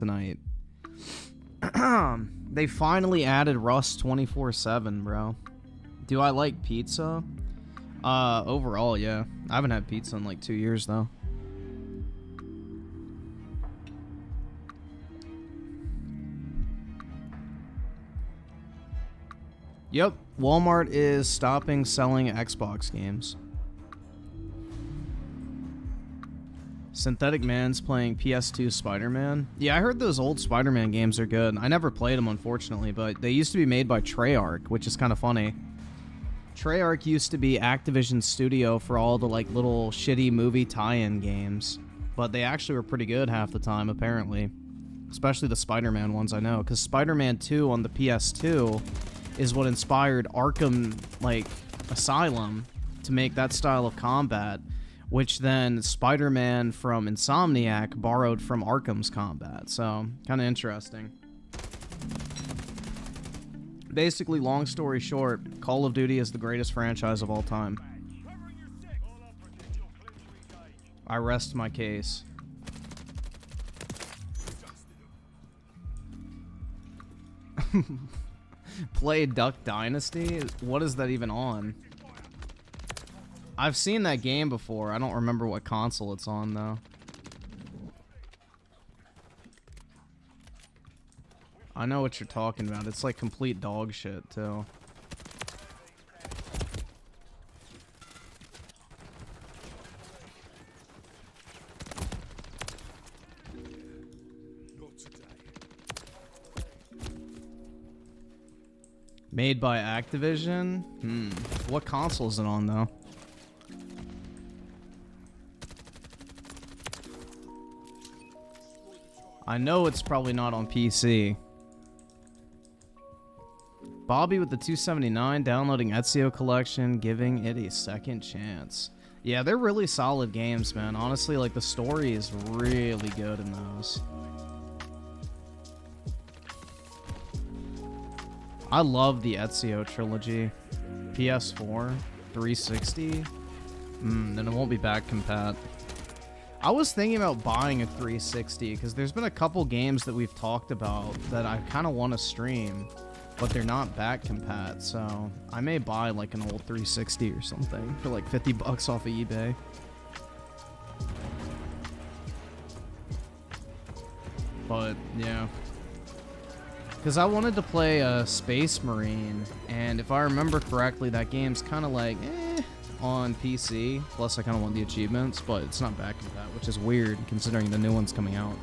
tonight. They finally added Rust 24/7, bro. Do I like pizza? Overall, yeah. I haven't had pizza in like 2 years, though. Yep, Walmart is stopping selling Xbox games. Synthetic Man's playing PS2 Spider-Man. Yeah, I heard those old Spider-Man games are good. I never played them, unfortunately, but they used to be made by Treyarch, which is kind of funny. Treyarch used to be Activision's studio for all the like little shitty movie tie-in games, but they actually were pretty good half the time, apparently. Especially the Spider-Man ones, I know, because Spider-Man 2 on the PS2 is what inspired Arkham, like, Asylum to make that style of combat, which then Spider-Man from Insomniac borrowed from Arkham's combat. So, kind of interesting. Basically, long story short, Call of Duty is the greatest franchise of all time. I rest my case. Play Duck Dynasty? What is that even on? I've seen that game before. I don't remember what console it's on, though. I know what you're talking about. It's like complete dog shit, too. Made by Activision? What console is it on, though? I know it's probably not on PC. Bobby with the 279, downloading Ezio Collection, giving it a second chance. Yeah, they're really solid games, man. Honestly, like, the story is really good in those. I love the Ezio trilogy. PS4, 360. Then it won't be back compat. I was thinking about buying a 360 because there's been a couple games that we've talked about that I kind of want to stream, but they're not back compat. So I may buy like an old 360 or something for like 50 bucks off of eBay. But yeah. Because I wanted to play a Space Marine, and if I remember correctly, that game's kind of like, on PC. Plus, I kind of want the achievements, but it's not back in that, which is weird, considering the new one's coming out.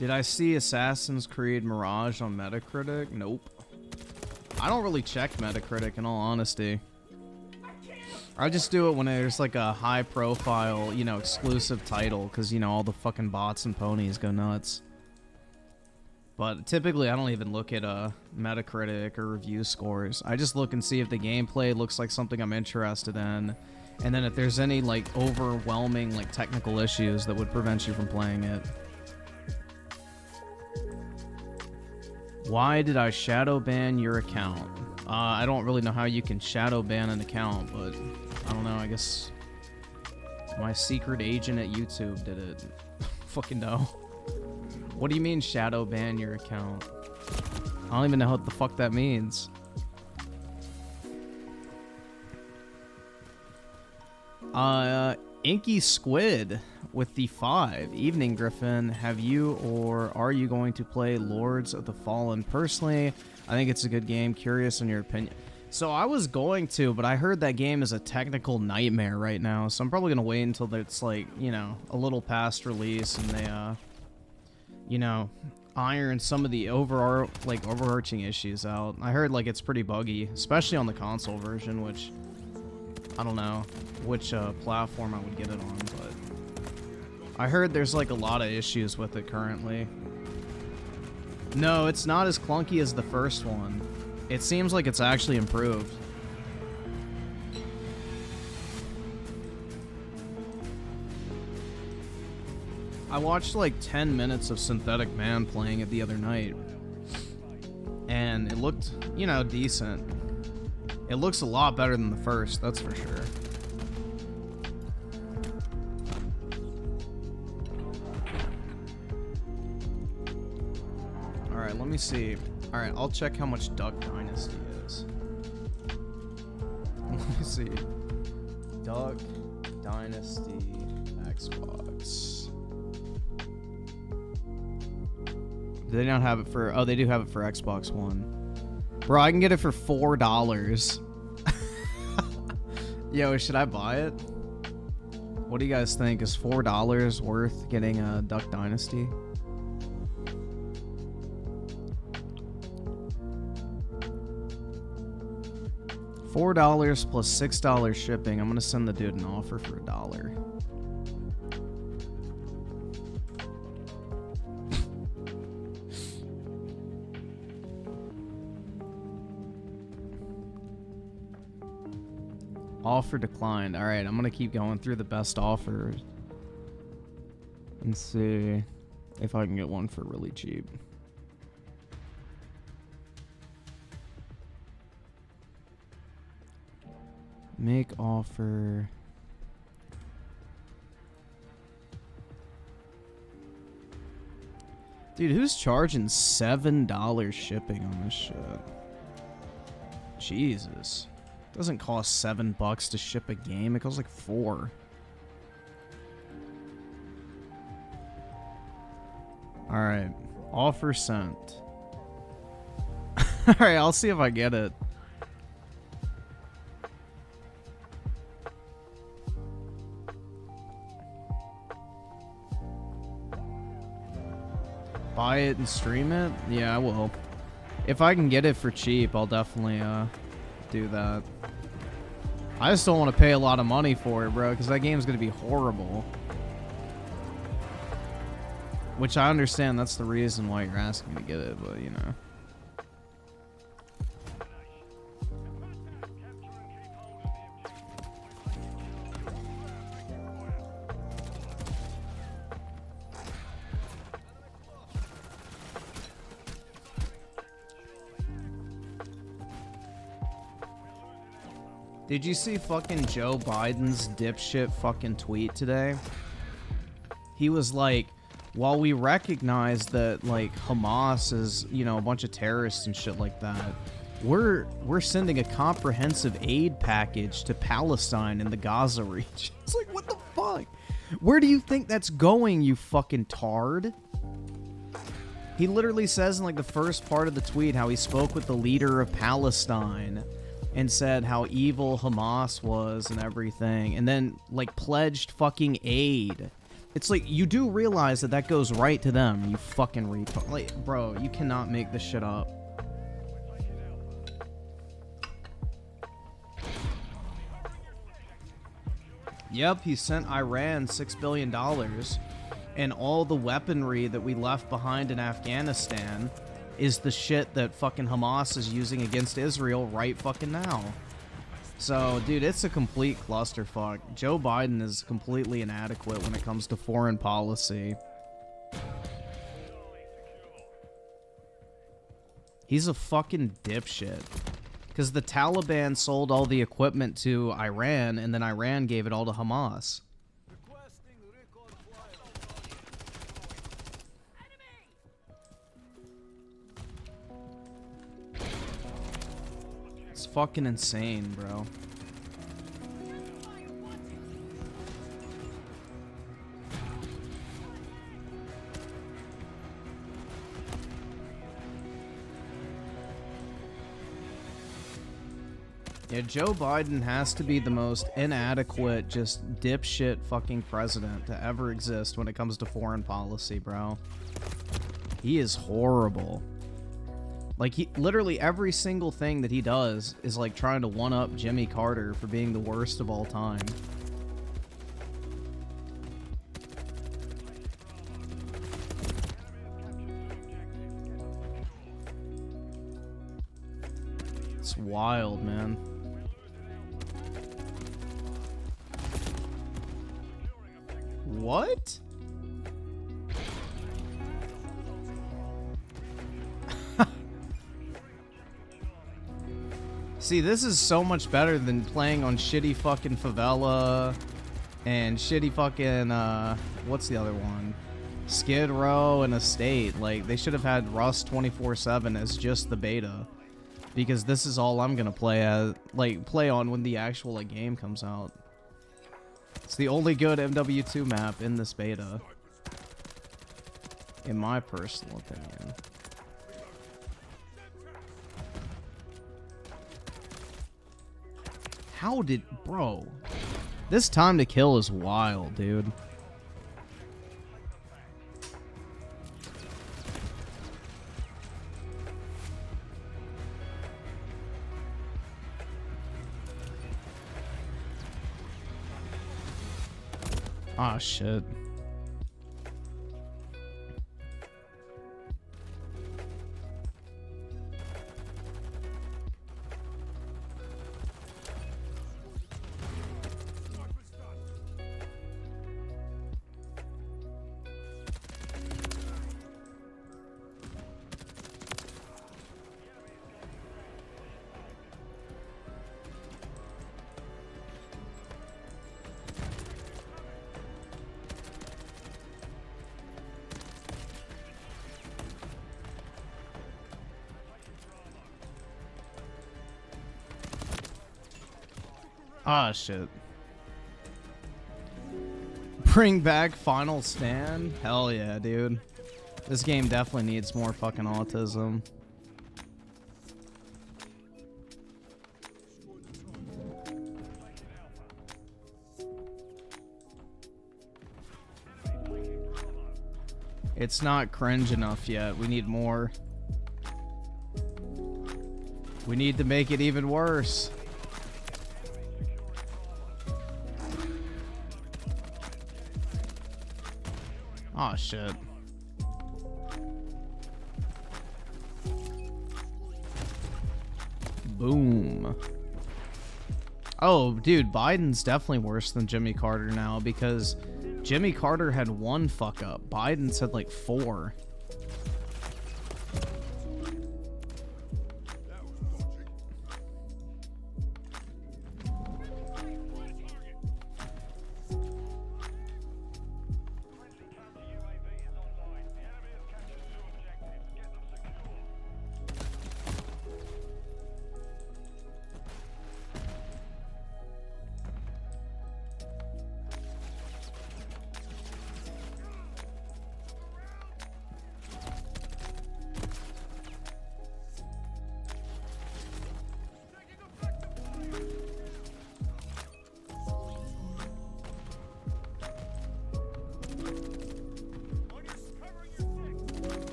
Did I see Assassin's Creed Mirage on Metacritic? Nope. I don't really check Metacritic, in all honesty. I just do it when there's like a high profile, you know, exclusive title, because, you know, all the fucking bots and ponies go nuts. But typically I don't even look at Metacritic or review scores. I just look and see if the gameplay looks like something I'm interested in, and then if there's any like overwhelming like technical issues that would prevent you from playing it. Why did I shadow ban your account? I don't really know how you can shadow ban an account, but I don't know, I guess my secret agent at YouTube did it. Fucking know. What do you mean shadow ban your account? I don't even know what the fuck that means. Inky Squid with the 5. Evening, Griffin. Have you or are you going to play Lords of the Fallen? Personally, I think it's a good game. Curious on your opinion. So I was going to, but I heard that game is a technical nightmare right now. So I'm probably going to wait until it's like, you know, a little past release and they, you know, iron some of the overarching issues out. I heard like it's pretty buggy, especially on the console version, which I don't know which platform I would get it on, but I heard there's like a lot of issues with it currently. No, it's not as clunky as the first one. It seems like it's actually improved. I watched like 10 minutes of Synthetic Man playing it the other night, and it looked, you know, decent. It looks a lot better than the first, that's for sure. Alright, let me see. Alright, I'll check how much Duck Dynasty is. Let me see. Duck Dynasty Xbox. Do they not have it for... Oh, they do have it for Xbox One. Bro, I can get it for $4. Yo, should I buy it? What do you guys think? Is $4 worth getting a Duck Dynasty? $4 plus $6 shipping. I'm gonna send the dude an offer for $1. Offer declined. Alright, I'm gonna keep going through the best offers and see if I can get one for really cheap. Make offer. Dude, who's charging $7 shipping on this shit? Jesus. Doesn't cost $7 to ship a game. It costs like $4. Alright. Offer sent. Alright, I'll see if I get it. Buy it and stream it? Yeah, I will. If I can get it for cheap, I'll definitely do that. I just don't want to pay a lot of money for it, bro, because that game's going to be horrible. Which I understand that's the reason why you're asking to get it, but, you know. Did you see fucking Joe Biden's dipshit fucking tweet today? He was like, while we recognize that, like, Hamas is, you know, a bunch of terrorists and shit like that, we're sending a comprehensive aid package to Palestine in the Gaza region. It's like, what the fuck? Where do you think that's going, you fucking tard? He literally says in, like, the first part of the tweet how he spoke with the leader of Palestine and said how evil Hamas was and everything, and then, like, pledged fucking aid. It's like, you do realize that that goes right to them, you fucking retard. Like, bro, you cannot make this shit up. Yep, he sent Iran $6 billion, and all the weaponry that we left behind in Afghanistan is the shit that fucking Hamas is using against Israel right fucking now. So, dude, it's a complete clusterfuck. Joe Biden is completely inadequate when it comes to foreign policy. He's a fucking dipshit. Because the Taliban sold all the equipment to Iran, and then Iran gave it all to Hamas. It's fucking insane, bro. Yeah, Joe Biden has to be the most inadequate, just dipshit fucking president to ever exist when it comes to foreign policy, bro. He is horrible. Like, he literally every single thing that he does is like trying to one-up Jimmy Carter for being the worst of all time. It's wild, man. What? See, this is so much better than playing on shitty fucking Favela and shitty fucking, what's the other one? Skid Row and Estate. Like, they should have had Rust 24/7 as just the beta. Because this is all I'm gonna play as, like, play on when the actual, like, game comes out. It's the only good MW2 map in this beta. In my personal opinion. How did... Bro. This time to kill is wild, dude. Ah, shit. Ah, shit. Bring back Final Stand? Hell yeah, dude. This game definitely needs more fucking autism. It's not cringe enough yet. We need more. We need to make it even worse. Oh shit. Boom. Oh, dude, Biden's definitely worse than Jimmy Carter now because Jimmy Carter had 1 fuck up. Biden's had like 4.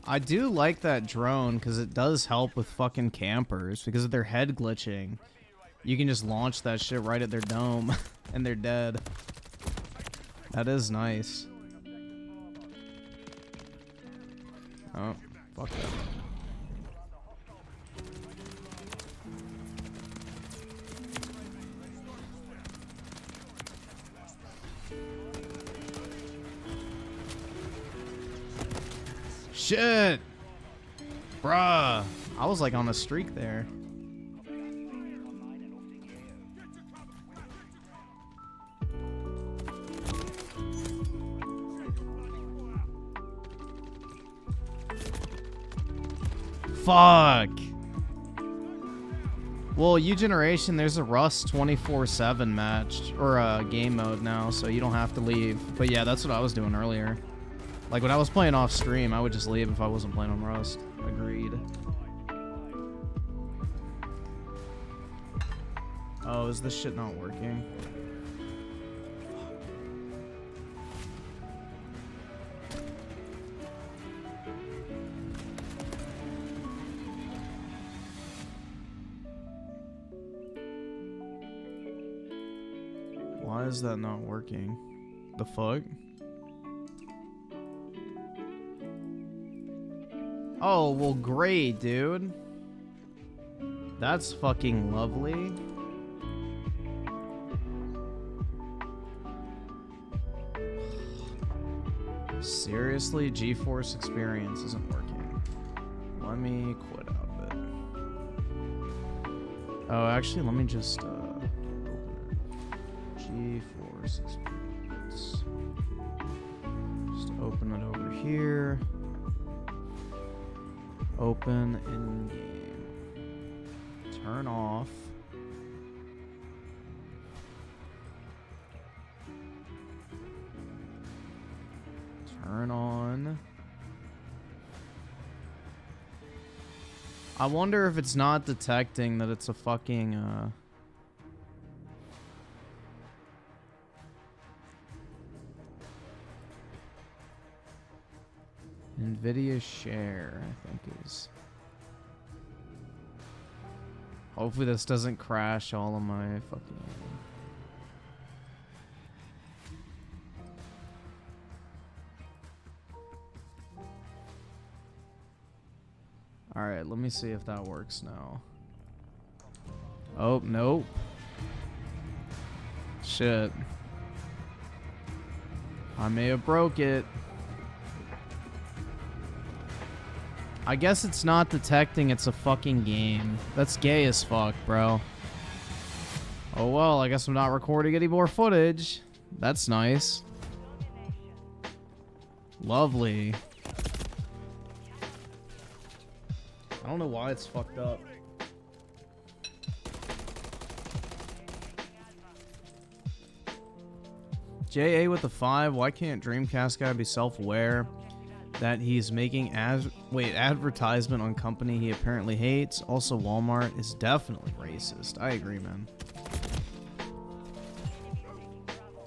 I do like that drone because it does help with fucking campers because of their head glitching. You can just launch that shit right at their dome and they're dead. That is nice. Oh, fuck that. Shit! Bruh. I was like on a streak there. Fuck. Well, U-Generation, there's a Rust 24/7 match or a game mode now, so you don't have to leave. But yeah, that's what I was doing earlier. Like when I was playing off stream, I would just leave if I wasn't playing on Rust. Agreed. Oh, is this shit not working? Why is that not working? The fuck? Oh, well, great, dude. That's fucking lovely. Seriously, GeForce Experience isn't working. Let me quit out of it. Oh, actually, let me just open it. GeForce Experience. Just open it over here. Open in game. Turn off. Turn on. I wonder if it's not detecting that it's a fucking NVIDIA share, I think is. Hopefully this doesn't crash all of my fucking. Alright, let me see if that works now. Oh, nope. Shit. I may have broke it. I guess it's not detecting it's a fucking game. That's gay as fuck, bro. Oh well, I guess I'm not recording any more footage. That's nice. Lovely. I don't know why it's fucked up. JA with the 5. Why can't Dreamcast guy be self-aware that he's making advertisement on company he apparently hates? Also, Walmart is definitely racist. I agree, man.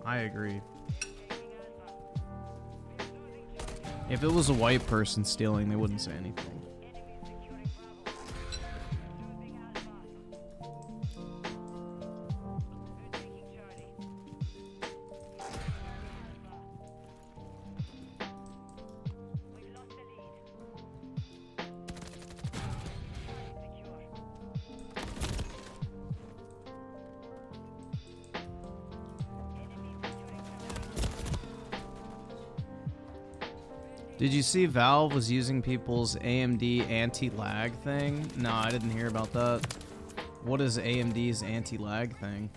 I agree. If it was a white person stealing, they wouldn't say anything. Did you see Valve was using people's AMD anti-lag thing? No, I didn't hear about that. What is AMD's anti-lag thing?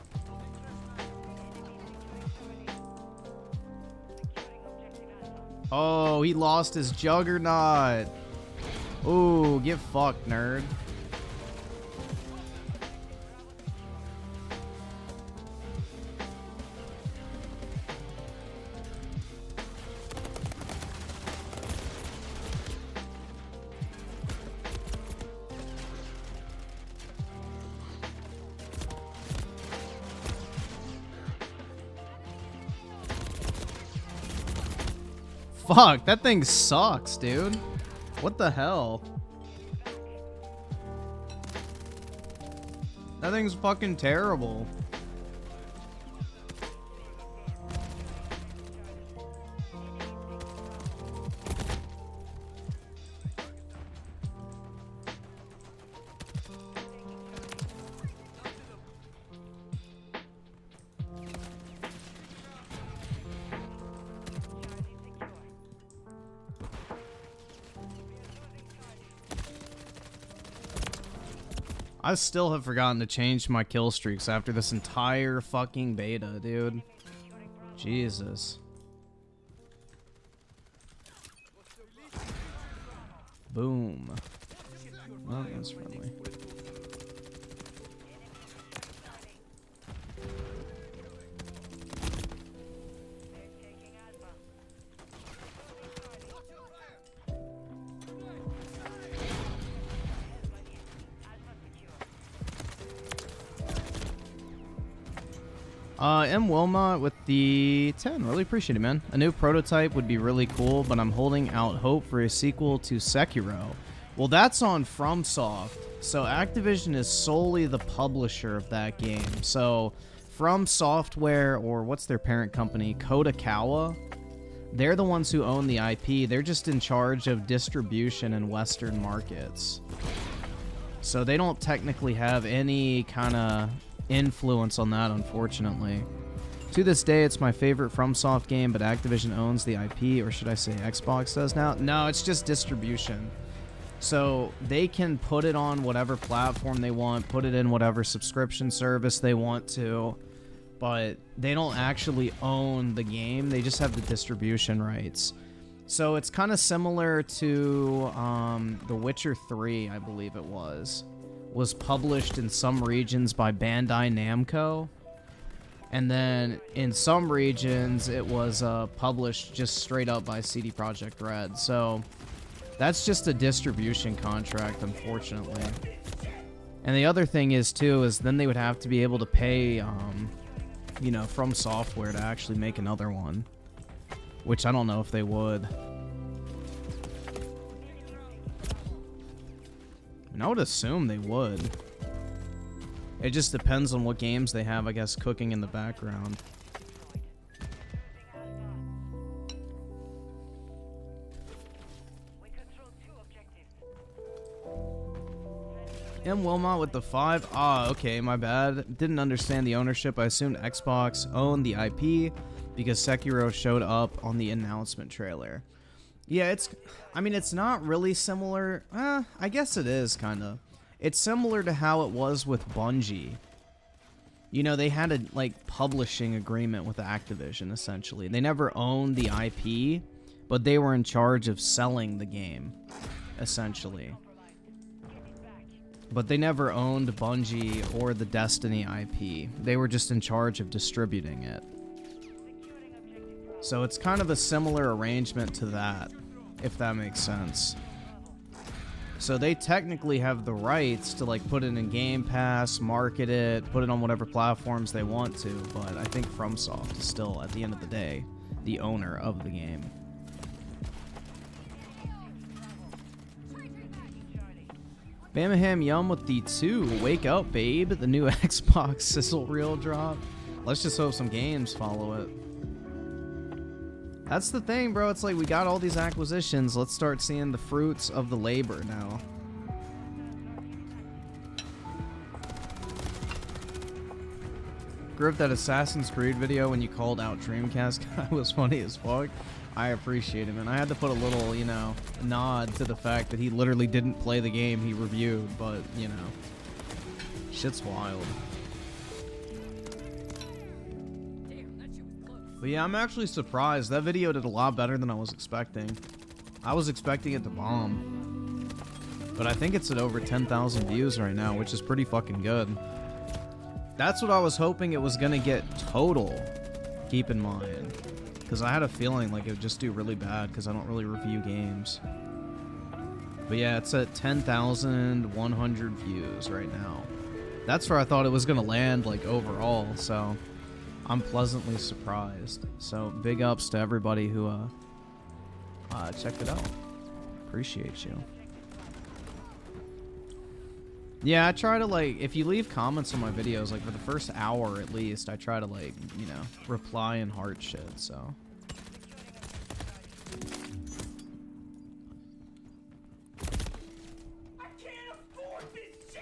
Oh, he lost his Juggernaut. Ooh, get fucked, nerd. Fuck, that thing sucks, dude. What the hell? That thing's fucking terrible. I still have forgotten to change my kill streaks after this entire fucking beta, dude. Jesus. Boom. Oh, that's friendly. M. Wilmot with the 10. Really appreciate it, man. A new prototype would be really cool, but I'm holding out hope for a sequel to Sekiro. Well, that's on FromSoft. So Activision is solely the publisher of that game. So From Software, or what's their parent company, Kodakawa, they're the ones who own the IP. They're just in charge of distribution in Western markets. So they don't technically have any kind of influence on that, unfortunately. To this day, it's my favorite FromSoft game, but Activision owns the IP, or should I say Xbox does now? No, it's just distribution. So they can put it on whatever platform they want, put it in whatever subscription service they want to, but they don't actually own the game. They just have the distribution rights. So it's kind of similar to The Witcher 3, I believe it was published in some regions by Bandai Namco. And then in some regions, it was published just straight up by CD Projekt Red. So that's just a distribution contract, unfortunately. And the other thing is, too, is then they would have to be able to pay, you know, From Software to actually make another one. Which I don't know if they would. And I would assume they would. It just depends on what games they have, I guess, cooking in the background. M. Wilmot with the 5. Ah, okay, my bad. Didn't understand the ownership. I assumed Xbox owned the IP because Sekiro showed up on the announcement trailer. Yeah, I mean, it's not really similar. I guess it is, kind of. It's similar to how it was with Bungie. You know, they had a, like, publishing agreement with Activision, essentially. They never owned the IP, but they were in charge of selling the game, essentially. But they never owned Bungie or the Destiny IP. They were just in charge of distributing it. So it's kind of a similar arrangement to that, if that makes sense. So they technically have the rights to, like, put it in Game Pass, market it, put it on whatever platforms they want to, but I think FromSoft is still, at the end of the day, the owner of the game. Bamaham Yum with the 2. Wake up, babe. The new Xbox sizzle reel drop. Let's just hope some games follow it. That's the thing, bro. It's like we got all these acquisitions. Let's start seeing the fruits of the labor now. Griff, that Assassin's Creed video when you called out Dreamcast guy was funny as fuck. I appreciate him, and I had to put a little, you know, nod to the fact that he literally didn't play the game he reviewed, but, you know, shit's wild. But yeah, I'm actually surprised. That video did a lot better than I was expecting. I was expecting it to bomb. But I think it's at over 10,000 views right now, which is pretty fucking good. That's what I was hoping it was gonna get total, keep in mind. Because I had a feeling like it would just do really bad because I don't really review games. But yeah, it's at 10,100 views right now. That's where I thought it was going to land, like, overall, so I'm pleasantly surprised. So big ups to everybody who checked it out. Appreciate you. Yeah, I try to, like, if you leave comments on my videos, like, for the first hour at least, I try to, like, you know, reply and heart shit, so. I can't afford this shit!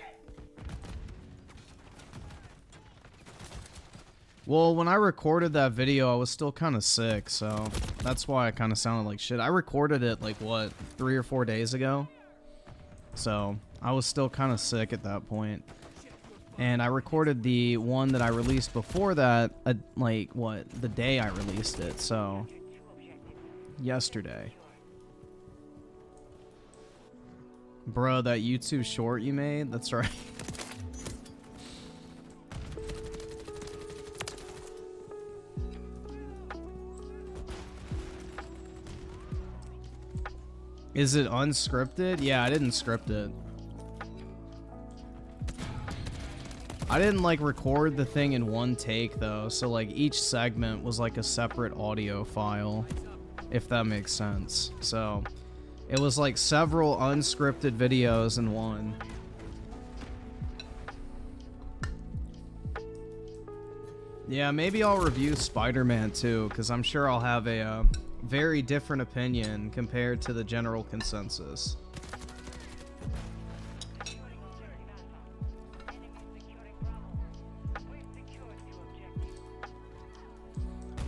Well, when I recorded that video, I was still kind of sick, so that's why I kind of sounded like shit. I recorded it, like, what, 3 or 4 days ago? So I was still kind of sick at that point. And I recorded the one that I released before that, like, what, the day I released it, so yesterday. Bro, that YouTube short you made? That's right. Is it unscripted? Yeah, I didn't script it. I didn't like record the thing in one take though, so like each segment was like a separate audio file, if that makes sense. So it was like several unscripted videos in one. Yeah, maybe I'll review Spider-Man too, because I'm sure I'll have a very different opinion compared to the general consensus.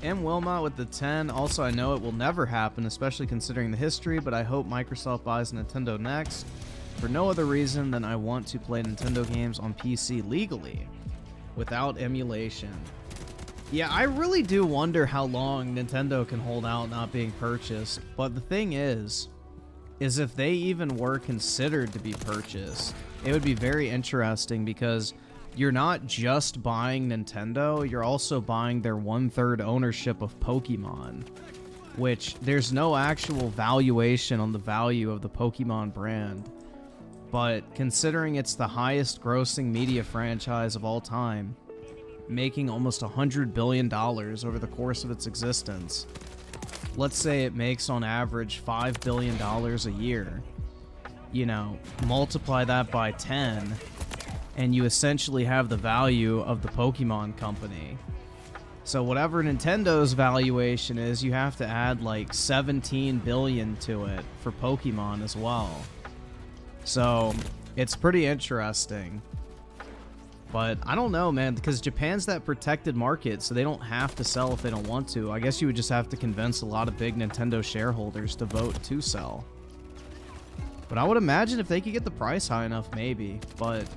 And Wilmot with the 10. Also, I know it will never happen, especially considering the history, but I hope Microsoft buys Nintendo next. For no other reason than I want to play Nintendo games on PC legally, without emulation. Yeah, I really do wonder how long Nintendo can hold out not being purchased. But the thing is if they even were considered to be purchased, it would be very interesting because you're not just buying Nintendo, you're also buying their 1/3 ownership of Pokemon, which there's no actual valuation on the value of the Pokemon brand. But considering it's the highest grossing media franchise of all time, making almost $100 billion over the course of its existence, let's say it makes on average $5 billion a year, you know, multiply that by 10, and you essentially have the value of the Pokemon company. So whatever Nintendo's valuation is, you have to add like 17 billion to it for Pokemon as well. So it's pretty interesting. But I don't know, man, because Japan's that protected market, so they don't have to sell if they don't want to. I guess you would just have to convince a lot of big Nintendo shareholders to vote to sell. But I would imagine if they could get the price high enough, maybe. But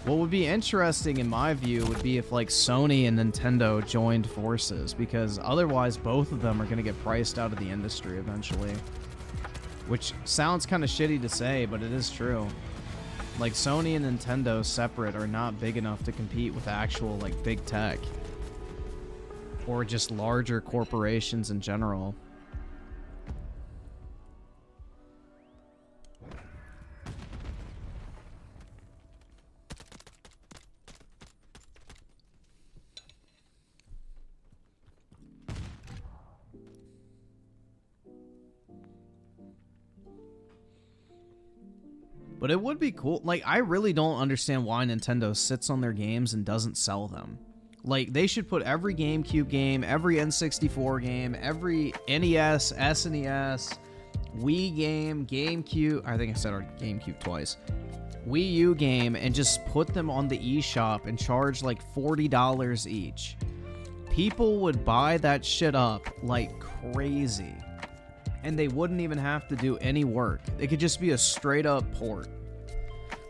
what would be interesting in my view would be if like Sony and Nintendo joined forces, because otherwise both of them are going to get priced out of the industry eventually. Which sounds kind of shitty to say, but it is true. Like Sony and Nintendo separate are not big enough to compete with actual like big tech or just larger corporations in general. But it would be cool. Like, I really don't understand why Nintendo sits on their games and doesn't sell them. Like, they should put every GameCube game, every N64 game, every NES, SNES, Wii game, GameCube, I think I said our GameCube twice, Wii U game, and just put them on the eShop and charge like $40 each. People would buy that shit up like crazy. And they wouldn't even have to do any work. It could just be a straight up port.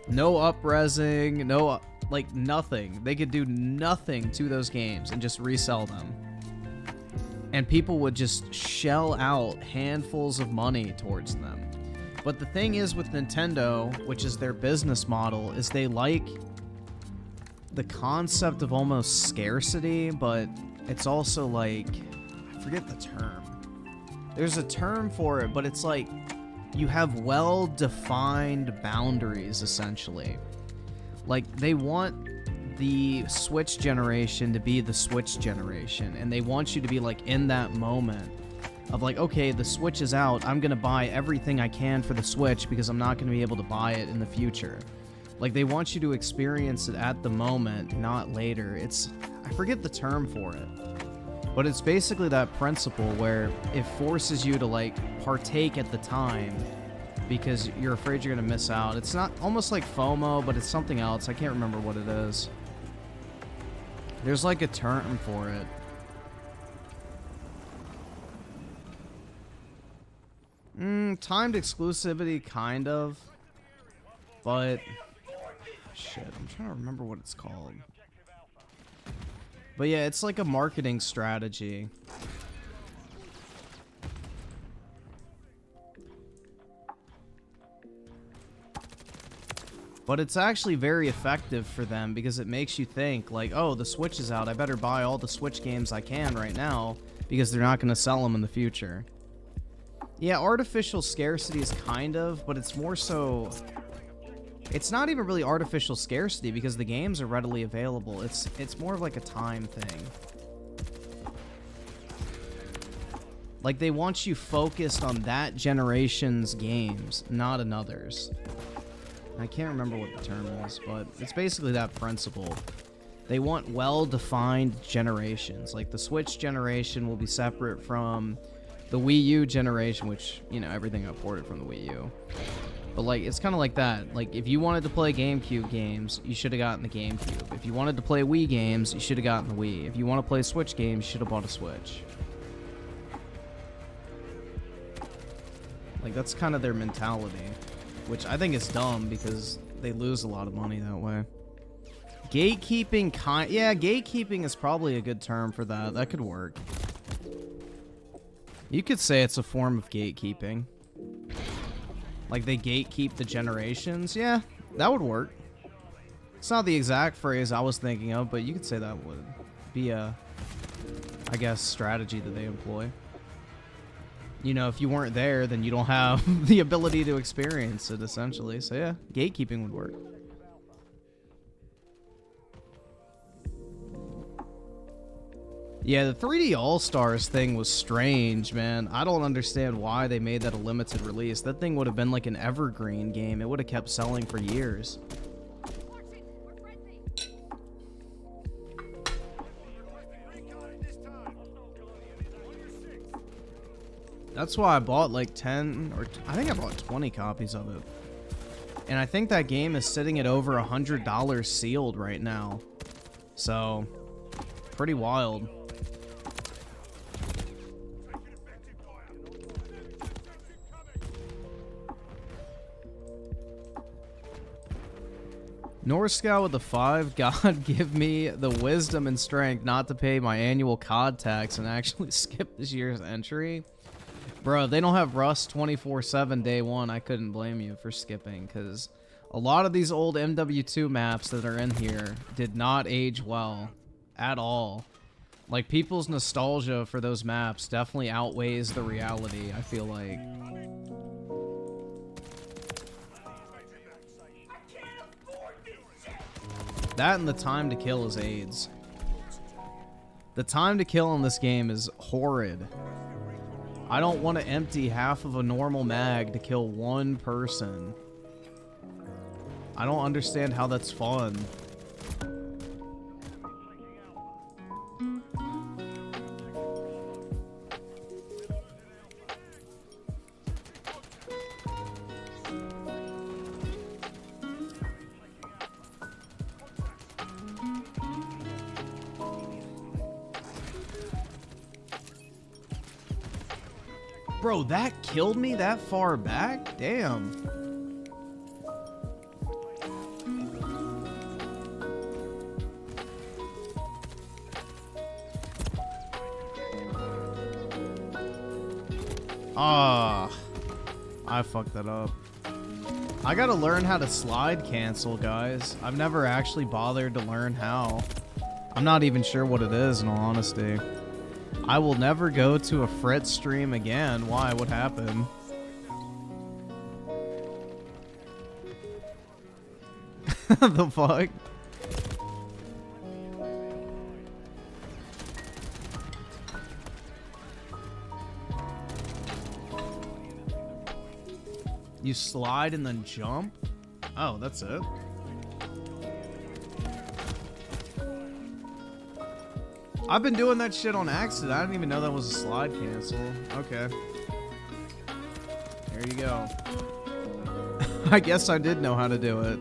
No up-resing, no, like nothing. They could do nothing to those games and just resell them. And people would just shell out handfuls of money towards them. But the thing is with Nintendo, which is their business model, is they like the concept of almost scarcity, but it's also like, I forget the term. There's a term for it, but it's like you have well-defined boundaries, essentially. Like, they want the Switch generation to be the Switch generation, and they want you to be, like, in that moment of, like, okay, the Switch is out, I'm gonna buy everything I can for the Switch because I'm not gonna be able to buy it in the future. Like, they want you to experience it at the moment, not later. I forget the term for it. But it's basically that principle where it forces you to like partake at the time because you're afraid you're going to miss out. It's not almost like FOMO, but it's something else. I can't remember what it is. There's like a term for it. Timed exclusivity, kind of. But shit, I'm trying to remember what it's called. But yeah, it's like a marketing strategy. But it's actually very effective for them because it makes you think like, oh, the Switch is out. I better buy all the Switch games I can right now because they're not going to sell them in the future. Yeah, artificial scarcity is kind of, but it's more so It's not even really artificial scarcity because the games are readily available. It's more of like a time thing. Like, they want you focused on that generation's games, not another's. I can't remember what the term is, but it's basically that principle. They want well-defined generations. Like, the Switch generation will be separate from the Wii U generation, which, you know, everything got ported from the Wii U. But, like, it's kind of like that. Like, if you wanted to play GameCube games, you should have gotten the GameCube. If you wanted to play Wii games, you should have gotten the Wii. If you want to play Switch games, you should have bought a Switch. Like, that's kind of their mentality, which I think is dumb because they lose a lot of money that way. Gatekeeping, yeah, gatekeeping is probably a good term for that. That could work. You could say it's a form of gatekeeping. Like, they gatekeep the generations. Yeah, that would work. It's not the exact phrase I was thinking of, but you could say that would be a, I guess, strategy that they employ. You know, if you weren't there, then you don't have the ability to experience it, essentially. So yeah, gatekeeping would work. Yeah, the 3D All-Stars thing was strange, man. I don't understand why they made that a limited release. That thing would have been like an evergreen game. It would have kept selling for years. That's why I bought like 10, or I think I bought 20 copies of it. And I think that game is sitting at over $100 sealed right now. So, pretty wild. North Scout with the 5. God give me the wisdom and strength not to pay my annual COD tax and actually skip this year's entry. Bro, if they don't have Rust 24/7 day one, I couldn't blame you for skipping, because a lot of these old MW2 maps that are in here did not age well at all. Like, people's nostalgia for those maps definitely outweighs the reality, I feel like. That and the time to kill is AIDS. The time to kill in this game is horrid. I don't want to empty half of a normal mag to kill one person. I don't understand how that's fun. Bro, that killed me that far back? Damn. Ah, I fucked that up. I gotta learn how to slide cancel, guys. I've never actually bothered to learn how. I'm not even sure what it is, in all honesty. I will never go to a Fritz stream again. Why? What happened? The fuck? You slide and then jump? Oh, that's it. I've been doing that shit on accident. I didn't even know that was a slide cancel. Okay. There you go. I guess I did know how to do it.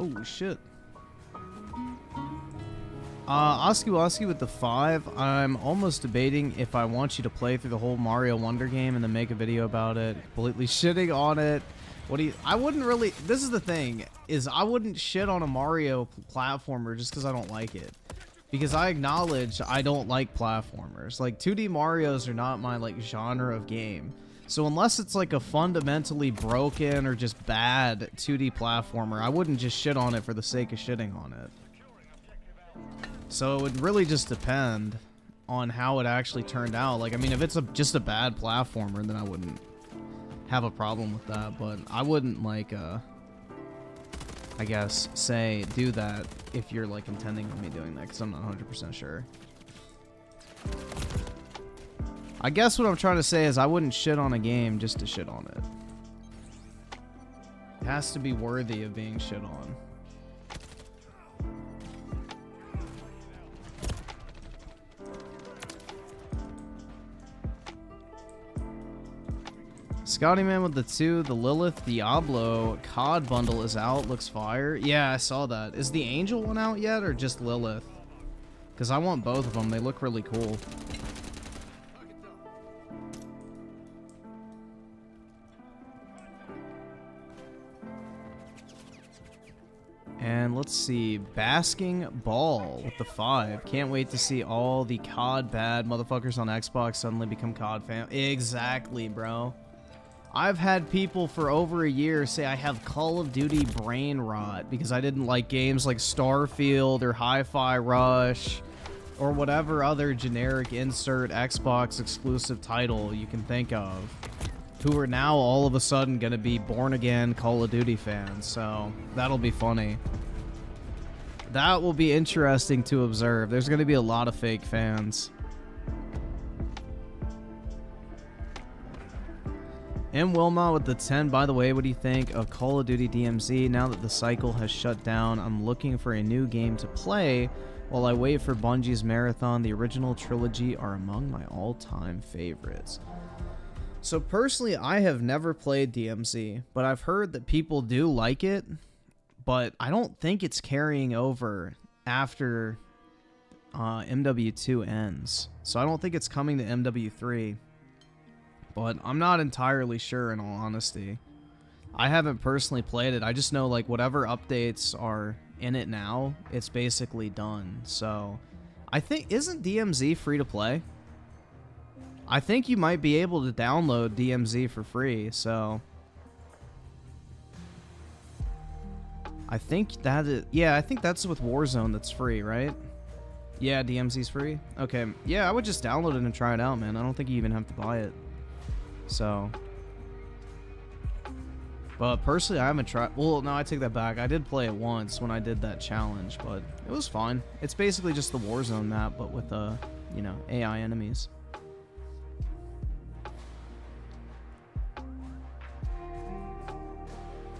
Oh shit. Oski with the 5. I'm almost debating if I want you to play through the whole Mario Wonder game and then make a video about it. Completely shitting on it. What do you... I wouldn't really... This is the thing, is I wouldn't shit on a Mario platformer just because I don't like it. Because I acknowledge I don't like platformers. Like, 2D Marios are not my, like, genre of game. So unless it's, like, a fundamentally broken or just bad 2D platformer, I wouldn't just shit on it for the sake of shitting on it. So it would really just depend on how it actually turned out. Like, I mean, if it's just a bad platformer, then I wouldn't have a problem with that, but I wouldn't, like, I guess, say, do that if you're, like, intending on me doing that, because I'm not 100% sure. I guess what I'm trying to say is I wouldn't shit on a game just to shit on it. It has to be worthy of being shit on. Scotty Man with the 2, the Lilith Diablo COD bundle is out. Looks fire. Yeah, I saw that. Is the Angel one out yet or just Lilith? Because I want both of them. They look really cool. And let's see. Basking Ball with the 5. Can't wait to see all the COD bad motherfuckers on Xbox suddenly become COD fam. Exactly, bro. I've had people for over a year say I have Call of Duty brain rot because I didn't like games like Starfield or Hi-Fi Rush or whatever other generic insert Xbox exclusive title you can think of, who are now all of a sudden going to be born-again Call of Duty fans. So that'll be funny. That will be interesting to observe. There's going to be a lot of fake fans. M. Wilma with the 10. By the way, what do you think of Call of Duty DMZ? Now that the cycle has shut down, I'm looking for a new game to play while I wait for Bungie's Marathon. The original trilogy are among my all-time favorites. So personally, I have never played DMZ, but I've heard that people do like it, but I don't think it's carrying over after MW2 ends. So I don't think it's coming to MW3. But I'm not entirely sure, in all honesty. I haven't personally played it. I just know, like, whatever updates are in it now, it's basically done. So, I think, isn't DMZ free to play? I think you might be able to download DMZ for free, so... I think that is... Yeah, I think that's with Warzone that's free, right? Yeah, DMZ's free? Okay, yeah, I would just download it and try it out, man. I don't think you even have to buy it. So, but personally, I haven't tried. Well, no, I take that back. I did play it once when I did that challenge, but it was fine. It's basically just the Warzone map, but with you know, AI enemies.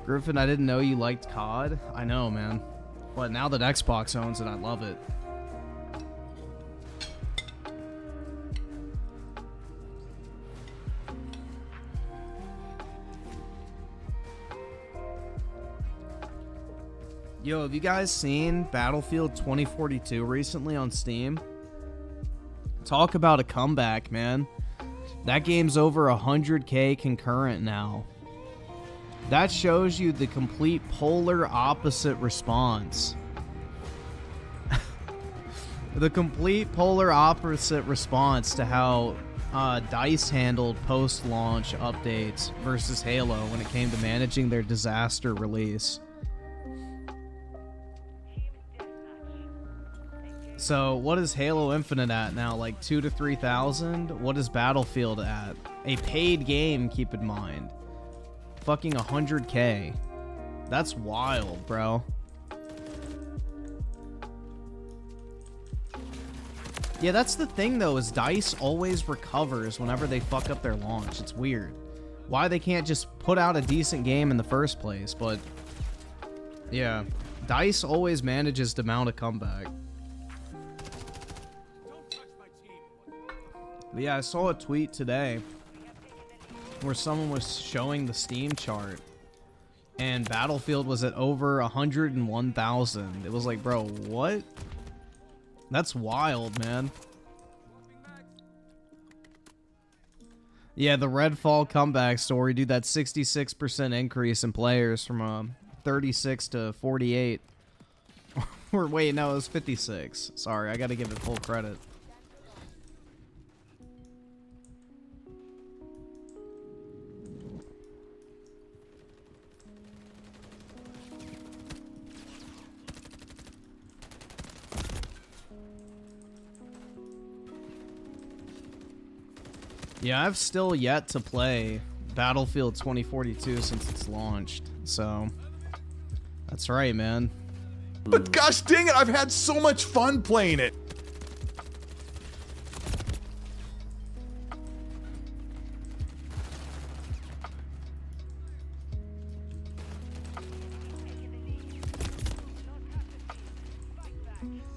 Griffin, I didn't know you liked COD. I know, man. But now that Xbox owns it, I love it. Yo, have you guys seen Battlefield 2042 recently on Steam? Talk about a comeback, man. That game's over 100K concurrent now. That shows you the complete polar opposite response. The complete polar opposite response to how DICE handled post-launch updates versus Halo when it came to managing their disaster release. So, what is Halo Infinite at now? Like 2,000 to 3,000? What is Battlefield at? A paid game, keep in mind. Fucking 100K. That's wild, bro. Yeah, that's the thing, though, is DICE always recovers whenever they fuck up their launch. It's weird. Why they can't just put out a decent game in the first place, but... yeah, DICE always manages to mount a comeback. But yeah, I saw a tweet today where someone was showing the Steam chart and Battlefield was at over 101,000. It was like, bro, what? That's wild, man. Yeah, the Redfall comeback story, dude, that 66% increase in players from 36 to 48. Or wait, no, it was 56. Sorry, I gotta give it full credit. Yeah, I've still yet to play Battlefield 2042 since it's launched, so that's right, man. But gosh dang it, I've had so much fun playing it.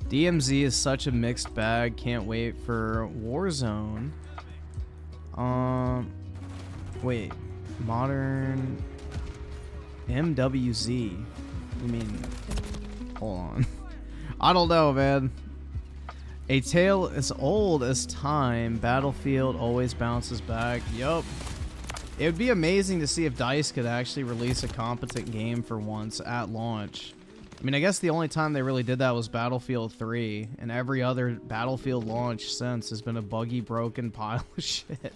DMZ is such a mixed bag. Can't wait for Warzone. Wait, modern MWZ. You mean, hold on. I don't know, man. A tale as old as time. Battlefield always bounces back. Yup. It would be amazing to see if DICE could actually release a competent game for once at launch. I mean, I guess the only time they really did that was Battlefield 3, and every other Battlefield launch since has been a buggy, broken pile of shit.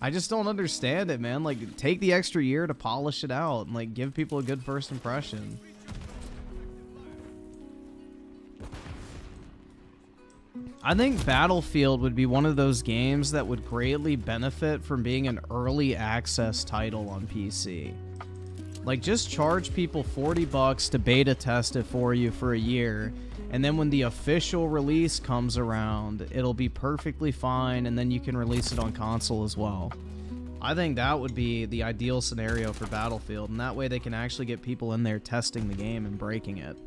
I just don't understand it, man. Like, take the extra year to polish it out and, like, give people a good first impression. I think Battlefield would be one of those games that would greatly benefit from being an early access title on PC. Like, just charge people $40 to beta test it for you for a year, and then when the official release comes around, it'll be perfectly fine, and then you can release it on console as well. I think that would be the ideal scenario for Battlefield, and that way they can actually get people in there testing the game and breaking it.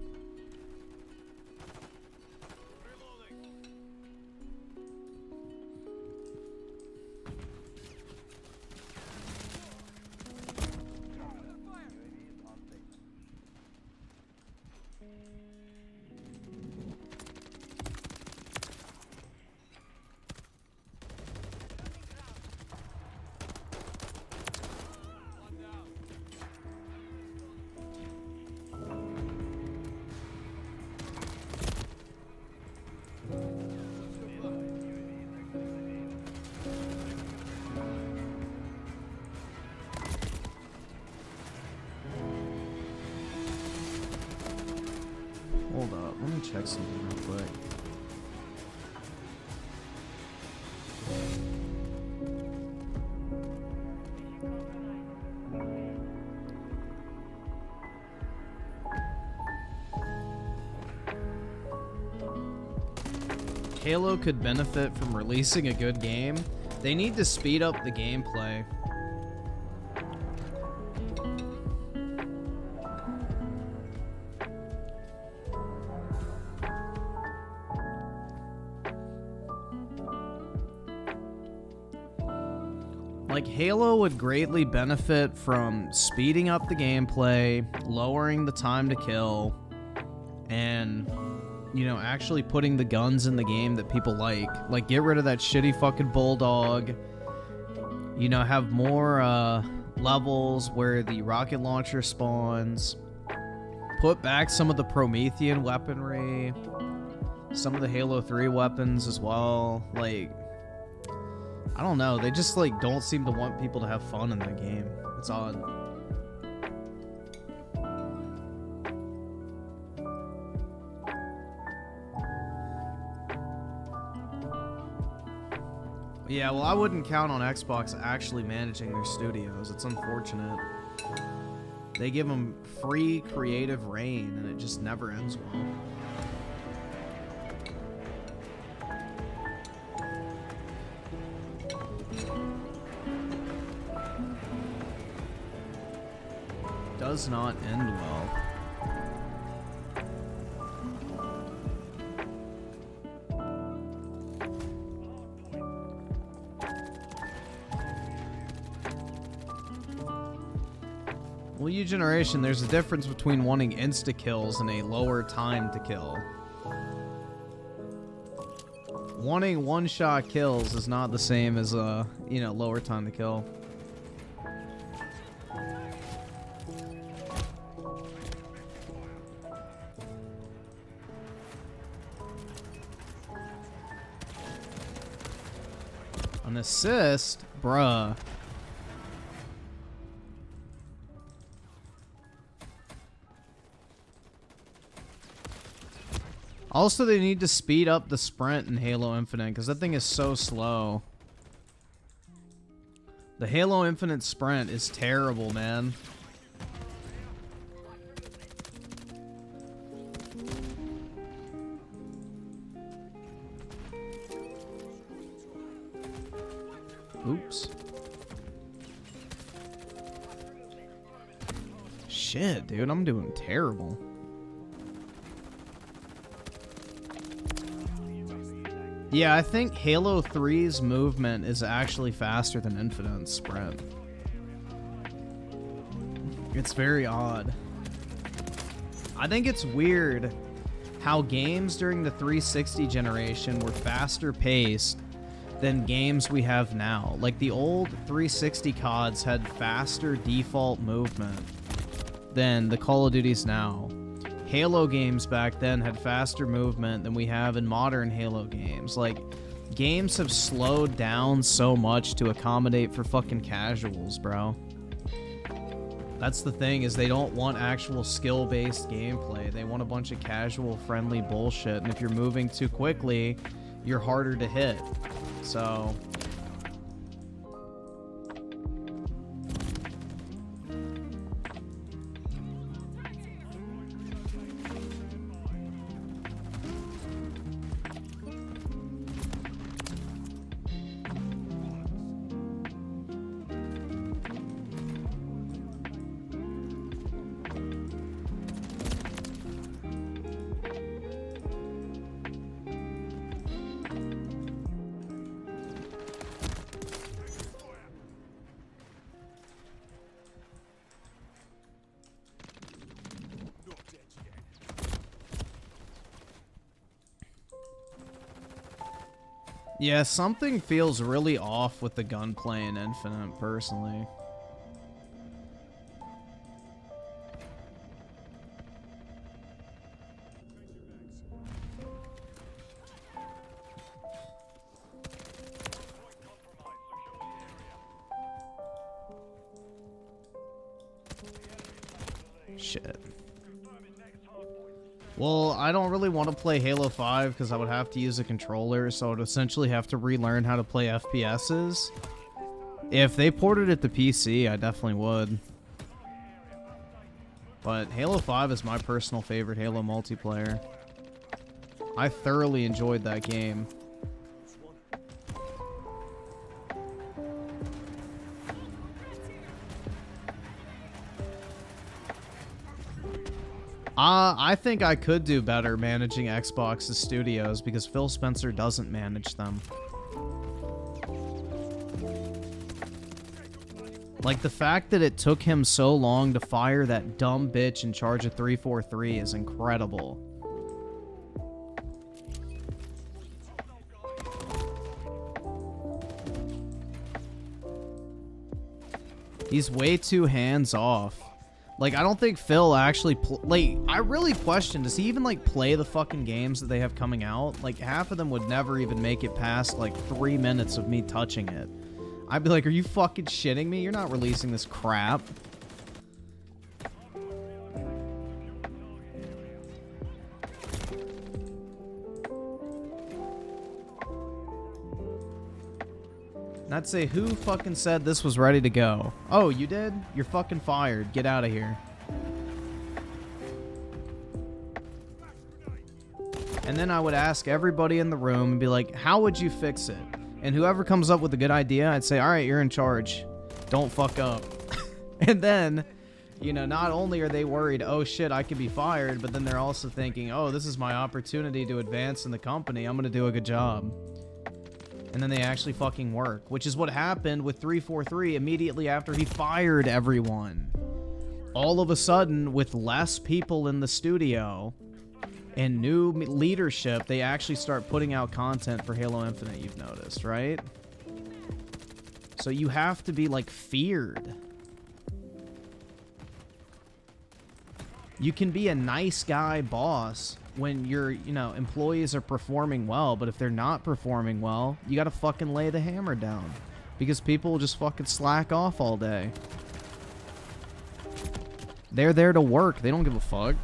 Hold up, let me check something real quick. Halo could benefit from releasing a good game. They need to speed up the gameplay. Like, Halo would greatly benefit from speeding up the gameplay, lowering the time to kill, and, you know, actually putting the guns in the game that people like. Like, get rid of that shitty fucking bulldog. You know, have more levels where the rocket launcher spawns. Put back some of the Promethean weaponry. Some of the Halo 3 weapons as well. Like, I don't know. They just, like, don't seem to want people to have fun in that game. It's odd. Yeah, well, I wouldn't count on Xbox actually managing their studios. It's unfortunate. They give them free creative reign, and it just never ends well. Does not end well. Well, you generation, there's a difference between wanting insta kills and a lower time to kill. Wanting one-shot kills is not the same as, you know, lower time to kill. An assist? Bruh. Also, they need to speed up the sprint in Halo Infinite, because that thing is so slow. The Halo Infinite sprint is terrible, man. Oops. Shit, dude, I'm doing terrible. Yeah, I think Halo 3's movement is actually faster than Infinite's sprint. It's very odd. I think it's weird how games during the 360 generation were faster paced than games we have now. Like, the old 360 CODs had faster default movement than the Call of Duties now. Halo games back then had faster movement than we have in modern Halo games. Like, games have slowed down so much to accommodate for fucking casuals, bro. That's the thing, is they don't want actual skill-based gameplay. They want a bunch of casual, friendly bullshit. And if you're moving too quickly, you're harder to hit. So... yeah, something feels really off with the gunplay in Infinite, personally. Shit. Well, I don't really want to play Halo 5 because I would have to use a controller, so I would essentially have to relearn how to play FPSs. If they ported it to PC, I definitely would. But Halo 5 is my personal favorite Halo multiplayer. I thoroughly enjoyed that game. I think I could do better managing Xbox's studios because Phil Spencer doesn't manage them. Like, the fact that it took him so long to fire that dumb bitch in charge of 343 is incredible. He's way too hands-off. Like, I don't think Phil actually like, I really question, does he even, like, play the fucking games that they have coming out? Like, half of them would never even make it past, like, 3 minutes of me touching it. I'd be like, are you fucking shitting me? You're not releasing this crap. And I'd say, who fucking said this was ready to go? Oh, you did? You're fucking fired. Get out of here. And then I would ask everybody in the room and be like, how would you fix it? And whoever comes up with a good idea, I'd say, all right, you're in charge. Don't fuck up. And then, you know, not only are they worried, oh shit, I could be fired, but then they're also thinking, oh, this is my opportunity to advance in the company. I'm going to do a good job. And then they actually fucking work, which is what happened with 343 immediately after he fired everyone. All of a sudden, with less people in the studio, and new leadership, they actually start putting out content for Halo Infinite, you've noticed, right? So you have to be, like, feared. You can be a nice guy boss when your, you know, employees are performing well, but if they're not performing well, you gotta fucking lay the hammer down. Because people will just fucking slack off all day. They're there to work. They don't give a fuck.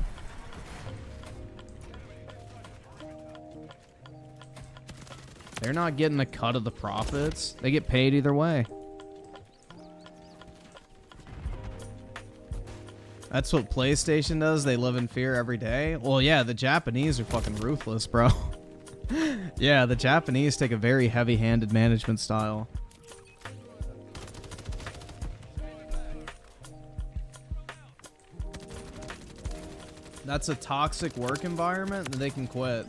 They're not getting a cut of the profits. They get paid either way. That's what PlayStation does. They live in fear every day. Well, yeah, the Japanese are fucking ruthless, bro. Yeah, the Japanese take a very heavy-handed management style. That's a toxic work environment that they can quit.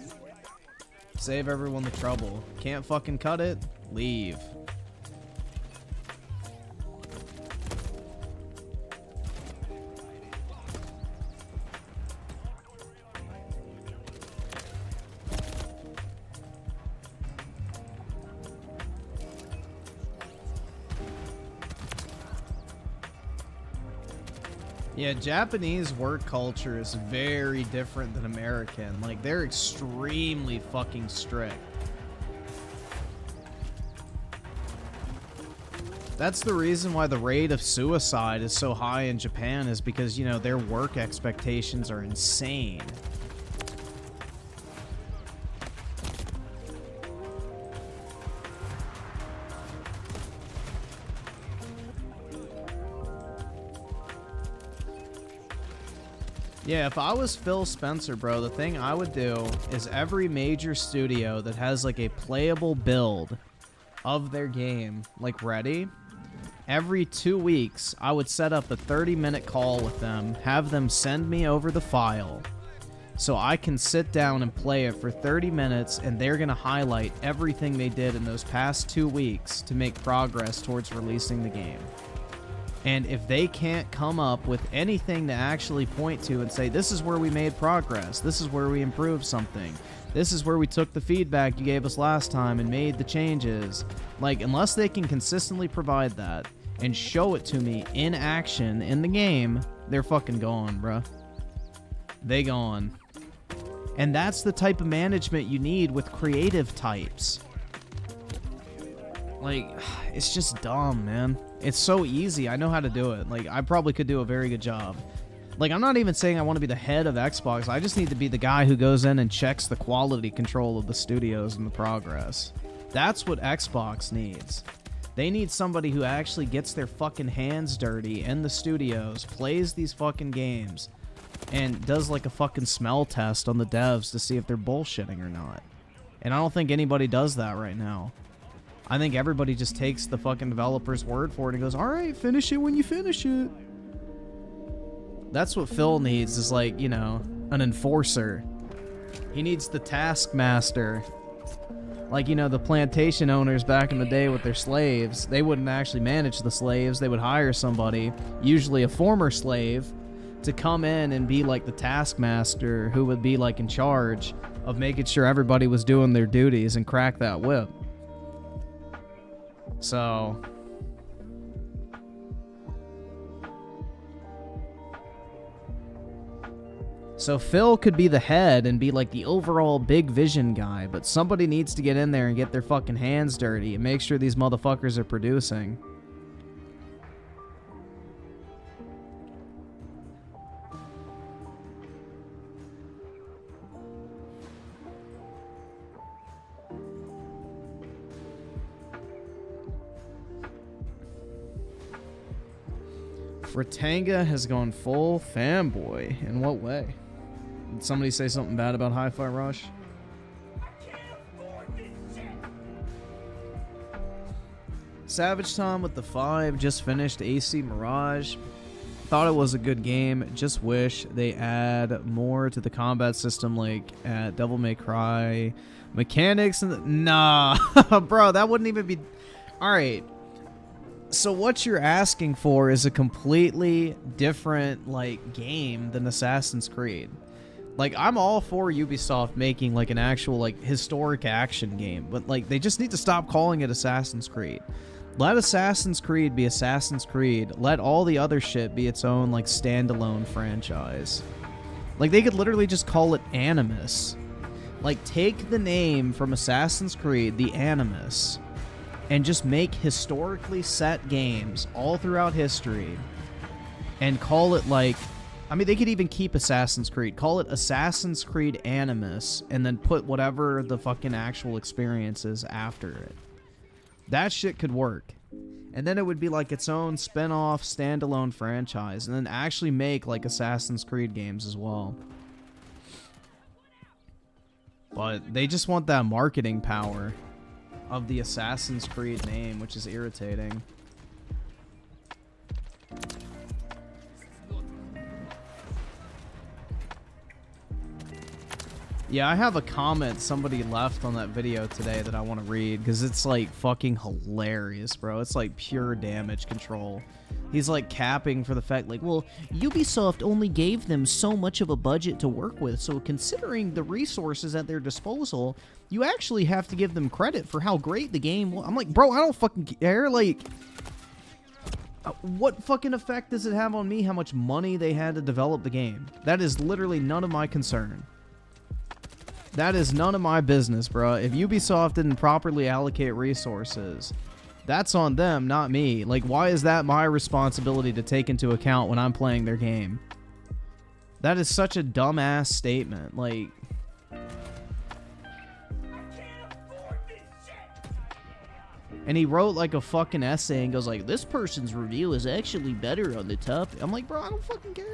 Save everyone the trouble. Can't fucking cut it? Leave. Yeah, Japanese work culture is very different than American. Like, they're extremely fucking strict. That's the reason why the rate of suicide is so high in Japan, is because, you know, their work expectations are insane. Yeah, if I was Phil Spencer, bro, the thing I would do is every major studio that has, like, a playable build of their game, like, ready, every 2 weeks, I would set up a 30-minute call with them, have them send me over the file, so I can sit down and play it for 30 minutes, and they're going to highlight everything they did in those past 2 weeks to make progress towards releasing the game. And if they can't come up with anything to actually point to and say, this is where we made progress, this is where we improved something, this is where we took the feedback you gave us last time and made the changes, like, unless they can consistently provide that and show it to me in action in the game, they're fucking gone, bruh. They gone. And that's the type of management you need with creative types. Like, it's just dumb, man. It's so easy. I know how to do it. Like, I probably could do a very good job. Like, I'm not even saying I want to be the head of Xbox. I just need to be the guy who goes in and checks the quality control of the studios and the progress. That's what Xbox needs. They need somebody who actually gets their fucking hands dirty in the studios, plays these fucking games, and does like a fucking smell test on the devs to see if they're bullshitting or not. And I don't think anybody does that right now. I think everybody just takes the fucking developer's word for it and goes, alright, finish it when you finish it. That's what Phil needs, is, like, you know, an enforcer. He needs the taskmaster. Like, you know, the plantation owners back in the day with their slaves, they wouldn't actually manage the slaves. They would hire somebody, usually a former slave, to come in and be like the taskmaster, who would be like in charge of making sure everybody was doing their duties and crack that whip. So Phil could be the head and be like the overall big vision guy, but somebody needs to get in there and get their fucking hands dirty and make sure these motherfuckers are producing. Fratanga has gone full fanboy. In what way? Did somebody say something bad about Hi-Fi Rush? Savage Tom with the 5 just finished AC Mirage. Thought it was a good game. Just wish they add more to the combat system, like at Devil May Cry mechanics. And nah, bro, that wouldn't even be. All right. So what you're asking for is a completely different, like, game than Assassin's Creed. Like, I'm all for Ubisoft making, like, an actual, like, historic action game. But, like, they just need to stop calling it Assassin's Creed. Let Assassin's Creed be Assassin's Creed. Let all the other shit be its own, like, standalone franchise. Like, they could literally just call it Animus. Like, take the name from Assassin's Creed, the Animus, and just make historically set games all throughout history and call it, like... I mean, they could even keep Assassin's Creed. Call it Assassin's Creed Animus, and then put whatever the fucking actual experience is after it. That shit could work. And then it would be like its own spin-off, standalone franchise, and then actually make, like, Assassin's Creed games as well. But they just want that marketing power of the Assassin's Creed name, which is irritating. Yeah, I have a comment somebody left on that video today that I want to read, because it's, like, fucking hilarious, bro. It's, like, pure damage control. He's, like, capping for the fact, like, well, Ubisoft only gave them so much of a budget to work with, so considering the resources at their disposal, you actually have to give them credit for how great the game was. I'm like, bro, I don't fucking care. Like, what fucking effect does it have on me how much money they had to develop the game? That is literally none of my concern. That is none of my business, bro. If Ubisoft didn't properly allocate resources, that's on them, not me. Like, why is that my responsibility to take into account when I'm playing their game? That is such a dumbass statement. Like... And he wrote, like, a fucking essay and goes, like, this person's review is actually better on the topic. I'm like, bro, I don't fucking care.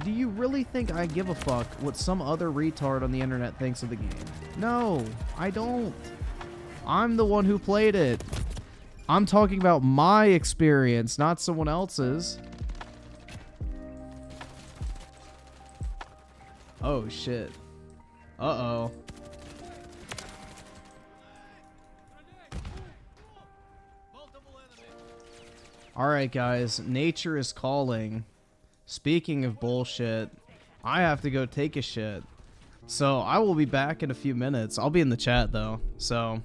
Do you really think I give a fuck what some other retard on the internet thinks of the game? No, I don't. I'm the one who played it. I'm talking about my experience, not someone else's. Oh, shit. Uh-oh. Alright, guys. Nature is calling. Speaking of bullshit, I have to go take a shit. So, I will be back in a few minutes. I'll be in the chat, though. So,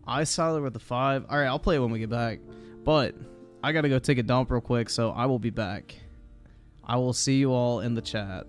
I Siler with the 5. Alright, I'll play it when we get back. But, I gotta go take a dump real quick, so I will be back. I will see you all in the chat.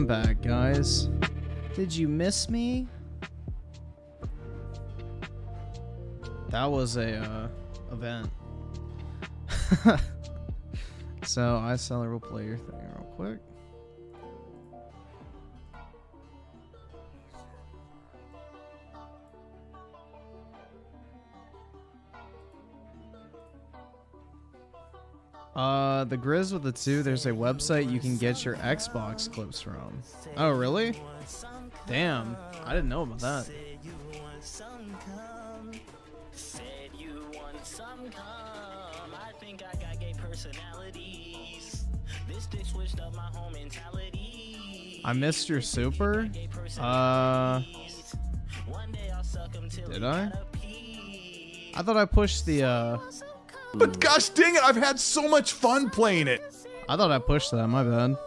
I'm back, guys. Did you miss me? That was a event. So I sell will play your thing real quick. The Grizz with the 2, there's a website you can get your Xbox clips from. Oh, really? Damn, I didn't know about that. I missed your super? Did I? I thought I pushed the, But gosh dang it, I've had so much fun playing it. I thought I pushed that, my bad.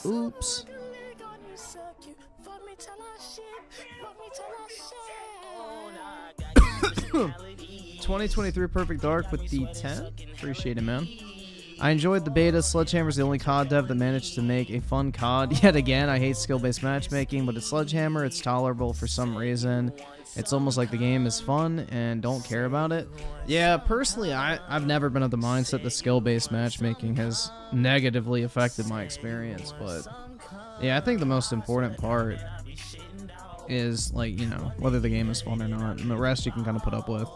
Oops. 2023 Perfect Dark with the 10. Appreciate it, man. I enjoyed the beta. Sledgehammer's the only COD dev that managed to make a fun COD. Yet again, I hate skill-based matchmaking, but it's Sledgehammer. It's tolerable for some reason. It's almost like the game is fun and don't care about it. Yeah, personally, I've never been of the mindset that skill-based matchmaking has negatively affected my experience. But yeah, I think the most important part is, like, you know, whether the game is fun or not, and the rest you can kind of put up with.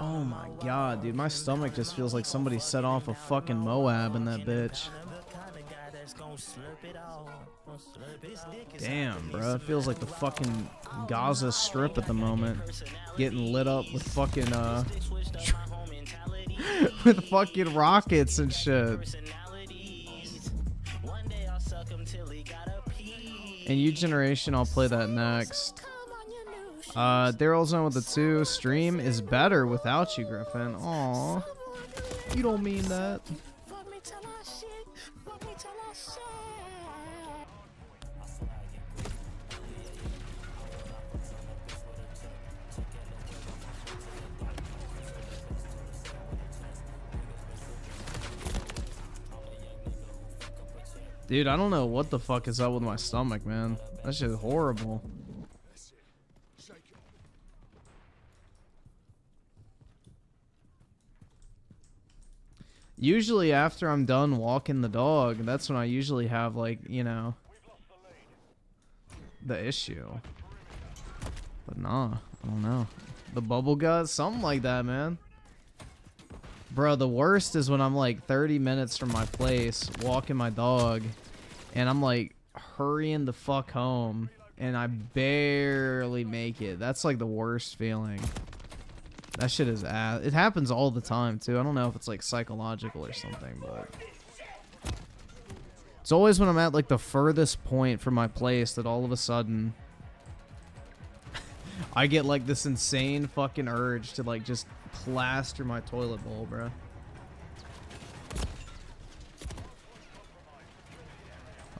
Oh my god, dude, my stomach just feels like somebody set off a fucking Moab in that bitch. Damn, bro, it feels like the fucking Gaza Strip at the moment, getting lit up with fucking with fucking rockets and shit. And U Generation, I'll play that next. Daryl's on with the 2. Stream is better without you, Griffin. Aw, you don't mean that. Dude, I don't know what the fuck is up with my stomach, man. That shit is horrible. Usually after I'm done walking the dog, that's when I usually have, like, you know, the issue. But nah, I don't know. The bubble gut, something like that, man. Bro, the worst is when I'm like 30 minutes from my place walking my dog and I'm like hurrying the fuck home and I barely make it. That's like the worst feeling. That shit is ass. It happens all the time too. I don't know if it's like psychological or something, but it's always when I'm at like the furthest point from my place that all of a sudden I get like this insane fucking urge to like just plaster my toilet bowl, bro.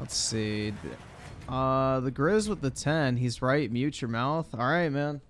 Let's see. The Grizz with the 10. He's right. Mute your mouth. All right, man.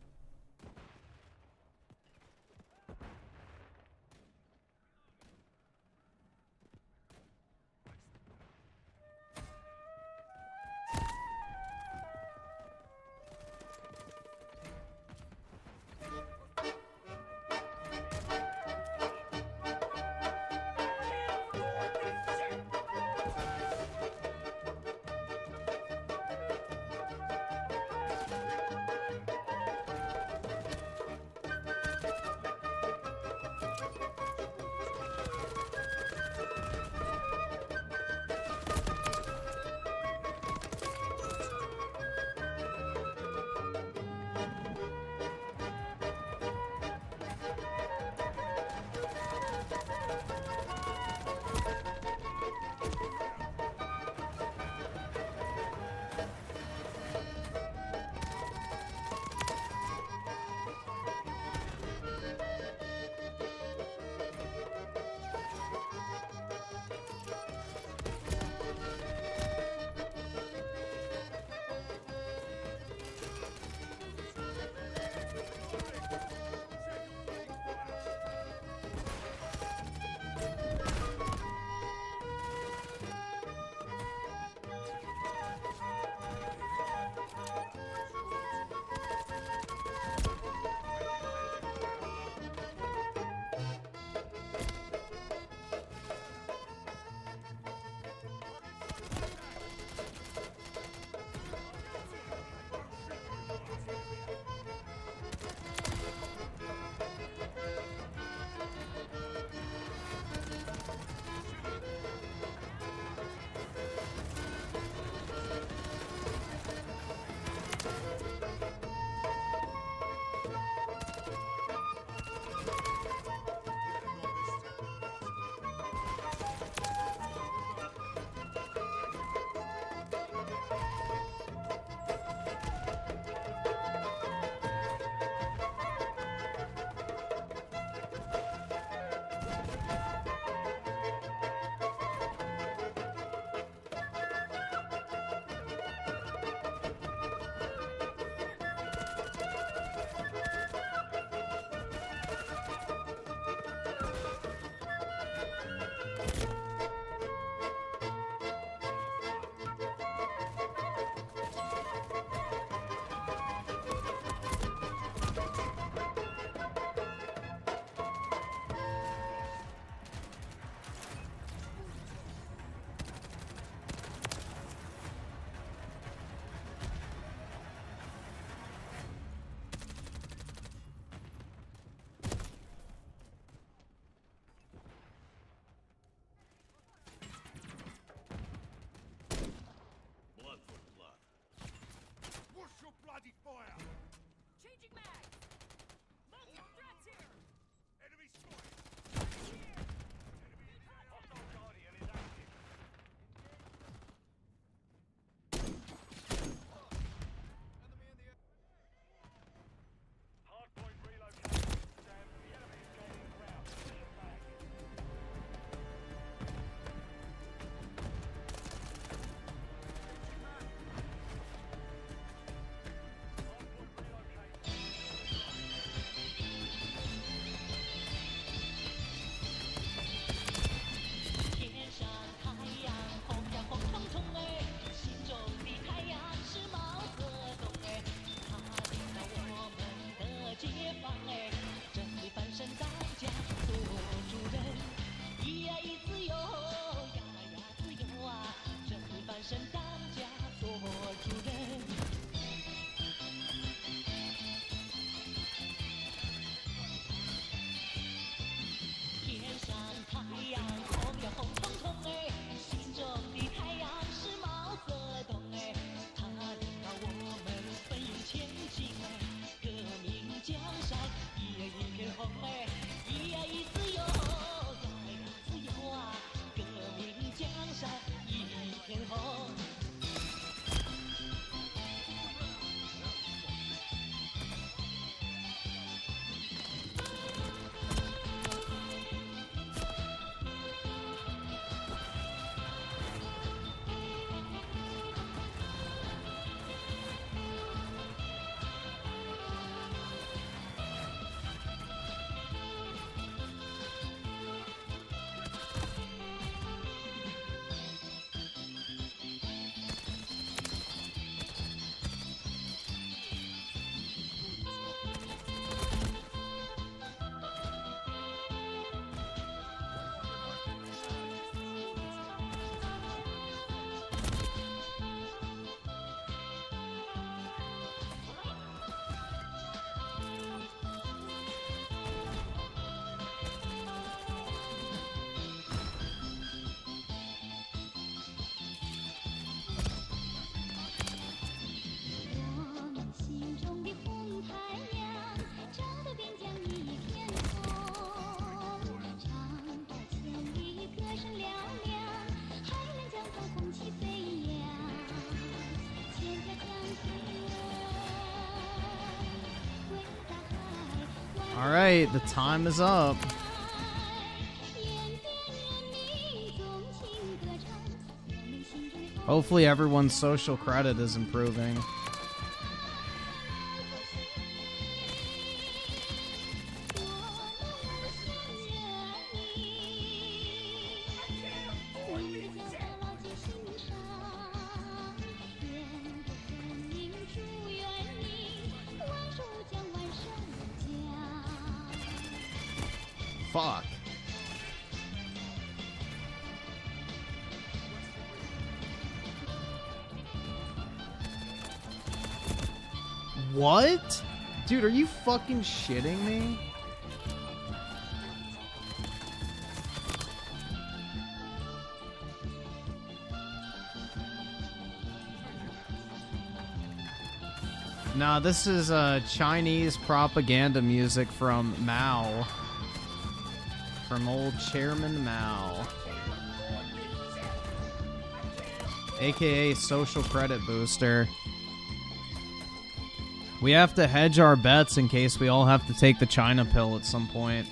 All right, the time is up. Hopefully everyone's social credit is improving. Fuck. What? Dude, are you fucking shitting me? Nah, this is Chinese propaganda music from Mao. From old Chairman Mao. AKA Social Credit Booster. We have to hedge our bets in case we all have to take the China pill at some point.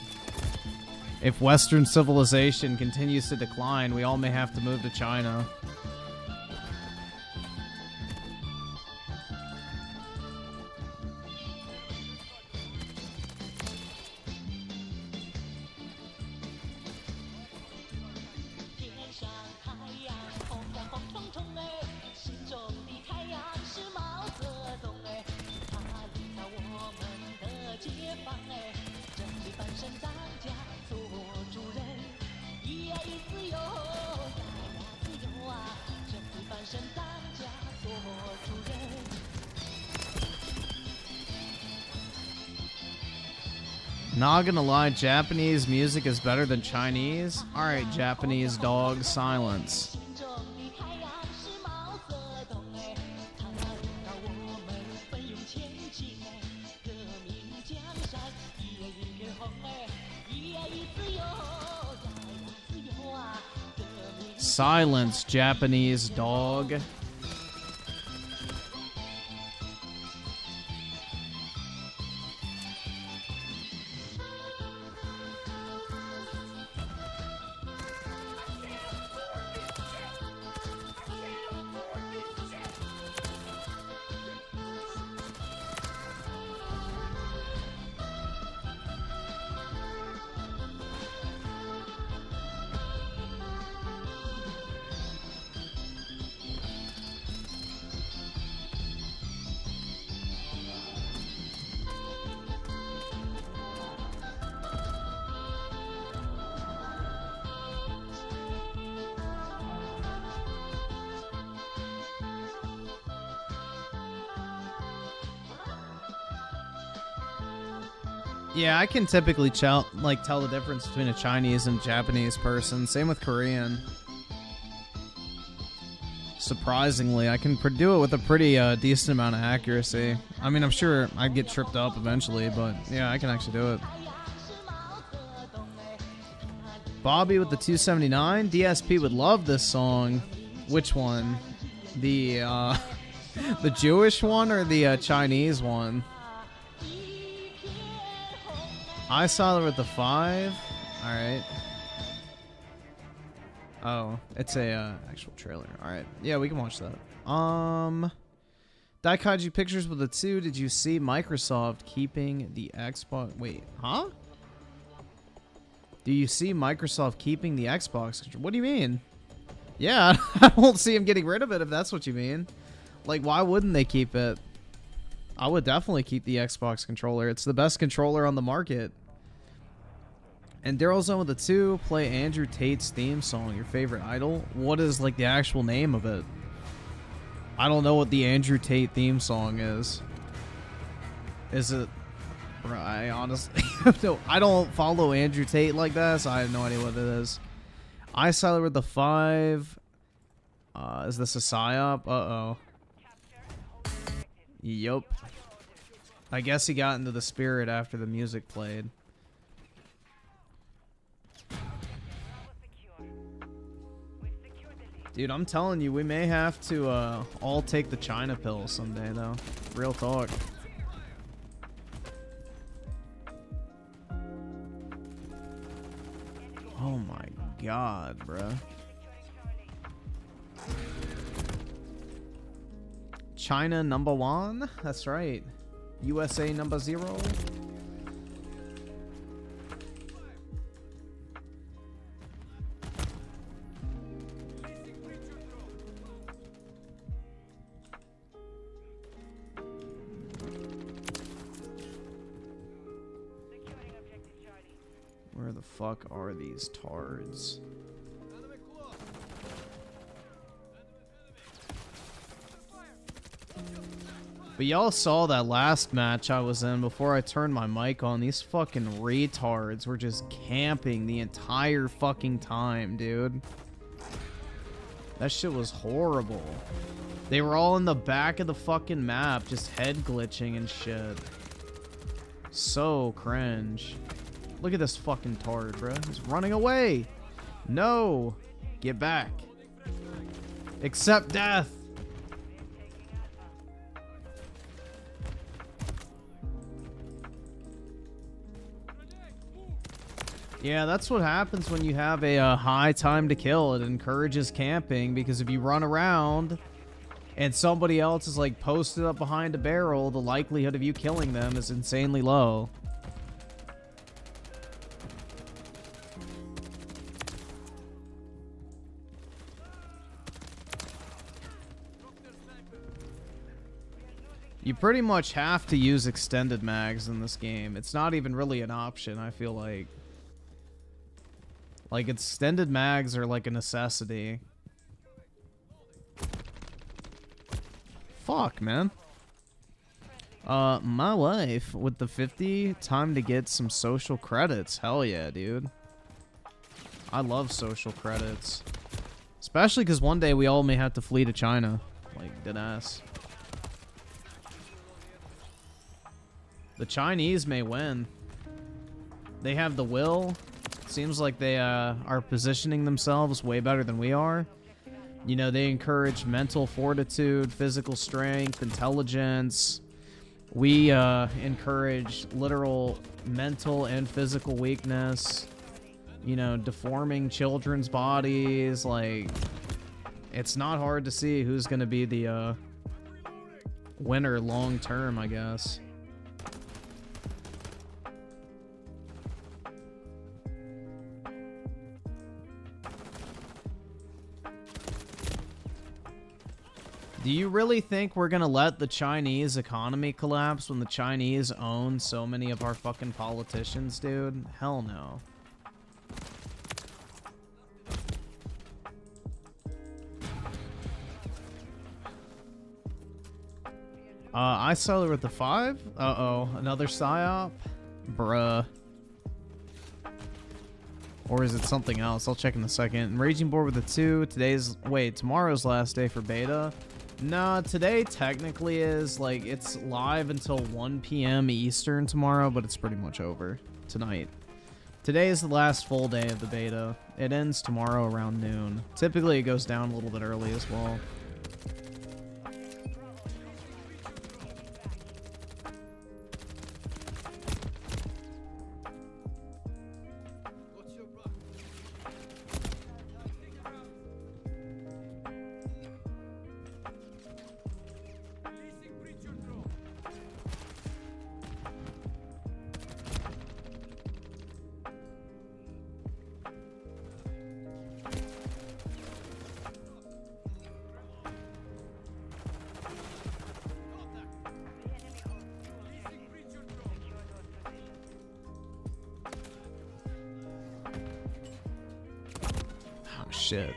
If Western civilization continues to decline, we all may have to move to China. Not gonna lie, Japanese music is better than Chinese. Alright, Japanese dog, silence. Silence, Japanese dog. Yeah, I can typically tell the difference between a Chinese and Japanese person. Same with Korean. Surprisingly, I can do it with a pretty decent amount of accuracy. I mean, I'm sure I'd get tripped up eventually, but yeah, I can actually do it. Bobby with the 279. DSP would love this song. Which one? The the Jewish one or the Chinese one? I saw it with the 5. All right. Oh, it's a actual trailer. All right. Yeah, we can watch that. Daikaiju Pictures with the 2. Did you see Microsoft keeping the Xbox? Wait, huh? Do you see Microsoft keeping the Xbox? What do you mean? Yeah, I won't see him getting rid of it if that's what you mean. Like, why wouldn't they keep it? I would definitely keep the Xbox controller. It's the best controller on the market. And Daryl's on with the 2. Play Andrew Tate's theme song. Your favorite idol? What is like the actual name of it? I don't know what the Andrew Tate theme song is. Is it? Bro, I honestly I don't follow Andrew Tate like that, so I have no idea what it is. I saw it with the 5. Is this a psyop? Uh-oh. Yup. I guess he got into the spirit after the music played. Dude, I'm telling you, we may have to all take the China pill someday, though. Real talk. Oh my god, bruh. China number 1? That's right. USA number 0. Where the fuck are these tards? But y'all saw that last match I was in before I turned my mic on. These fucking retards were just camping the entire fucking time, dude. That shit was horrible. They were all in the back of the fucking map, just head glitching and shit. So cringe. Look at this fucking tard, bro. He's running away. No. Get back. Accept death. Yeah, that's what happens when you have a high time to kill. It encourages camping, because if you run around and somebody else is like posted up behind a barrel, the likelihood of you killing them is insanely low. You pretty much have to use extended mags in this game. It's not even really an option, I feel like. Like, extended mags are like a necessity. Fuck, man. My wife with the 50. Time to get some social credits. Hell yeah, dude. I love social credits. Especially because one day we all may have to flee to China. Like, deadass. The Chinese may win. They have the will Seems like they are positioning themselves way better than we are. You know, they encourage mental fortitude, physical strength, intelligence. We encourage literal mental and physical weakness. You know, deforming children's bodies. Like, it's not hard to see who's going to be the winner long term, I guess. Do you really think we're gonna let the Chinese economy collapse when the Chinese own so many of our fucking politicians, dude? Hell no. I saw her with the 5. Uh-oh, another psyop? Bruh. Or is it something else? I'll check in a second. Raging Board with the 2. Tomorrow's last day for beta. Nah, today technically is, like, it's live until 1 p.m. Eastern tomorrow, but it's pretty much over tonight. Today is the last full day of the beta. It ends tomorrow around noon. Typically, it goes down a little bit early as well. Shit.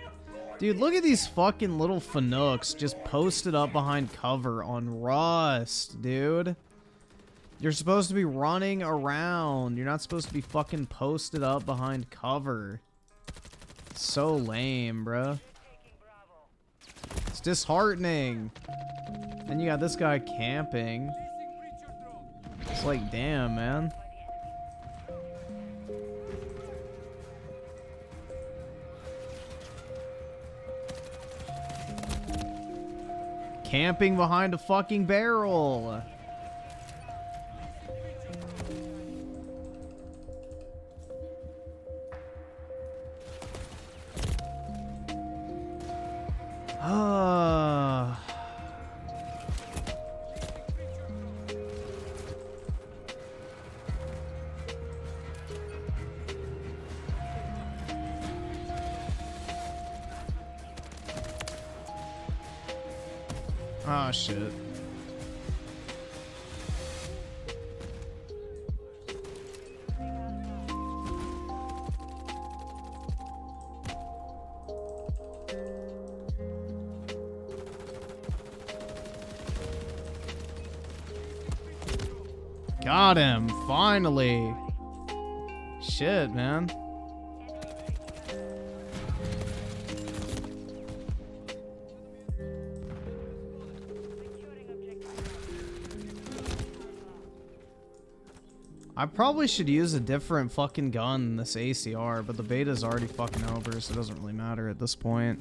Dude, look at these fucking little Fanooks just posted up behind cover on Rust, dude. You're supposed to be running around. You're not supposed to be fucking posted up behind cover. It's so lame, bruh. It's disheartening. And you got this guy camping. It's like, damn, man. Camping behind a fucking barrel. Ah, shit. Got him, finally. Shit, man. I probably should use a different fucking gun than this ACR, but the beta's already fucking over, so it doesn't really matter at this point.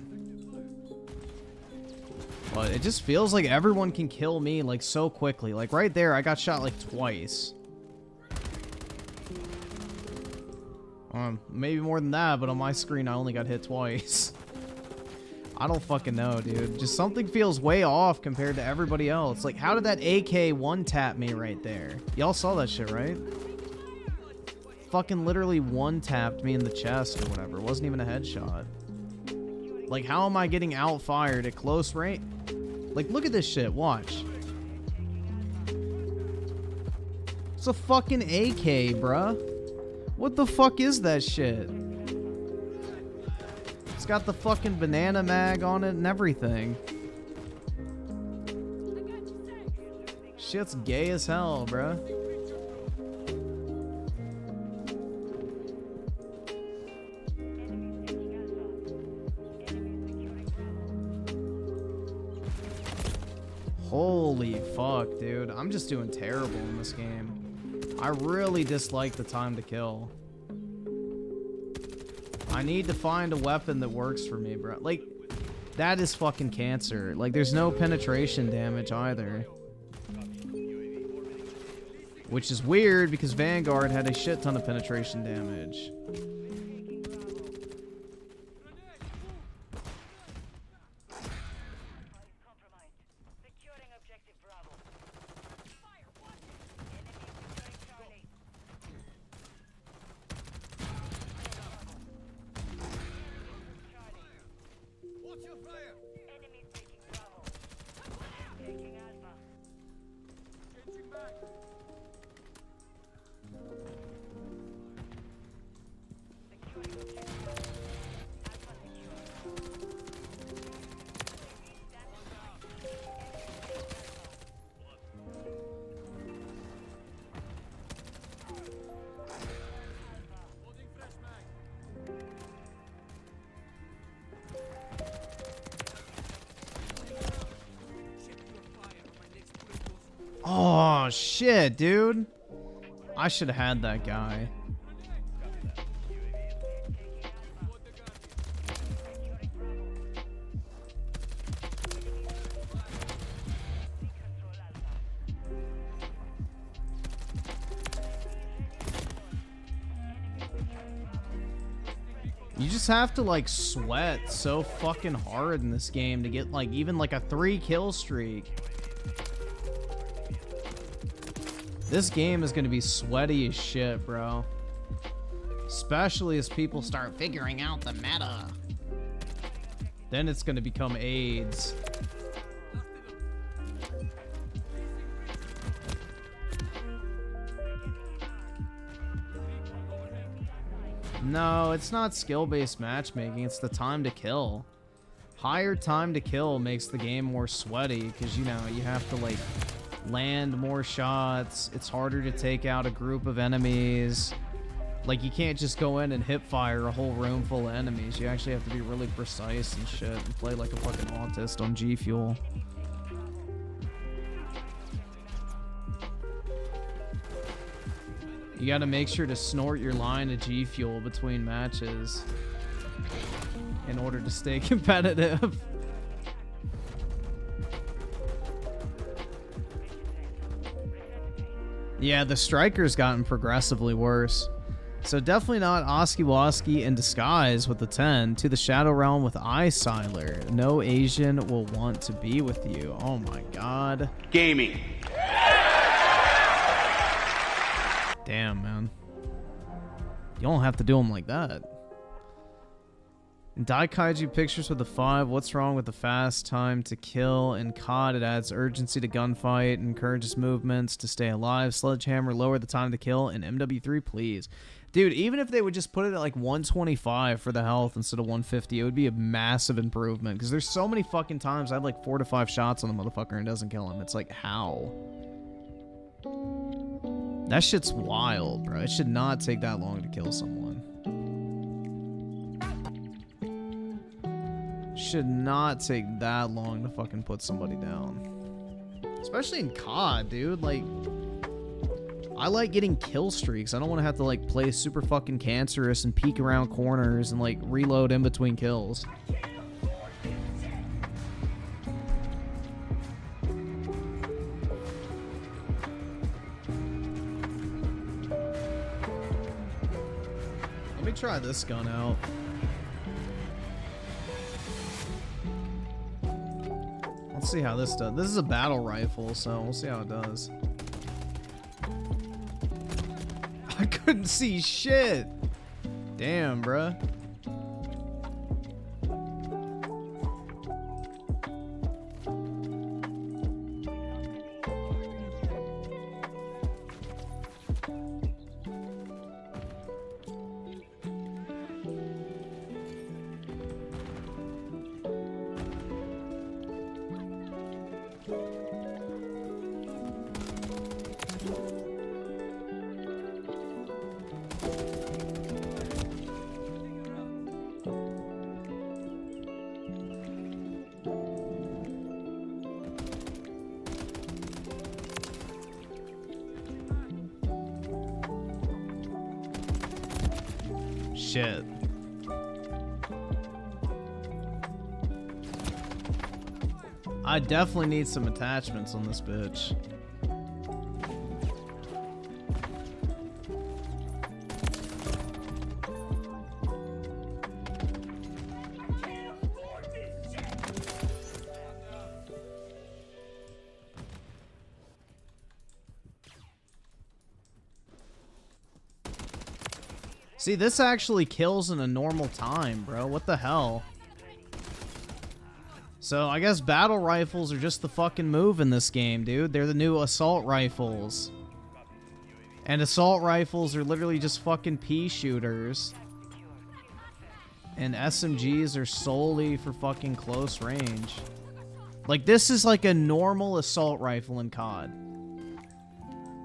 But it just feels like everyone can kill me, like, so quickly. Like, right there, I got shot, like, twice. Maybe more than that, but on my screen, I only got hit twice. I don't fucking know, dude. Just something feels way off compared to everybody else. Like, how did that AK one-tap me right there? Y'all saw that shit, right? Fucking literally one-tapped me in the chest or whatever. It wasn't even a headshot. Like, how am I getting out-fired at close range? Like, look at this shit. Watch. It's a fucking AK, bruh. What the fuck is that shit? It's got the fucking banana mag on it and everything. Shit's gay as hell, bruh. Holy fuck, dude. I'm just doing terrible in this game. I really dislike the time to kill. I need to find a weapon that works for me, bro. Like, that is fucking cancer. Like, there's no penetration damage either. Which is weird because Vanguard had a shit ton of penetration damage. Oh, shit, dude. I should have had that guy. You just have to, like, sweat so fucking hard in this game to get, like, even, like, a 3-kill streak. This game is going to be sweaty as shit, bro. Especially as people start figuring out the meta. Then it's going to become AIDS. No, it's not skill-based matchmaking. It's the time to kill. Higher time to kill makes the game more sweaty because, you know, you have to, like, land more shots. It's harder to take out a group of enemies. Like, you can't just go in and hip fire a whole room full of enemies. You actually have to be really precise and shit and play like a fucking autist on G Fuel. You gotta make sure to snort your line of G Fuel between matches in order to stay competitive. Yeah, the striker's gotten progressively worse. So definitely not Oski in disguise with the 10 to the Shadow Realm with Eyesiler. No Asian will want to be with you. Oh my god. Gaming. Damn, man. You don't have to do them like that. In Daikaiju pictures with the 5, what's wrong with the fast time to kill? In COD, it adds urgency to gunfight, encourages movements to stay alive. Sledgehammer, lower the time to kill. In MW3, please. Dude, even if they would just put it at like 125 for the health instead of 150, it would be a massive improvement. Because there's so many fucking times I have like 4 to 5 shots on the motherfucker and it doesn't kill him. It's like, how? That shit's wild, bro. It should not take that long to kill someone. Should not take that long to fucking put somebody down. Especially in COD, dude. Like, I like getting kill streaks. I don't want to have to, like, play super fucking cancerous and peek around corners and, like, reload in between kills. Let me try this gun out. Let's see how this does. This is a battle rifle, so we'll see how it does. I couldn't see shit. Damn, bruh. Shit. I definitely need some attachments on this bitch. See, this actually kills in a normal time, bro. What the hell? So, I guess battle rifles are just the fucking move in this game, dude. They're the new assault rifles. And assault rifles are literally just fucking pea shooters. And SMGs are solely for fucking close range. Like, this is like a normal assault rifle in COD.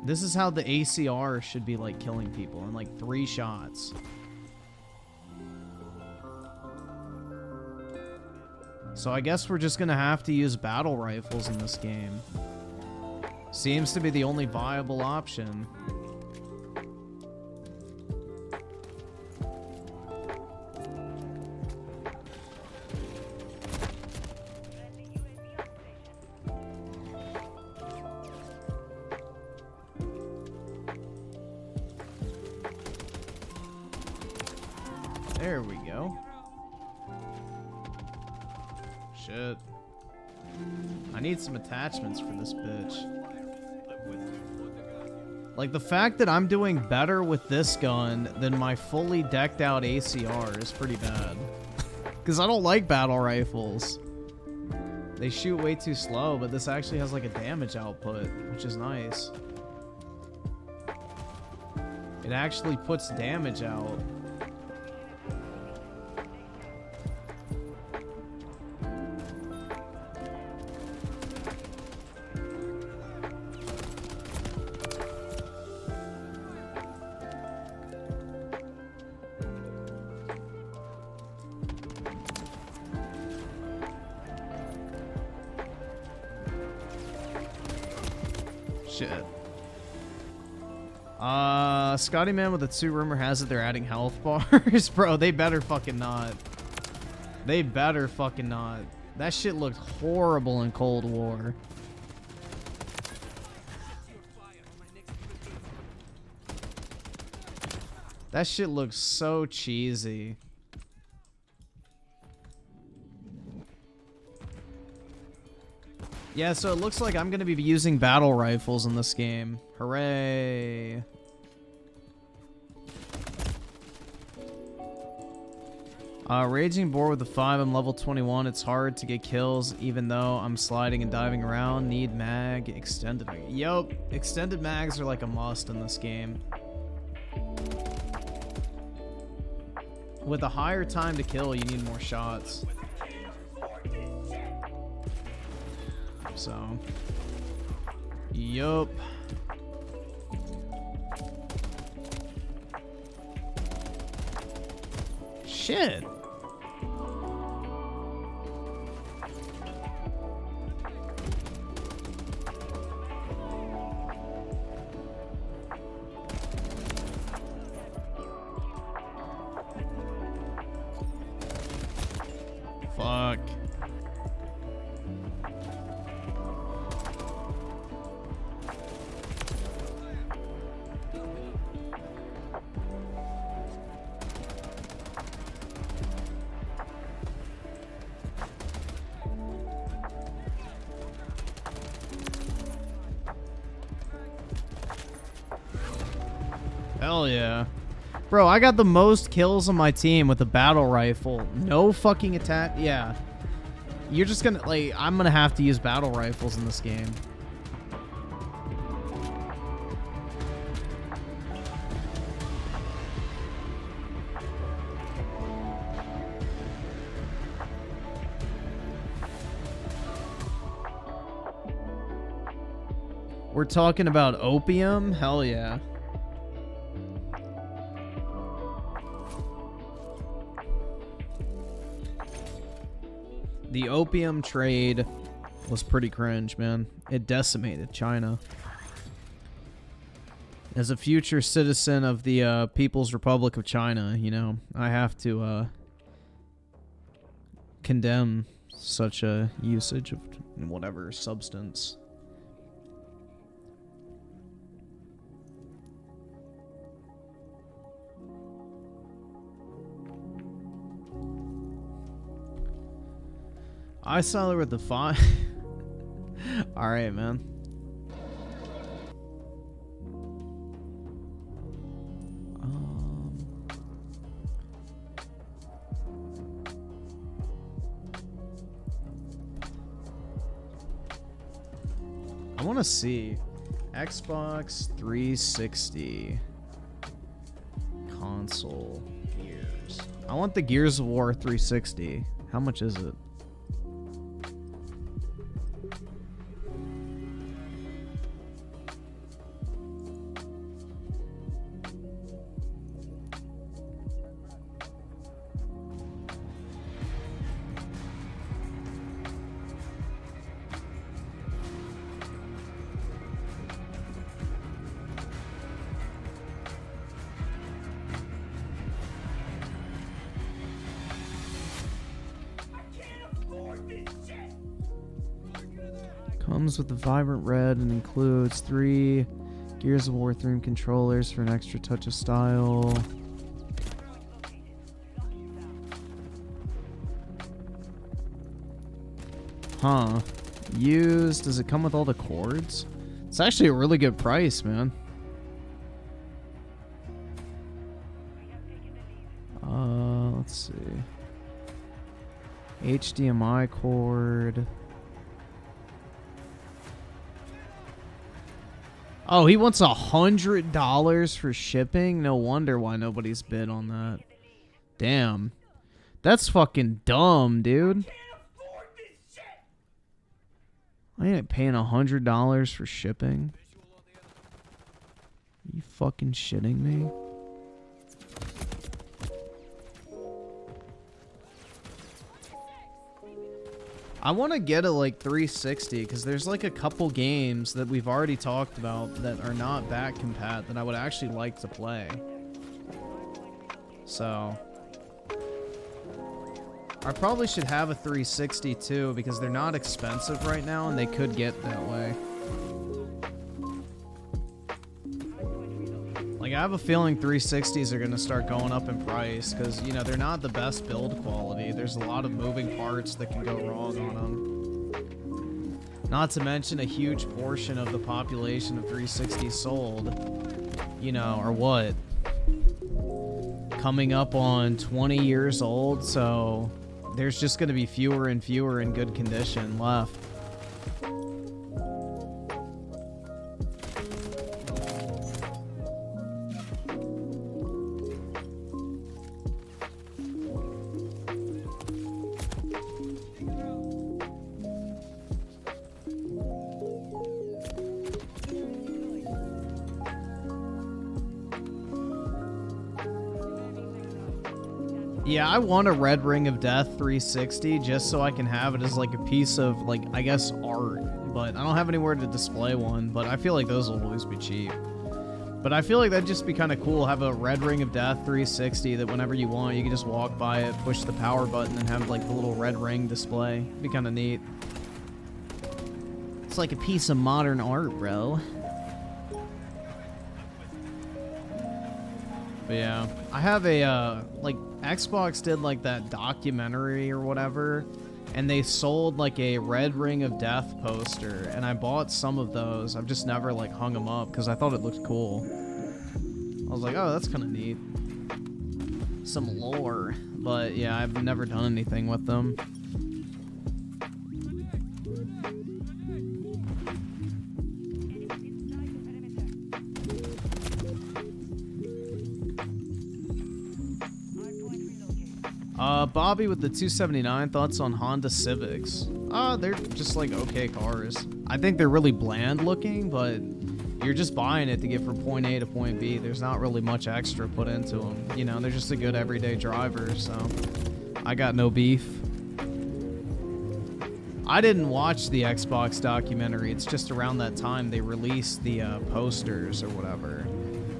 This is how the ACR should be, like, killing people in, like, 3 shots. So I guess we're just gonna have to use battle rifles in this game. Seems to be the only viable option. There we go. Shit. I need some attachments for this bitch. Like, the fact that I'm doing better with this gun than my fully decked out ACR is pretty bad. Because I don't like battle rifles. They shoot way too slow, but this actually has like a damage output, which is nice. It actually puts damage out. Shit. Scotty Man with the 2 rumor has it they're adding health bars. Bro, they better fucking not. They better fucking not. That shit looked horrible in Cold War. That shit looks so cheesy. Yeah, so it looks like I'm going to be using battle rifles in this game. Hooray. Raging Boar with the 5. I'm level 21. It's hard to get kills even though I'm sliding and diving around. Need mag. Extended mag. Yup. Extended mags are like a must in this game. With a higher time to kill, you need more shots. So, yup. Shit. Fuck. Hell yeah. Bro, I got the most kills on my team with a battle rifle. No fucking attack. Yeah. You're just gonna, like, I'm gonna have to use battle rifles in this game. We're talking about opium? Hell yeah. The opium trade was pretty cringe, man. It decimated China. As a future citizen of the People's Republic of China, you know, I have to condemn such a usage of whatever substance. I saw her with the 5. All right, man. I want to see Xbox 360 console Gears. I want the Gears of War 360. How much is it? Comes with the vibrant red and includes 3 Gears of War themed controllers for an extra touch of style. Huh. Used. Does it come with all the cords? It's actually a really good price, man. Let's see. HDMI cord. Oh, he wants $100 for shipping? No wonder why nobody's bid on that. Damn. That's fucking dumb, dude. I ain't paying $100 for shipping. Are you fucking shitting me? I want to get a like 360 because there's like a couple games that we've already talked about that are not back compat that I would actually like to play. So I probably should have a 360 too because they're not expensive right now and they could get that way. Like I have a feeling 360s are going to start going up in price because, you know, they're not the best build quality. There's a lot of moving parts that can go wrong on them. Not to mention a huge portion of the population of 360s sold, you know, are what? Coming up on 20 years old, so there's just going to be fewer and fewer in good condition left. Yeah, I want a Red Ring of Death 360 just so I can have it as like a piece of, like, I guess art. But I don't have anywhere to display one, but I feel like those will always be cheap. But I feel like that'd just be kind of cool, have a Red Ring of Death 360 that whenever you want, you can just walk by it, push the power button, and have like the little red ring display. It'd be kind of neat. It's like a piece of modern art, bro. But yeah, I have a, like, Xbox did like that documentary or whatever, and they sold like a Red Ring of Death poster, and I bought some of those. I've just never like hung them up because I thought it looked cool. I was like, oh, that's kind of neat. Some lore. But yeah, I've never done anything with them. Bobby with the 279, thoughts on Honda Civics? They're just like okay cars. I think they're really bland looking, but you're just buying it to get from point A to point B. There's not really much extra put into them. You know, they're just a good everyday driver, so I got no beef. I didn't watch the Xbox documentary. It's just around that time they released the posters or whatever.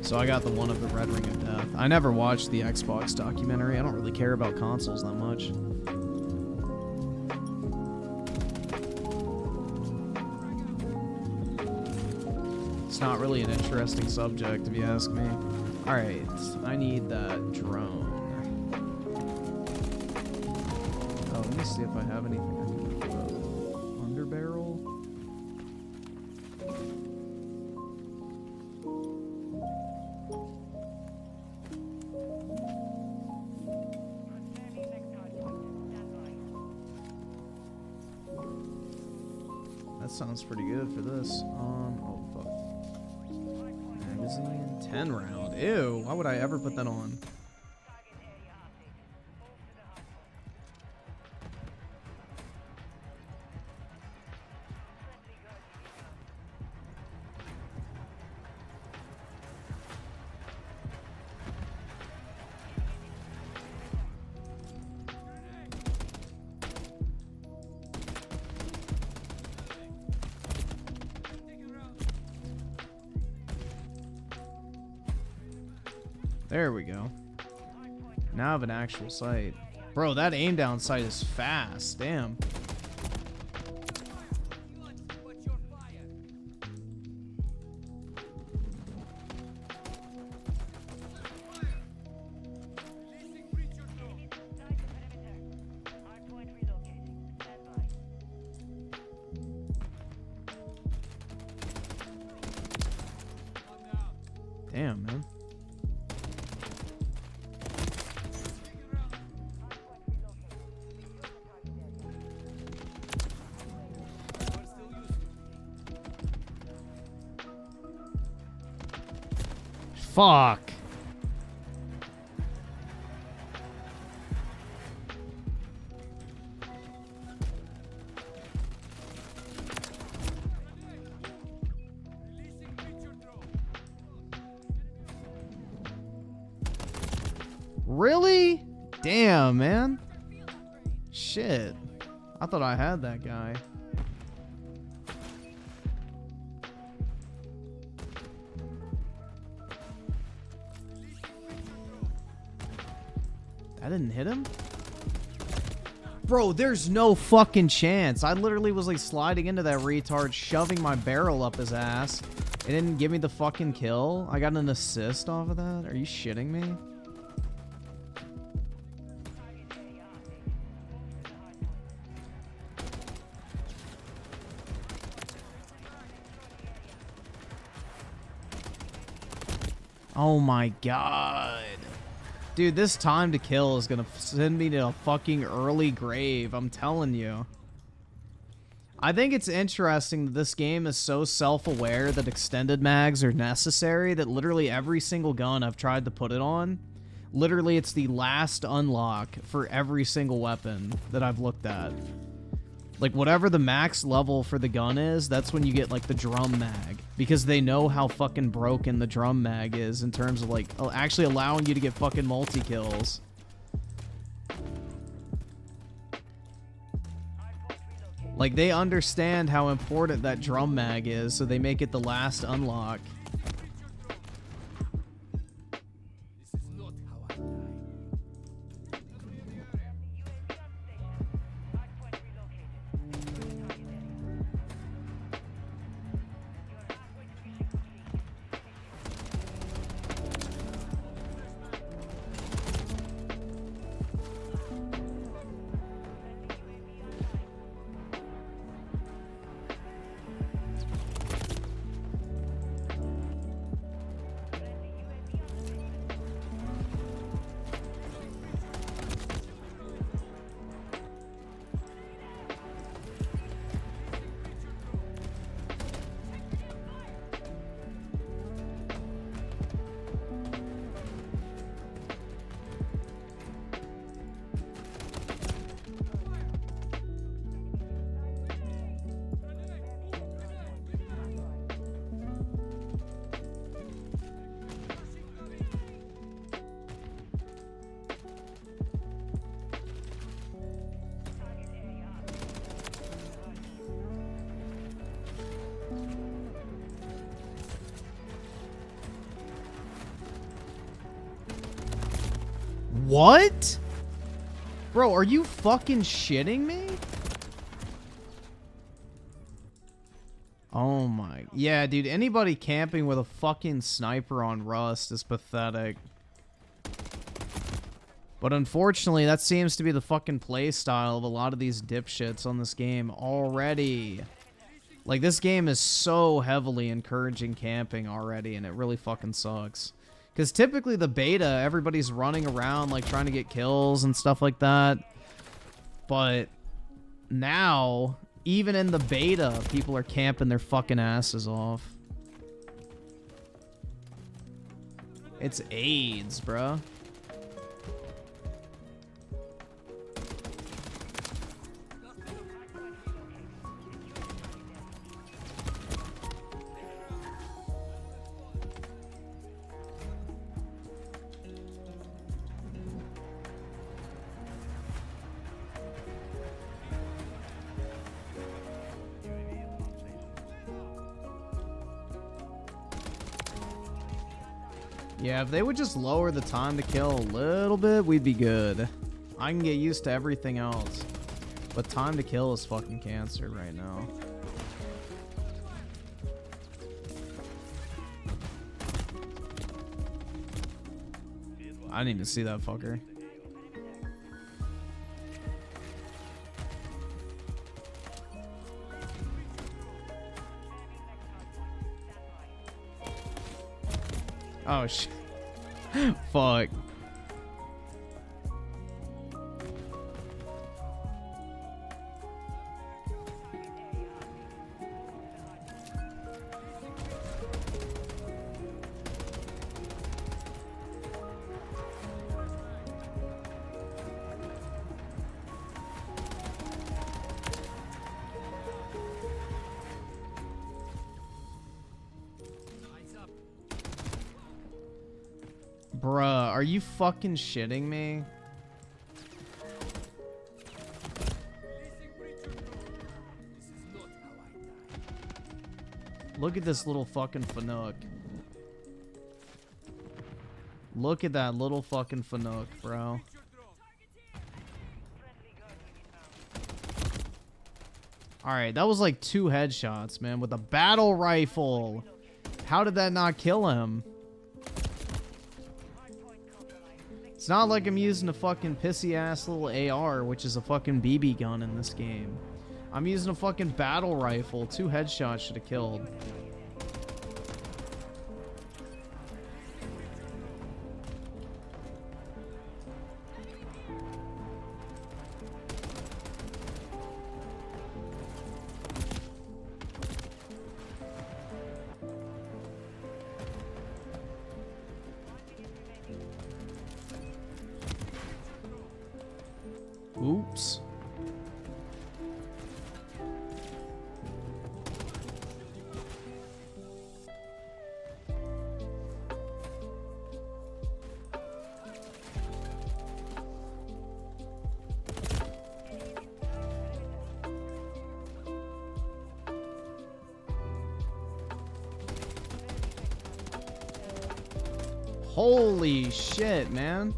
So I got the one of the Red Ring of Death. I never watched the Xbox documentary. I don't really care about consoles that much. It's not really an interesting subject, if you ask me. Alright, I need that drone. Oh, let me see if I have anything I can throw. Underbarrel? That sounds pretty good for this. Oh fuck. Magazine, 10 round. Ew, why would I ever put that on? There we go. Now I have an actual sight. Bro, that aim down sight is fast. Damn. Damn, man. Fuck. Really? Damn, man. Shit. I thought I had that guy. I didn't hit him? Bro, there's no fucking chance. I literally was like sliding into that retard, shoving my barrel up his ass. It didn't give me the fucking kill. I got an assist off of that? Are you shitting me? Oh my god. Dude, this time to kill is gonna send me to a fucking early grave, I'm telling you. I think it's interesting that this game is so self-aware that extended mags are necessary that literally every single gun I've tried to put it on, literally it's the last unlock for every single weapon that I've looked at. Like, whatever the max level for the gun is, that's when you get, like, the drum mag. Because they know how fucking broken the drum mag is in terms of, like, actually allowing you to get fucking multi-kills. Like, they understand how important that drum mag is, so they make it the last unlock. What? Bro, are you fucking shitting me? Oh my. Yeah, dude, anybody camping with a fucking sniper on Rust is pathetic. But unfortunately, that seems to be the fucking play style of a lot of these dipshits on this game already. Like, this game is so heavily encouraging camping already, and it really fucking sucks. Because typically the beta, everybody's running around, like, trying to get kills and stuff like that. But now, even in the beta, people are camping their fucking asses off. It's AIDS, bruh. Yeah, if they would just lower the time to kill a little bit, we'd be good. I can get used to everything else. But time to kill is fucking cancer right now. I didn't even see that fucker. Oh, shit. Fuck. Bruh, are you fucking shitting me? Look at this little fucking Fanook. Look at that little fucking Fanook, bro. Alright, that was like 2 headshots, man, with a battle rifle. How did that not kill him? It's not like I'm using a fucking pissy-ass little AR, which is a fucking BB gun in this game. I'm using a fucking battle rifle. 2 headshots should have killed. Oops. Holy shit, man.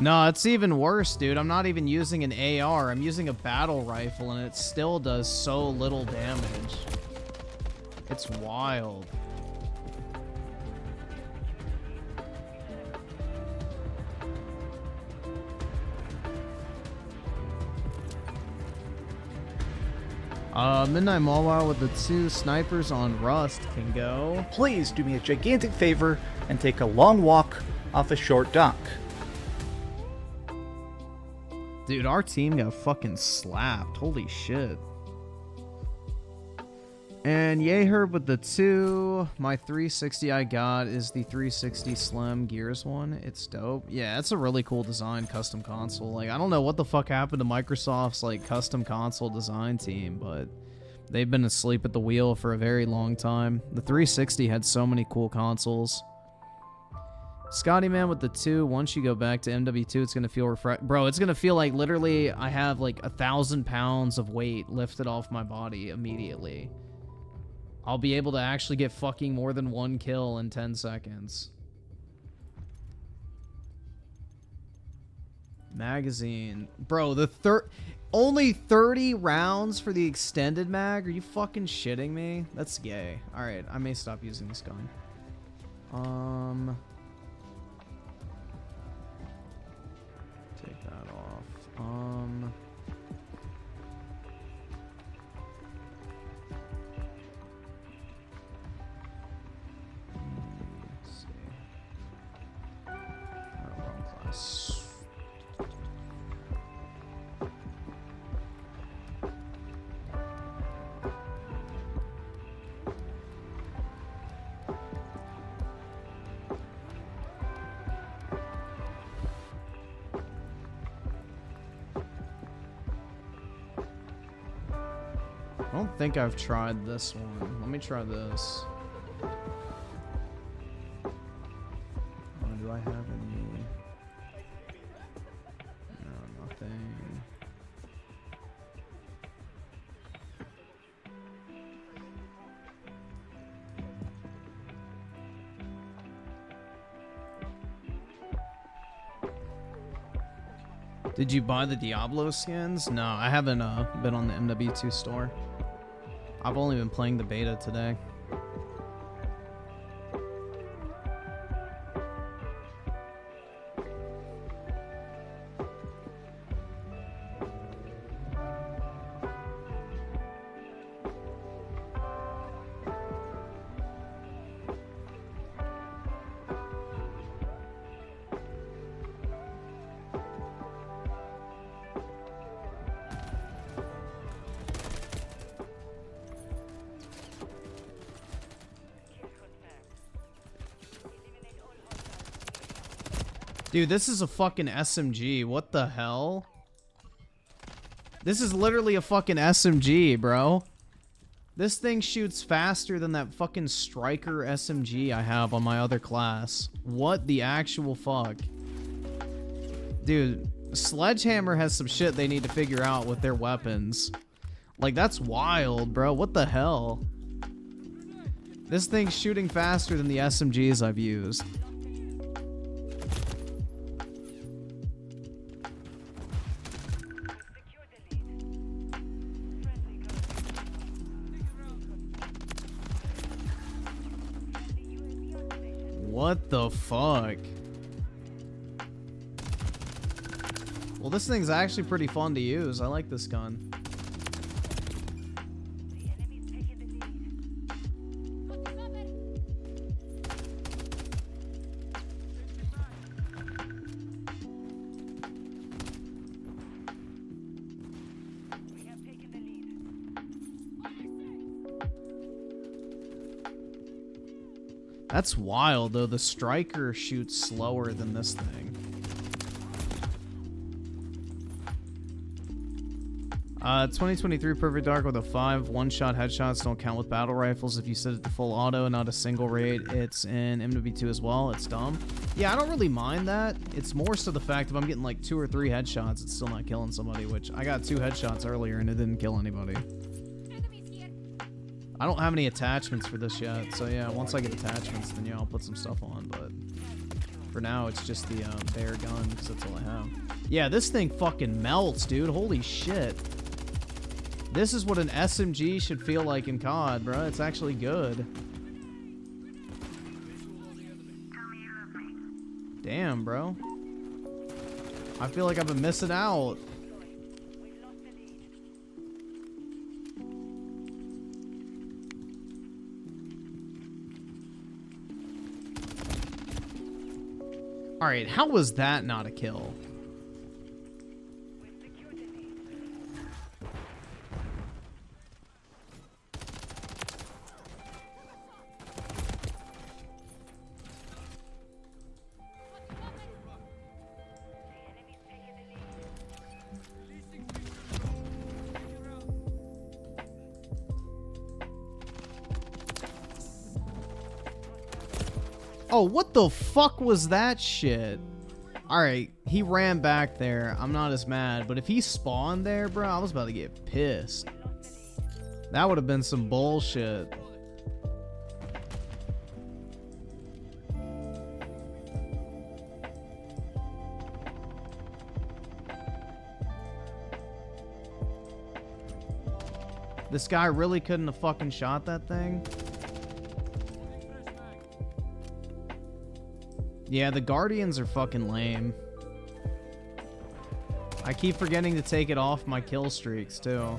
No, it's even worse, dude. I'm not even using an AR. I'm using a battle rifle, and it still does so little damage. It's wild. Midnight Mobile with the 2 snipers on Rust can go. Please do me a gigantic favor and take a long walk off a short dock. Dude, our team got fucking slapped. Holy shit. And yay herb with the 2. My 360 I got is the 360 Slim Gears one. It's dope. Yeah, it's a really cool design custom console. Like, I don't know what the fuck happened to Microsoft's like custom console design team, but they've been asleep at the wheel for a very long time. The 360 had so many cool consoles. Scotty Man with the 2. Once you go back to MW2, it's gonna feel refresh. Bro, it's gonna feel like literally I have like 1,000 pounds of weight lifted off my body immediately. I'll be able to actually get fucking more than 1 kill in 10 seconds. Magazine. Bro, the only 30 rounds for the extended mag? Are you fucking shitting me? That's gay. Alright, I may stop using this gun. Take that off. I don't think I've tried this one. Let me try this. Do I have any? No, nothing. Did you buy the Diablo skins? No, I haven't been on the MW2 store. I've only been playing the beta today. Dude, this is a fucking SMG. What the hell? This is literally a fucking SMG, bro. This thing shoots faster than that fucking Striker SMG I have on my other class. What the actual fuck? Dude, Sledgehammer has some shit they need to figure out with their weapons. Like, that's wild, bro. What the hell? This thing's shooting faster than the SMGs I've used. What the fuck? Well, this thing's actually pretty fun to use. I like this gun. That's wild, though. The Striker shoots slower than this thing. 2023 Perfect Dark with a 5. One-shot headshots don't count with battle rifles. If you set it to full auto and not a single rate, it's in MW2 as well. It's dumb. Yeah, I don't really mind that. It's more so the fact if I'm getting like 2 or 3 headshots, it's still not killing somebody, which I got 2 headshots earlier and it didn't kill anybody. I don't have any attachments for this yet, so yeah, once I get attachments, then yeah, I'll put some stuff on, but for now, it's just the bare gun, because that's all I have. Yeah, this thing fucking melts, dude. Holy shit. This is what an SMG should feel like in COD, bro. It's actually good. Damn, bro. I feel like I've been missing out. Alright, how was that not a kill? Oh, what the fuck was that shit? Alright, he ran back there. I'm not as mad, but if he spawned there, bro, I was about to get pissed. That would have been some bullshit. This guy really couldn't have fucking shot that thing? Yeah, the Guardians are fucking lame. I keep forgetting to take it off my kill streaks, too.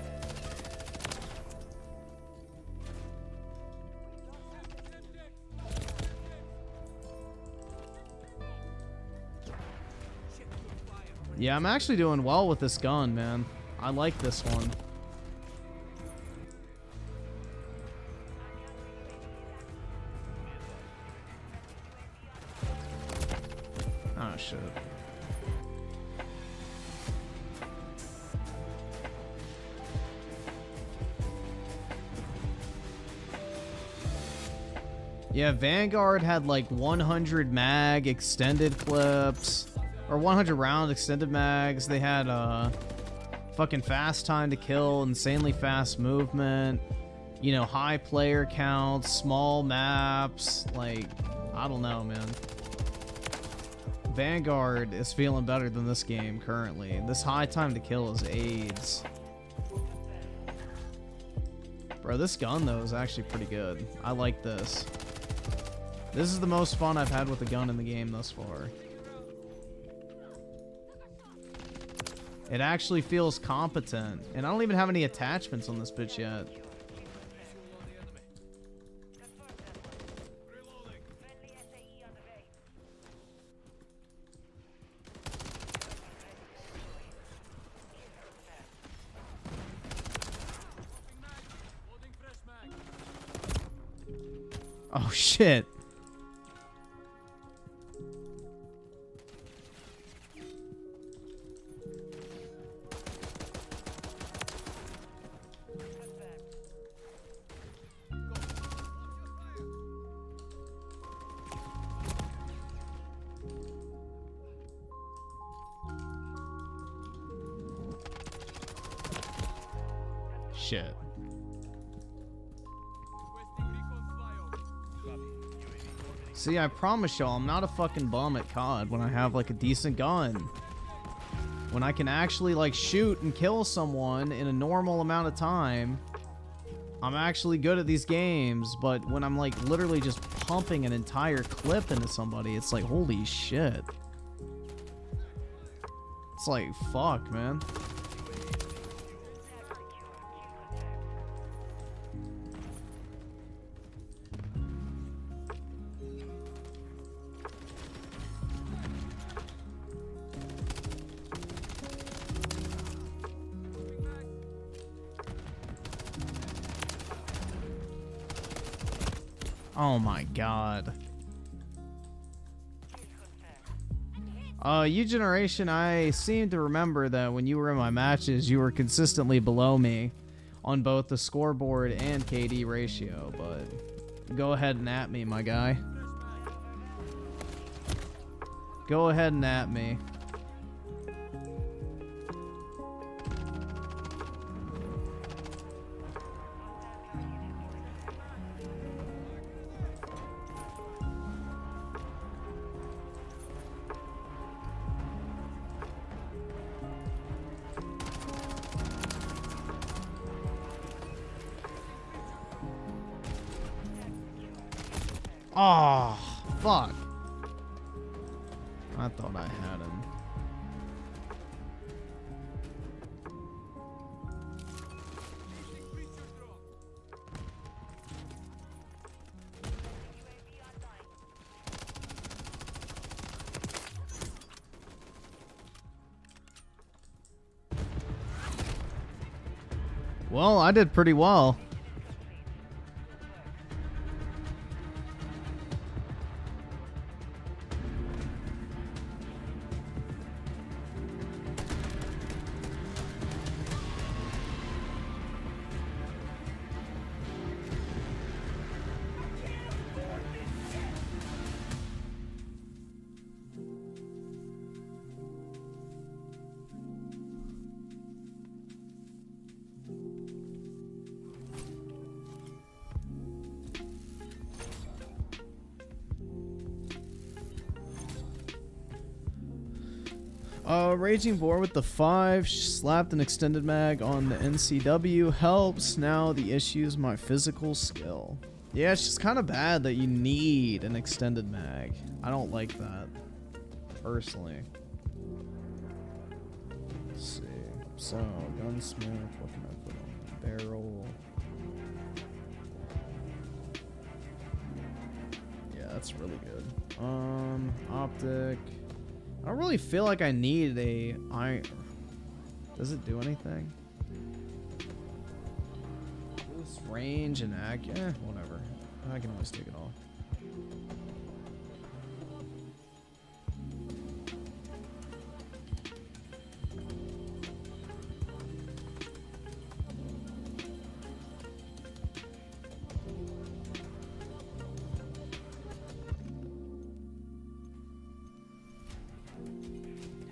Yeah, I'm actually doing well with this gun, man. I like this one. Oh, shit. Yeah, Vanguard had like 100 mag extended clips. Or 100 round extended mags. They had fucking fast time to kill, insanely fast movement. You know, high player counts, small maps. Like, I don't know, man. Vanguard is feeling better than this game currently. This high time to kill is AIDS. Bro, this gun though is actually pretty good. I like this. This is the most fun I've had with a gun in the game thus far. It actually feels competent. And I don't even have any attachments on this bitch yet. Oh shit. Shit. See, I promise y'all, I'm not a fucking bum at COD when I have like a decent gun. When I can actually like shoot and kill someone in a normal amount of time, I'm actually good at these games. But when I'm like literally just pumping an entire clip into somebody, it's like, holy shit. It's like, fuck, man. Oh my god. U-Generation, I seem to remember that when you were in my matches, you were consistently below me on both the scoreboard and KD ratio, but go ahead and at me, my guy. Go ahead and at me. Oh, fuck. I thought I had him. Well, I did pretty well. Raging Boar with the 5. Slapped an extended mag on the NCW. Helps. Now the issue is my physical skill. Yeah, it's just kind of bad that you need an extended mag. I don't like that, personally. Let's see. So, gunsmith. What can I put on? Barrel. Yeah, that's really good. Optic. I don't really feel like I need a iron. Does it do anything? Boost range and whatever. I can always take it off.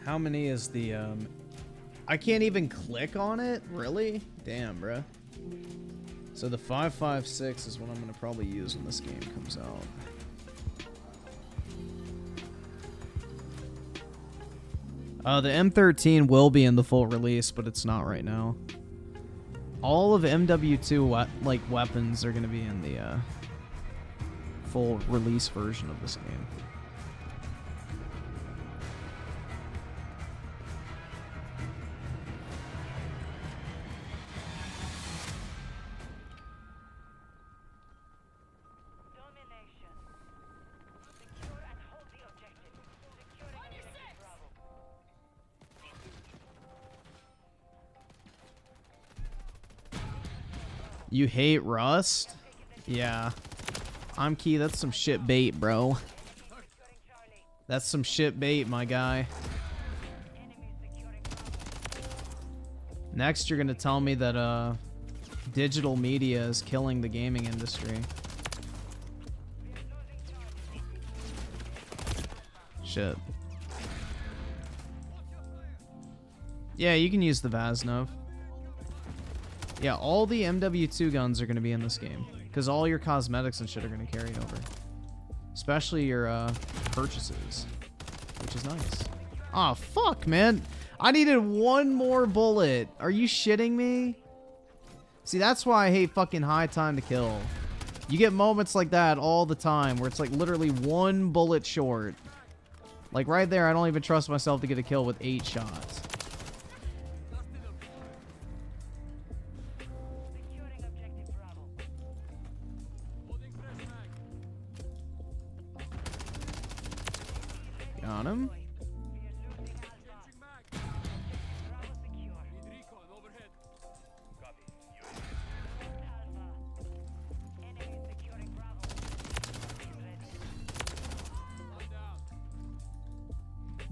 How many is the, I can't even click on it? Really? Damn, bruh. So the 5.56 is what I'm going to probably use when this game comes out. The M13 will be in the full release, but it's not right now. All of MW2 weapons are going to be in the full release version of this game. You hate Rust? Yeah. I'm Key, that's some shit bait, bro. That's some shit bait, my guy. Next, you're gonna tell me that, digital media is killing the gaming industry. Shit. Yeah, you can use the Vaznov. Yeah, all the MW2 guns are going to be in this game. Because all your cosmetics and shit are going to carry over. Especially your purchases. Which is nice. Aw, fuck, man. I needed one more bullet. Are you shitting me? See, that's why I hate fucking high time to kill. You get moments like that all the time. Where it's like literally one bullet short. Like right there, I don't even trust myself to get a kill with 8 shots. Got him.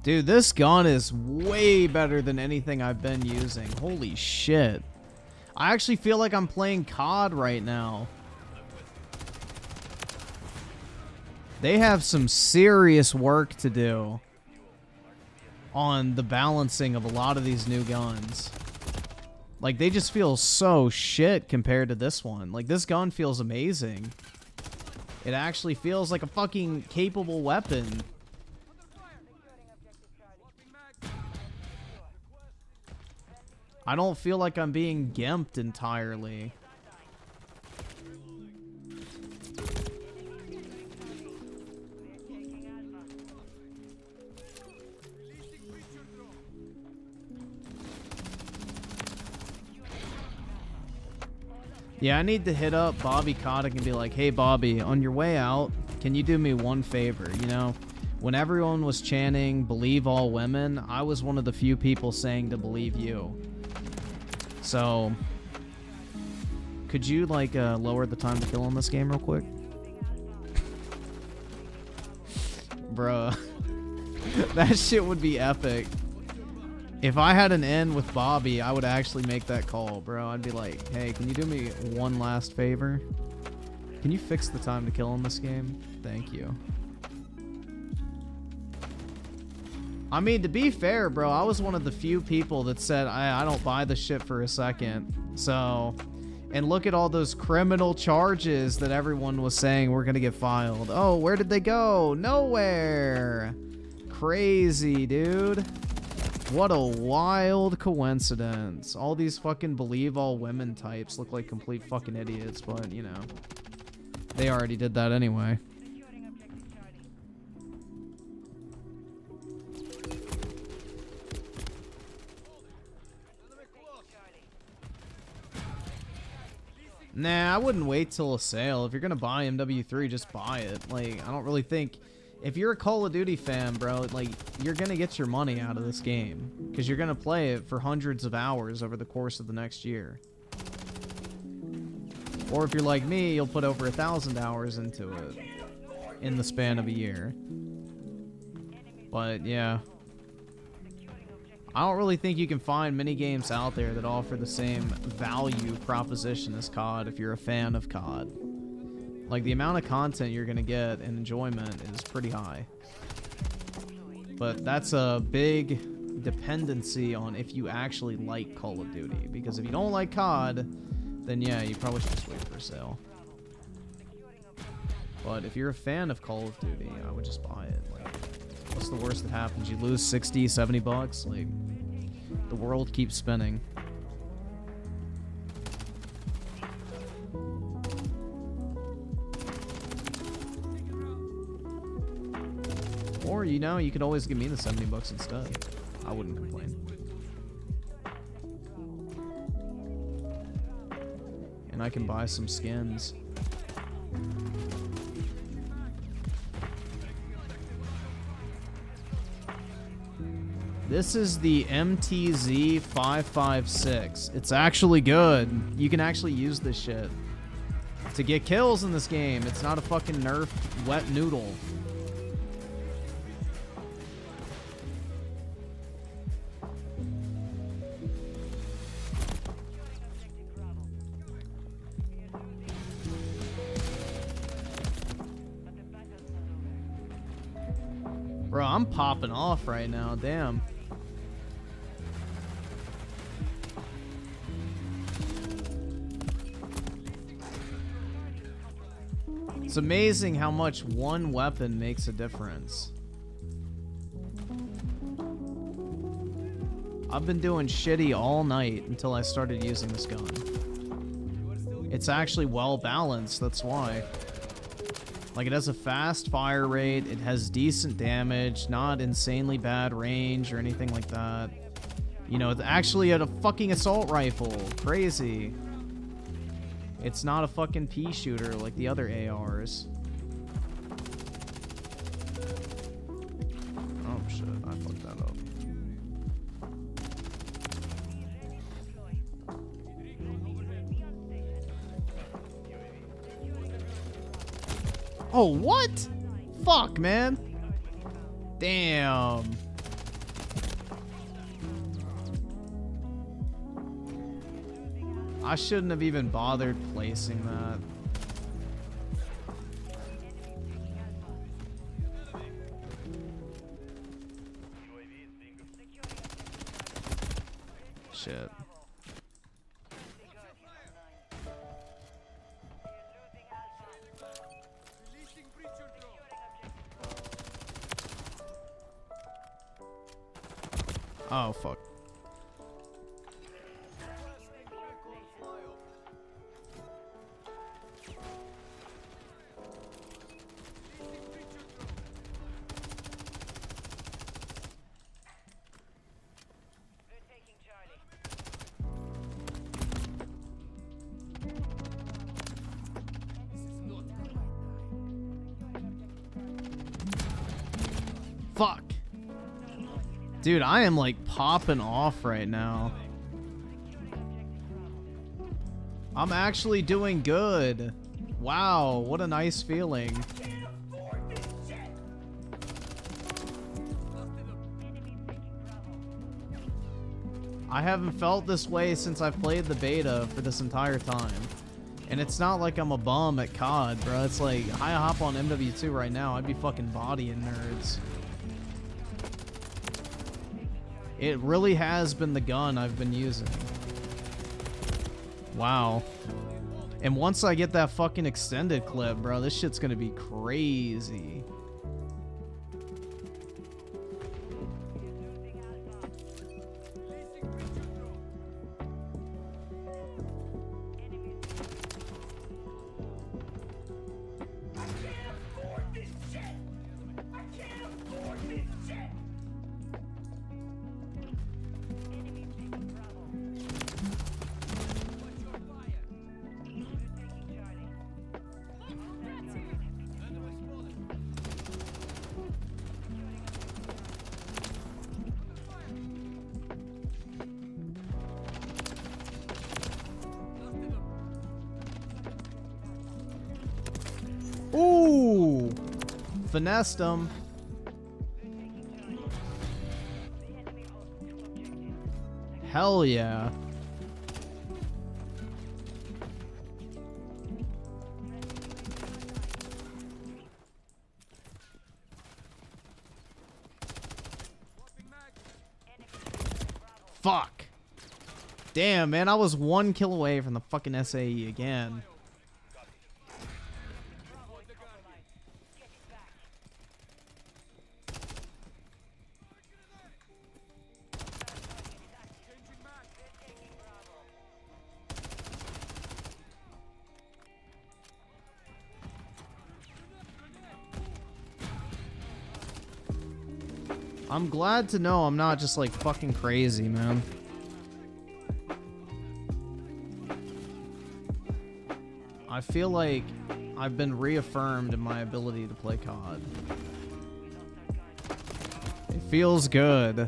Dude, this gun is way better than anything I've been using. Holy shit. I actually feel like I'm playing COD right now. They have some serious work to do on the balancing of a lot of these new guns. Like, they just feel so shit compared to this one. Like, this gun feels amazing. It actually feels like a fucking capable weapon. I don't feel like I'm being gimped entirely. Yeah, I need to hit up Bobby Kotick and be like, hey, Bobby, on your way out, can you do me one favor? You know, when everyone was chanting, believe all women, I was one of the few people saying to believe you. So, could you, like, lower the time to kill in this game real quick? Bruh. That shit would be epic. If I had an end with Bobby, I would actually make that call, bro. I'd be like, hey, can you do me one last favor? Can you fix the time to kill in this game? Thank you. I mean, to be fair, bro, I was one of the few people that said, I don't buy the shit for a second. So, and look at all those criminal charges that everyone was saying were going to get filed. Oh, where did they go? Nowhere. Crazy, dude. What a wild coincidence. All these fucking believe all women types look like complete fucking idiots, but, you know. They already did that anyway. Nah, I wouldn't wait till a sale. If you're gonna buy MW3, just buy it. Like, I don't really think... If you're a Call of Duty fan, bro, like, you're gonna get your money out of this game. Because you're gonna play it for hundreds of hours over the course of the next year. Or if you're like me, you'll put over 1,000 hours into it. In the span of a year. But, yeah. I don't really think you can find many games out there that offer the same value proposition as COD if you're a fan of COD. Like, the amount of content you're going to get and enjoyment is pretty high. But that's a big dependency on if you actually like Call of Duty. Because if you don't like COD, then yeah, you probably should just wait for a sale. But if you're a fan of Call of Duty, I would just buy it. Like, what's the worst that happens? You lose 60, 70 bucks? Like, the world keeps spinning. Or, you know, you could always give me the 70 bucks instead. I wouldn't complain. And I can buy some skins. This is the MTZ556. It's actually good. You can actually use this shit to get kills in this game. It's not a fucking nerfed wet noodle. Bro, I'm popping off right now. Damn. It's amazing how much one weapon makes a difference. I've been doing shitty all night until I started using this gun. It's actually well balanced, that's why. Like, it has a fast fire rate, it has decent damage, not insanely bad range or anything like that. You know, it's actually a fucking assault rifle. Crazy. It's not a fucking pea shooter like the other ARs. Oh shit, I fucked that up. Oh, what? Fuck, man. Damn. I shouldn't have even bothered placing that. Shit. Oh, fuck. Fuck. Dude, I am like popping off right now. I'm actually doing good. Wow, what a nice feeling. I haven't felt this way since I've played the beta for this entire time. And it's not like I'm a bum at COD, bro. It's like, I hop on MW2 right now, I'd be fucking bodying nerds. It really has been the gun I've been using. Wow. And once I get that fucking extended clip, bro, this shit's gonna be crazy. finessed him. Hell yeah. Fuck. Damn, man, I was 1 kill away from the fucking SAE again. I'm glad to know I'm not just like fucking crazy, man. I feel like I've been reaffirmed in my ability to play COD. It feels good.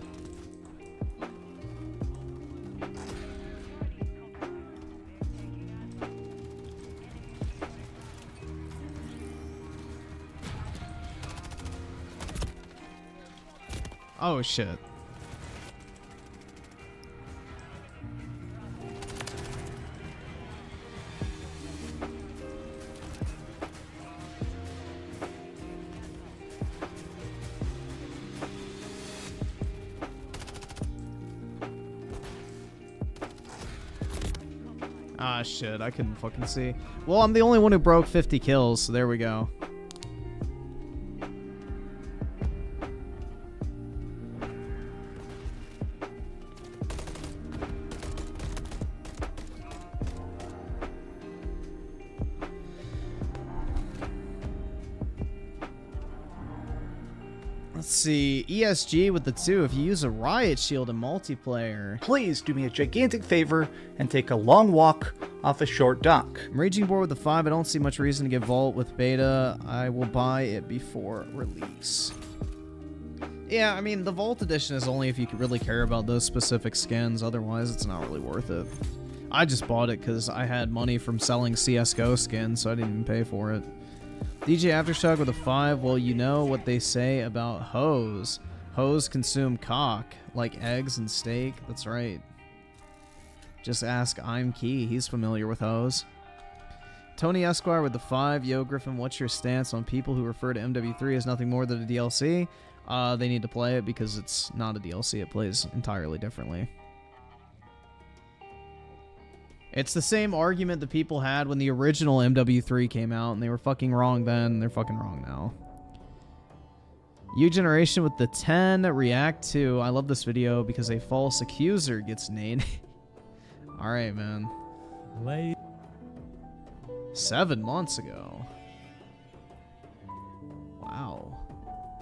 Oh shit. Ah shit, I couldn't fucking see. Well, I'm the only one who broke 50 kills, so there we go. Let's see, ESG with the 2. If you use a riot shield in multiplayer, Please do me a gigantic favor and take a long walk off a short dock. I'm raging board with the 5. I don't see much reason to get Vault with beta. I will buy it before release. Yeah, I mean, the Vault edition is only if you really care about those specific skins. Otherwise, it's not really worth it. I just bought it because I had money from selling CSGO skins, so I didn't even pay for it. DJ Aftershock with a 5. Well, you know what they say about hoes. Hoes consume cock, like eggs and steak. That's right. Just ask I'm Key. He's familiar with hoes. Tony Esquire with the 5. Yo, Griffin, what's your stance on people who refer to MW3 as nothing more than a DLC? They need to play it because it's not a DLC. It plays entirely differently. It's the same argument that people had when the original MW3 came out, and they were fucking wrong then, and they're fucking wrong now. U-Generation with the 10. React to. I love this video because a false accuser gets named. Alright, man. 7 months ago. Wow.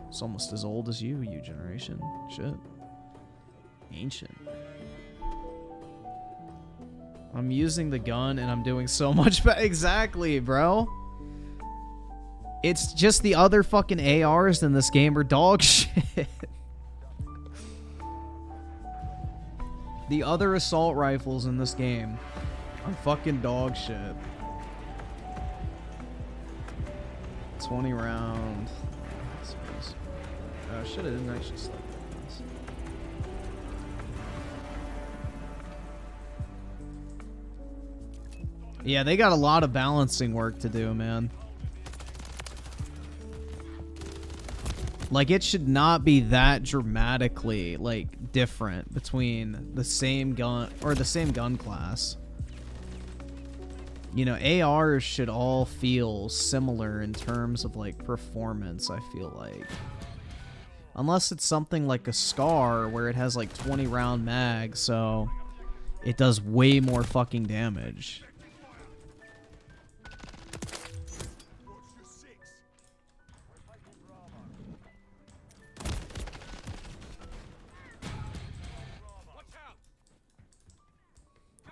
It's almost as old as you, U-Generation. Shit. Ancient. I'm using the gun and I'm doing so much better. Exactly, bro. It's just the other fucking ARs in this game are dog shit. The other assault rifles in this game are fucking dog shit. 20 round. Oh shit, I didn't actually select this. Yeah, they got a lot of balancing work to do, man. Like, it should not be that dramatically, like, different between the same gun, or the same gun class. You know, ARs should all feel similar in terms of, like, performance, I feel like. Unless it's something like a SCAR, where it has, like, 20 round mag, so it does way more fucking damage.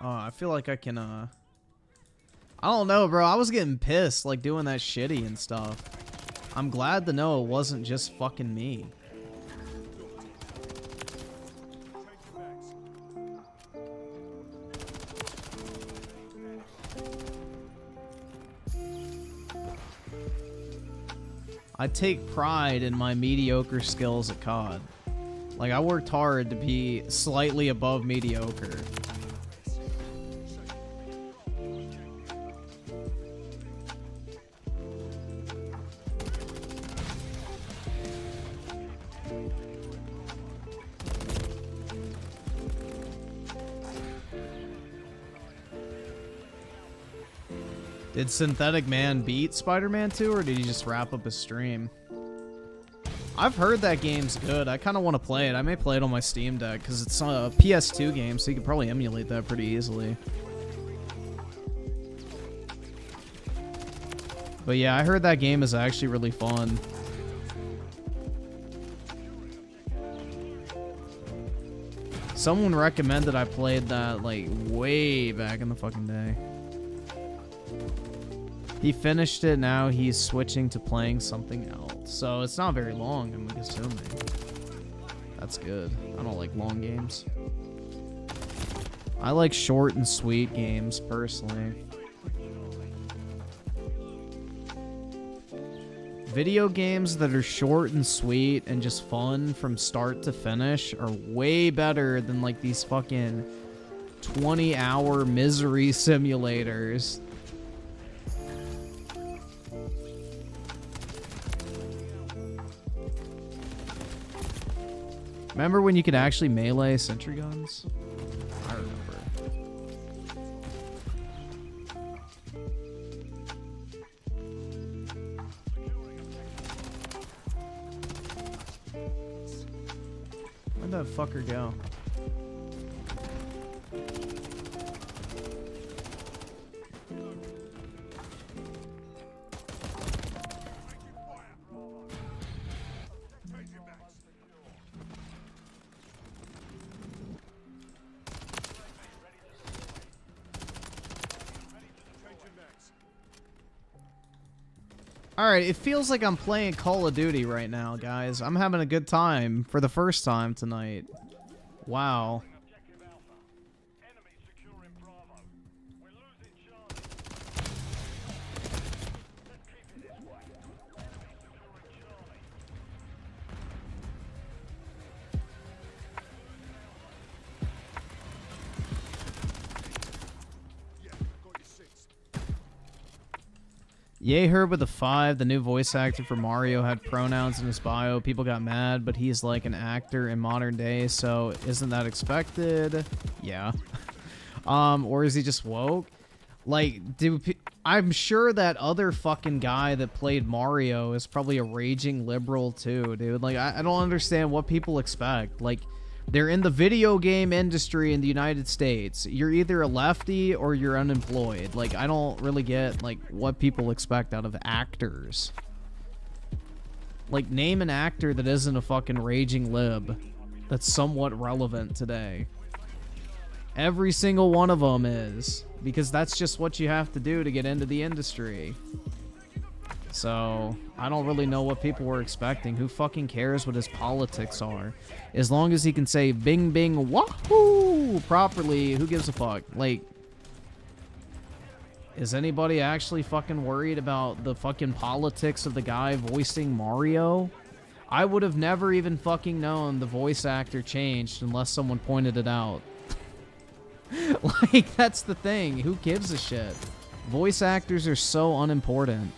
I feel like I can, I don't know, bro. I was getting pissed, like, doing that shitty and stuff. I'm glad to know it wasn't just fucking me. I take pride in my mediocre skills at COD. Like, I worked hard to be slightly above mediocre. Did Synthetic Man beat Spider-Man 2, or did he just wrap up his stream? I've heard that game's good. I kind of want to play it. I may play it on my Steam Deck, because it's a PS2 game, so you could probably emulate that pretty easily. But yeah, I heard that game is actually really fun. Someone recommended I played that, like, way back in the fucking day. He finished it, now he's switching to playing something else. So it's not very long, I'm assuming. That's good. I don't like long games. I like short and sweet games, personally. Video games that are short and sweet and just fun from start to finish are way better than like these fucking 20-hour misery simulators. Remember when you could actually melee sentry guns? I remember. Where'd that fucker go? Alright, it feels like I'm playing Call of Duty right now, guys. I'm having a good time for the first time tonight. Wow. Yay Herb with a 5, the new voice actor for Mario, had pronouns in his bio. People got mad, but he's like an actor in modern day, so isn't that expected? Yeah. Or is he just woke? Like, I'm sure that other fucking guy that played Mario is probably a raging liberal too, dude. Like, I don't understand what people expect. Like, they're in the video game industry in the United States. You're either a lefty or you're unemployed. Like, I don't really get, like, what people expect out of actors. Like, name an actor that isn't a fucking raging lib that's somewhat relevant today. Every single one of them is. Because that's just what you have to do to get into the industry. So, I don't really know what people were expecting. Who fucking cares what his politics are? As long as he can say bing bing wahoo properly, who gives a fuck? Like, is anybody actually fucking worried about the fucking politics of the guy voicing Mario? I would have never even fucking known the voice actor changed unless someone pointed it out. Like, that's the thing. Who gives a shit? Voice actors are so unimportant.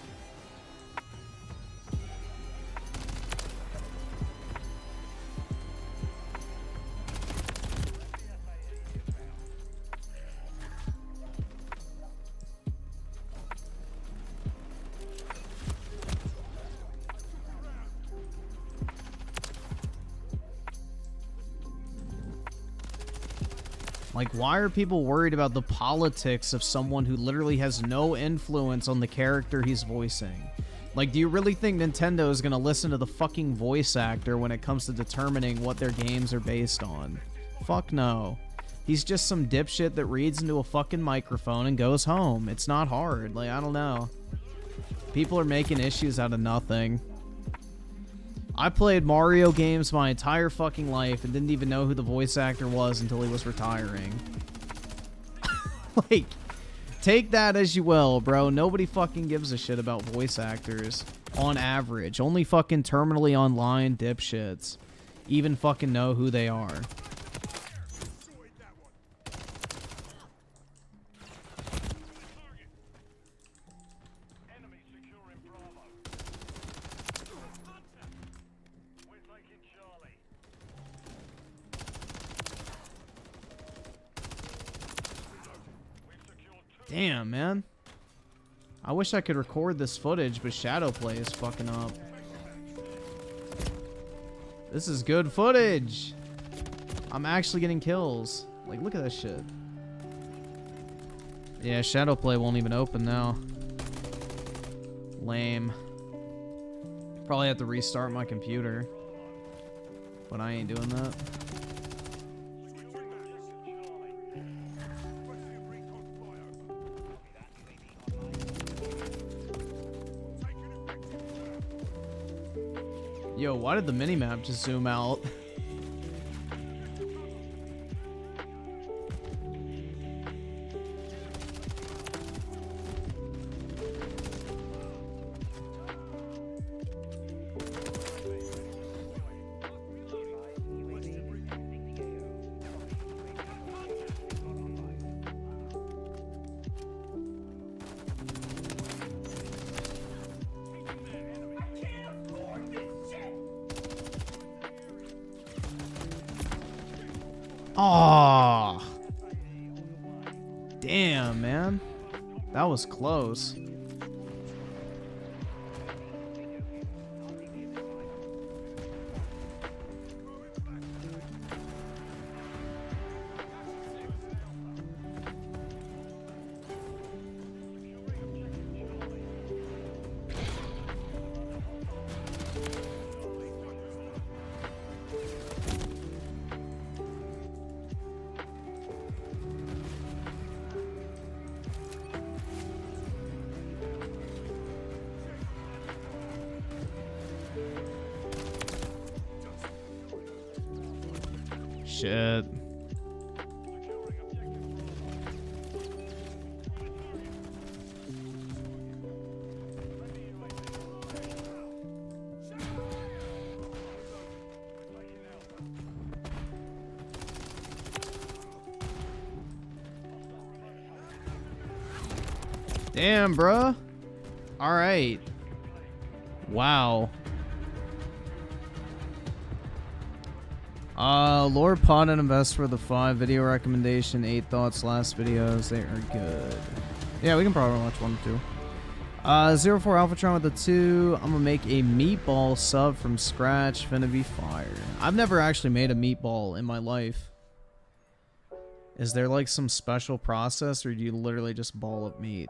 Like, why are people worried about the politics of someone who literally has no influence on the character he's voicing? Like, do you really think Nintendo is going to listen to the fucking voice actor when it comes to determining what their games are based on? Fuck no. He's just some dipshit that reads into a fucking microphone and goes home. It's not hard. Like, I don't know. People are making issues out of nothing. I played Mario games my entire fucking life and didn't even know who the voice actor was until he was retiring. Like, take that as you will, bro. Nobody fucking gives a shit about voice actors. On average. Only fucking terminally online dipshits even fucking know who they are. Damn, man. I wish I could record this footage, but Shadowplay is fucking up. This is good footage. I'm actually getting kills. Like, look at that shit. Yeah, Shadowplay won't even open now. Lame. Probably have to restart my computer. But I ain't doing that. Yo, why did the minimap just zoom out? Aw. Damn, man. That was close. Shit. Damn, bruh. All right. Wow. Lord Pod and Invest for the 5 video recommendation, 8 thoughts, last videos, they are good. Yeah, we can probably watch 1 or 2. 04 Alphatron with the 2. I'm gonna make a meatball sub from scratch, finna be fire. I've never actually made a meatball in my life. Is there like some special process, or do you literally just ball up meat?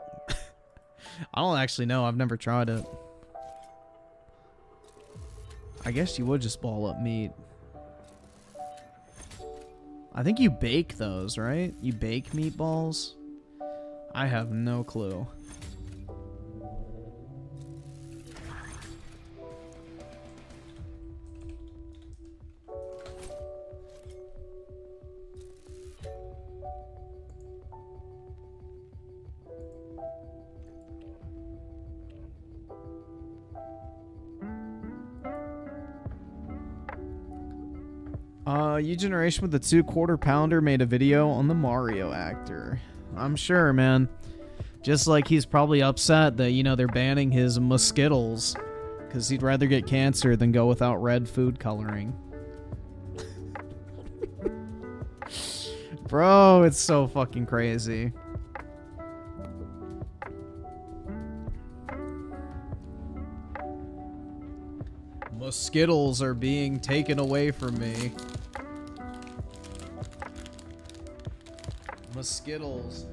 I don't actually know, I've never tried it. I guess you would just ball up meat. I think you bake those, right? You bake meatballs? I have no clue. U-Generation with the 2 quarter pounder made a video on the Mario actor. I'm sure, man. Just like he's probably upset that, you know, they're banning his Muskittles. Because he'd rather get cancer than go without red food coloring. Bro, it's so fucking crazy. Muskittles are being taken away from me. Muskittles.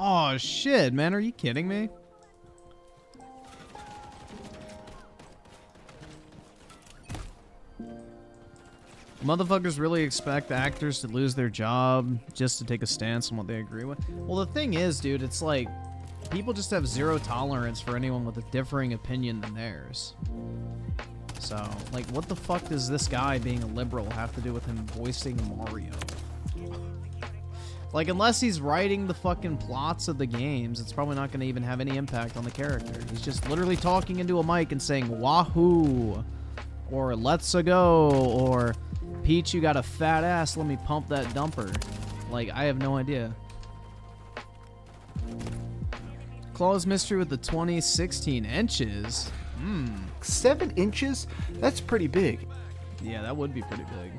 Oh shit, man, are you kidding me? Motherfuckers really expect actors to lose their job just to take a stance on what they agree with. Well, the thing is, dude, it's like people just have zero tolerance for anyone with a differing opinion than theirs. So, like, what the fuck does this guy being a liberal have to do with him voicing Mario? Like, unless he's writing the fucking plots of the games, it's probably not going to even have any impact on the character. He's just literally talking into a mic and saying, wahoo, or let's go, or Peach, you got a fat ass, let me pump that dumper. Like, I have no idea. Claw's Mystery with the 16 inches. 7 inches? That's pretty big. Yeah, that would be pretty big.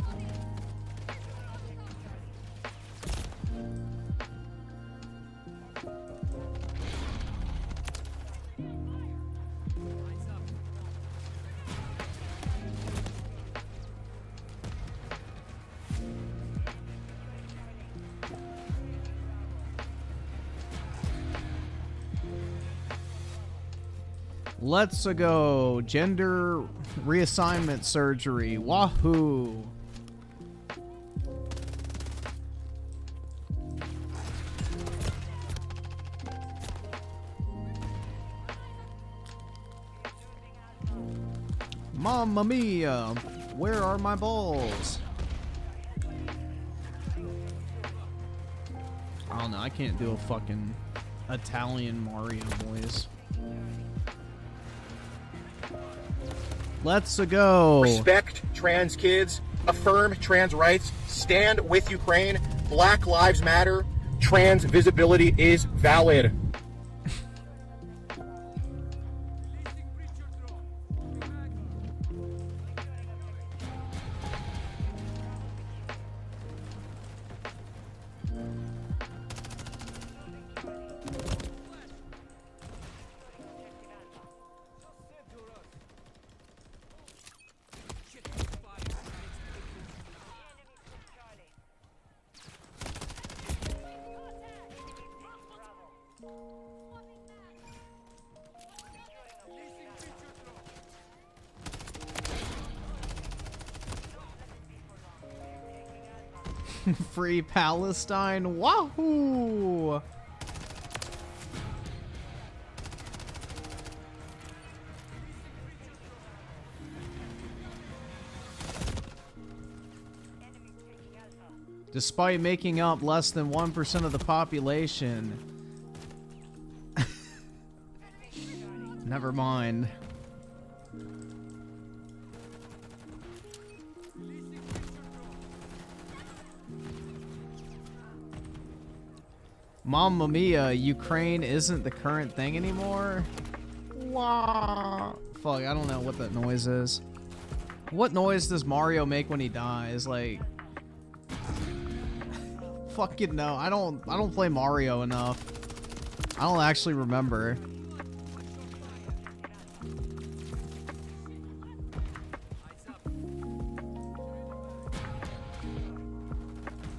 Let's go. Gender reassignment surgery. Wahoo. Mamma mia. Where are my balls? I don't know. I can't do a fucking Italian Mario voice. Let's go. Respect trans kids, affirm trans rights, stand with Ukraine, Black Lives Matter, trans visibility is valid. Free Palestine. Wahoo! Despite making up less than 1% of the population. Never mind. Mamma mia, Ukraine isn't the current thing anymore? Wah. Fuck, I don't know what that noise is. What noise does Mario make when he dies? Like, fucking no. I don't play Mario enough. I don't actually remember.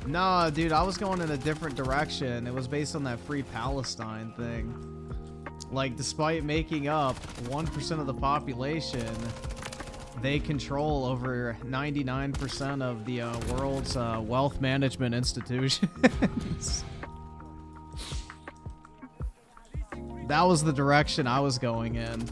Nah, dude, I was going in a different direction. It was based on that Free Palestine thing. Like, despite making up 1% of the population, they control over 99% of the world's wealth management institutions. That was the direction I was going in.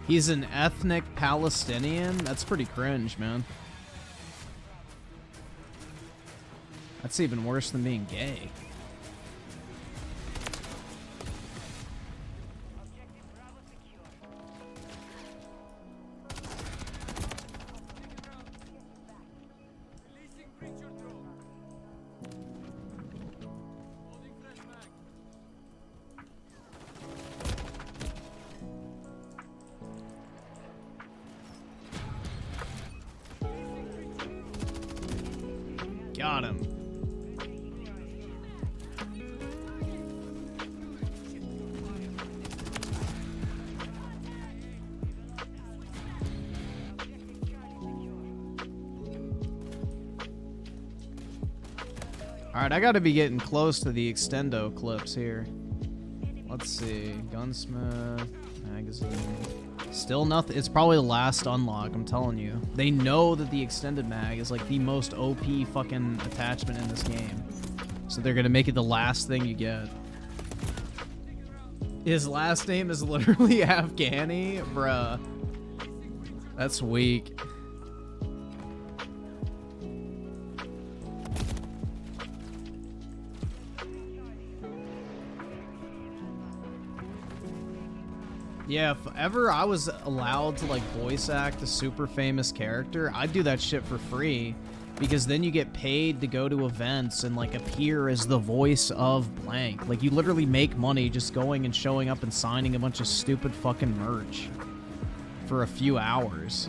He's an ethnic Palestinian? That's pretty cringe, man. That's even worse than being gay. Got him. Alright, I gotta be getting close to the extendo clips here. Let's see. Gunsmith. Magazine. Still nothing. It's probably the last unlock, I'm telling you. They know that the extended mag is like the most OP fucking attachment in this game. So they're gonna make it the last thing you get. His last name is literally Afghani? Bruh. That's weak. Yeah, if ever I was allowed to like voice act a super famous character, I'd do that shit for free, because then you get paid to go to events and like appear as the voice of blank. Like you literally make money just going and showing up and signing a bunch of stupid fucking merch for a few hours.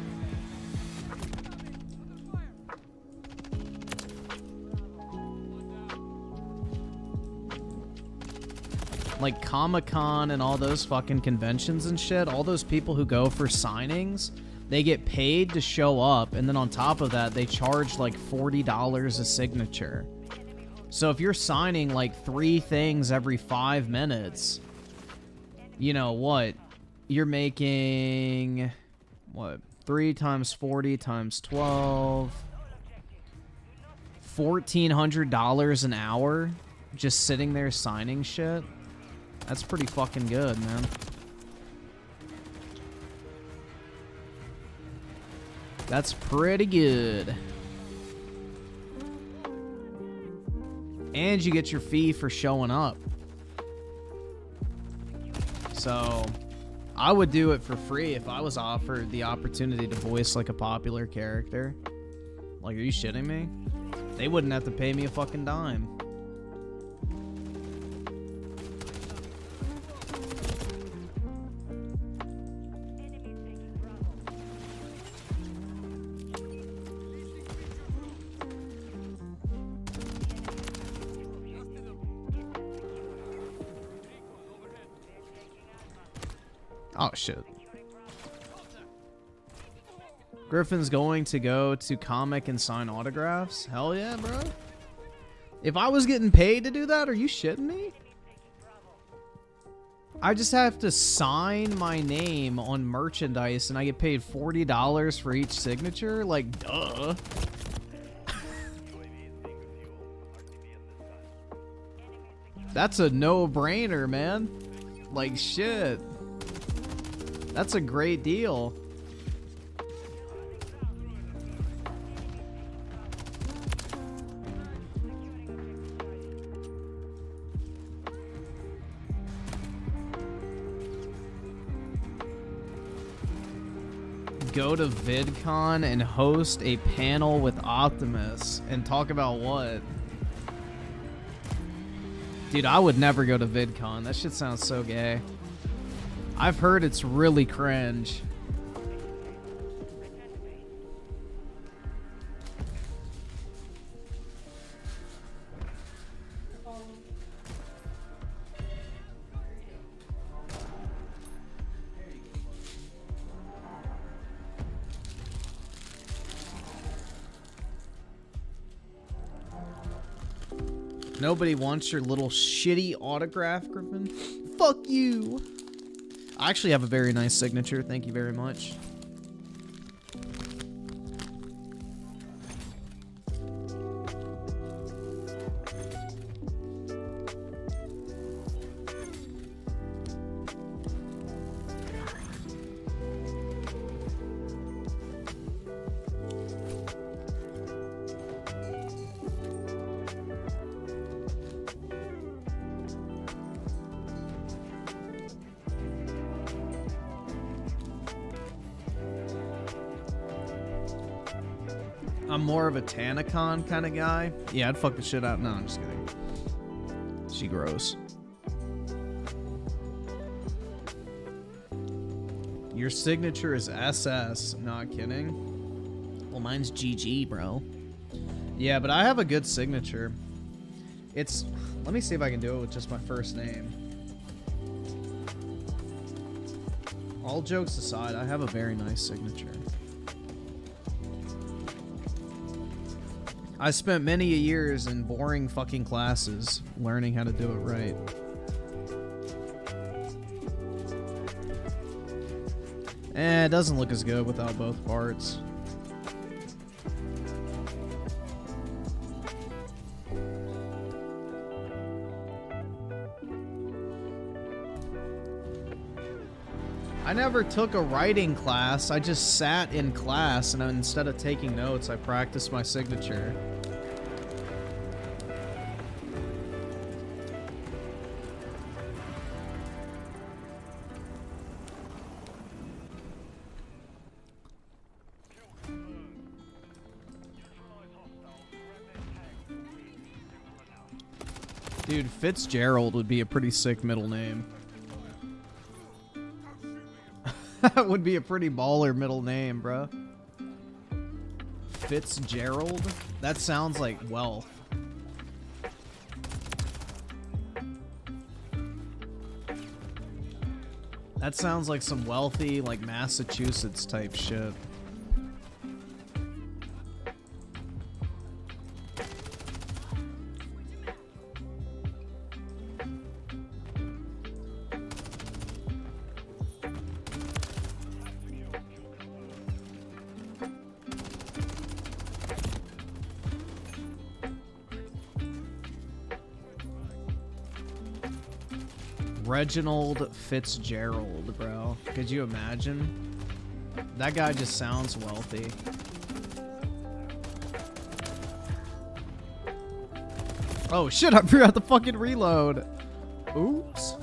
Like Comic-Con and all those fucking conventions and shit, all those people who go for signings, they get paid to show up, and then on top of that, they charge like $40 a signature. So if you're signing like 3 things every 5 minutes, you know what? You're making, what, 3 times 40 times 12, $1,400 an hour just sitting there signing shit. That's pretty fucking good, man. That's pretty good. And you get your fee for showing up. So, I would do it for free if I was offered the opportunity to voice like a popular character. Like, are you shitting me? They wouldn't have to pay me a fucking dime. Oh, shit. Griffin's going to go to comic and sign autographs? Hell yeah, bro. If I was getting paid to do that, are you shitting me? I just have to sign my name on merchandise and I get paid $40 for each signature? Like, duh. That's a no-brainer, man. Like, shit. That's a great deal. Go to VidCon and host a panel with Optimus and talk about what? Dude, I would never go to VidCon. That shit sounds so gay. I've heard it's really cringe. Nobody wants your little shitty autograph, Griffin. Fuck you. I actually have a very nice signature. Thank you very much. I'm more of a Tanacon kind of guy. Yeah, I'd fuck the shit out. No, I'm just kidding. She gross. Your signature is SS. Not kidding. Well, mine's GG, bro. Yeah, but I have a good signature. It's... Let me see if I can do it with just my first name. All jokes aside, I have a very nice signature. I spent many years in boring fucking classes learning how to do it right. It doesn't look as good without both parts. I never took a writing class. I just sat in class and instead of taking notes, I practiced my signature. Dude, Fitzgerald would be a pretty sick middle name. That would be a pretty baller middle name, bro. Fitzgerald? That sounds like wealth. That sounds like some wealthy, like, Massachusetts type shit. Reginald Fitzgerald, bro. Could you imagine? That guy just sounds wealthy. Oh shit, I forgot to fucking reload. Oops.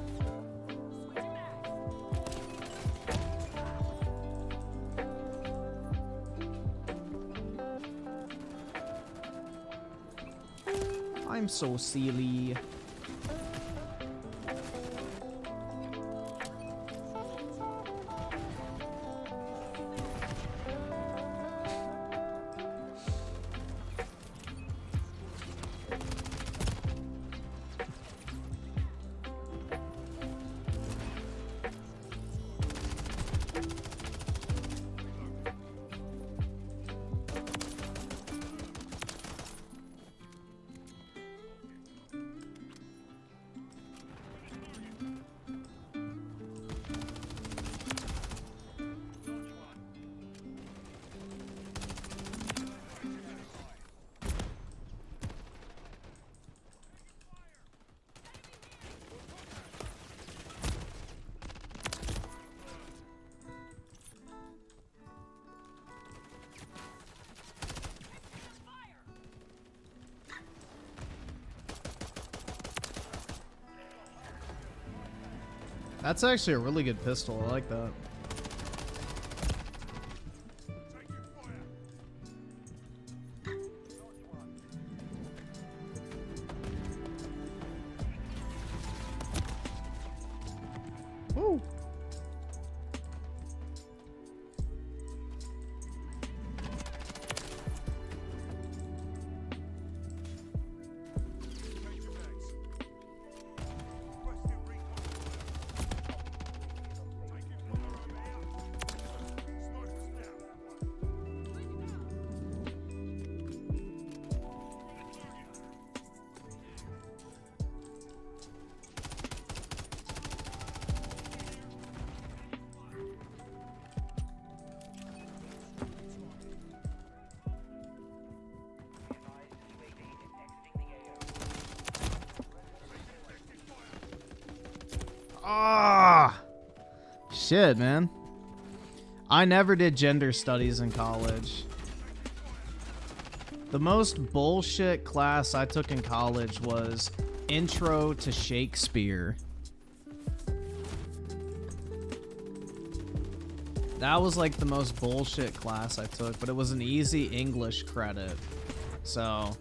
I'm so silly. That's actually a really good pistol. I like that. Woo. Ah, shit, man. I never did gender studies in college. The most bullshit class I took in college was Intro to Shakespeare. That was like the most bullshit class I took, but it was an easy English credit. So...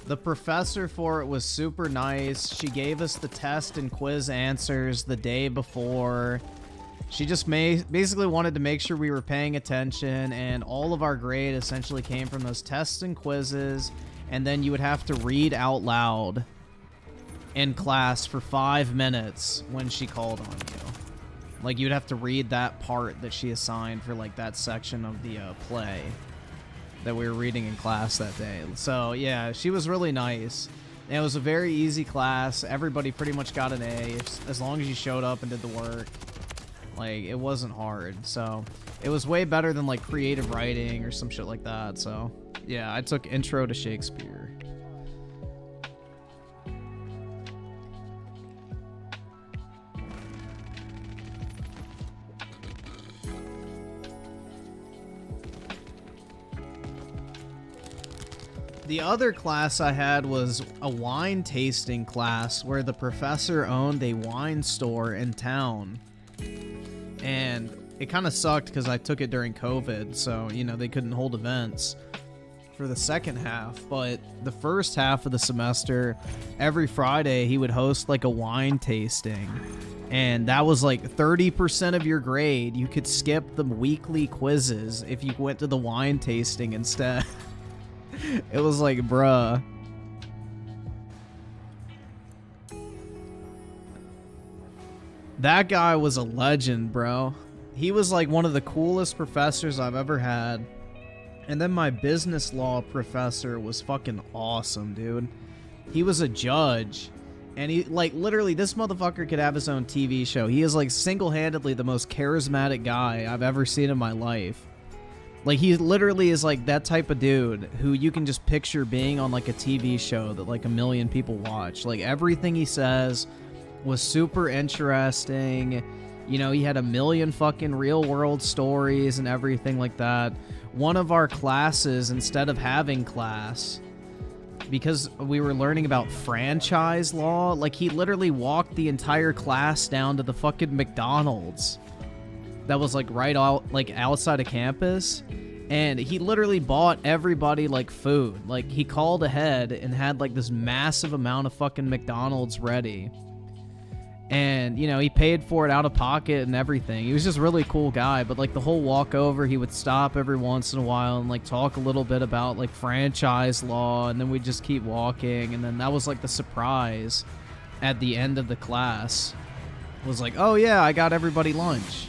The professor for it was super nice. She gave us the test and quiz answers the day before. She just basically wanted to make sure we were paying attention, and all of our grade essentially came from those tests and quizzes, and then you would have to read out loud in class for 5 minutes when she called on you. Like, you'd have to read that part that she assigned for, like, that section of the play that we were reading in class that day. So, yeah, she was really nice. And it was a very easy class. Everybody pretty much got an A as long as you showed up and did the work. Like, it wasn't hard. So, it was way better than, like, creative writing or some shit like that. So, yeah, I took Intro to Shakespeare. The other class I had was a wine tasting class where the professor owned a wine store in town. And it kind of sucked because I took it during COVID, so, you know, they couldn't hold events for the second half. But the first half of the semester, every Friday, he would host, like, a wine tasting. And that was, like, 30% of your grade. You could skip the weekly quizzes if you went to the wine tasting instead. It was like, bruh. That guy was a legend, bro. He was like one of the coolest professors I've ever had. And then my business law professor was fucking awesome, dude. He was a judge. And he, like, literally, this motherfucker could have his own TV show. He is, like, single-handedly the most charismatic guy I've ever seen in my life. Like, he literally is, like, that type of dude who you can just picture being on, like, a TV show that, like, 1 million people watch. Like, everything he says was super interesting. You know, he had 1 million fucking real-world stories and everything like that. One of our classes, instead of having class, because we were learning about franchise law, like, he literally walked the entire class down to the fucking McDonald's that was, like, right out, like, outside of campus, and he literally bought everybody, like, food. Like, he called ahead and had, like, this massive amount of fucking McDonald's ready, and, you know, he paid for it out of pocket and everything. He was just a really cool guy. But, like, the whole walk over, he would stop every once in a while and, like, talk a little bit about, like, franchise law, and then we'd just keep walking, and then that was, like, the surprise at the end of the class. It was like, oh yeah, I got everybody lunch.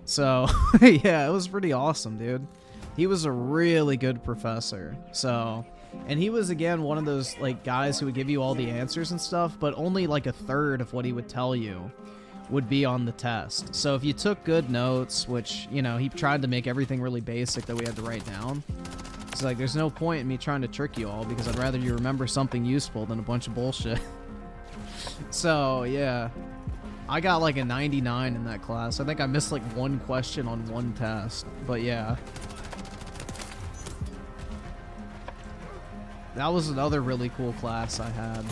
So, yeah, it was pretty awesome, dude. He was a really good professor. So, and he was, again, one of those, like, guys who would give you all the answers and stuff, but only, like, a third of what he would tell you would be on the test. So if you took good notes, which, you know, he tried to make everything really basic that we had to write down. It's like, there's no point in me trying to trick you all, because I'd rather you remember something useful than a bunch of bullshit. So, yeah. I got like a 99 in that class. I think I missed like one question on one test, but yeah. That was another really cool class I had.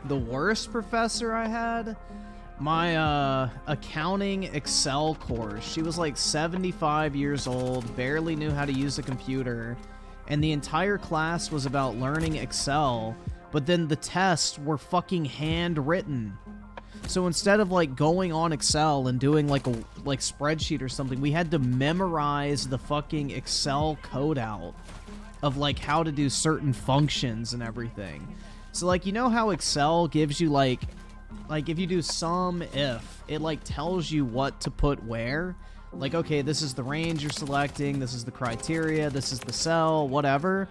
The worst professor I had? My accounting Excel course. She was like 75 years old, barely knew how to use a computer. And the entire class was about learning Excel, but then the tests were fucking handwritten. So instead of like going on Excel and doing like a spreadsheet or something, we had to memorize the fucking Excel code out of like how to do certain functions and everything. So like, you know how Excel gives you like if you do sum if, it like tells you what to put where? Like, okay, this is the range you're selecting, this is the criteria, this is the cell, whatever.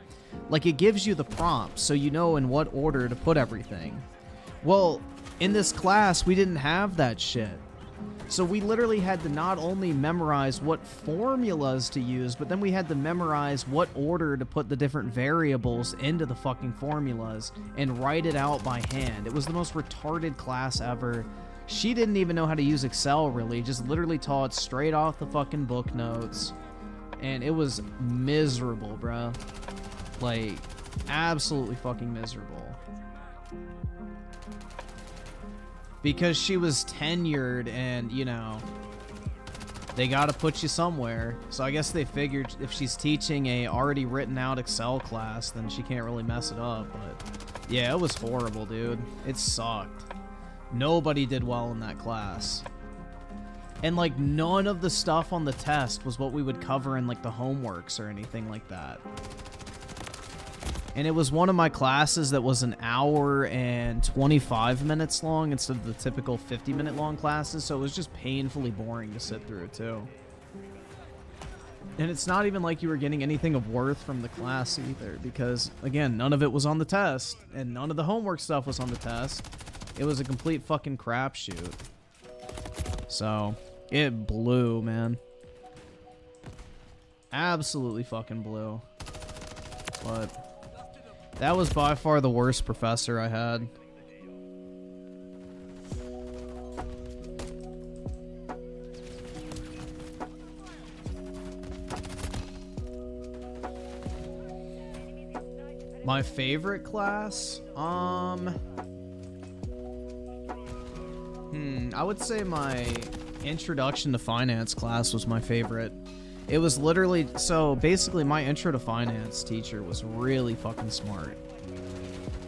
Like, it gives you the prompts so you know in what order to put everything. Well, in this class, we didn't have that shit. So we literally had to not only memorize what formulas to use, but then we had to memorize what order to put the different variables into the fucking formulas and write it out by hand. It was the most retarded class ever. She didn't even know how to use Excel, really. Just literally taught straight off the fucking book notes. And it was miserable, bro. Like, absolutely fucking miserable. Because she was tenured and, you know, they got to put you somewhere. So I guess they figured if she's teaching a already written out Excel class, then she can't really mess it up. But yeah, it was horrible, dude. It sucked. Nobody did well in that class. And like none of the stuff on the test was what we would cover in like the homeworks or anything like that. And it was one of my classes that was an hour and 25 minutes long instead of the typical 50-minute long classes, so it was just painfully boring to sit through, too. And it's not even like you were getting anything of worth from the class either, because, again, none of it was on the test, and none of the homework stuff was on the test. It was a complete fucking crapshoot. So, it blew, man. Absolutely fucking blew. But that was by far the worst professor I had. My favorite class? I would say my Introduction to Finance class was my favorite. It was literally, so basically my intro to finance teacher was really fucking smart.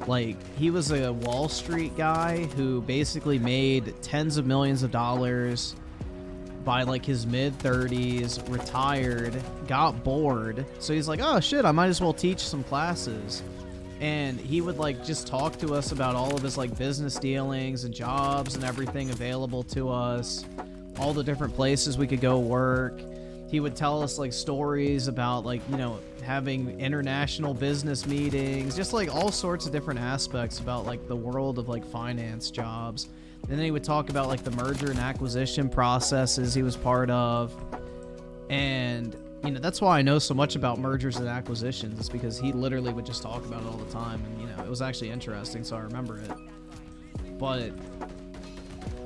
Like, he was a Wall Street guy who basically made tens of millions of dollars by like his mid-30s, retired, got bored. So he's like, oh shit, I might as well teach some classes. And he would like just talk to us about all of his like business dealings and jobs and everything available to us, all the different places we could go work. He would tell us like stories about like, you know, having international business meetings, just like all sorts of different aspects about like the world of like finance jobs. And then he would talk about like the merger and acquisition processes he was part of. And, you know, that's why I know so much about mergers and acquisitions, is because he literally would just talk about it all the time. And, you know, it was actually interesting, so I remember it. But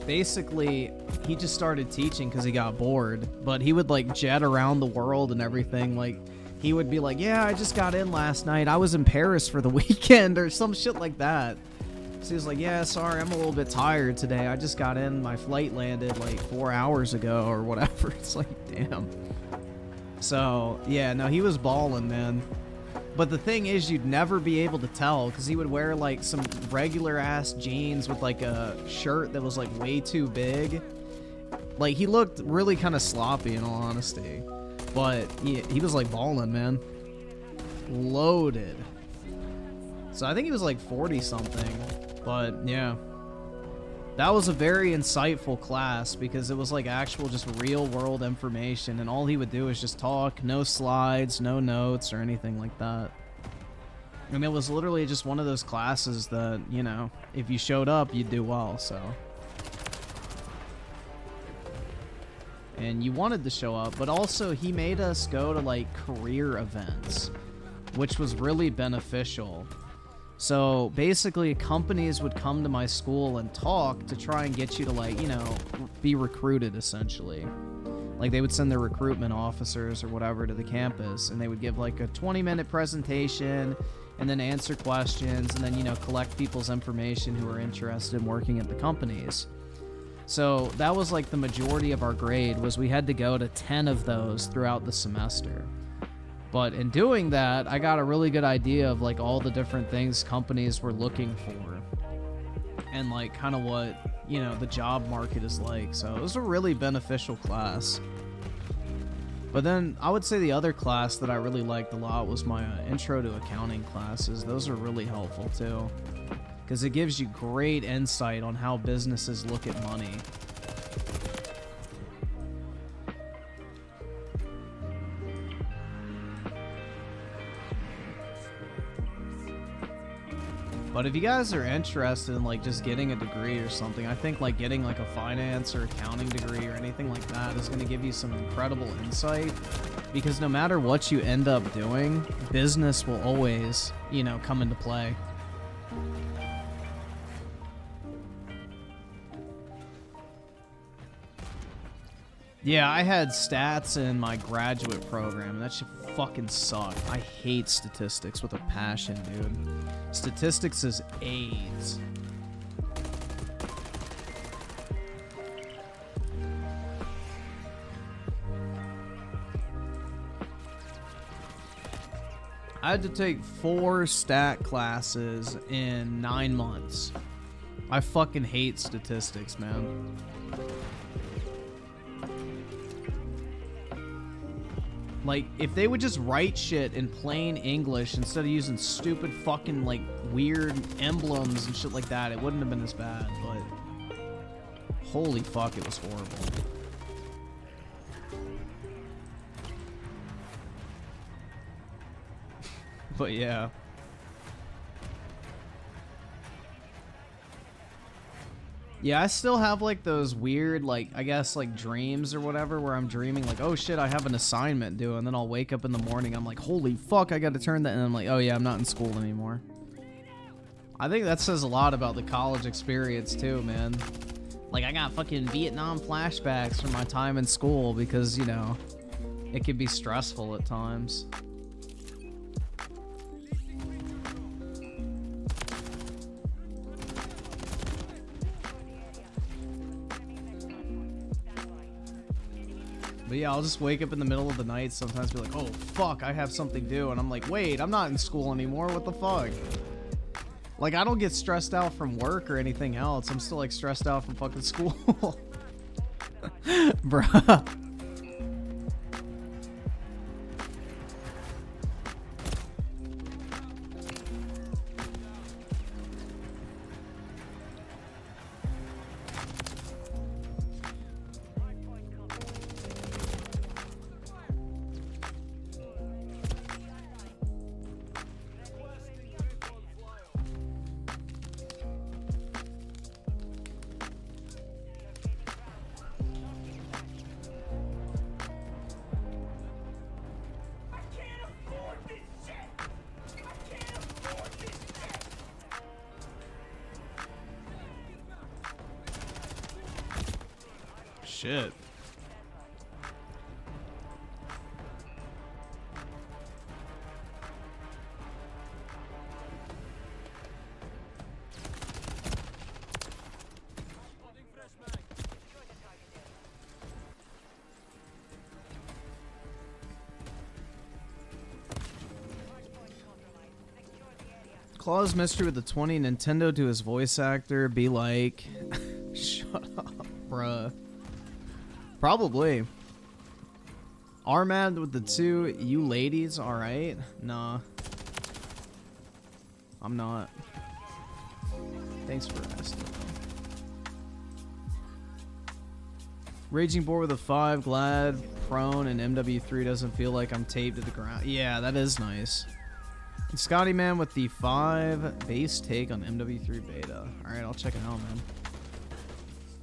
basically, he just started teaching because he got bored, but he would like jet around the world and everything. Like, he would be like, yeah, I just got in last night, I was in Paris for the weekend, or some shit like that. So he was like, yeah, sorry, I'm a little bit tired today, I just got in, my flight landed like 4 hours ago or whatever. It's like, damn. So yeah, no, he was balling, man. But the thing is, you'd never be able to tell, because he would wear like some regular ass jeans with like a shirt that was like way too big. Like, he looked really kind of sloppy in all honesty, but he was like balling, man. Loaded. So I think he was like 40 something, but yeah. That was a very insightful class because it was like actual just real world information, and all he would do is just talk, no slides, no notes or anything like that. And it was literally just one of those classes that, you know, if you showed up, you'd do well, so. And you wanted to show up, but also he made us go to like career events, which was really beneficial. So basically, companies would come to my school and talk to try and get you to, like, you know, be recruited, essentially. Like, they would send their recruitment officers or whatever to the campus, and they would give like a 20-minute presentation and then answer questions and then, you know, collect people's information who are interested in working at the companies. So that was like the majority of our grade, was we had to go to 10 of those throughout the semester. But in doing that, I got a really good idea of like all the different things companies were looking for and like kind of what, you know, the job market is like. So it was a really beneficial class. But then I would say the other class that I really liked a lot was my intro to accounting classes. Those are really helpful too, because it gives you great insight on how businesses look at money. But if you guys are interested in like just getting a degree or something, I think like getting like a finance or accounting degree or anything like that is going to give you some incredible insight, because no matter what you end up doing, business will always, you know, come into play. Yeah, I had stats in my graduate program, and that shit fucking sucked. I hate statistics with a passion, dude. Statistics is AIDS. I had to take 4 stat classes in 9 months. I fucking hate statistics, man. Like, if they would just write shit in plain English instead of using stupid fucking, like, weird emblems and shit like that, it wouldn't have been as bad, but... Holy fuck, it was horrible. But yeah. Yeah, I still have like those weird, like, I guess like dreams or whatever where I'm dreaming like, oh shit, I have an assignment due, and then I'll wake up in the morning, I'm like, holy fuck, I gotta turn that, and I'm like, oh yeah, I'm not in school anymore. I think that says a lot about the college experience too, man. Like, I got fucking Vietnam flashbacks from my time in school because, you know, it can be stressful at times. But yeah, I'll just wake up in the middle of the night sometimes, be like, oh fuck, I have something due, and I'm like, wait, I'm not in school anymore, what the fuck? Like, I don't get stressed out from work or anything else, I'm still like stressed out from fucking school. Bruh. Shit. Claw's mystery with the 20 Nintendo to his voice actor be like, shut up, bruh. Probably. Armad with the 2, you ladies, alright? Nah. I'm not. Thanks for asking. Raging Boar with a 5, glad, prone, and MW3 doesn't feel like I'm taped to the ground. Yeah, that is nice. And Scotty Man with the 5, base take on MW3 beta. Alright, I'll check it out, man.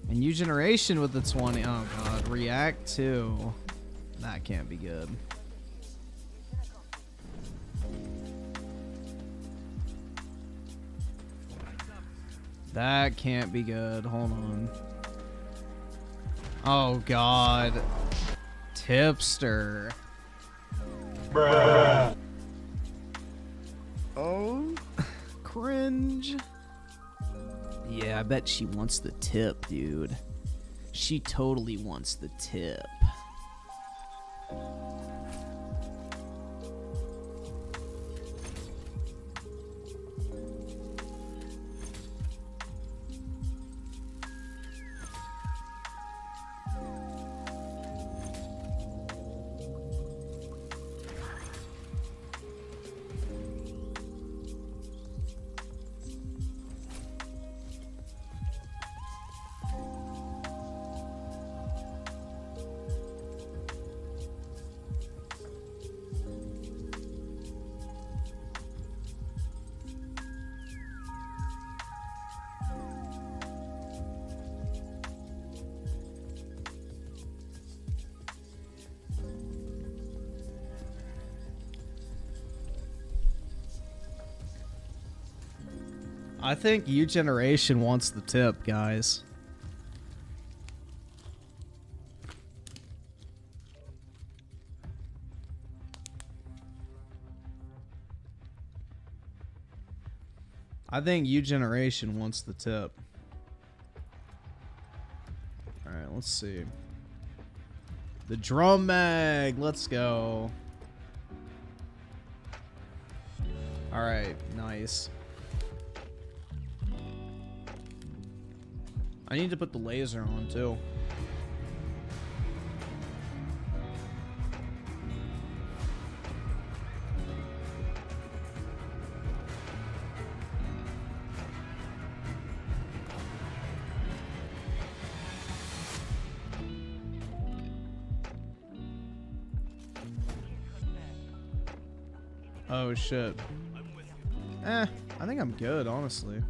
And New Generation with the 20. Oh god, React 2. That can't be good. That can't be good. Hold on. Oh god. Tipster. Bruh. Oh. Cringe. Yeah, I bet she wants the tip, dude. She totally wants the tip. I think U Generation wants the tip, guys. I think U Generation wants the tip. Alright, let's see. The drum mag, let's go. Alright, nice. I need to put the laser on too. Oh shit. I think I'm good, honestly.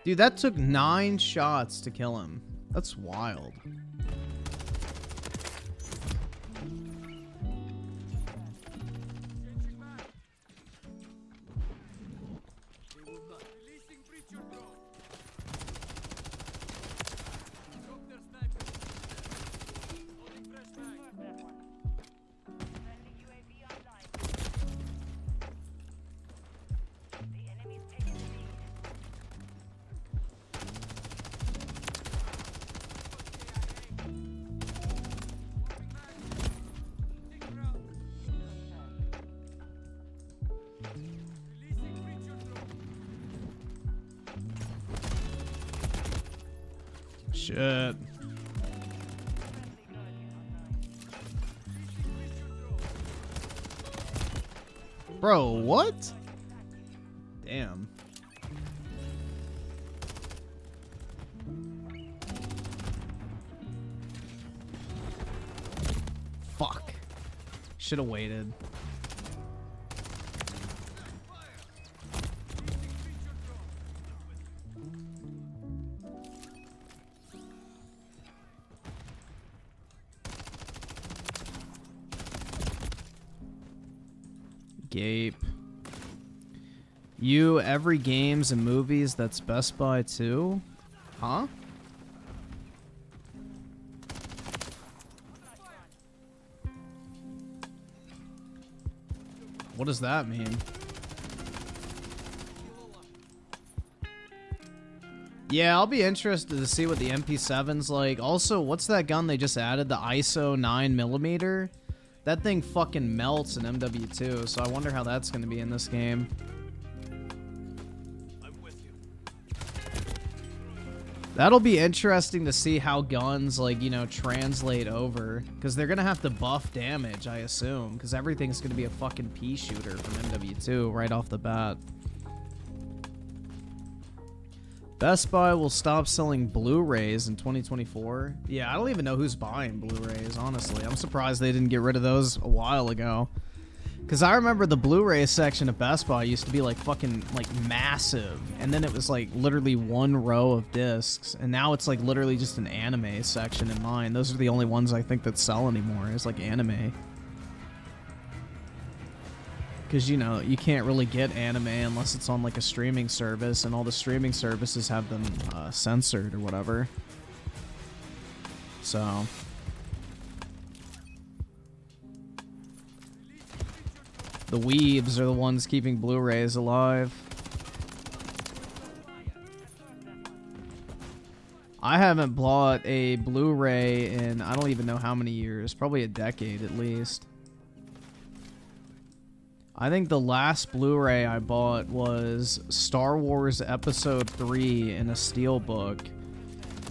Dude, that took 9 shots to kill him. That's wild. Shit. Bro, what? Damn. Fuck. Should have waited. Gape. You, every games and movies that's Best Buy too? Huh? What does that mean? Yeah, I'll be interested to see what the MP7's like. Also, what's that gun they just added? The ISO 9mm? That thing fucking melts in MW2, so I wonder how that's going to be in this game. That'll be interesting to see how guns, like, you know, translate over. Because they're going to have to buff damage, I assume. Because everything's going to be a fucking pea shooter from MW2 right off the bat. Best Buy will stop selling Blu-rays in 2024. Yeah, I don't even know who's buying Blu-rays, honestly. I'm surprised they didn't get rid of those a while ago. Because I remember the Blu-ray section of Best Buy used to be like fucking like massive. And then it was like literally one row of discs. And now it's like literally just an anime section in mine. Those are the only ones I think that sell anymore. It's like anime. Because, you know, you can't really get anime unless it's on, like, a streaming service, and all the streaming services have them censored or whatever. So. The weebs are the ones keeping Blu-rays alive. I haven't bought a Blu-ray in I don't even know how many years. Probably a decade at least. I think the last Blu-ray I bought was Star Wars Episode 3 in a steelbook.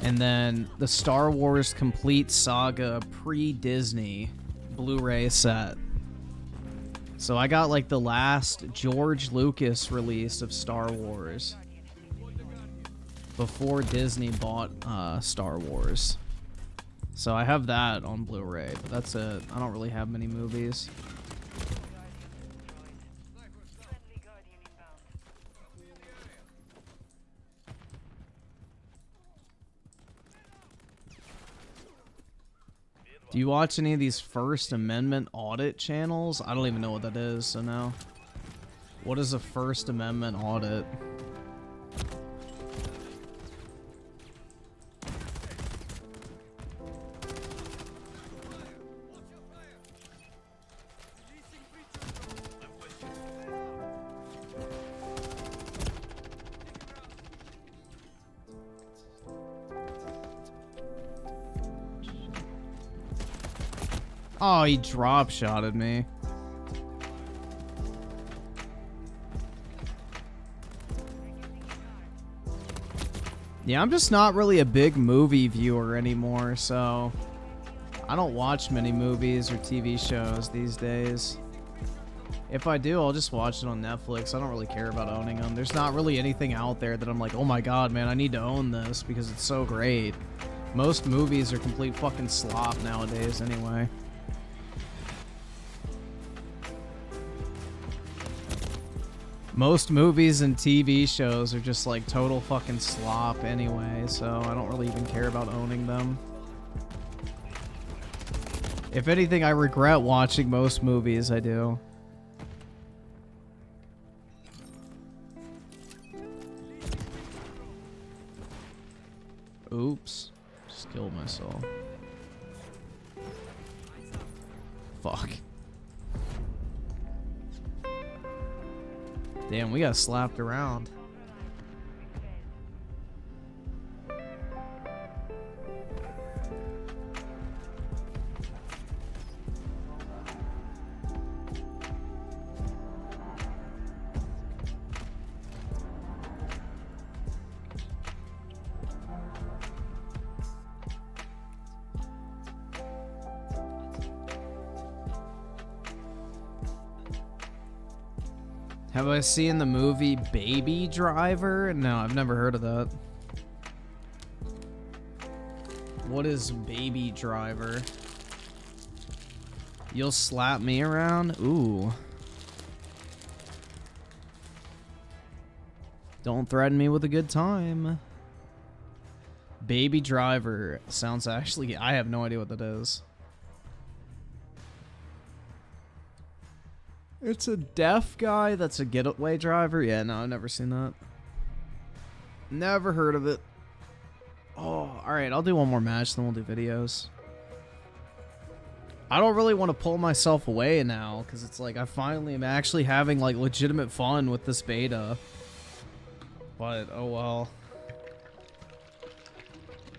And then the Star Wars Complete Saga pre-Disney Blu-ray set. So I got like the last George Lucas release of Star Wars before Disney bought Star Wars. So I have that on Blu-ray, but that's it. I don't really have many movies. Do you watch any of these First Amendment audit channels? I don't even know what that is, so no. What is a First Amendment audit? Oh, he drop shotted me. Yeah, I'm just not really a big movie viewer anymore, so I don't watch many movies or TV shows these days. If I do, I'll just watch it on Netflix. I don't really care about owning them. There's not really anything out there that I'm like, oh my god, man, I need to own this because it's so great. Most movies are complete fucking slop nowadays anyway. Most movies and TV shows are just like total fucking slop anyway, so I don't really even care about owning them. If anything, I regret watching most movies I do. Oops. Just killed myself. Fuck. Damn, we got slapped around. Have I seen the movie Baby Driver? No, I've never heard of that. What is Baby Driver? You'll slap me around? Ooh. Don't threaten me with a good time. Baby Driver sounds actually... I have no idea what that is. It's a deaf guy that's a getaway driver? Yeah, no, I've never seen that. Never heard of it. Oh, alright, I'll do one more match, then we'll do videos. I don't really want to pull myself away now, because it's like I finally am actually having like legitimate fun with this beta. But, oh well.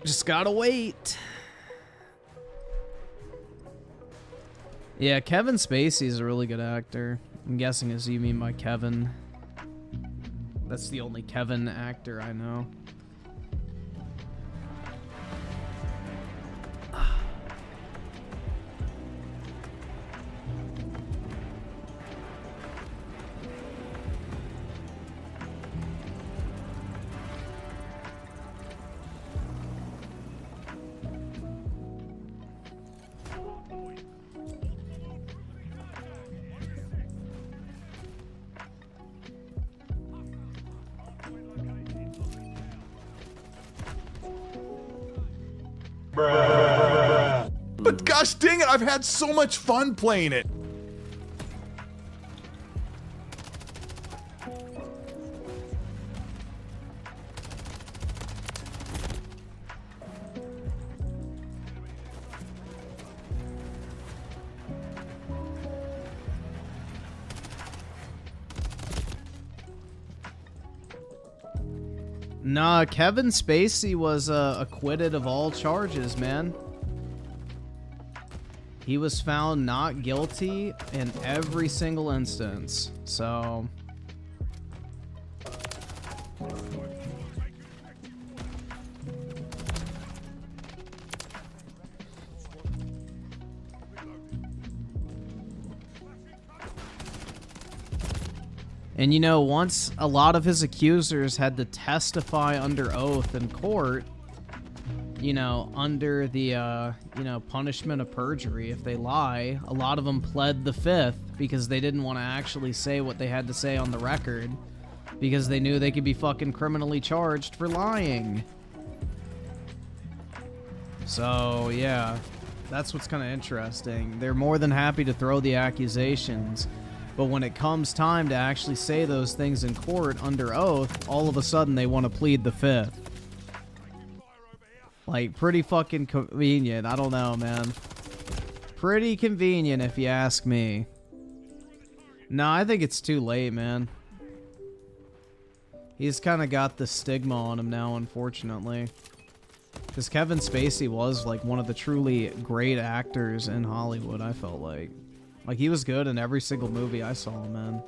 Just gotta wait. Yeah, Kevin Spacey is a really good actor. I'm guessing as you mean by Kevin. That's the only Kevin actor I know. But gosh dang it, I've had so much fun playing it. Nah, Kevin Spacey was acquitted of all charges, man. He was found not guilty in every single instance, so... And you know, once a lot of his accusers had to testify under oath in court, you know, under the, you know, punishment of perjury, if they lie, a lot of them pled the fifth because they didn't want to actually say what they had to say on the record because they knew they could be fucking criminally charged for lying. So, yeah, that's what's kind of interesting. They're more than happy to throw the accusations, but when it comes time to actually say those things in court under oath, all of a sudden they want to plead the fifth. Like, pretty fucking convenient. I don't know, man. Pretty convenient, if you ask me. No, I think it's too late, man. He's kind of got the stigma on him now, unfortunately. Because Kevin Spacey was like one of the truly great actors in Hollywood, I felt like. Like, he was good in every single movie I saw him in.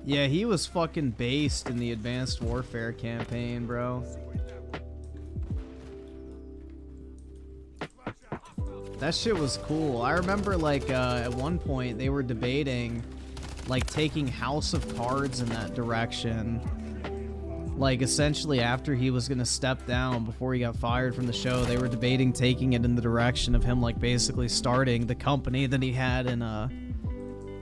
Yeah, he was fucking based in the Advanced Warfare campaign, bro. That shit was cool. I remember, like, at one point they were debating, like, taking House of Cards in that direction. Like, essentially after he was gonna step down before he got fired from the show, they were debating taking it in the direction of him, like, basically starting the company that he had in,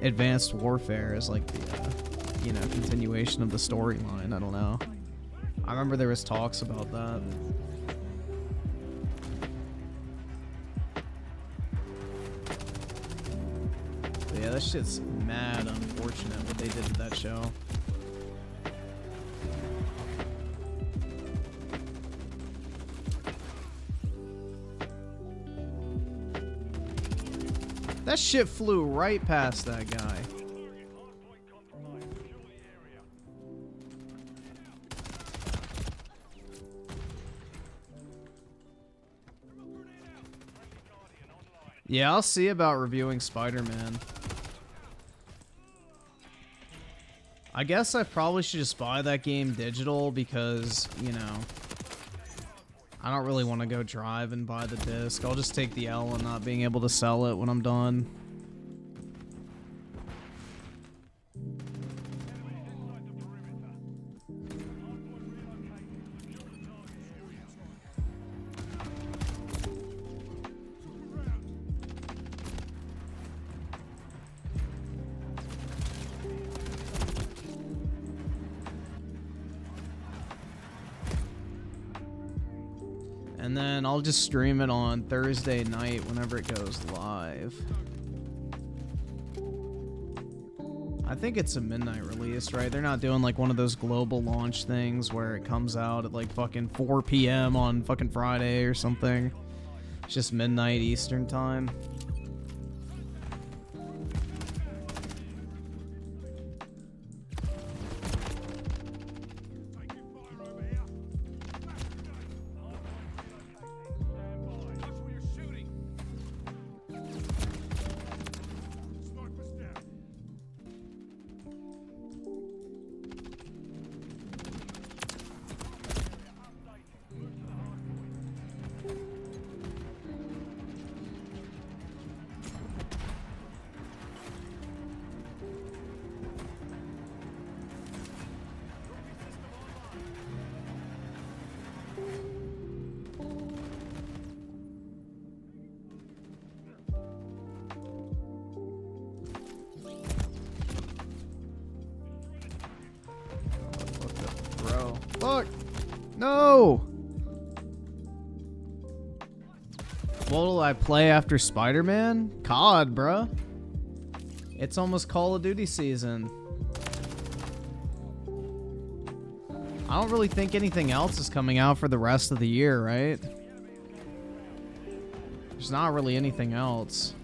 Advanced Warfare as, like, the, you know, continuation of the storyline. I don't know. I remember there was talks about that. But yeah, that shit's mad unfortunate what they did to that show. That shit flew right past that guy. Yeah, I'll see about reviewing Spider-Man. I guess I probably should just buy that game digital because, you know, I don't really want to go drive and buy the disc. I'll just take the L and not being able to sell it when I'm done. And then I'll just stream it on Thursday night whenever it goes live. I think it's a midnight release, right? They're not doing like one of those global launch things where it comes out at like fucking 4 p.m. on fucking Friday or something. It's just midnight Eastern time. Fuck! No! What'll I play after Spider-Man? COD, bruh. It's almost Call of Duty season. I don't really think anything else is coming out for the rest of the year, right? There's not really anything else.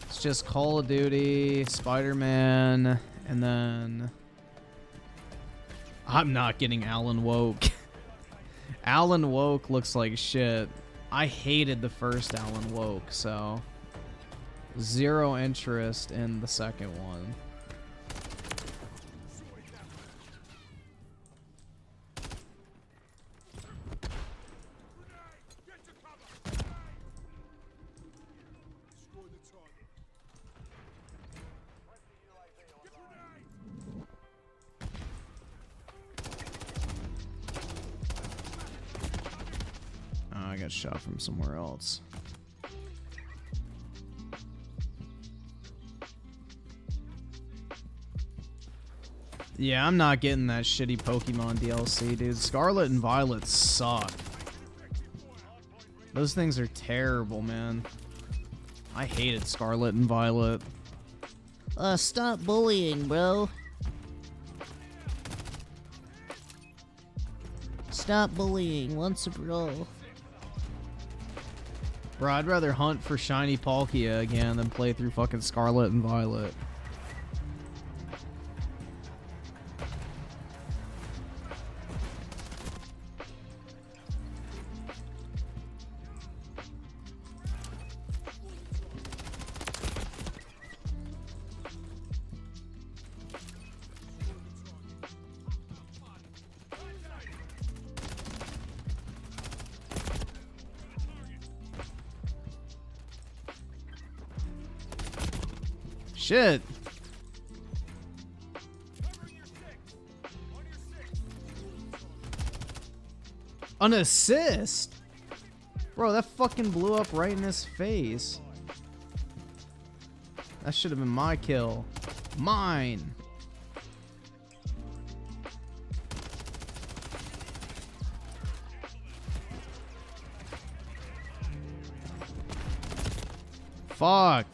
It's just Call of Duty, Spider-Man, and then... I'm not getting Alan Woke. Alan Woke looks like shit. I hated the first Alan Woke, so... zero interest in the second one. I got shot from somewhere else. Yeah, I'm not getting that shitty Pokemon DLC, dude. Scarlet and Violet suck. Those things are terrible, man. I hated Scarlet and Violet. Stop bullying, bro. Stop bullying once for all. Bro, I'd rather hunt for shiny Palkia again than play through fucking Scarlet and Violet. Shit. An assist? Bro, that fucking blew up right in his face. That should have been my kill. Mine. Fuck.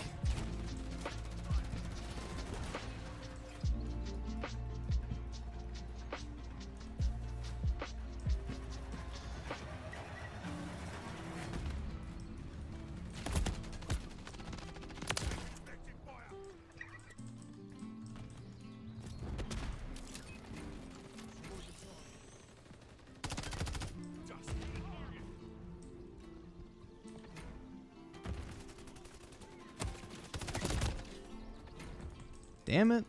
Damn it.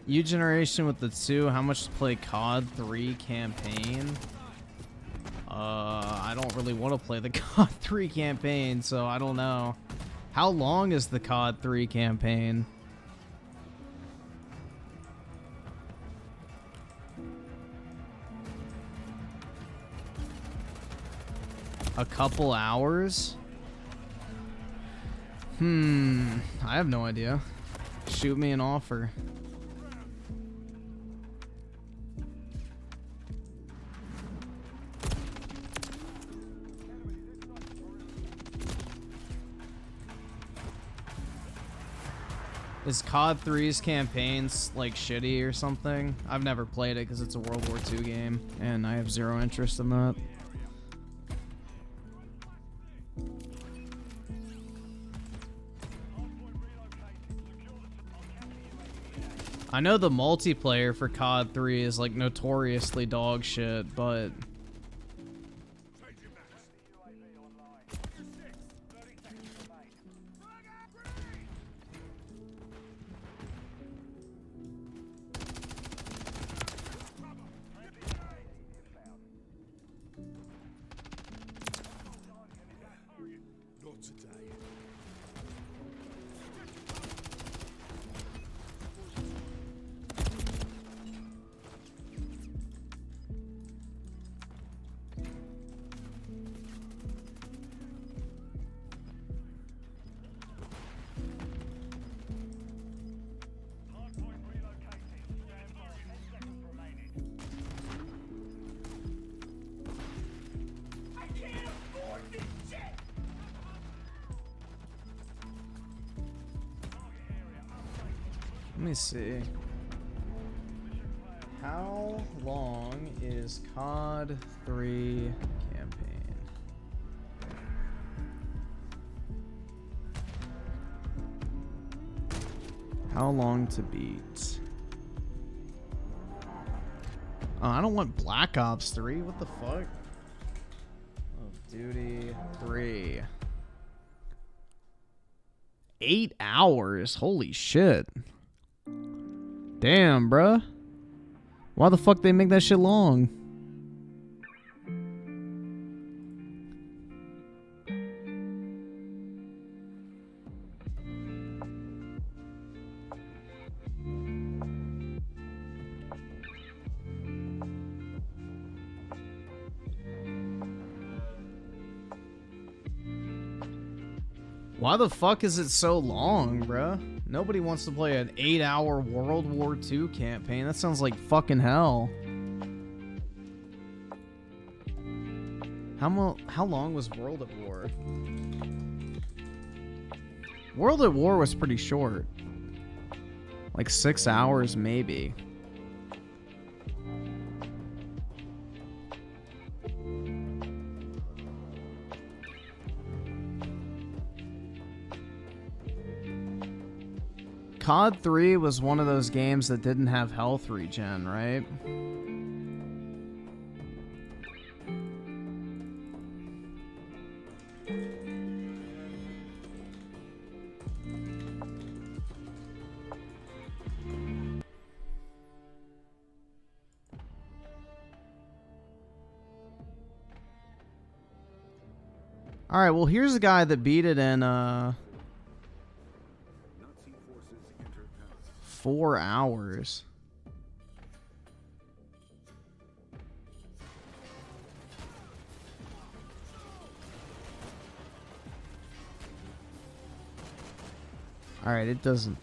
U generation with the 2, how much to play COD 3 campaign? I don't really want to play the COD 3 campaign, so I don't know. How long is the COD 3 campaign? A couple hours? I have no idea. Shoot me an offer. Is COD 3's campaigns like shitty or something? I've never played it because it's a World War II game and I have zero interest in that. I know the multiplayer for COD 3 is like notoriously dog shit, but let me see. How long is COD 3 campaign? How long to beat? Oh, I don't want Black Ops 3. What the fuck? Call of Duty 3. 8 hours. Holy shit. Damn, bruh. Why the fuck they make that shit long? Why the fuck is it so long, bruh? Nobody wants to play an 8-hour World War II campaign. That sounds like fucking hell. How long was World at War? World at War was pretty short. Like 6 hours, maybe. COD 3 was one of those games that didn't have health regen, right? Alright, well here's a guy that beat it in 4 hours. Alright, it doesn't.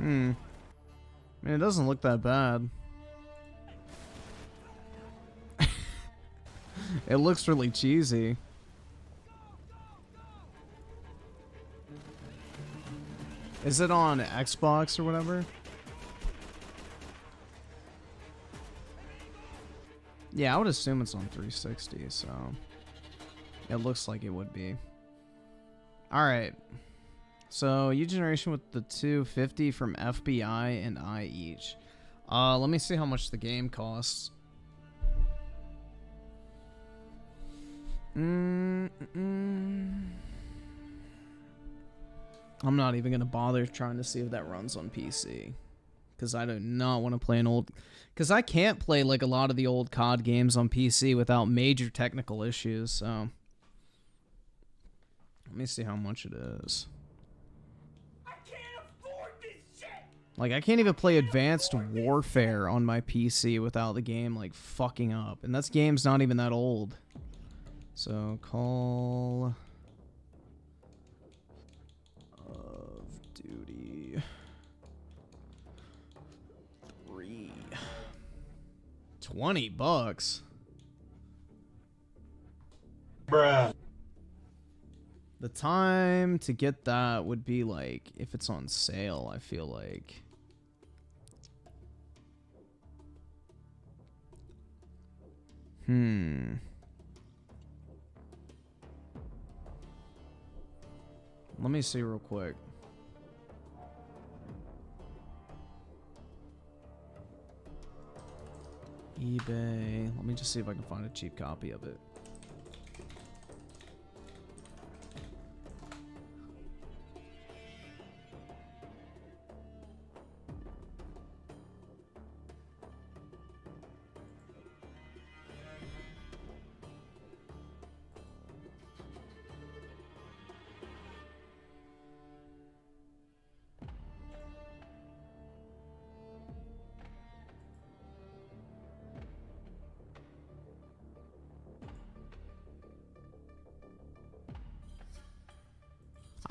I mean, it doesn't look that bad. It looks really cheesy. Is it on Xbox or whatever? Yeah, I would assume it's on 360, so it looks like it would be. Alright. So, U-Generation with the 250 from FBI and I each. Let me see how much the game costs. I'm not even going to bother trying to see if that runs on PC. Because I do not want to play an old... Because I can't play like a lot of the old COD games on PC without major technical issues, so... Let me see how much it is. Like, I can't even play Advanced Warfare on my PC without the game, like, fucking up. And that game's not even that old. So, Call of Duty 3. $20. Bruh. The time to get that would be, like, if it's on sale, I feel like... Let me see real quick. eBay. Let me just see if I can find a cheap copy of it.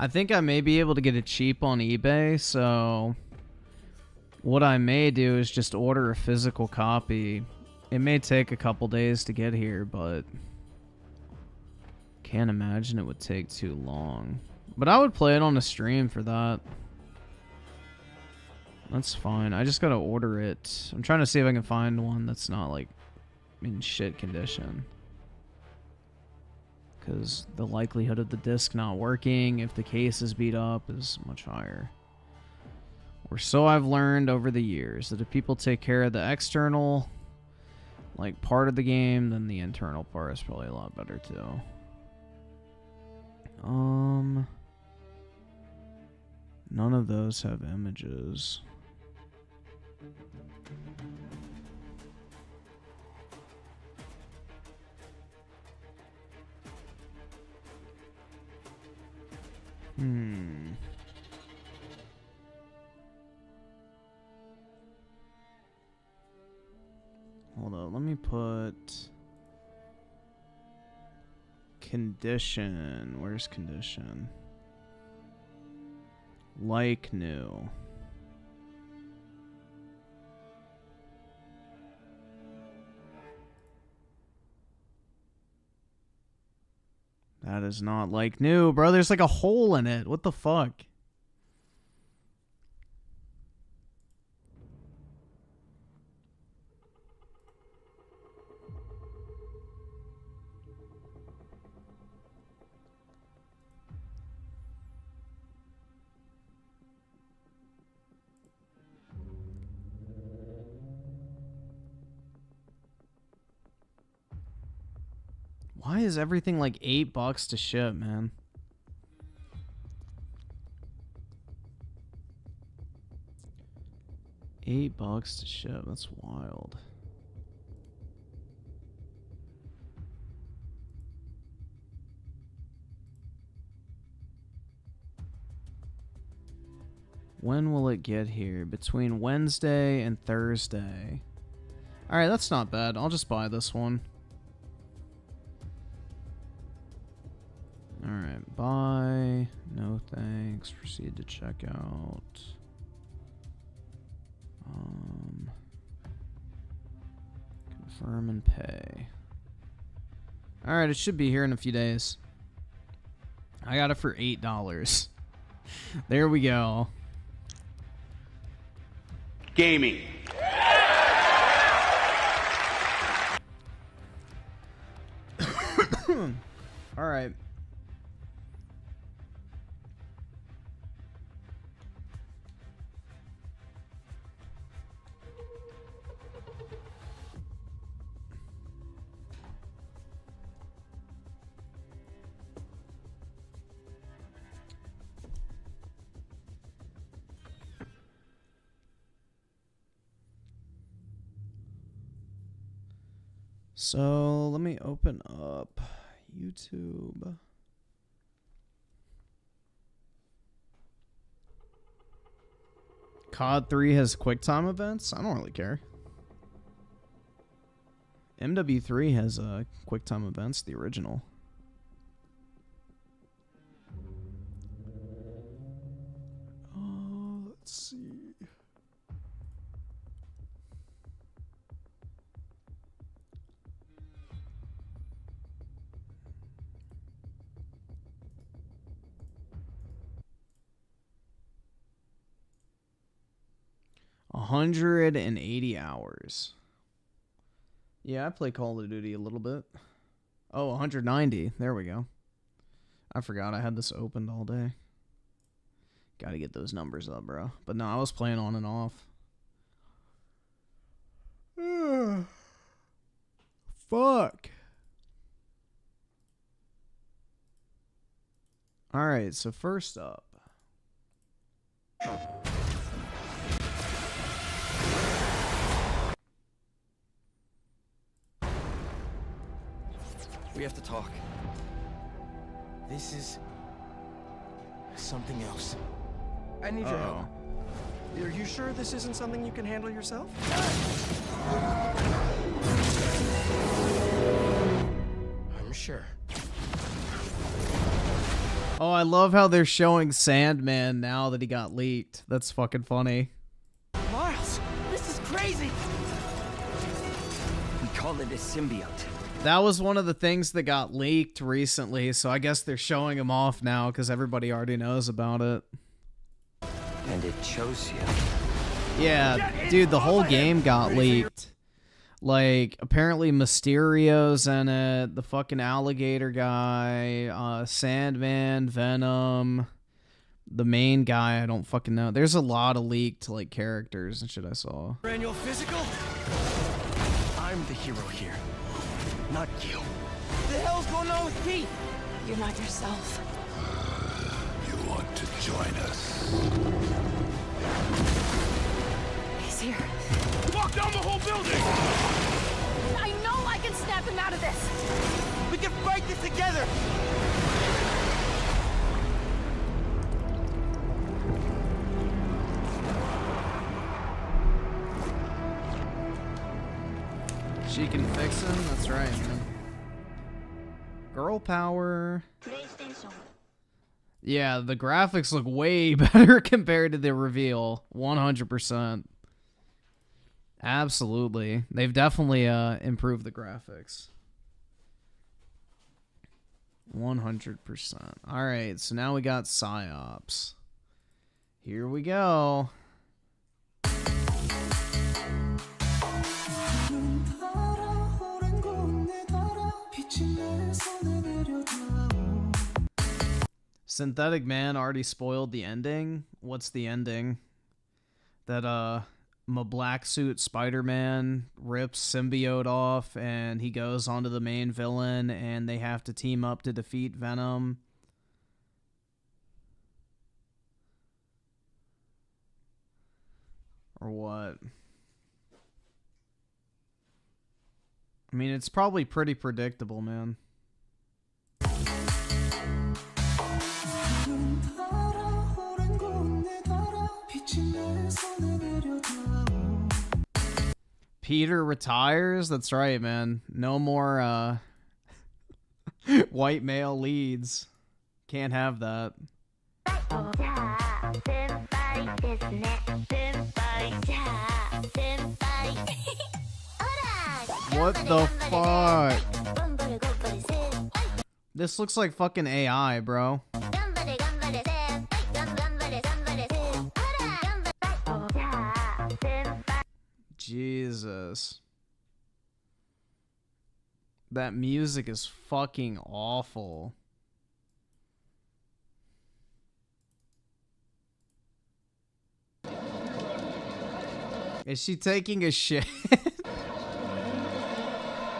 I think I may be able to get it cheap on eBay, so what I may do is just order a physical copy. It may take a couple days to get here, but can't imagine it would take too long. But I would play it on a stream for that. That's fine. I just gotta order it. I'm trying to see if I can find one that's not like in shit condition. Because the likelihood of the disc not working if the case is beat up is much higher. Or so I've learned over the years, that if people take care of the external like part of the game, then the internal part is probably a lot better too. None of those have images. Hold on, let me put condition. Where's condition? Like new. That is not like new, bro. There's like a hole in it. What the fuck? Why is everything like $8 to ship, man? $8 to ship. That's wild. When will it get here? Between Wednesday and Thursday. Alright, that's not bad. I'll just buy this one. Alright, buy. No thanks. Proceed to checkout. Confirm and pay. Alright, it should be here in a few days. I got it for $8. There we go. Gaming. Alright. So let me open up YouTube. COD 3 has QuickTime events? I don't really care. MW3 has QuickTime events, the original. Let's see. $180 hours. Yeah, I play Call of Duty a little bit. Oh, 190. There we go. I forgot I had this opened all day. Gotta get those numbers up, bro. But no, I was playing on and off. Fuck. Alright, so first up. We have to talk. This is something else. I need your help. Are you sure this isn't something you can handle yourself? I'm sure. Oh, I love how they're showing Sandman now that he got leaked. That's fucking funny. Miles, this is crazy. We call it a symbiote. That was one of the things that got leaked recently, so I guess they're showing him off now because everybody already knows about it. And it chose you. Yeah, dude, the whole game got leaked. Like, apparently Mysterio's in it, the fucking alligator guy, Sandman, Venom, the main guy, I don't fucking know. There's a lot of leaked, like, characters and shit I saw. Annual physical? I'm the hero here, not you. What the hell's going on with Pete? You're not yourself. You want to join us? He's here. Walk down the whole building! I know I can snap him out of this! We can fight this together! She can fix him? That's right, man. Girl power. Yeah, the graphics look way better compared to the reveal. 100%. Absolutely. They've definitely improved the graphics. 100%. Alright, so now we got PsyOps. Here we go. Synthetic Man already spoiled the ending. What's the ending? That my black suit Spider-Man rips symbiote off and he goes onto the main villain and they have to team up to defeat Venom. Or what? I mean, it's probably pretty predictable, man. Peter retires? That's right, man. No more white male leads. Can't have that. What the fuck? This looks like fucking AI, bro. Jesus. That music is fucking awful. Is she taking a shit?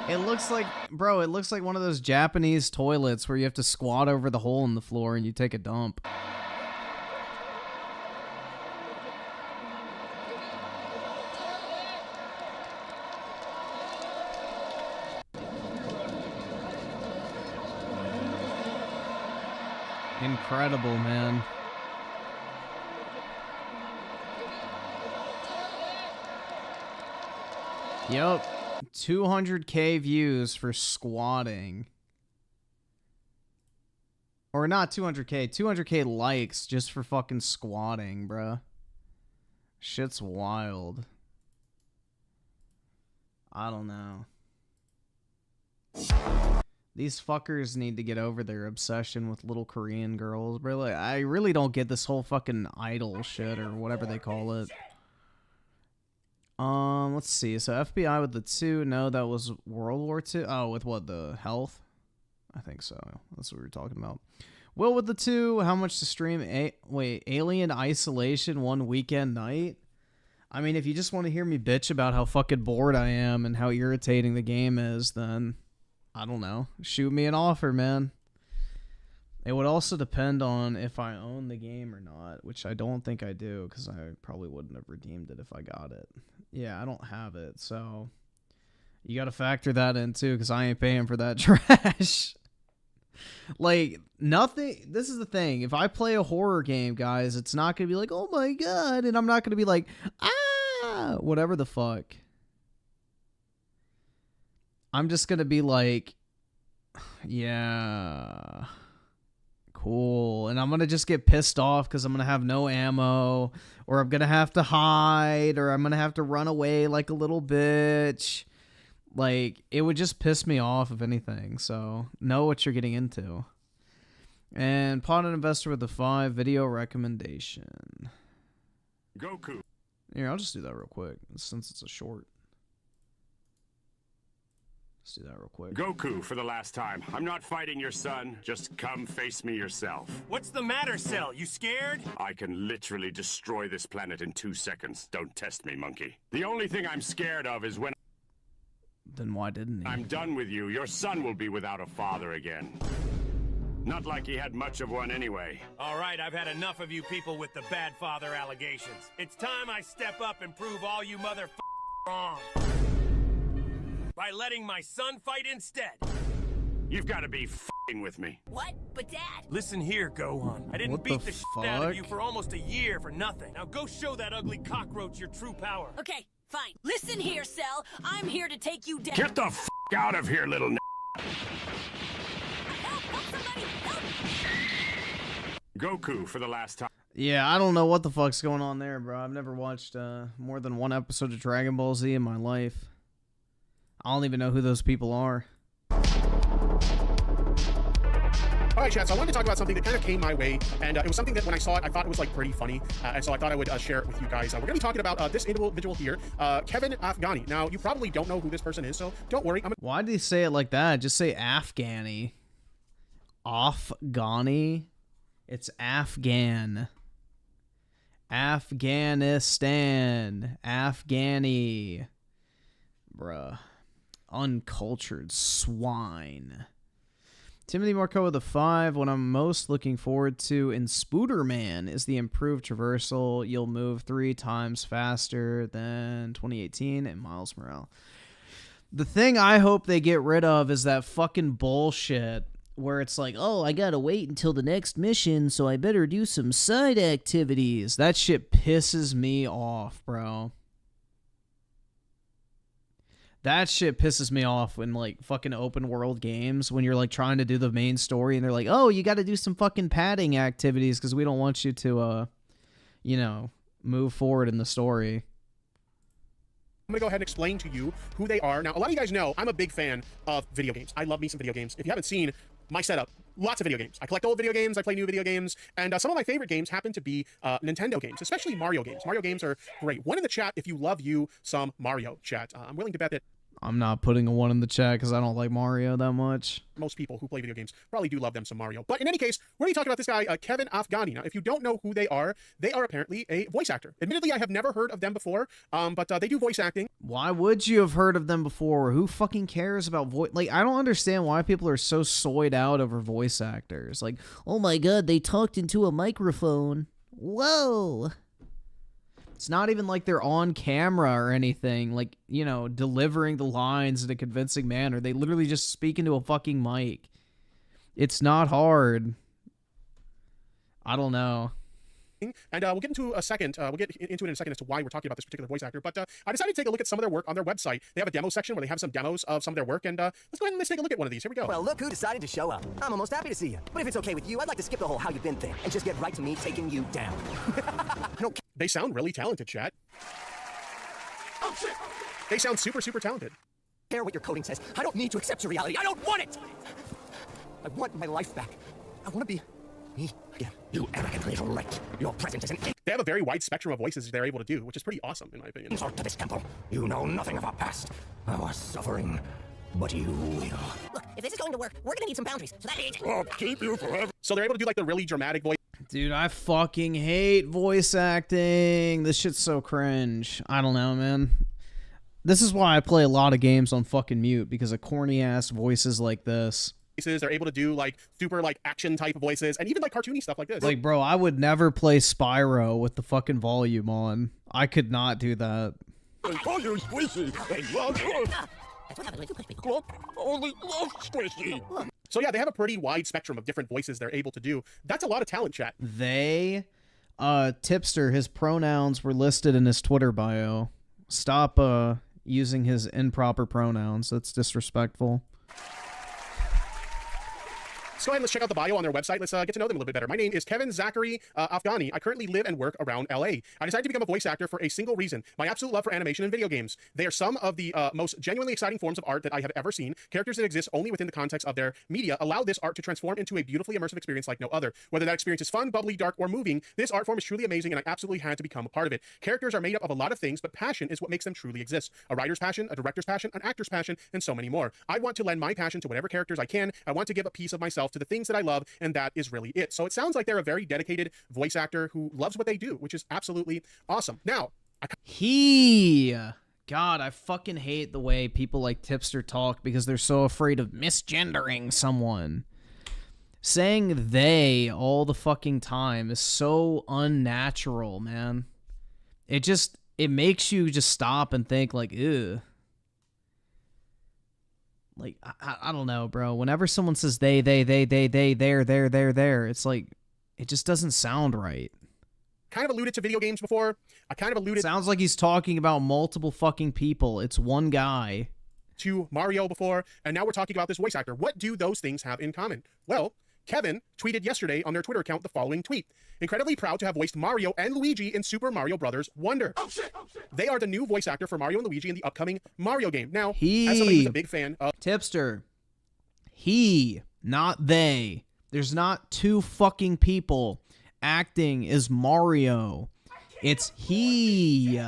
It looks like, bro, it looks like one of those Japanese toilets where you have to squat over the hole in the floor and you take a dump. Incredible, man. Yep. 200k views for squatting. Or not 200k, 200k likes just for fucking squatting, bruh. Shit's wild. I don't know. These fuckers need to get over their obsession with little Korean girls, bro. Like, I really don't get this whole fucking idol shit or whatever they call it. Let's see. So FBI with the 2. No, that was World War II. Oh, with what? The health? I think so. That's what we were talking about. Will with the 2. How much to stream? Wait, Alien Isolation 1 weekend night? I mean, if you just want to hear me bitch about how fucking bored I am and how irritating the game is, then I don't know. Shoot me an offer, man. It would also depend on if I own the game or not, which I don't think I do because I probably wouldn't have redeemed it if I got it. Yeah, I don't have it, so you got to factor that in too because I ain't paying for that trash. Like, nothing. This is the thing. If I play a horror game, guys, it's not going to be like, oh my God, and I'm not going to be like, ah, whatever the fuck. I'm just going to be like, yeah, cool. And I'm going to just get pissed off because I'm going to have no ammo, or I'm going to have to hide, or I'm going to have to run away like a little bitch. Like, it would just piss me off, if anything. So, know what you're getting into. And Pot Investor with the 5 video recommendation. Goku. Here, I'll just do that real quick since it's a short. Let's do that real quick. Goku, for the last time. I'm not fighting your son. Just come face me yourself. What's the matter, Cell? You scared? I can literally destroy this planet in 2 seconds. Don't test me, monkey. The only thing I'm scared of is when Then why didn't he? I'm done with you, your son will be without a father again. Not like he had much of one anyway. All right, I've had enough of you people with the bad father allegations. It's time I step up and prove all you motherfuckers wrong. By letting my son fight instead. You've got to be f***ing with me. What? But Dad... Listen here, Gohan. I didn't What beat the the shit out of you fuck? for almost a year for nothing. Now go show that ugly cockroach your true power. Okay, fine. Listen here, Cell. I'm here to take you down. Get the f*** out of here, little n***. Help somebody! Help! Goku, for the last time. Yeah, I don't know what the fuck's going on there, bro. I've never watched more than one episode of Dragon Ball Z in my life. I don't even know who those people are. All right, chat, so I wanted to talk about something that kind of came my way, and it was something that when I saw it, I thought it was like pretty funny, and so I thought I would share it with you guys. We're going to be talking about this individual here, Kevin Afghani. Now, you probably don't know who this person is, so don't worry. Why did he say it like that? Just say Afghani. Afghani? It's Afghan. Afghanistan. Afghani. Bruh. Uncultured swine. Timothy Marco with a 5. What I'm most looking forward to in Spooderman is the improved traversal. You'll move 3 times faster than 2018 and Miles Morales. The thing I hope they get rid of is that fucking bullshit where it's like, oh, I gotta wait until the next mission, so I better do some side activities. That shit pisses me off, bro. That shit pisses me off in, like, fucking open world games when you're, like, trying to do the main story and they're like, oh, you gotta do some fucking padding activities because we don't want you to, you know, move forward in the story. I'm going to go ahead and explain to you who they are. Now, a lot of you guys know I'm a big fan of video games. I love me some video games. If you haven't seen my setup, lots of video games. I collect old video games, I play new video games, and some of my favorite games happen to be Nintendo games, especially Mario games. Mario games are great. One in the chat if you love you some Mario, chat. I'm willing to bet that I'm not putting a 1 in the chat because I don't like Mario that much. most people who play video games probably do love them some Mario. But in any case, we're going to talk about this guy, Kevin Afghani. Now, if you don't know who they are apparently a voice actor. Admittedly, I have never heard of them before, but they do voice acting. Why would you have heard of them before? Who fucking cares about voice? Like, I don't understand why people are so soyed out over voice actors. Like, Oh my god, they talked into a microphone. Whoa! it's not even like they're on camera or anything, like, you know, delivering the lines in a convincing manner. They literally just speak into a fucking mic. It's not hard. I don't know. And we'll get into a second. We'll get into it in a second as to why we're talking about this particular voice actor. But I decided to take a look at some of their work on their website. They have a demo section where they have some demos of some of their work. And let's go ahead and let's take a look at one of these. Here we go. Well, look who decided to show up. I'm almost happy to see you. But if it's okay with you, I'd like to skip the whole how you been thing and just get right to me taking you down. They sound really talented, chat. Oh, shit. They sound super, super talented. Care what your coding says. I don't need to accept your reality. I don't want it. I want my life back. I want to be me again. You arrogant little wretch. Your present is an They have a very wide spectrum of voices they're able to do, which is pretty awesome, in my opinion. insult to this temple. You know nothing of our past, our suffering, but you will. Look, if this is going to work, we're gonna need some boundaries. So that means... I'll keep you forever. So they're able to do like the really dramatic voice. Dude, I fucking hate voice acting. This shit's so cringe. I don't know, man. This is why I play a lot of games on fucking mute, because of corny ass voices like this. They're able to do like super like action type of voices and even like cartoony stuff like this. Like, bro, I would never play Spyro with the fucking volume on. I could not do that. That's what happens when you push people. Only love squishy. So yeah, they have a pretty wide spectrum of different voices they're able to do. That's a lot of talent, chat. Tipster, his pronouns were listed in his Twitter bio. Stop using his improper pronouns. That's disrespectful. Let's go ahead and let's check out the bio on their website. Let's get to know them a little bit better. My name is Kevin Zachary Afghani. I currently live and work around LA. I decided to become a voice actor for a single reason: my absolute love for animation and video games. They are some of the most genuinely exciting forms of art that I have ever seen. Characters that exist only within the context of their media allow this art to transform into a beautifully immersive experience like no other. Whether that experience is fun, bubbly, dark, or moving, this art form is truly amazing, and I absolutely had to become a part of it. Characters are made up of a lot of things, but passion is what makes them truly exist. A writer's passion, a director's passion, an actor's passion, and so many more. I want to lend my passion to whatever characters I can. I want to give a piece of myself to the things that I love, and that is really it. So it sounds like they're a very dedicated voice actor who loves what they do, which is absolutely awesome. Now, God, I fucking hate the way people like Tipster talk because they're so afraid of misgendering someone. Saying they all the fucking time is so unnatural, man. It makes you just stop and think like, ew. Like, I don't know, bro. Whenever someone says they, there, it's like, it just doesn't sound right. Kind of alluded to video games before. Sounds like he's talking about multiple fucking people. It's one guy. To Mario before, and now we're talking about this voice actor. What do those things have in common? Well, Kevin tweeted yesterday on their Twitter account the following tweet: "Incredibly proud to have voiced Mario and Luigi in Super Mario Bros. Wonder." Oh, shit. They are the new voice actor for Mario and Luigi in the upcoming Mario game. Now, as somebody who's a big fan of Tipster, he, not they. There's not two fucking people acting as Mario. It's he.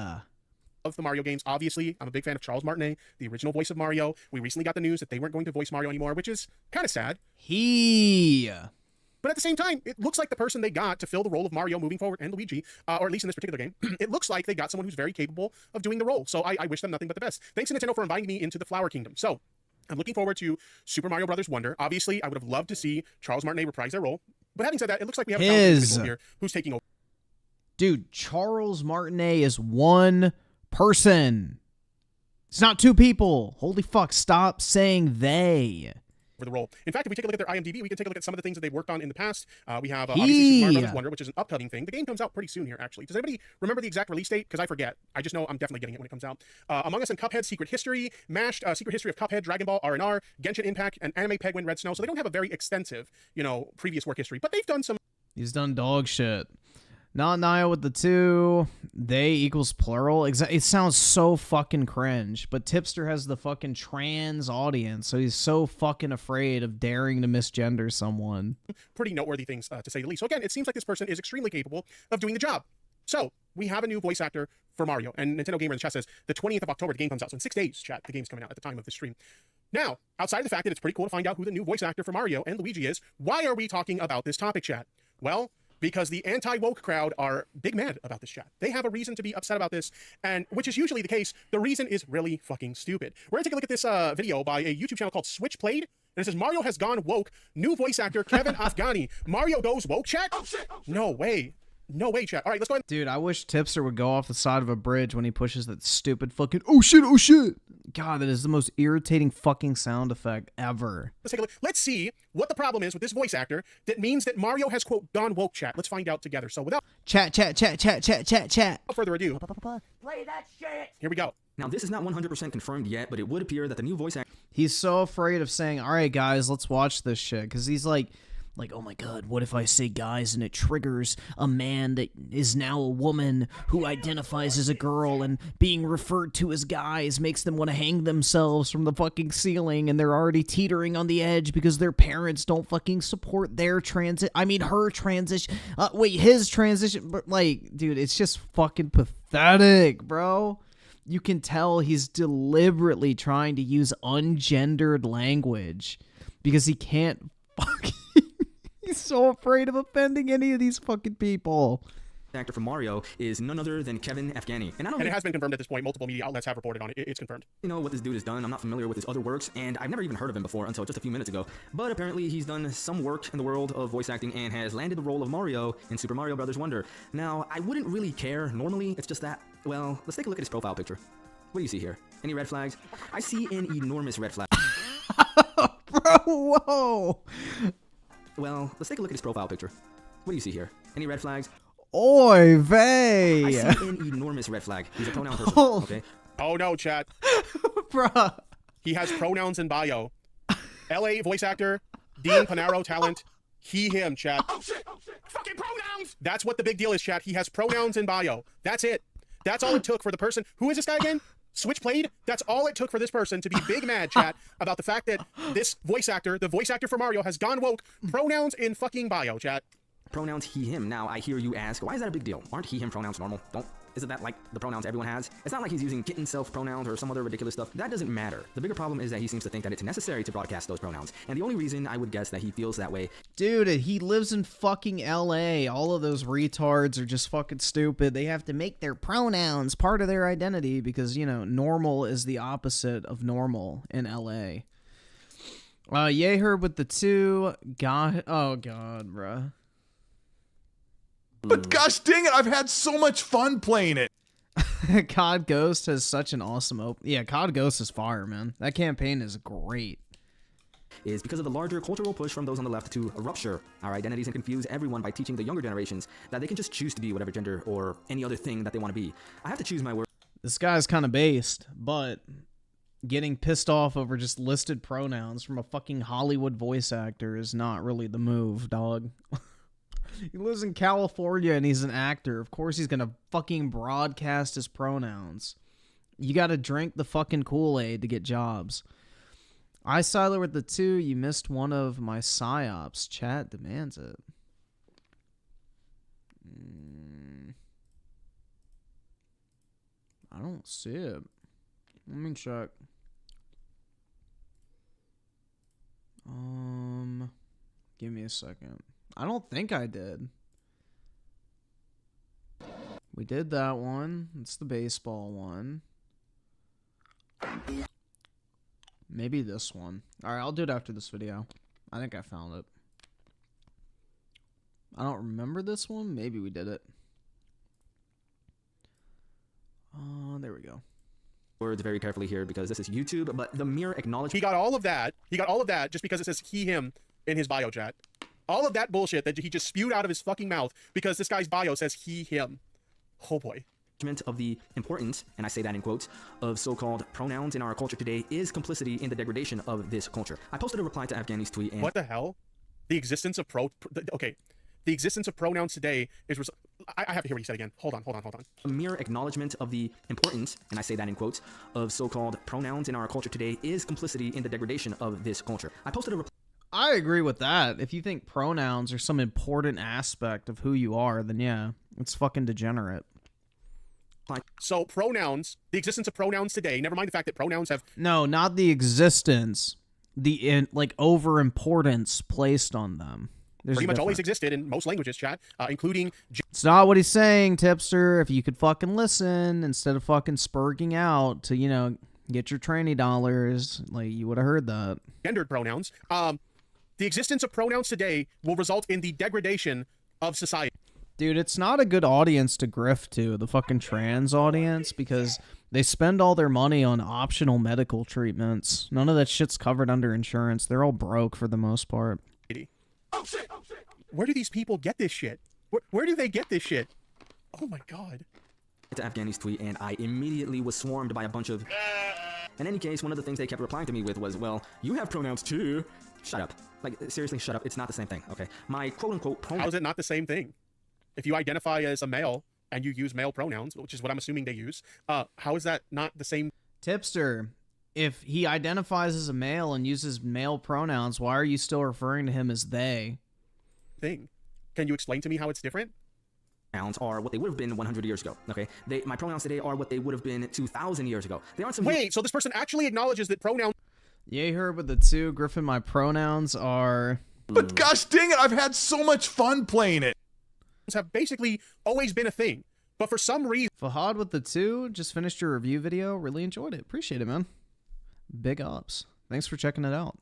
Of the Mario games, obviously, I'm a big fan of Charles Martinet, the original voice of Mario. We recently got the news that they weren't going to voice Mario anymore, which is kind of sad. But at the same time, it looks like the person they got to fill the role of Mario moving forward, and Luigi, or at least in this particular game, it looks like they got someone who's very capable of doing the role. So I wish them nothing but the best. Thanks to Nintendo for inviting me into the Flower Kingdom. So I'm looking forward to Super Mario Bros. Wonder. Obviously, I would have loved to see Charles Martinet reprise their role. But having said that, it looks like we have a talented individual here who's taking over. Dude, Charles Martinet is one person. It's not two people. Holy fuck, stop saying they. For the role. In fact, if we take a look at their IMDb, we can take a look at some of the things that they've worked on in the past. We have obviously Super Mario Bros. Wonder, which is an upcoming thing. The game comes out pretty soon here, actually. Does anybody remember the exact release date? Because I forget. I just know I'm definitely getting it when it comes out. Among Us and Cuphead, Secret History, Mashed, Secret History of Cuphead, Dragon Ball, R&R, Genshin Impact, and Anime Penguin Red Snow. So they don't have a very extensive, previous work history, but they've done some. He's done dog shit. Not Nile with the two. They equals plural. It sounds so fucking cringe. But Tipster has the fucking trans audience, so he's so fucking afraid of daring to misgender someone. Pretty noteworthy things, to say the least. So again, it seems like this person is extremely capable of doing the job. So we have a new voice actor for Mario, and Nintendo Gamer in the chat says the 20th of October the game comes out. So in 6 days, chat, the game's coming out at the time of this stream. Now, outside of the fact that it's pretty cool to find out who the new voice actor for Mario and Luigi is, why are we talking about this topic, chat? Well, because the anti-woke crowd are big mad about this chat. They have a reason to be upset about this, and which is usually the case. The reason is really fucking stupid. We're gonna take a look at this video by a YouTube channel called Switch Played, and it says Mario has gone woke. New voice actor Kevin Afghani. Mario goes woke, chat? Oh, shit. No way. No way, chat. All right, let's go ahead. Dude, I wish Tipster would go off the side of a bridge when he pushes that stupid fucking oh shit. God, that is the most irritating fucking sound effect ever. Let's take a look. Let's see what the problem is with this voice actor that means that Mario has, quote, gone woke, chat. Let's find out together. So without Chat. further ado, play that shit. Here we go. Now, this is not 100% confirmed yet, but it would appear that the new voice actor... He's so afraid of saying, all right, guys, let's watch this shit, because he's like, oh my god, what if I say guys and it triggers a man that is now a woman who identifies as a girl, and being referred to as guys makes them want to hang themselves from the fucking ceiling, and they're already teetering on the edge because their parents don't fucking support their her transition. His transition. But like, dude, it's just fucking pathetic, bro. You can tell he's deliberately trying to use ungendered language because he can't fucking... He's so afraid of offending any of these fucking people. Actor for Mario is none other than Kevin Afghani. And it has been confirmed at this point. Multiple media outlets have reported on it. It's confirmed. You know what this dude has done. I'm not familiar with his other works, and I've never even heard of him before until just a few minutes ago. But apparently he's done some work in the world of voice acting and has landed the role of Mario in Super Mario Bros. Wonder. Now, I wouldn't really care normally. It's just that, well, let's take a look at his profile picture. What do you see here? Any red flags? I see an enormous red flag. Bro, whoa. Well, let's take a look at his profile picture. What do you see here? Any red flags? Oy vey! I see an enormous red flag. He's a pronoun person, okay? Oh no, chat. Bruh. He has pronouns in bio. LA voice actor, Dean Panaro talent. He, him, chat. Oh shit! Fucking pronouns! That's what the big deal is, chat. He has pronouns in bio. That's it. That's all it took for the person. Who is this guy again? Switchblade? That's all it took for this person to be big mad, chat, about the fact that this voice actor, the voice actor for Mario, has gone woke. Pronouns in fucking bio, chat. Pronouns he, him. Now, I hear you ask, why is that a big deal? Aren't he, him pronouns normal? Isn't that like the pronouns everyone has? It's not like he's using kitten self pronouns or some other ridiculous stuff. That doesn't matter. The bigger problem is that he seems to think that it's necessary to broadcast those pronouns. And the only reason I would guess that he feels that way... Dude, he lives in fucking LA. All of those retards are just fucking stupid. They have to make their pronouns part of their identity because, you know, normal is the opposite of normal in LA. Yay Herb with the 2. God, oh god, bruh. But gosh dang it, I've had so much fun playing it. COD Ghost has such an awesome yeah, COD Ghost is fire, man. That campaign is great. Is because of the larger cultural push from those on the left to rupture our identities and confuse everyone by teaching the younger generations that they can just choose to be whatever gender or any other thing that they want to be. I have to choose my word. This guy's kind of based, but getting pissed off over just listed pronouns from a fucking Hollywood voice actor is not really the move, dog. He lives in California and he's an actor. Of course he's gonna fucking broadcast his pronouns. You gotta drink the fucking Kool-Aid to get jobs. Siler with the 2. You missed one of my psyops. Chat demands it. I don't see it. Let me check. Give me a second. I don't think I did. We did that one. It's the baseball one. Maybe this one. Alright, I'll do it after this video. I think I found it. I don't remember this one. Maybe we did it. There we go. Words very carefully here because this is YouTube, but the mere acknowledgement... He got all of that. He got all of that just because it says he, him in his bio, chat. All of that bullshit that he just spewed out of his fucking mouth because this guy's bio says he, him. Oh boy. Of the importance, and I say that in quotes, of so-called pronouns in our culture today is complicity in the degradation of this culture. I posted a reply to Afghani's tweet and... What the hell? The existence of the existence of pronouns today is... I have to hear what he said again. Hold on. A mere acknowledgement of the importance, and I say that in quotes, of so-called pronouns in our culture today is complicity in the degradation of this culture. I posted a reply... I agree with that. If you think pronouns are some important aspect of who you are, then yeah, it's fucking degenerate. So pronouns, the existence of pronouns today, never mind the fact that pronouns have... No, not the existence. The, over importance placed on them. There's pretty much always existed in most languages, chat, including... It's not what he's saying, Tipster. If you could fucking listen instead of fucking spurging out to, you know, get your trainee dollars, like, you would have heard that. Gendered pronouns. The existence of pronouns today will result in the degradation of society. Dude, it's not a good audience to grift to, the fucking trans audience, because they spend all their money on optional medical treatments. None of that shit's covered under insurance. They're all broke for the most part. Oh shit! Where do these people get this shit? Where do they get this shit? Oh my god. To Afghani's tweet, and I immediately was swarmed by a bunch of... In any case, one of the things they kept replying to me with was, well, you have pronouns too. Shut up. Like, seriously, shut up. It's not the same thing, okay? My quote-unquote pronoun... How is it not the same thing? If you identify as a male and you use male pronouns, which is what I'm assuming they use, how is that not the same... Tipster, if he identifies as a male and uses male pronouns, why are you still referring to him as they? Thing. Can you explain to me how it's different? Pronouns are what they would have been 100 years ago, okay? My pronouns today are what they would have been 2,000 years ago. They aren't some... Wait, so this person actually acknowledges that pronouns... Yay Herb with the 2. Griffin, my pronouns are... But gosh dang it, I've had so much fun playing it. Have basically always been a thing, but for some reason... Fahad with the 2, just finished your review video. Really enjoyed it. Appreciate it, man. Big ups. Thanks for checking it out.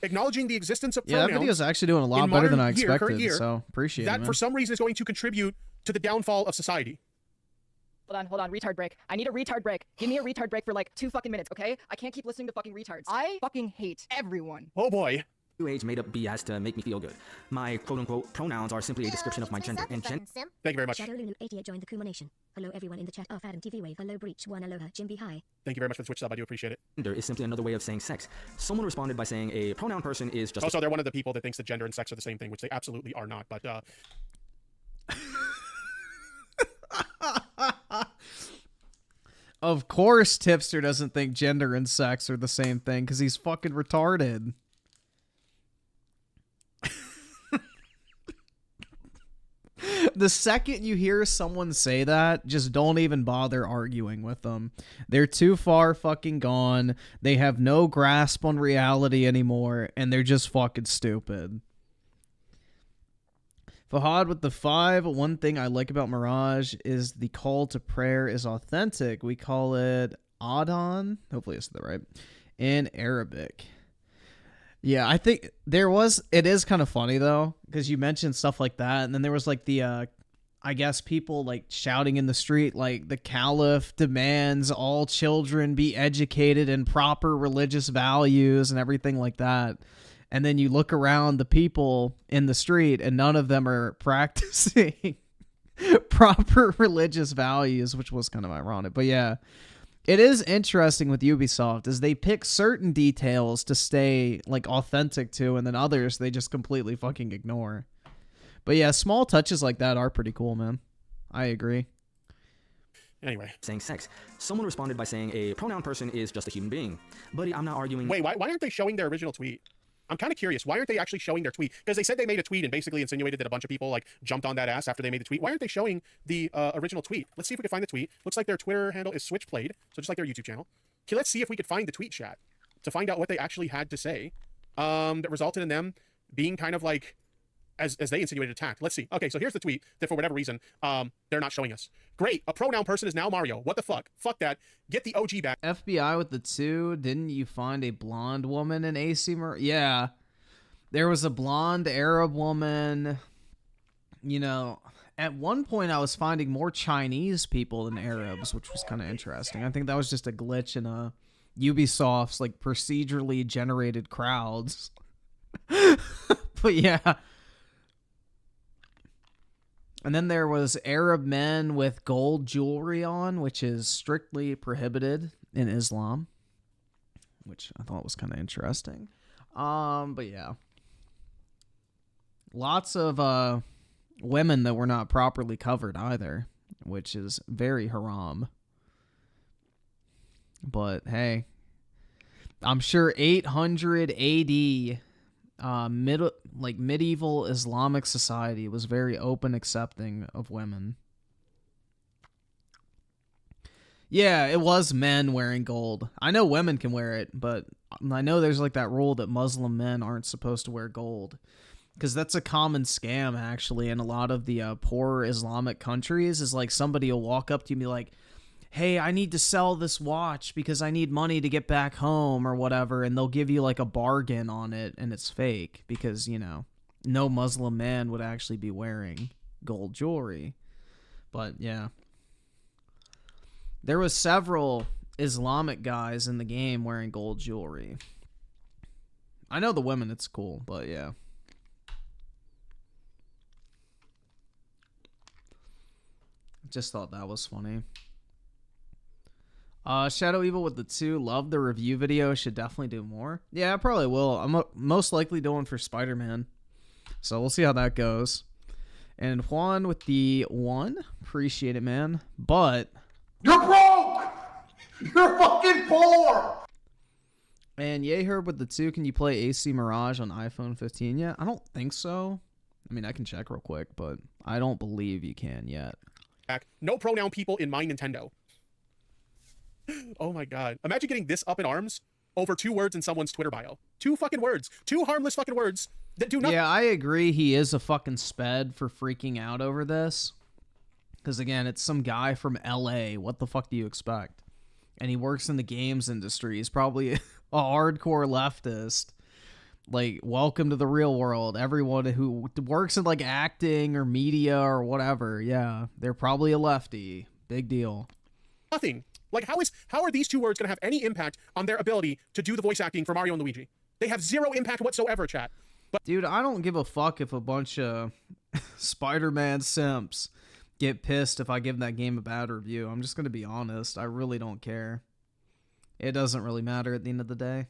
Acknowledging the existence of pronouns... Yeah, that video's actually doing a lot better than I expected, so appreciate it, man. That, for some reason, is going to contribute to the downfall of society. Hold on, retard break. I need a retard break. Give me a retard break for like 2 fucking minutes, okay? I can't keep listening to fucking retards. I fucking hate everyone. Oh boy. New age made up BS to make me feel good. My quote-unquote pronouns are simply a description of my gender and Thank you very much. Shadow88 joined the Kuma Nation. Hello everyone in the chat. Adam TV Wave. Hello Breach. One Aloha. Jimby Hi. Thank you very much for the Twitch sub. I do appreciate it. Gender is simply another way of saying sex. Someone responded by saying a pronoun person is just... Also, they're one of the people that thinks that gender and sex are the same thing, which they absolutely are not, but Of course Tipster doesn't think gender and sex are the same thing, because he's fucking retarded. The second you hear someone say that, just don't even bother arguing with them. They're too far fucking gone. They have no grasp on reality anymore, and they're just fucking stupid. Fahad with the 5. One thing I like about Mirage is the call to prayer is authentic. We call it Adhan. Hopefully I said that right. In Arabic. Yeah, I think it is kind of funny though, because you mentioned stuff like that, and then there was like the, I guess people like shouting in the street, like the Caliph demands all children be educated in proper religious values and everything like that. And then you look around the people in the street and none of them are practicing proper religious values, which was kind of ironic. But yeah, it is interesting with Ubisoft is they pick certain details to stay like authentic to, and then others they just completely fucking ignore. But yeah, small touches like that are pretty cool, man. I agree. Anyway. Saying sex. Someone responded by saying a pronoun person is just a human being. Buddy, I'm not arguing... Wait, why aren't they showing their original tweet? I'm kind of curious. Why aren't they actually showing their tweet? Because they said they made a tweet and basically insinuated that a bunch of people like jumped on that ass after they made the tweet. Why aren't they showing the original tweet? Let's see if we can find the tweet. Looks like their Twitter handle is Switchplayed, so just like their YouTube channel. Okay, let's see if we could find the tweet chat to find out what they actually had to say that resulted in them being kind of like, as they insinuated, attacked. Let's see. Okay, so here's the tweet that for whatever reason, they're not showing us. Great, a pronoun person is now Mario. What the fuck? Fuck that. Get the OG back. FBI with the 2. Didn't you find a blonde woman in AC? Yeah. There was a blonde Arab woman. You know, at one point I was finding more Chinese people than Arabs, which was kind of interesting. I think that was just a glitch in Ubisoft's like procedurally generated crowds. But yeah. And then there was Arab men with gold jewelry on, which is strictly prohibited in Islam, which I thought was kind of interesting. But yeah. Lots of women that were not properly covered either, which is very haram. But hey, I'm sure 800 AD medieval Islamic society was very open, accepting of women. Yeah, it was men wearing gold. I know women can wear it, but I know there's like that rule that Muslim men aren't supposed to wear gold. Because that's a common scam, actually, in a lot of the poorer Islamic countries, is like somebody will walk up to you and be like, hey, I need to sell this watch because I need money to get back home or whatever, and they'll give you like a bargain on it, and it's fake because, you know, no Muslim man would actually be wearing gold jewelry. But yeah. There was several Islamic guys in the game wearing gold jewelry. I know the women, it's cool, but yeah. Just thought that was funny. Shadow Evil with the 2. Love the review video. Should definitely do more. Yeah, I probably will. I'm most likely doing for Spider-Man. So we'll see how that goes. And Juan with the 1. Appreciate it, man. But... You're broke! You're fucking poor! And Yeherb with the 2. Can you play AC Mirage on iPhone 15 yet? I don't think so. I mean, I can check real quick, but I don't believe you can yet. No pronoun people in my Nintendo. Oh my god. Imagine getting this up in arms over 2 words in someone's Twitter bio. 2 fucking words. 2 harmless fucking words that do nothing. Yeah, I agree. He is a fucking sped for freaking out over this. Because again, it's some guy from LA. What the fuck do you expect? And he works in the games industry. He's probably a hardcore leftist. Like, welcome to the real world. Everyone who works in like acting or media or whatever, yeah, they're probably a lefty. Big deal. Nothing. Like, how are these 2 words going to have any impact on their ability to do the voice acting for Mario and Luigi? They have zero impact whatsoever, chat. But dude, I don't give a fuck if a bunch of Spider-Man simps get pissed if I give that game a bad review. I'm just going to be honest. I really don't care. It doesn't really matter at the end of the day.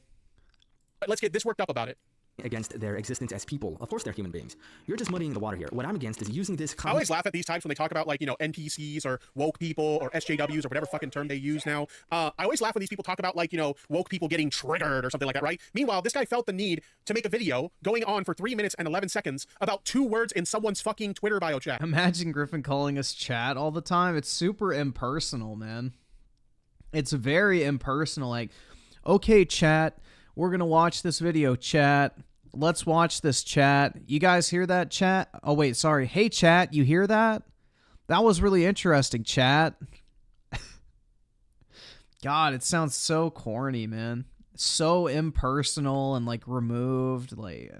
Let's get this worked up about it. Against their existence as people. Of course they're human beings. You're just muddying the water here. What I'm against is using this... I always laugh at these types when they talk about, like, you know, NPCs or woke people or SJWs or whatever fucking term they use now. I always laugh when these people talk about, like, you know, woke people getting triggered or something like that, right? Meanwhile, this guy felt the need to make a video going on for 3 minutes and 11 seconds about 2 words in someone's fucking Twitter bio chat. Imagine Griffin calling us chat all the time. It's super impersonal, man. It's very impersonal. Like, okay, chat, we're going to watch this video, chat. Let's watch this, chat. You guys hear that, chat? Oh, wait, sorry. Hey, chat, you hear that? That was really interesting, chat. God, it sounds so corny, man. So impersonal and, like, removed. Like,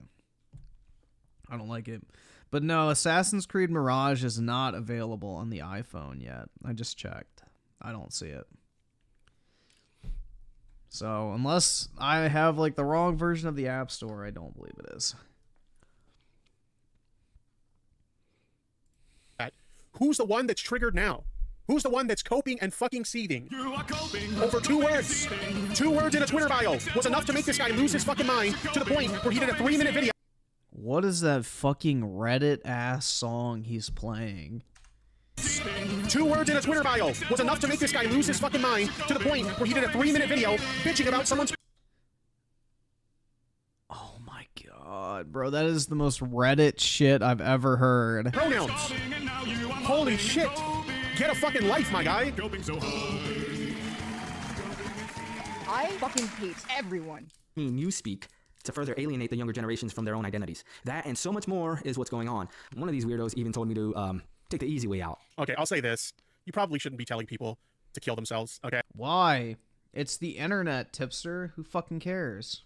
I don't like it. But no, Assassin's Creed Mirage is not available on the iPhone yet. I just checked. I don't see it. So, unless I have, like, the wrong version of the App Store, I don't believe it is. Who's the one that's triggered now? Who's the one that's coping and fucking seething? You are coping over 2 words. 2 words in a Twitter bio was enough to make this guy lose his fucking mind to the point where he did a 3-minute video. What is that fucking Reddit-ass song he's playing? 2 words in a Twitter bio was enough to make this guy lose his fucking mind to the point where he did a 3-minute video bitching about someone's... Oh my god, bro, that is the most Reddit shit I've ever heard. Pronouns. Holy shit. Get a fucking life, my guy. I fucking hate everyone. Newspeak to further alienate the younger generations from their own identities. That and so much more is what's going on. One of these weirdos even told me to take the easy way out. Okay, I'll say this. You probably shouldn't be telling people to kill themselves, okay? Why? It's the internet, Tipster. Who fucking cares?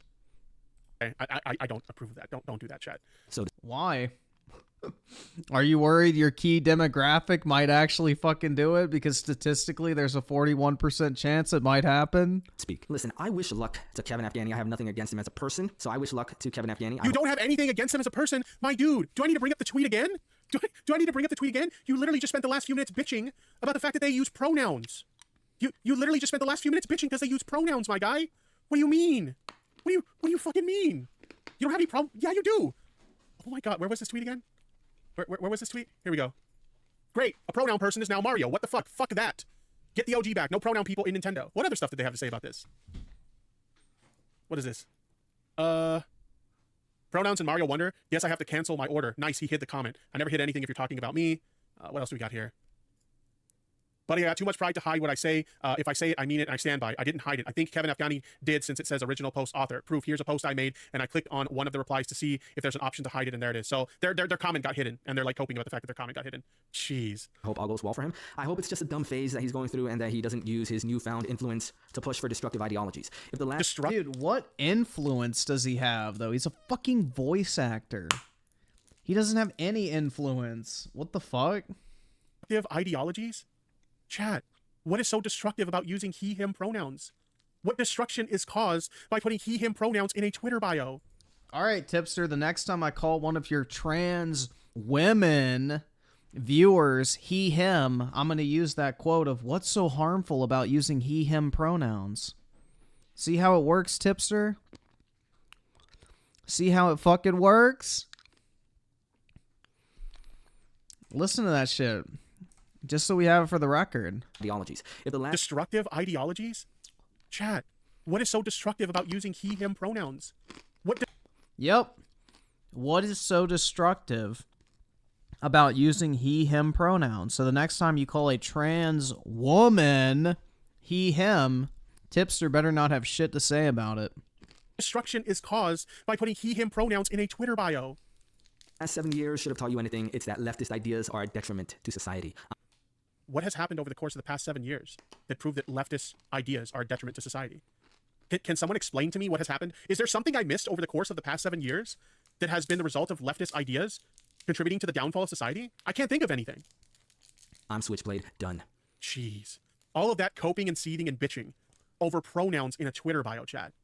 Okay, I don't approve of that. Don't do that, chat. So why? Are you worried your key demographic might actually fucking do it? Because statistically, there's a 41% chance it might happen. Listen, I wish luck to Kevin Afghani. I have nothing against him as a person, so I wish luck to Kevin Afghani. You don't have anything against him as a person? My dude, do I need to bring up the tweet again? Do I need to bring up the tweet again? You literally just spent the last few minutes bitching about the fact that they use pronouns. You literally just spent the last few minutes bitching because they use pronouns, my guy. What do you mean? What do you fucking mean? You don't have any problem? Yeah, you do. Oh my god, where was this tweet again? Where was this tweet? Here we go. Great, a pronoun person is now Mario. What the fuck? Fuck that. Get the OG back. No pronoun people in Nintendo. What other stuff did they have to say about this? What is this? Pronouns in Mario Wonder. Yes, I have to cancel my order. Nice, he hid the comment. I never hid anything if you're talking about me. What else do we got here? Buddy, I got too much pride to hide what I say. If I say it, I mean it, and I stand by it. I didn't hide it. I think Kevin Afghani did, since it says original post author. Proof, here's a post I made, and I clicked on one of the replies to see if there's an option to hide it, and there it is. So their comment got hidden, and they're like coping about the fact that their comment got hidden. Jeez. I hope all goes well for him. I hope it's just a dumb phase that he's going through and that he doesn't use his newfound influence to push for destructive ideologies. If the last... Dude, what influence does he have, though? He's a fucking voice actor. He doesn't have any influence. What the fuck? Destructive ideologies? Chat. What is so destructive about using he, him pronouns? What destruction is caused by putting he, him pronouns in a Twitter bio? All right, Tipster, the next time I call one of your trans women viewers he, him, I'm going to use that quote of what's so harmful about using he, him pronouns. See how it works, Tipster? See how it fucking works? Listen to that shit. Just so we have it for the record. Ideologies. If the last... Destructive ideologies? Chat, what is so destructive about using he, him pronouns? Yep. What is so destructive about using he, him pronouns? So the next time you call a trans woman he, him, Tipster better not have shit to say about it. Destruction is caused by putting he, him pronouns in a Twitter bio. Last 7 years should have taught you anything. It's that leftist ideas are a detriment to society. What has happened over the course of the past 7 years that prove that leftist ideas are a detriment to society? Can someone explain to me what has happened? Is there something I missed over the course of the past 7 years that has been the result of leftist ideas contributing to the downfall of society? I can't think of anything. I'm Switchblade. Done. Jeez. All of that coping and seething and bitching over pronouns in a Twitter bio chat.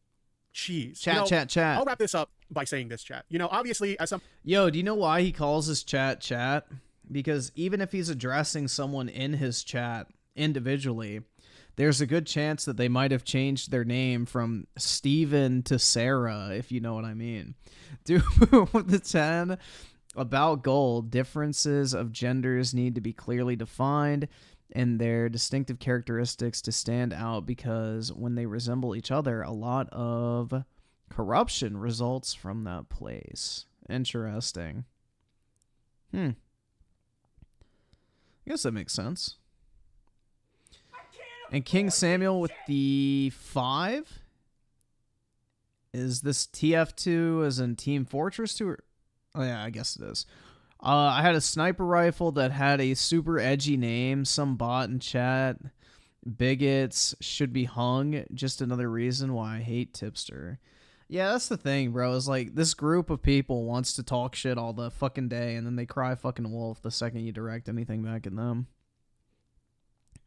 Jeez. Chat. I'll wrap this up by saying this, chat. Obviously, as some... Yo, do you know why he calls his chat? Because even if he's addressing someone in his chat individually, there's a good chance that they might have changed their name from Steven to Sarah, if you know what I mean. Dude, with the 10 about gold, differences of genders need to be clearly defined and their distinctive characteristics to stand out, because when they resemble each other, a lot of corruption results from that place. Interesting. I guess that makes sense. And King Samuel with the 5. Is this TF2 as in Team Fortress 2? Oh yeah, I guess it is. I had a sniper rifle that had a super edgy name. Some bot in chat. Bigots should be hung. Just another reason why I hate Tipster. Yeah, that's the thing, bro. Is like this group of people wants to talk shit all the fucking day, and then they cry fucking wolf the second you direct anything back at them.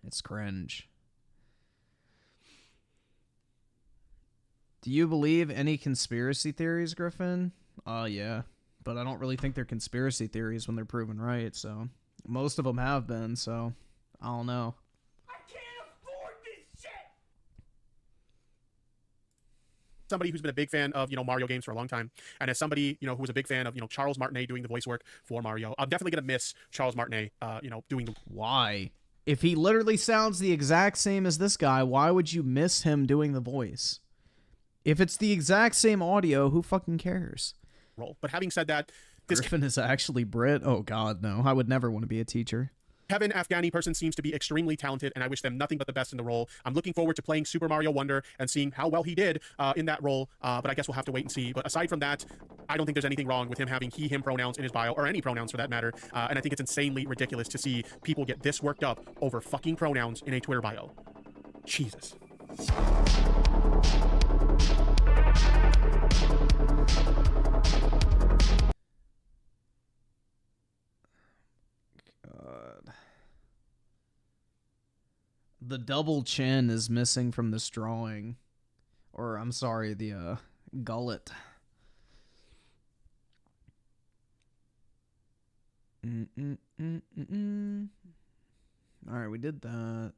It's cringe. Do you believe any conspiracy theories, Griffin? Yeah. But I don't really think they're conspiracy theories when they're proven right, so... Most of them have been, so... I don't know. I can't afford this shit! Somebody who's been a big fan of, Mario games for a long time, and as somebody, who was a big fan of, Charles Martinet doing the voice work for Mario, I'm definitely gonna miss Charles Martinet, doing the... Why? If he literally sounds the exact same as this guy, why would you miss him doing the voice? If it's the exact same audio, who fucking cares? Role. But having said that, this Griffin is actually Brit? Oh god, no. I would never want to be a teacher. Kevin Afghani person seems to be extremely talented, and I wish them nothing but the best in the role. I'm looking forward to playing Super Mario Wonder and seeing how well he did in that role, but I guess we'll have to wait and see. But aside from that, I don't think there's anything wrong with him having he, him pronouns in his bio, or any pronouns for that matter, and I think it's insanely ridiculous to see people get this worked up over fucking pronouns in a Twitter bio. Jesus. The double chin is missing from this drawing. Or, I'm sorry, the gullet. Alright, we did that.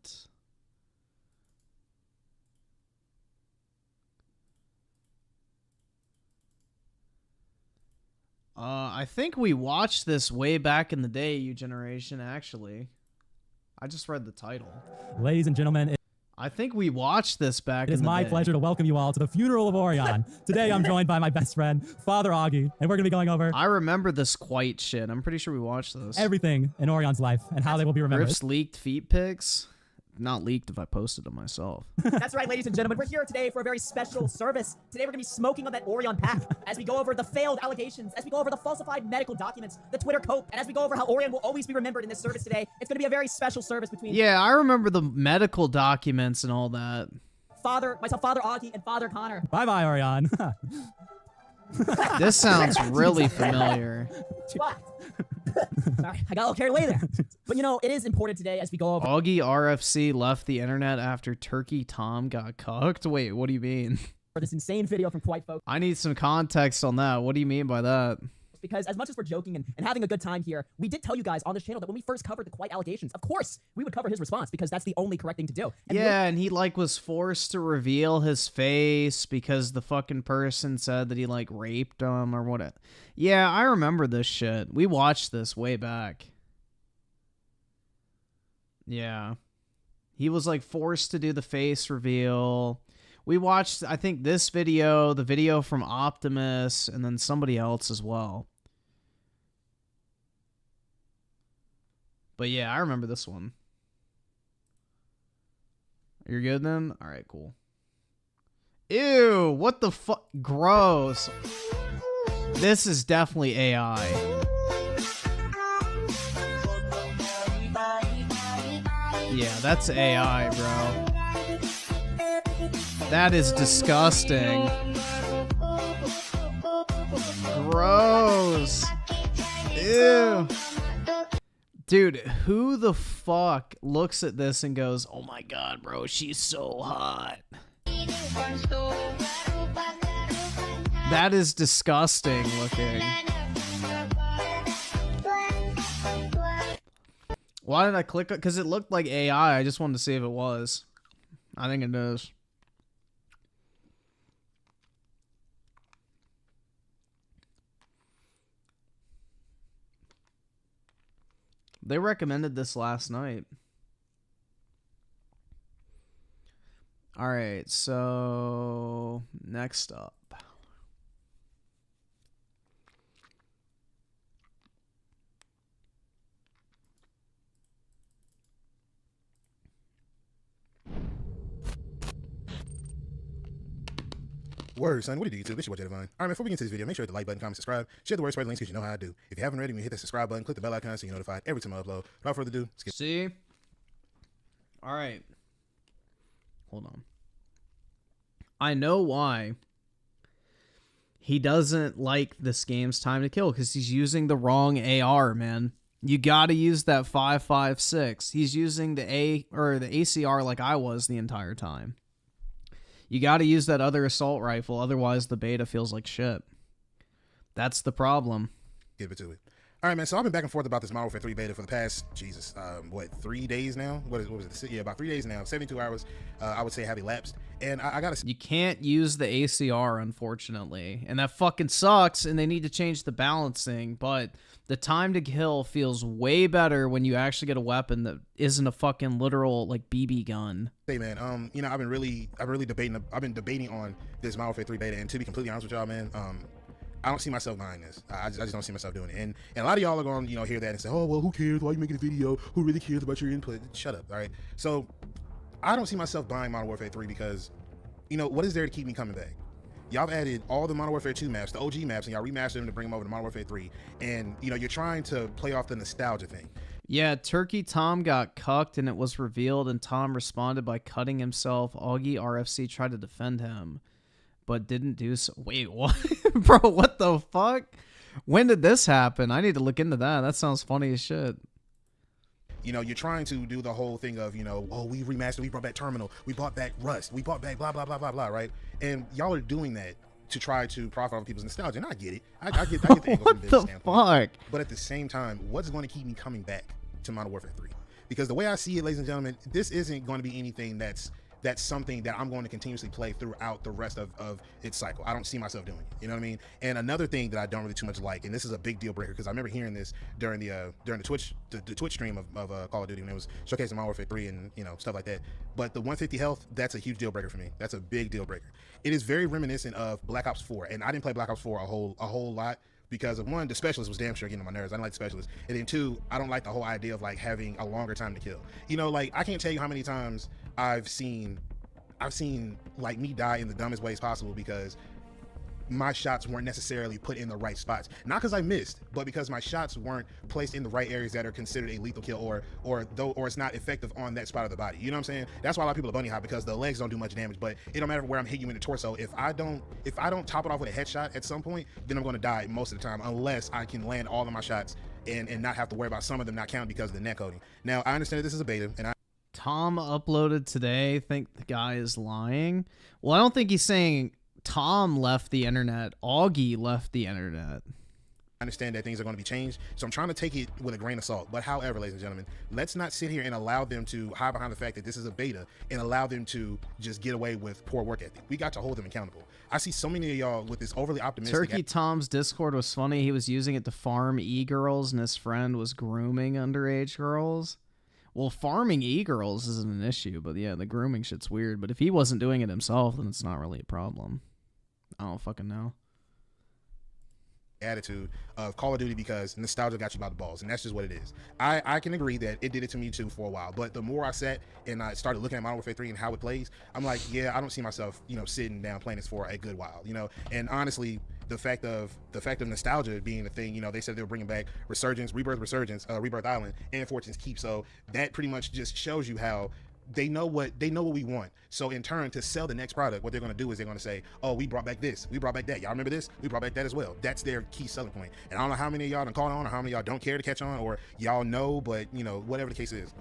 I think we watched this way back in the day, you generation, actually. I just read the title. Ladies and gentlemen, I think we watched this back in the day. It is my pleasure to welcome you all to the funeral of Orion. Today I'm joined by my best friend, Father Augie, and we're going to be going over... I remember this quite shit. I'm pretty sure we watched this. Everything in Orion's life and how they will be remembered. Griff's leaked feet pics. Not leaked if I posted them myself. That's right, ladies and gentlemen. We're here today for a very special service. Today we're going to be smoking on that Orion pack as we go over the failed allegations, as we go over the falsified medical documents, the Twitter cope, and as we go over how Orion will always be remembered in this service today. It's going to be a very special service between... Yeah, I remember the medical documents and all that. Myself, Father Augie, and Father Connor. Bye-bye, Orion. This sounds really familiar. What? Sorry, I got a little carried away there. But it is important today as we go over... Augie RFC left the internet after Turkey Tom got cucked? Wait, what do you mean? For this insane video from Quite Folk. I need some context on that. What do you mean by that? Because as much as we're joking and having a good time here, we did tell you guys on this channel that when we first covered the Quite allegations, of course, we would cover his response because that's the only correct thing to do. And he was forced to reveal his face because the fucking person said that he raped him or what. Yeah, I remember this shit. We watched this way back. Yeah. He was forced to do the face reveal. We watched, I think, this video, the video from Optimus, and then somebody else as well. But yeah, I remember this one. You're good then? Alright, cool. Ew, what the fuck? Gross. This is definitely AI. Yeah, that's AI, bro. That is disgusting. Gross. Ew. Dude, who the fuck looks at this and goes, oh my god, bro, she's so hot. That is disgusting looking. Why did I click it? Because it looked like AI. I just wanted to see if it was. I think it is. They recommended this last night. All right, so next up. Word, son. What do you do, YouTube? It's your boy, DrVine. All right, man, before we get into this video, make sure you hit the like button, comment, subscribe, share the word, spread the links because you know how I do. If you haven't already, when you hit that subscribe button, click the bell icon so you're notified every time I upload. Without further ado, skip. See? All right. Hold on. I know why he doesn't like this game's time to kill, because he's using the wrong AR, man. You got to use that 5.56. He's using the ACR like I was the entire time. You got to use that other assault rifle, otherwise the beta feels like shit. That's the problem. Give it to it. All right, man, so I've been back and forth about this Modern Warfare 3 beta for the past, 3 days now? What was it? Yeah, about 3 days now. 72 hours, I would say, have elapsed. And I gotta... You can't use the ACR, unfortunately. And that fucking sucks, and they need to change the balancing. But the time to kill feels way better when you actually get a weapon that isn't a fucking literal, like, BB gun. Hey, man, you know, I've been debating on this Modern Warfare 3 beta, and to be completely honest with y'all, man, I don't see myself buying this. I just don't see myself doing it. And a lot of y'all are going to, hear that and say, oh, well, who cares? Why are you making a video? Who really cares about your input? Shut up, all right? So I don't see myself buying Modern Warfare 3 because, what is there to keep me coming back? Y'all have added all the Modern Warfare 2 maps, the OG maps, and y'all remastered them to bring them over to Modern Warfare 3. And, you're trying to play off the nostalgia thing. Yeah, Turkey Tom got cucked and it was revealed, and Tom responded by cutting himself. Augie RFC tried to defend him, but didn't do so. Wait, what? Bro, what the fuck? When did this happen? I need to look into that. That sounds funny as shit. You're trying to do the whole thing of, oh, we remastered, we brought back Terminal, we brought back Rust, we brought back blah, blah, blah, blah, blah, right? And y'all are doing that to try to profit on people's nostalgia. And I get it. I get the angle from this standpoint. Fuck? But at the same time, what's going to keep me coming back to Modern Warfare 3? Because the way I see it, ladies and gentlemen, this isn't going to be anything that's something that I'm going to continuously play throughout the rest of its cycle. I don't see myself doing it. You know what I mean? And another thing that I don't really too much like, and this is a big deal breaker, because I remember hearing this during the Twitch stream of Call of Duty when it was showcasing Modern Warfare 3 and stuff like that. But the 150 health, that's a huge deal breaker for me. That's a big deal breaker. It is very reminiscent of Black Ops 4, and I didn't play Black Ops 4 a whole lot. Because of one, the specialist was damn sure getting on my nerves. I don't like the specialist. And then two, I don't like the whole idea of like having a longer time to kill. I can't tell you how many times I've seen like me die in the dumbest ways possible because my shots weren't necessarily put in the right spots. Not because I missed, but because my shots weren't placed in the right areas that are considered a lethal kill or it's not effective on that spot of the body. You know what I'm saying? That's why a lot of people are bunny hop, because the legs don't do much damage, but it don't matter where I'm hitting you in the torso. If I don't top it off with a headshot at some point, then I'm going to die most of the time, unless I can land all of my shots and not have to worry about some of them not counting because of the net coding. Now, I understand that this is a beta, and Tom uploaded today. Think the guy is lying. Well, I don't think he's saying Tom left the internet. Augie left the internet. I understand that things are going to be changed, so I'm trying to take it with a grain of salt. But however, ladies and gentlemen, let's not sit here and allow them to hide behind the fact that this is a beta and allow them to just get away with poor work ethic. We got to hold them accountable. I see so many of y'all with this overly optimistic... Turkey Tom's Discord was funny. He was using it to farm e-girls, and his friend was grooming underage girls. Well, farming e-girls isn't an issue, but yeah, the grooming shit's weird. But if he wasn't doing it himself, then it's not really a problem. I don't fucking know. Attitude of Call of Duty because nostalgia got you by the balls, and that's just what it is. I can agree that it did it to me too for a while, but the more I sat and I started looking at Modern Warfare 3 and how it plays, I'm like, yeah, I don't see myself, sitting down playing this for a good while, and honestly, the fact of nostalgia being the thing, they said they were bringing back Rebirth Island and Fortune's Keep, so that pretty much just shows you how they know what we want. So in turn, to sell the next product, what they're going to do is they're going to say, oh, we brought back this, we brought back that, y'all remember this, we brought back that as well. That's their key selling point. And I don't know how many of y'all done caught on, or how many of y'all don't care to catch on, or y'all know, but whatever the case is.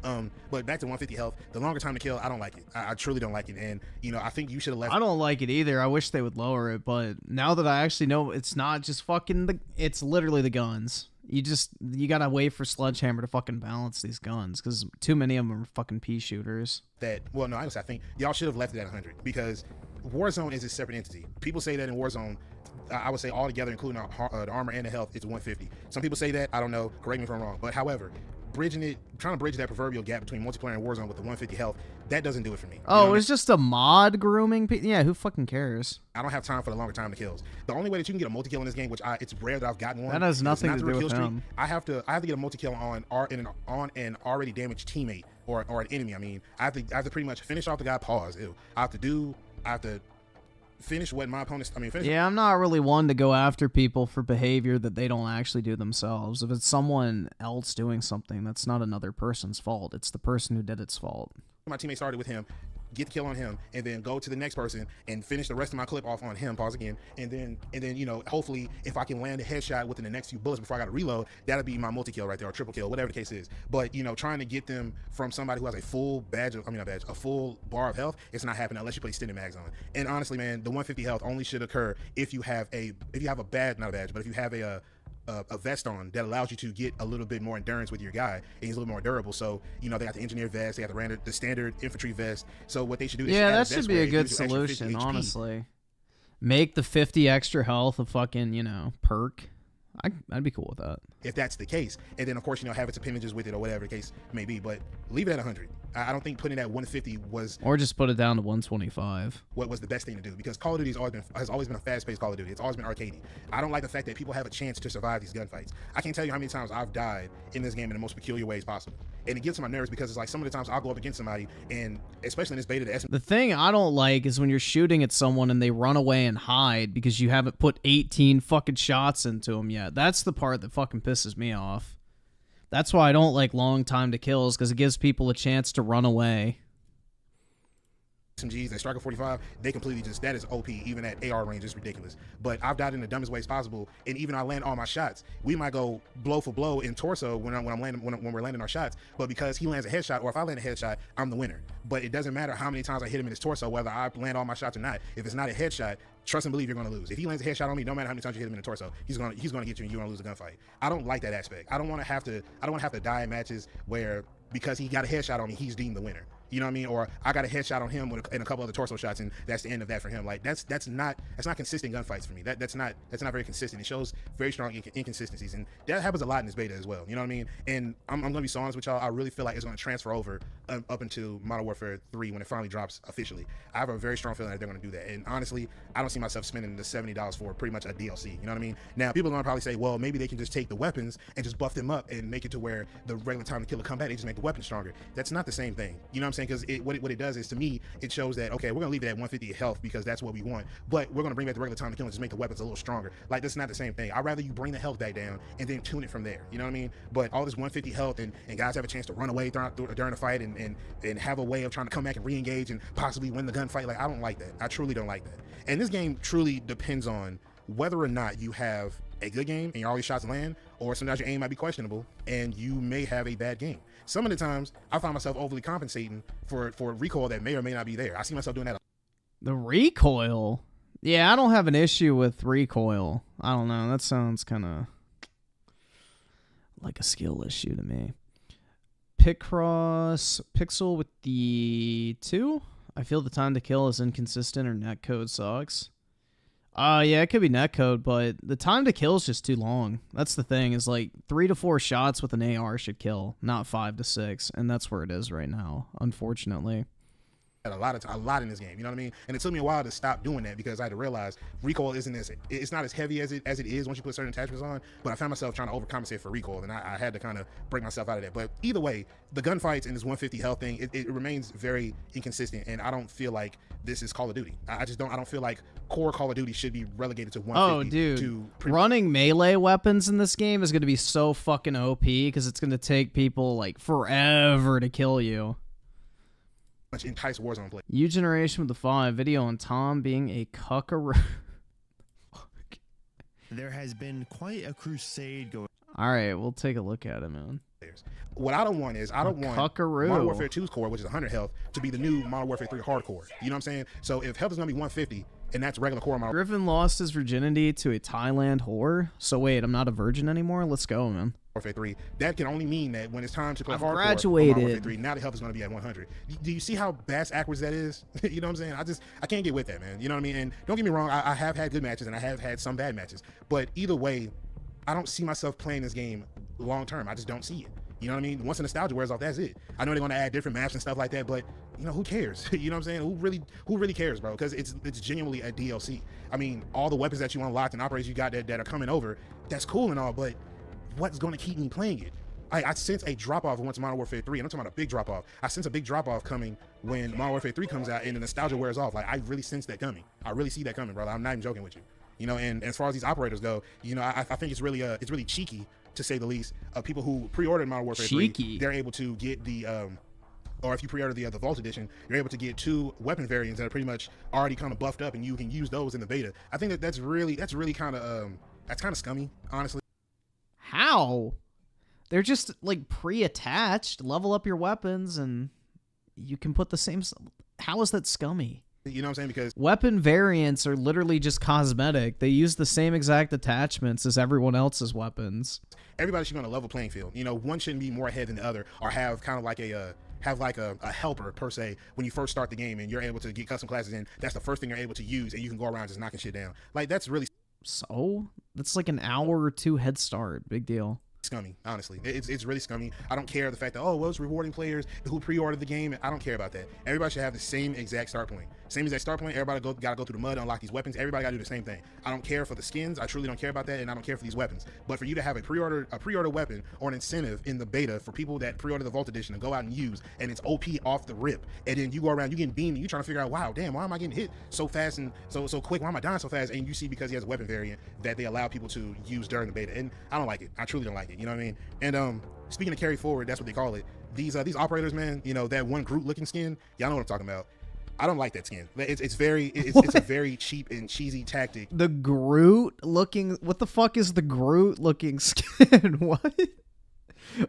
But back to 150 health, the longer time to kill, I don't like it. I truly don't like it. And, you know, I think you should have left. I don't like it either. I wish they would lower it, but now that I actually know it's not just fucking it's literally the guns. You gotta wait for Sledgehammer to fucking balance these guns, because too many of them are fucking pea shooters. Well, no, honestly, I think y'all should have left it at 100, because Warzone is a separate entity. People say that in Warzone, I would say all together, including the armor and the health, it's 150. Some people say that, I don't know, correct me if I'm wrong. But however, trying to bridge that proverbial gap between multiplayer and Warzone with the 150 health, that doesn't do it for me. Oh, it's just a mod grooming? Yeah, who fucking cares? I don't have time for the longer time to kills. The only way that you can get a multi-kill in this game, which it's rare that I've gotten one. That has nothing to do with him. I have to get a multi-kill on an already damaged teammate or an enemy. I mean, I have to pretty much finish off the guy. Pause. Ew. I have to finish what my opponents. Yeah, I'm not really one to go after people for behavior that they don't actually do themselves. If it's someone else doing something, that's not another person's fault. It's the person who did its fault. My teammate started with him, get the kill on him, and then go to the next person and finish the rest of my clip off on him. Pause again, and then you know, hopefully if I can land a headshot within the next few bullets before I got to reload, that'll be my multi kill right there, or triple kill, whatever the case is. But you know, trying to get them from somebody who has a full a full bar of health, it's not happening unless you put extended mags on. And honestly, man, the 150 health only should occur if you have a vest on that allows you to get a little bit more endurance with your guy, and he's a little more durable. So you know, they got the engineer vest, they got the standard infantry vest. So what they should do is that should be a good solution, honestly. Make the 50 extra health a fucking, you know, perk. I'd be cool with that if that's the case. And then of course, you know, have its appendages with it or whatever the case may be, but leave it at 100. I don't think putting it at 150 was, or just put it down to 125. What was the best thing to do, because Call of Duty has always been a fast-paced Call of Duty. It's always been arcadey. I don't like the fact that people have a chance to survive these gunfights. I can't tell you how many times I've died in this game in the most peculiar ways possible, and it gets on my nerves, because it's like some of the times I'll go up against somebody, and especially in this beta, the thing I don't like is when you're shooting at someone and they run away and hide because you haven't put 18 fucking shots into them yet. That's the part that fucking pisses me off. That's why I don't like long time to kills, because it gives people a chance to run away. SMGs, that Striker 45, they completely just, that is OP. Even at AR range, it's ridiculous. But I've died in the dumbest ways possible, and even I land all my shots, we might go blow for blow in torso when we're landing our shots. But because he lands a headshot, or if I land a headshot, I'm the winner. But it doesn't matter how many times I hit him in his torso, whether I land all my shots or not. If it's not a headshot, trust and believe you're going to lose. If he lands a headshot on me, no matter how many times you hit him in the torso, he's going to get you, and you're going to lose a gunfight. I don't like that aspect. I don't want to have to die in matches where, because he got a headshot on me, he's deemed the winner. You know what I mean? Or I got a headshot on him and a couple other torso shots, and that's the end of that for him. Like that's not consistent gunfights for me. That's not very consistent. It shows very strong inconsistencies, and that happens a lot in this beta as well. You know what I mean? And I'm gonna be so honest with y'all. I really feel like it's gonna transfer over up into Modern Warfare 3 when it finally drops officially. I have a very strong feeling that they're gonna do that. And honestly, I don't see myself spending the $70 for pretty much a DLC. You know what I mean? Now people are gonna probably say, well, maybe they can just take the weapons and just buff them up and make it to where the regular time to kill a come back, they just make the weapons stronger. That's not the same thing. You know what I'm saying? Because what it does is, to me, it shows that, okay, we're gonna leave it at 150 health because that's what we want, but we're gonna bring back the regular time to kill and just make the weapons a little stronger. Like, that's not the same thing. I'd rather you bring the health back down and then tune it from there. You know what I mean? But all this 150 health and guys have a chance to run away during the fight and have a way of trying to come back and re-engage and possibly win the gunfight. Like, I don't like that. I truly don't like that. And this game truly depends on whether or not you have a good game and all your shots land, or sometimes your aim might be questionable and you may have a bad game. Some of the times I find myself overly compensating for recoil that may or may not be there. I see myself doing that. The recoil? Yeah, I don't have an issue with recoil. I don't know. That sounds kind of like a skill issue to me. Picross Pixel with the 2. I feel the time to kill is inconsistent, or netcode sucks. Yeah, it could be netcode, but the time to kill is just too long. That's the thing, is like 3 to 4 shots with an AR should kill, not 5 to 6, and that's where it is right now, unfortunately. A lot in this game, you know what I mean? And it took me a while to stop doing that, because I had to realize recoil it's not as heavy as it is once you put certain attachments on. But I found myself trying to overcompensate for recoil, and I had to kind of break myself out of that. But either way, the gunfights and this 150 health thing, it remains very inconsistent, and I don't feel like this is Call of Duty. I don't feel like core Call of Duty should be relegated to 150. Oh, dude, running melee weapons in this game is going to be so fucking OP, because it's going to take people like forever to kill you. Much entice Warzone play. U Generation with the 5 video on Tom being a cuckaroo. There has been quite a crusade going. All right, we'll take a look at it, man. What I don't want is I don't want Cuckaroo. Modern Warfare 2's core, which is 100 health, to be the new Modern Warfare 3 hardcore. You know what I'm saying? So if health is gonna be 150 and that's regular core Modern Griffin lost his virginity to a Thailand whore. So wait, I'm not a virgin anymore. Let's go, man. Warfare 3, that can only mean that when it's time to play hardcore graduated. Modern Warfare 3, now the health is going to be at 100. Do you see how bass backwards that is? You know what I'm saying? I can't get with that, man. You know what I mean? And don't get me wrong, I have had good matches and I have had some bad matches, but either way, I don't see myself playing this game long term. I just don't see it. You know what I mean? Once the nostalgia wears off, that's it. I know they're going to add different maps and stuff like that, but you know, who cares? You know what I'm saying? Who really cares, bro? Because it's genuinely a DLC. I mean, all the weapons that you unlocked and operators you got that are coming over, that's cool and all, but what's going to keep me playing it? I sense a drop-off once Modern Warfare 3, and I'm talking about a big drop-off. I sense a big drop-off coming when Modern Warfare 3 comes out and the nostalgia wears off. Like, I really sense that coming. I really see that coming, brother. I'm not even joking with you. You know, and as far as these operators go, you know, I think it's really cheeky, to say the least. People who pre-ordered Modern Warfare 3, they're able to get the, or if you pre-order the Vault Edition, you're able to get 2 weapon variants that are pretty much already kind of buffed up, and you can use those in the beta. I think that's really kind of scummy, honestly. How? They're just like pre-attached. Level up your weapons and you can put the same. How is that scummy? You know what I'm saying? Because weapon variants are literally just cosmetic. They use the same exact attachments as everyone else's weapons. Everybody should be on a level playing field. You know, one shouldn't be more ahead than the other, or have kind of like a helper per se when you first start the game and you're able to get custom classes in. That's the first thing you're able to use, and you can go around just knocking shit down. Like, that's really that's like an hour or 2 head start. Big deal. Scummy, honestly. It's really scummy. I don't care the fact that, oh, well, it's rewarding players who pre-ordered the game. I don't care about that. Everybody should have the same exact start point. Same exact start point. Everybody gotta go through the mud, unlock these weapons. Everybody gotta do the same thing. I don't care for the skins. I truly don't care about that, and I don't care for these weapons. But for you to have a pre-order weapon or an incentive in the beta for people that pre-order the Vault Edition and go out and use, and it's OP off the rip, and then you go around, you getting beamed, and you trying to figure out, wow, damn, why am I getting hit so fast and so quick? Why am I dying so fast? And you see because he has a weapon variant that they allow people to use during the beta, and I don't like it. I truly don't like it. You know what I mean? And speaking of carry forward, that's what they call it. These operators, man, you know, that one Groot looking skin, y'all know what I'm talking about. I don't like that skin. It's a very cheap and cheesy tactic. The Groot looking, what the fuck is the Groot looking skin? What?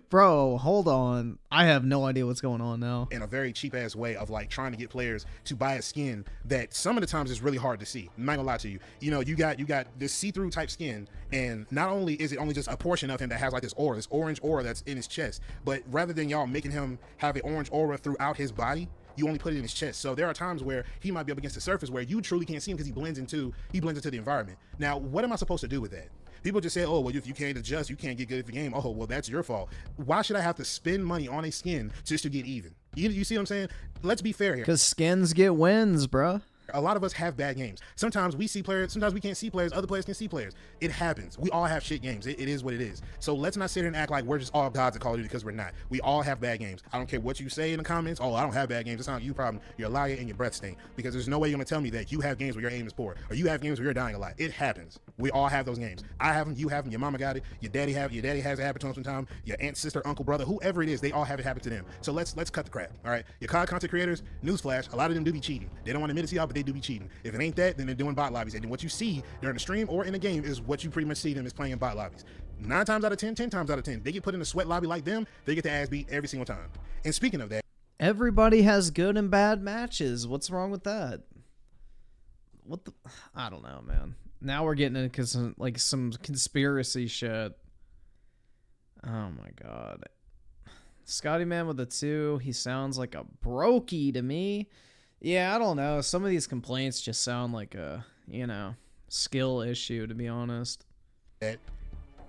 Bro, hold on. I have no idea what's going on now. In a very cheap ass way of like trying to get players to buy a skin that some of the times is really hard to see. I'm not gonna lie to you. You know, you got this see-through type skin, and not only is it only just a portion of him that has like this orange aura that's in his chest, but rather than y'all making him have an orange aura throughout his body, you only put it in his chest. So there are times where he might be up against the surface where you truly can't see him because he blends into the environment. Now, what am I supposed to do with that? People just say, oh, well, if you can't adjust, you can't get good at the game. Oh, well, that's your fault. Why should I have to spend money on a skin just to get even? You see what I'm saying? Let's be fair here. Because skins get wins, bruh. A lot of us have bad games. Sometimes we see players, sometimes we can't see players, other players can see players. It happens. We all have shit games. It is what it is. So let's not sit here and act like we're just all gods at Call of Duty, because we're not. We all have bad games. I don't care what you say in the comments. Oh, I don't have bad games. It's not you problem. You're a liar and your breath stink, because there's no way you're gonna tell me that you have games where your aim is poor, or you have games where you're dying a lot. It happens. We all have those games. I have them, you have them, your mama got it, your daddy has it happen to him sometime, your aunt, sister, uncle, brother, whoever it is, they all have it happen to them. So let's cut the crap. All right. Your COD content creators, newsflash, a lot of them do be cheating. They don't want to admit it to y'all, but they do be cheating. If it ain't that, then they're doing bot lobbies. And then what you see during the stream or in the game is what you pretty much see them is playing in bot lobbies. 9 times out of 10, 10 times out of 10, they get put in a sweat lobby like them, they get their ass beat every single time. And speaking of that, everybody has good and bad matches. What's wrong with that? I don't know, man. Now we're getting into some conspiracy shit. Oh my god. Scotty Man with a 2, he sounds like a brokey to me. Yeah, I don't know. Some of these complaints just sound like a, skill issue, to be honest.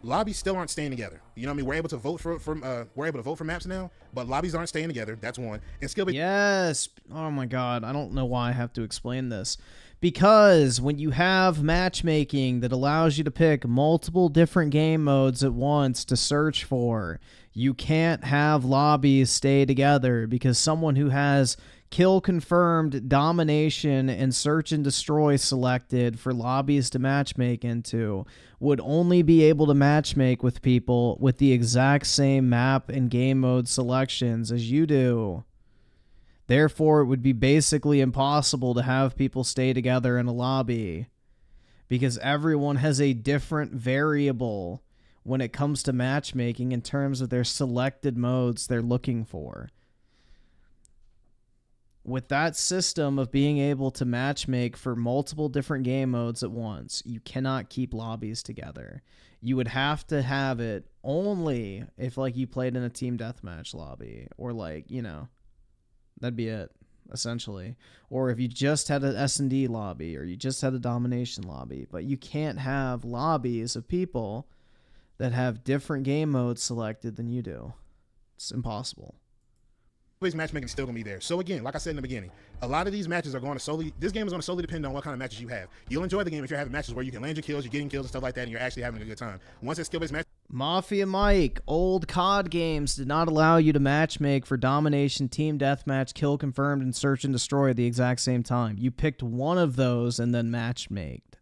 Lobbies still aren't staying together. You know what I mean? We're able to vote for maps now, but lobbies aren't staying together. That's one. And skill. Yes. Oh my god. I don't know why I have to explain this. Because when you have matchmaking that allows you to pick multiple different game modes at once to search for, you can't have lobbies stay together, because someone who has kill confirmed, domination, and search and destroy selected for lobbies to matchmake into would only be able to matchmake with people with the exact same map and game mode selections as you do. Therefore, it would be basically impossible to have people stay together in a lobby, because everyone has a different variable when it comes to matchmaking in terms of their selected modes they're looking for. With that system of being able to matchmake for multiple different game modes at once, you cannot keep lobbies together. You would have to have it only if, like, you played in a team deathmatch lobby, or, like, you know, that'd be it, essentially. Or if you just had an S&D lobby, or you just had a domination lobby. But you can't have lobbies of people that have different game modes selected than you do. It's impossible. Matchmaking is still going to be there. So again, like I said in the beginning, a lot of these matches are going to solely, this game is going to solely depend on what kind of matches you have. You'll enjoy the game if you're having matches where you can land your kills, you're getting kills and stuff like that, and you're actually having a good time. Once it's skill-based match. Mafia Mike, old COD games did not allow you to matchmake for domination, team deathmatch, kill confirmed, and search and destroy at the exact same time. You picked one of those and then matchmaked.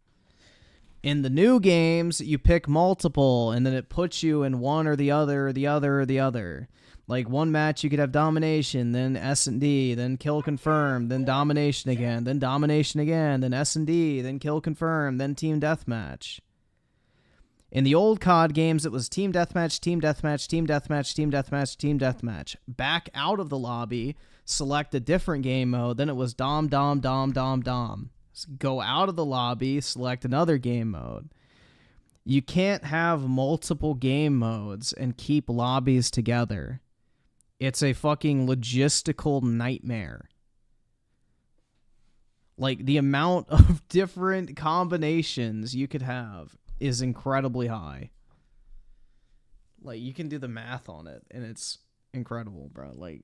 In the new games, you pick multiple, and then it puts you in one or the other, or the other, or the other. Like, one match you could have domination, then S&D, then kill confirmed, then domination again, then domination again, then S&D, then kill confirmed, then team deathmatch. In the old COD games, it was team deathmatch, team deathmatch, team deathmatch, team deathmatch, team deathmatch. Back out of the lobby, select a different game mode, then it was dom, dom, dom, dom, dom. So go out of the lobby, select another game mode. You can't have multiple game modes and keep lobbies together. It's a fucking logistical nightmare. Like, the amount of different combinations you could have is incredibly high. Like, you can do the math on it, and it's incredible, bro. Like,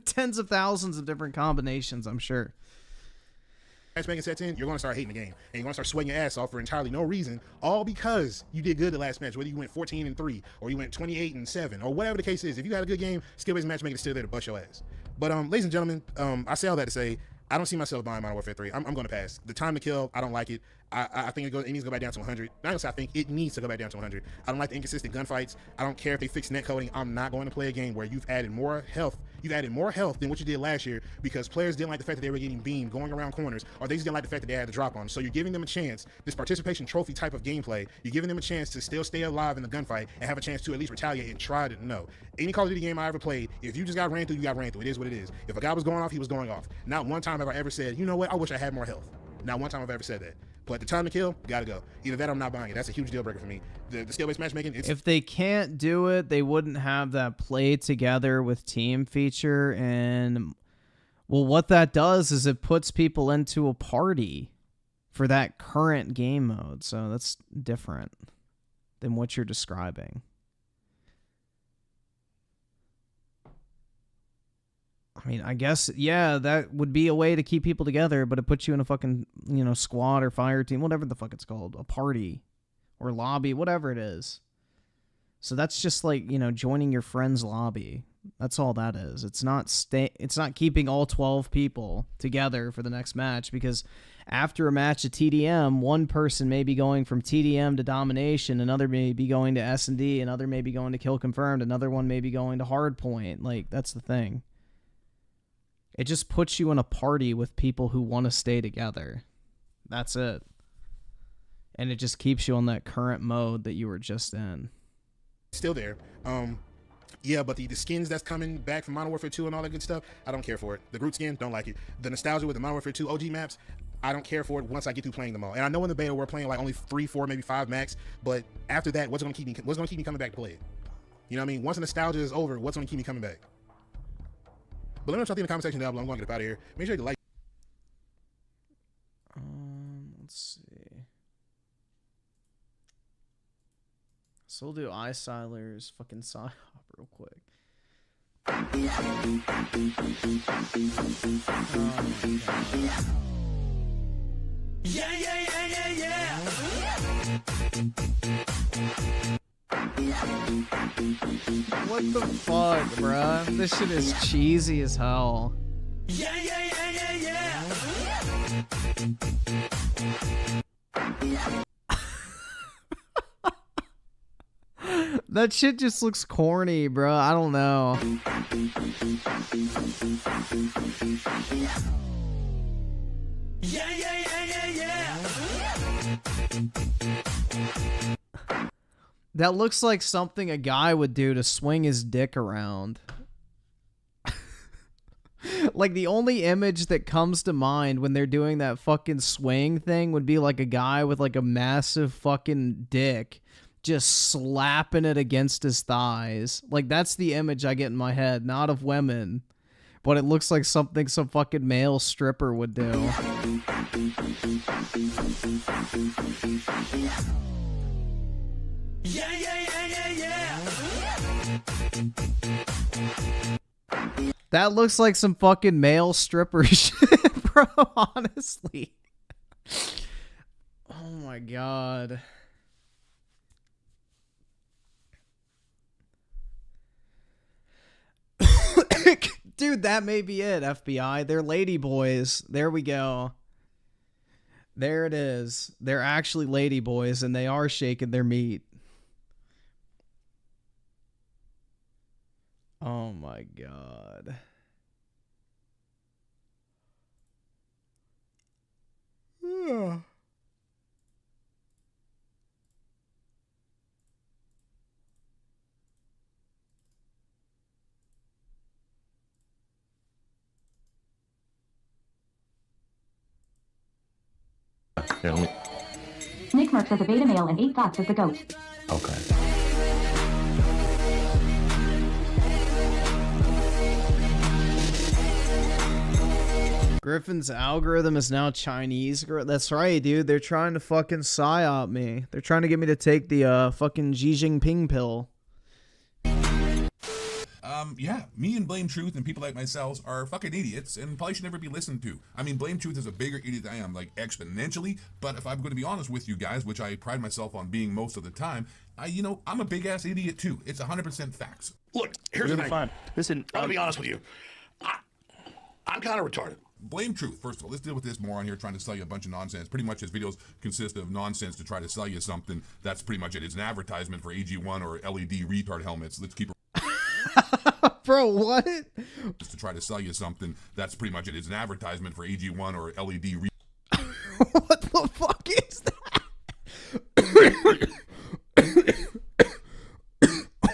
tens of thousands of different combinations, I'm sure. Matchmaking sets in, you're going to start hating the game, and you're going to start sweating your ass off for entirely no reason, all because you did good the last match, whether you went 14-3 or you went 28-7 or whatever the case is. If you had a good game, skill-based matchmaking is still there to bust your ass. But ladies and gentlemen, I say all that to say, I don't see myself buying Modern Warfare 3. I'm going to pass. The time to kill, I don't like it. I think it needs to go back down to 100. Not gonna say I think it needs to go back down to 100. I don't like the inconsistent gunfights. I don't care if they fix netcoding. I'm not going to play a game where you've added more health. You've added more health than what you did last year because players didn't like the fact that they were getting beamed going around corners, or they just didn't like the fact that they had to drop on. So you're giving them a chance, this participation trophy type of gameplay, you're giving them a chance to still stay alive in the gunfight and have a chance to at least retaliate and try to know. Any Call of Duty game I ever played, if you just got ran through, you got ran through. It is what it is. If a guy was going off, he was going off. Not one time have I ever said, you know what, I wish I had more health. Not one time I've ever said that. But the time to kill, gotta go. Either that or I'm not buying it. That's a huge deal breaker for me. The skill-based matchmaking, if they can't do it, they wouldn't have that play together with team feature. And, well, what that does is it puts people into a party for that current game mode. So that's different than what you're describing. I mean, I guess, yeah, that would be a way to keep people together, but it puts you in a fucking, you know, squad or fire team, whatever the fuck it's called, a party or lobby, whatever it is. So that's just like, you know, joining your friend's lobby. That's all that is. It's not keeping all 12 people together for the next match, because after a match of TDM, one person may be going from TDM to domination, another may be going to S&D, another may be going to kill confirmed, another one may be going to hardpoint. Like, that's the thing. It just puts you in a party with people who want to stay together. That's it. And it just keeps you on that current mode that you were just in. Still there. Yeah, but the skins that's coming back from Modern Warfare 2 and all that good stuff, I don't care for it. The Groot skin, don't like it. The nostalgia with the Modern Warfare 2 OG maps, I don't care for it once I get through playing them all. And I know in the beta we're playing like only 3, 4, maybe 5 max, but after that, what's gonna keep me coming back to play it? You know what I mean? Once the nostalgia is over, what's gonna keep me coming back? But let me know what y'all think in the comment section down below. I'm going to get up out of here. Make sure you like. Let's see. So we'll do iSiler's fucking sign up real quick. Yeah, yeah, yeah, yeah, yeah. What the fuck, bruh? This shit is cheesy as hell. Yeah, yeah, yeah, yeah, yeah. That shit just looks corny, bruh. I don't know. Yeah, yeah, yeah, yeah, yeah. That looks like something a guy would do to swing his dick around. Like, the only image that comes to mind when they're doing that fucking swing thing would be like a guy with like a massive fucking dick just slapping it against his thighs. Like, that's the image I get in my head, not of women. But it looks like something some fucking male stripper would do. Yeah, yeah, yeah, yeah, yeah. That looks like some fucking male stripper shit, bro, honestly. Oh my god. Dude, that may be it, FBI. They're lady boys. There we go. There it is. They're actually lady boys, and they are shaking their meat. Oh my god. Yeah. Nick Merckx as a beta male and 8 dots as the goat. Okay. Griffin's algorithm is now Chinese. That's right, dude. They're trying to fucking psyop me. They're trying to get me to take the fucking Xi Jinping pill. Yeah, me and Blame Truth and people like myself are fucking idiots and probably should never be listened to. I mean, Blame Truth is a bigger idiot than I am, like exponentially, but if I'm going to be honest with you guys, which I pride myself on being most of the time, I'm a big-ass idiot too. It's 100% facts. Look, here's the thing. Listen, I'm going to be honest with you. I'm kind of retarded. Blame Truth. First of all, let's deal with this moron here trying to sell you a bunch of nonsense. Pretty much his videos consist of nonsense to try to sell you something. That's pretty much it. It's an advertisement for AG1 or LED retard helmets. Let's keep it. Bro, what? Just to try to sell you something. That's pretty much it. It's an advertisement for AG1 or LED What the fuck is that?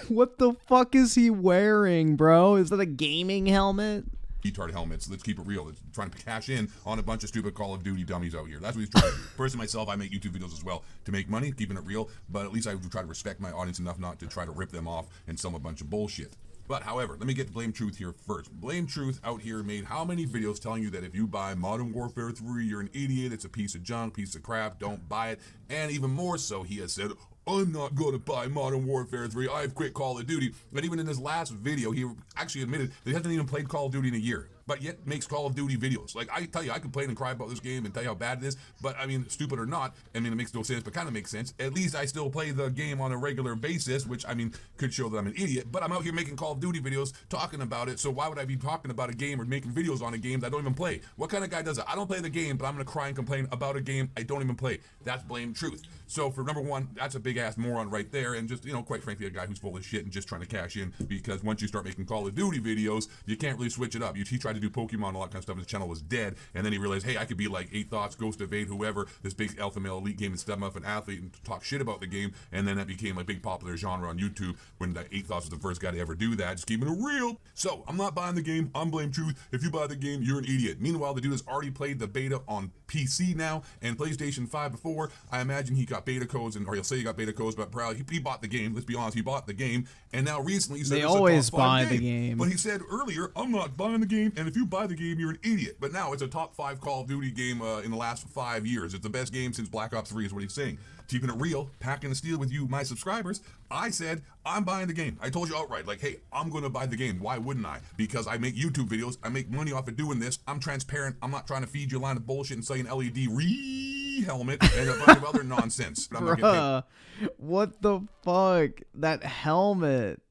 What the fuck is he wearing, bro? Is that a gaming helmet? retard helmets. Let's keep it real. It's trying to cash in on a bunch of stupid Call of Duty dummies out here. That's what he's trying to do. Personally, myself, I make YouTube videos as well to make money, keeping it real, but at least I try to respect my audience enough not to try to rip them off and sell them a bunch of bullshit. But however, let me get to Blame Truth here first. Blame Truth out here made how many videos telling you that if you buy Modern Warfare 3, you're an idiot, it's a piece of junk, piece of crap, don't buy it. And even more so, he has said, I'm not going to buy Modern Warfare 3, I've quit Call of Duty. And even in his last video, he actually admitted that he hasn't even played Call of Duty in a year, but yet makes Call of Duty videos. Like, I tell you, I complain and cry about this game and tell you how bad it is, but I mean, stupid or not, I mean, it makes no sense, but kind of makes sense. At least I still play the game on a regular basis, which, I mean, could show that I'm an idiot, but I'm out here making Call of Duty videos, talking about it, so why would I be talking about a game or making videos on a game that I don't even play? What kind of guy does that? I don't play the game, but I'm going to cry and complain about a game I don't even play. That's Blame Truth. So for number one, that's a big-ass moron right there, and just, you know, quite frankly, a guy who's full of shit and just trying to cash in, because once you start making Call of Duty videos, you can't really switch it up. He tried to do Pokemon, all that kind of stuff, and his channel was dead, and then he realized, hey, I could be like 8 Thoughts, Ghost of 8, whoever, this big alpha male elite game and step up an athlete and talk shit about the game, and then that became a big popular genre on YouTube when the 8 Thoughts was the first guy to ever do that, just keeping it real. So, I'm not buying the game, I'm Blame Truth. If you buy the game, you're an idiot. Meanwhile, the dude has already played the beta on PC now, and PlayStation 5 before. I imagine he got beta codes, or he'll say he got beta codes, but probably he bought the game, let's be honest, he bought the game, and now recently he said they always buy the game. But he said earlier, I'm not buying the game, and if you buy the game, you're an idiot. But now it's a top 5 Call of Duty game in the last 5 years. It's the best game since Black Ops 3 is what he's saying. Keeping it real, packing the steel with you, my subscribers, I said, I'm buying the game. I told you outright, like, hey, I'm going to buy the game. Why wouldn't I? Because I make YouTube videos. I make money off of doing this. I'm transparent. I'm not trying to feed you a line of bullshit and sell you an LED helmet and a bunch of other nonsense. But I'm not getting paid. What the fuck? That helmet.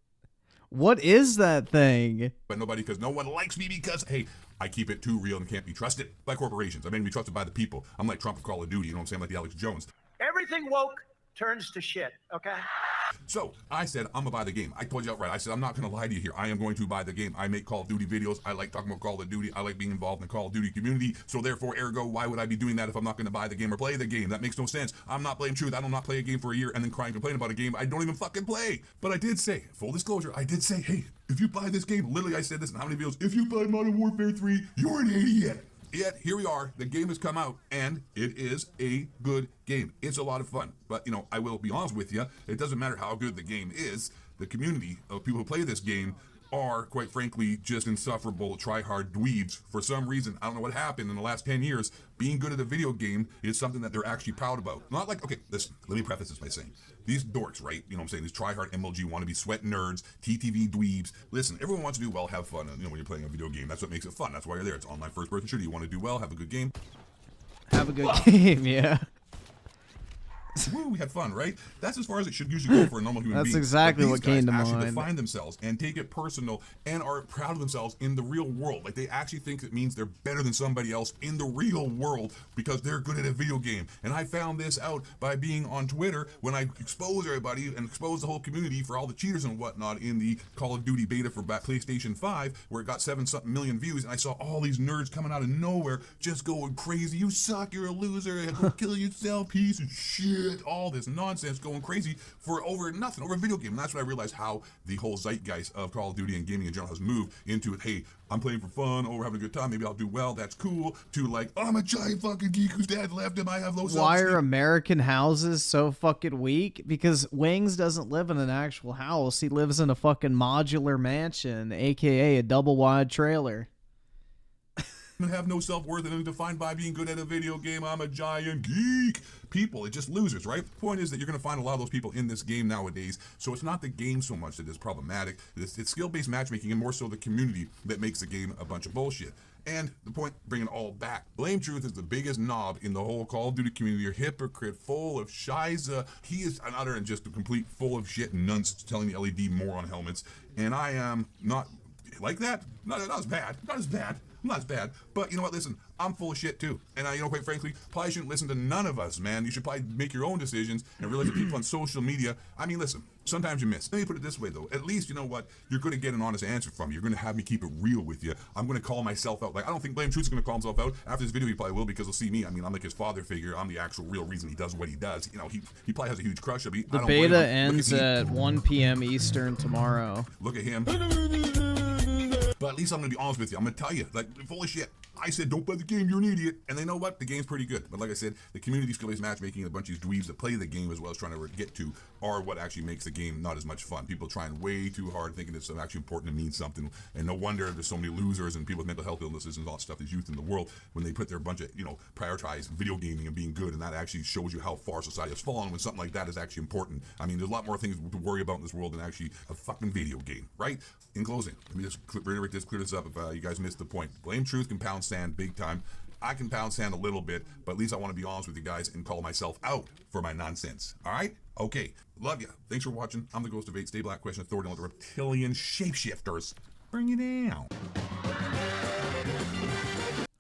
What is that thing? But nobody, because no one likes me because, hey, I keep it too real and can't be trusted by corporations. I mean, be trusted by the people. I'm like Trump of Call of Duty, you know what I'm saying? Like the Alex Jones. Everything woke turns to shit, okay? So I said, I'm gonna buy the game. I told you outright. I said, I'm not gonna lie to you here. I am going to buy the game. I make Call of Duty videos. I like talking about Call of Duty. I like being involved in the Call of Duty community. So therefore, ergo, why would I be doing that if I'm not gonna buy the game or play the game? That makes no sense. I'm not playing truth. I do not play a game for a year and then cry and complain about a game I don't even fucking play. But I did say, full disclosure, I did say, hey, if you buy this game, literally I said this in how many videos, if you buy Modern Warfare 3, you're an idiot. Yet, here we are, the game has come out, and it is a good game. It's a lot of fun, but, you know, I will be honest with you, it doesn't matter how good the game is, the community of people who play this game are, quite frankly, just insufferable, try-hard dweebs. For some reason, I don't know what happened in the last 10 years, being good at a video game is something that they're actually proud about. Not like, okay, listen, let me preface this by saying, these dorks, right, you know what I'm saying, these try-hard MLG wannabe sweat nerds, TTV dweebs, listen, everyone wants to do well, have fun, you know, when you're playing a video game, that's what makes it fun, that's why you're there, it's online first-person shooter, you want to do well, have a good game. Have a good game, yeah. Woo, we had fun, right? That's as far as it should usually go for a normal human being. That's exactly what came to actually mind. define themselves and take it personal and are proud of themselves in the real world. Like, they actually think it means they're better than somebody else in the real world because they're good at a video game. And I found this out by being on Twitter when I exposed everybody and exposed the whole community for all the cheaters and whatnot in the Call of Duty beta for PlayStation 5, where it got 7-something million views, and I saw all these nerds coming out of nowhere just going crazy. You suck, you're a loser, go kill yourself, piece of shit. All this nonsense going crazy for over nothing, over a video game. And that's when I realized how the whole zeitgeist of Call of Duty and gaming in general has moved into it. Hey, I'm playing for fun, or we're having a good time, maybe I'll do well, that's cool, to like, I'm a giant fucking geek whose dad left him, I have low self-esteem. Why are American houses so fucking weak? Because Wings doesn't live in an actual house. He lives in a fucking modular mansion, aka a double wide trailer. Have no self-worth and defined by being good at a video game. I'm a giant geek. People, it's just losers, right? The point is that you're going to find a lot of those people in this game nowadays. So it's not the game so much that is problematic. It's skill-based matchmaking and more so the community that makes the game a bunch of bullshit. And the point, bringing it all back, Blame Truth is the biggest knob in the whole Call of Duty community. A hypocrite, full of shiza. He is an utter and just a complete full of shit and nonce telling the LED moron helmets. And I am not like that. Not as bad. Not as bad. Not as bad, but you know what, listen, I'm full of shit too, and I, you know, quite frankly, probably shouldn't listen to none of us, man. You should probably make your own decisions and realize that people on social media, I mean, listen, sometimes you miss. Let me put it this way, though, at least, you know what, you're going to get an honest answer from me. You're going to have me keep it real with you. I'm going to call myself out. Like, I don't think Blame Truth's going to call himself out. After this video, he probably will, because he'll see me. I mean, I'm like his father figure. I'm the actual real reason he does what he does. You know, he probably has a huge crush on me. The beta ends at 1 p.m. Eastern tomorrow. Look at him. But at least I'm going to be honest with you. I'm going to tell you, like, full of shit. I said, don't play the game, you're an idiot. And they know what? The game's pretty good. But like I said, the community skill-based matchmaking and a bunch of these dweebs that play the game as well as trying to get to are what actually makes the game not as much fun. People trying way too hard, thinking it's actually important and means something. And no wonder there's so many losers and people with mental health illnesses and all that stuff, these youth in the world, when they put their bunch of, you know, prioritize video gaming and being good. And that actually shows you how far society has fallen when something like that is actually important. I mean, there's a lot more things to worry about in this world than actually a fucking video game, right? In closing, let me just reiterate this, clear this up if you guys missed the point. Blame Truth can pound sand big time. I can pound sand a little bit, but at least I want to be honest with you guys and call myself out for my nonsense. All right? Okay. Love you. Thanks for watching. I'm the Ghost of 8. Stay black, question authority on the reptilian shapeshifters. Bring it down.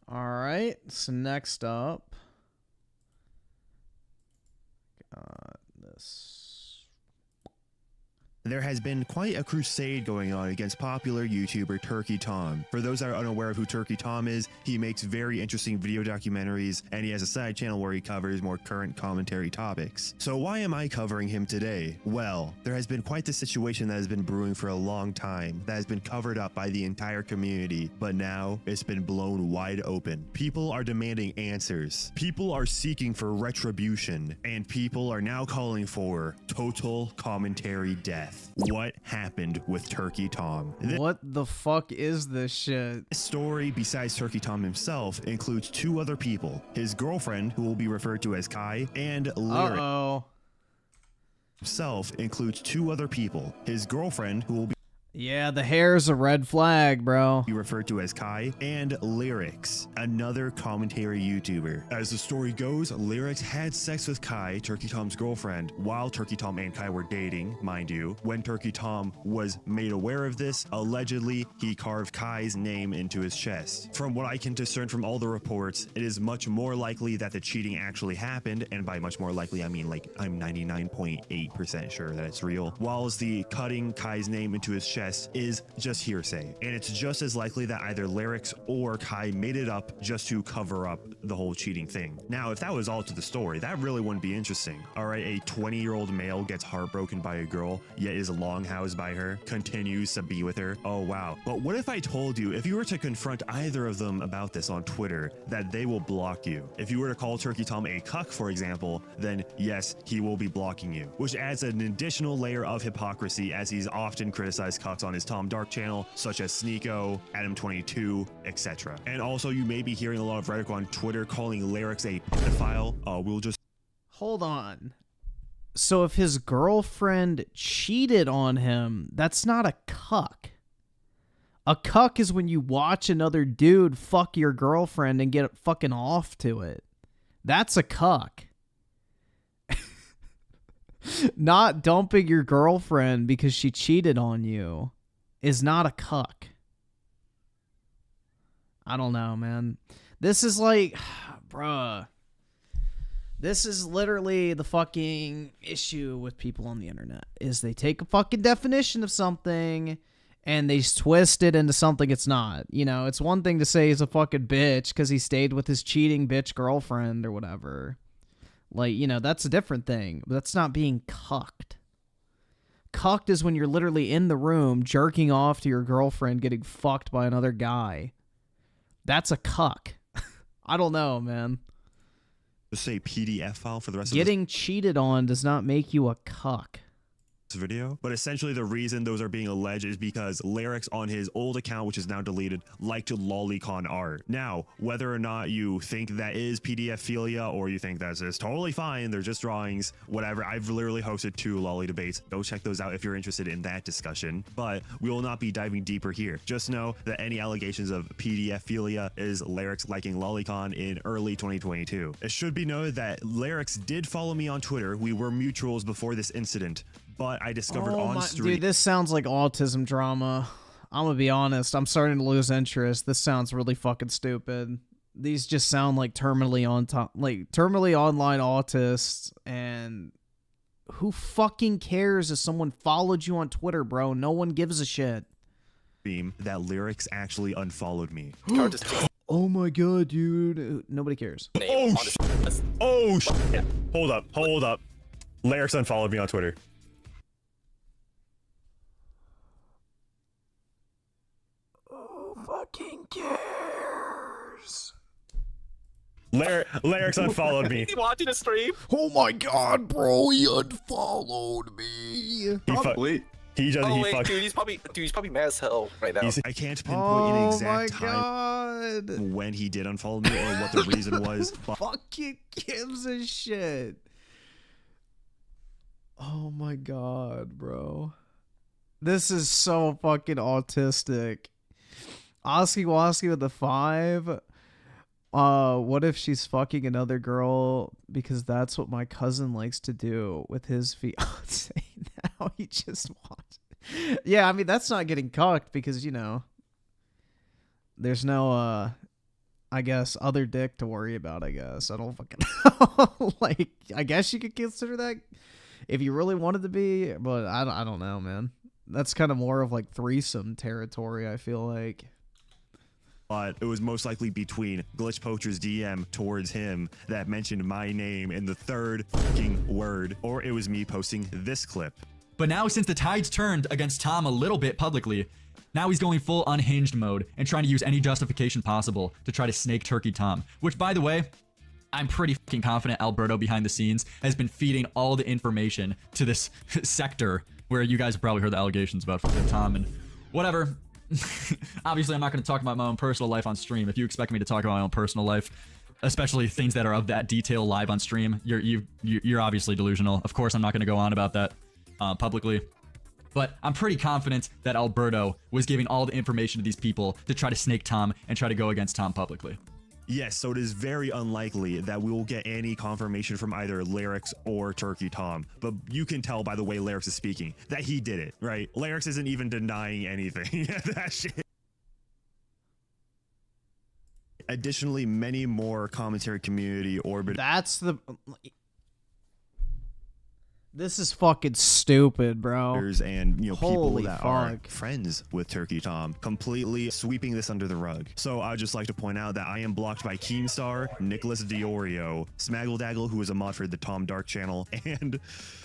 All right. So next up, got this. There has been quite a crusade going on against popular YouTuber Turkey Tom. For those that are unaware of who Turkey Tom is, he makes very interesting video documentaries, and he has a side channel where he covers more current commentary topics. So why am I covering him today? Well, there has been quite the situation that has been brewing for a long time, that has been covered up by the entire community, but now it's been blown wide open. People are demanding answers. People are seeking for retribution, and people are now calling for total commentary death. What happened with Turkey Tom? What the fuck is this shit? This story, besides Turkey Tom himself, includes two other people. His girlfriend, who will be referred to as Kai, and Lyric himself includes two other people. His girlfriend, who will be... Yeah, the hair's a red flag, bro. He referred to as Kai, and Lyrics, another commentary YouTuber. As the story goes, Lyrics had sex with Kai, Turkey Tom's girlfriend, while Turkey Tom and Kai were dating, mind you. When Turkey Tom was made aware of this, allegedly, he carved Kai's name into his chest. From what I can discern from all the reports, it is much more likely that the cheating actually happened, and by much more likely, I mean like I'm 99.8% sure that it's real, whilst the cutting Kai's name into his chest is just hearsay. And it's just as likely that either Lyrics or Kai made it up just to cover up the whole cheating thing. Now, if that was all to the story, that really wouldn't be interesting. All right, a 20-year-old male gets heartbroken by a girl, yet is longhoused by her, continues to be with her. Oh, wow. But what if I told you, if you were to confront either of them about this on Twitter, that they will block you? If you were to call Turkey Tom a cuck, for example, then yes, he will be blocking you, which adds an additional layer of hypocrisy, as he's often criticized cucks on his Tom Dark channel, such as Sneeko, Adam22, etc. And also, you may be hearing a lot of rhetoric on Twitter calling Lyrics a pedophile. We'll just hold on. So if his girlfriend cheated on him, that's not a cuck. A cuck is when you watch another dude fuck your girlfriend and get fucking off to it. That's a cuck. Not dumping your girlfriend because she cheated on you is not a cuck. I don't know, man. This is like, bruh. This is literally the fucking issue with people on the internet, is they take a fucking definition of something and they twist it into something it's not. You know, it's one thing to say he's a fucking bitch because he stayed with his cheating bitch girlfriend or whatever. Like, you know, that's a different thing. But that's not being cucked. Cucked is when you're literally in the room jerking off to your girlfriend getting fucked by another guy. That's a cuck. I don't know, man. just say PDF file for the rest Getting cheated on does not make you a cuck. Video, but essentially the reason those are being alleged is because Lyrics on his old account, which is now deleted, like to lolicon art. Now, whether or not you think that is PDFphilia or you think that's just totally fine, they're just drawings, whatever. I've literally hosted 2 lolly debates. Go check those out if you're interested in that discussion, but we will not be diving deeper here. Just know that any allegations of PDFphilia is Lyrics liking lolicon in early 2022. It should be noted that Lyrics did follow me on Twitter. We were mutuals before this incident, but I discovered on stream. Dude, this sounds like autism drama. I'm gonna be honest. I'm starting to lose interest. This sounds really fucking stupid. These just sound like terminally online autists. And who fucking cares if someone followed you on Twitter, bro? No one gives a shit. That Lyrics actually unfollowed me. Oh my god, dude. Nobody cares. Oh shit. Hold up. Lyrics unfollowed me on Twitter. Fucking cares. Lyrics unfollowed me. Is he watching a stream? Oh my god, bro, he unfollowed me. Probably. He wait, dude, he's probably mad as hell right now. I can't pinpoint an exact time when he did unfollow me or what the reason was. Fucking gives a shit. Oh my god, bro. This is so fucking autistic. Oski Woski with the 5. What if she's fucking another girl because that's what my cousin likes to do with his fiance? Now he just wants. Yeah, I mean that's not getting cucked because you know there's no I guess other dick to worry about. I guess I don't fucking know. Like I guess you could consider that if you really wanted to be, but I don't know, man. That's kind of more of like threesome territory. I feel like. But it was most likely between Glitch Poacher's DM towards him that mentioned my name in the 3rd fucking word, or it was me posting this clip. But now since the tide's turned against Tom a little bit publicly, now he's going full unhinged mode and trying to use any justification possible to try to snake Turkey Tom, which by the way, I'm pretty fucking confident Alberto behind the scenes has been feeding all the information to this sector where you guys have probably heard the allegations about fucking Tom and whatever. Obviously, I'm not going to talk about my own personal life on stream. If you expect me to talk about my own personal life, especially things that are of that detail live on stream, you're obviously delusional. Of course, I'm not going to go on about that publicly. But I'm pretty confident that Alberto was giving all the information to these people to try to snake Tom and try to go against Tom publicly. Yes, so it is very unlikely that we will get any confirmation from either Lyrics or Turkey Tom. But you can tell by the way Lyrics is speaking that he did it, right? Lyrics isn't even denying anything. That shit. Additionally, many more commentary community orbit. That's the... This is fucking stupid, bro. And people Holy that are friends with Turkey Tom completely sweeping this under the rug. So I'd just like to point out that I am blocked by Keemstar, Nicholas Diorio, Smaggledaggle, who is a mod for the Tom Dark channel, and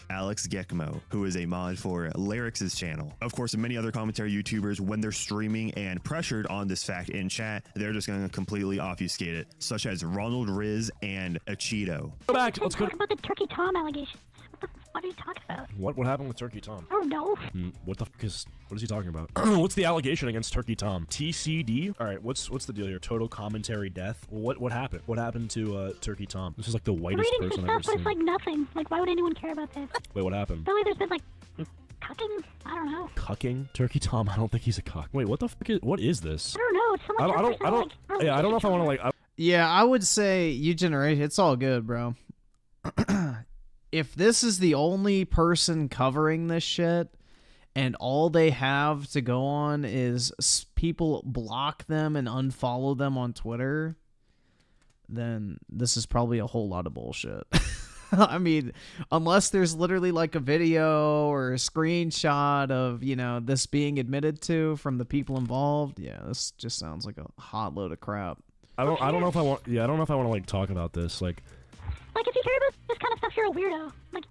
Alex Gekmo, who is a mod for Lyrics' channel. Of course, many other commentary YouTubers, when they're streaming and pressured on this fact in chat, they're just going to completely obfuscate it, such as Ronald Riz and Achido. Go back. Let's go. Talk about the Turkey Tom allegations. What are you talking about? What happened with Turkey Tom? I don't know. What the fuck is? What is he talking about? What's the allegation against Turkey Tom? TCD? All right, what's the deal here? Total commentary death? What happened? What happened to Turkey Tom? This is like the whitest I'm reading person some I've ever stuff, but it's seen. like nothing. Like, why would anyone care about this? Wait, what happened? Apparently there's been like cucking. I don't know. Cucking? Turkey Tom? I don't think he's a cuck. Wait, what the fuck is? What is this? I don't know. It's someone. I don't. Yeah, I don't know if I want to like. Yeah, I would say you generate. It's all good, bro. If this is the only person covering this shit and all they have to go on is people block them and unfollow them on Twitter, then this is probably a whole lot of bullshit. I mean, unless there's literally like a video or a screenshot of, this being admitted to from the people involved. Yeah, this just sounds like a hot load of crap. I don't know if I want. Yeah, I don't know if I want to like talk about this. Like if you care about this kind of stuff, you're a weirdo. Like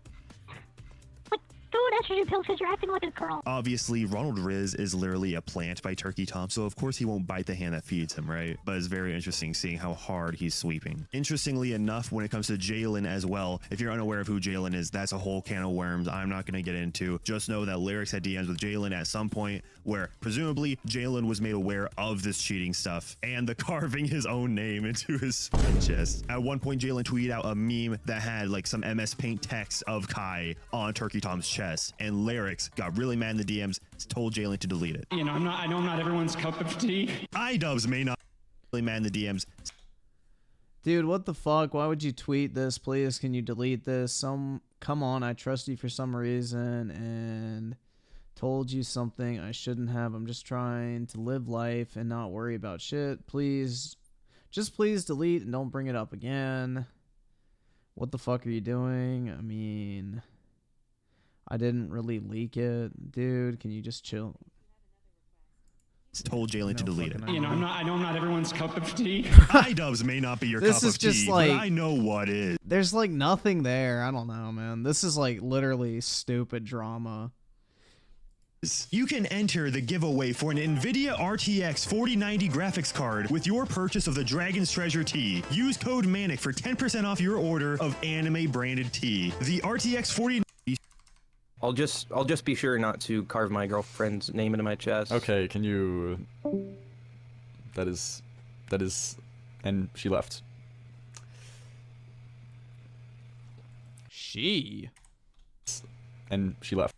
go on estrogen pills because you're acting like a girl. Obviously, Ronald Riz is literally a plant by Turkey Tom, so of course he won't bite the hand that feeds him, right? But it's very interesting seeing how hard he's sweeping. Interestingly enough, when it comes to Jalen as well, if you're unaware of who Jalen is, that's a whole can of worms I'm not going to get into. Just know that Lyrics had DMs with Jalen at some point where presumably Jalen was made aware of this cheating stuff and the carving his own name into his spine chest. At one point, Jalen tweeted out a meme that had like some MS Paint text of Kai on Turkey Tom's chest. And Lyrics got really mad in the DMs, told Jalen to delete it. I know I'm not everyone's cup of tea. iDubbbz may not really mad in the DMs. Dude, what the fuck? Why would you tweet this? Please, can you delete this? Come on, I trust you for some reason and told you something I shouldn't have. I'm just trying to live life and not worry about shit. Please, just please delete and don't bring it up again. What the fuck are you doing? I mean, I didn't really leak it. Dude, can you just chill? Told Jalen to delete it. I know I'm not everyone's cup of tea. iDubbbz may not be your This cup is of just tea, like, but I know what is. There's like nothing there. I don't know, man. This is like literally stupid drama. You can enter the giveaway for an NVIDIA RTX 4090 graphics card with your purchase of the Dragon's Treasure tee. Use code MANIC for 10% off your order of anime branded tee. The RTX 4090. I'll just be sure not to carve my girlfriend's name into my chest. Okay, can you... That is... And she left. She? And she left.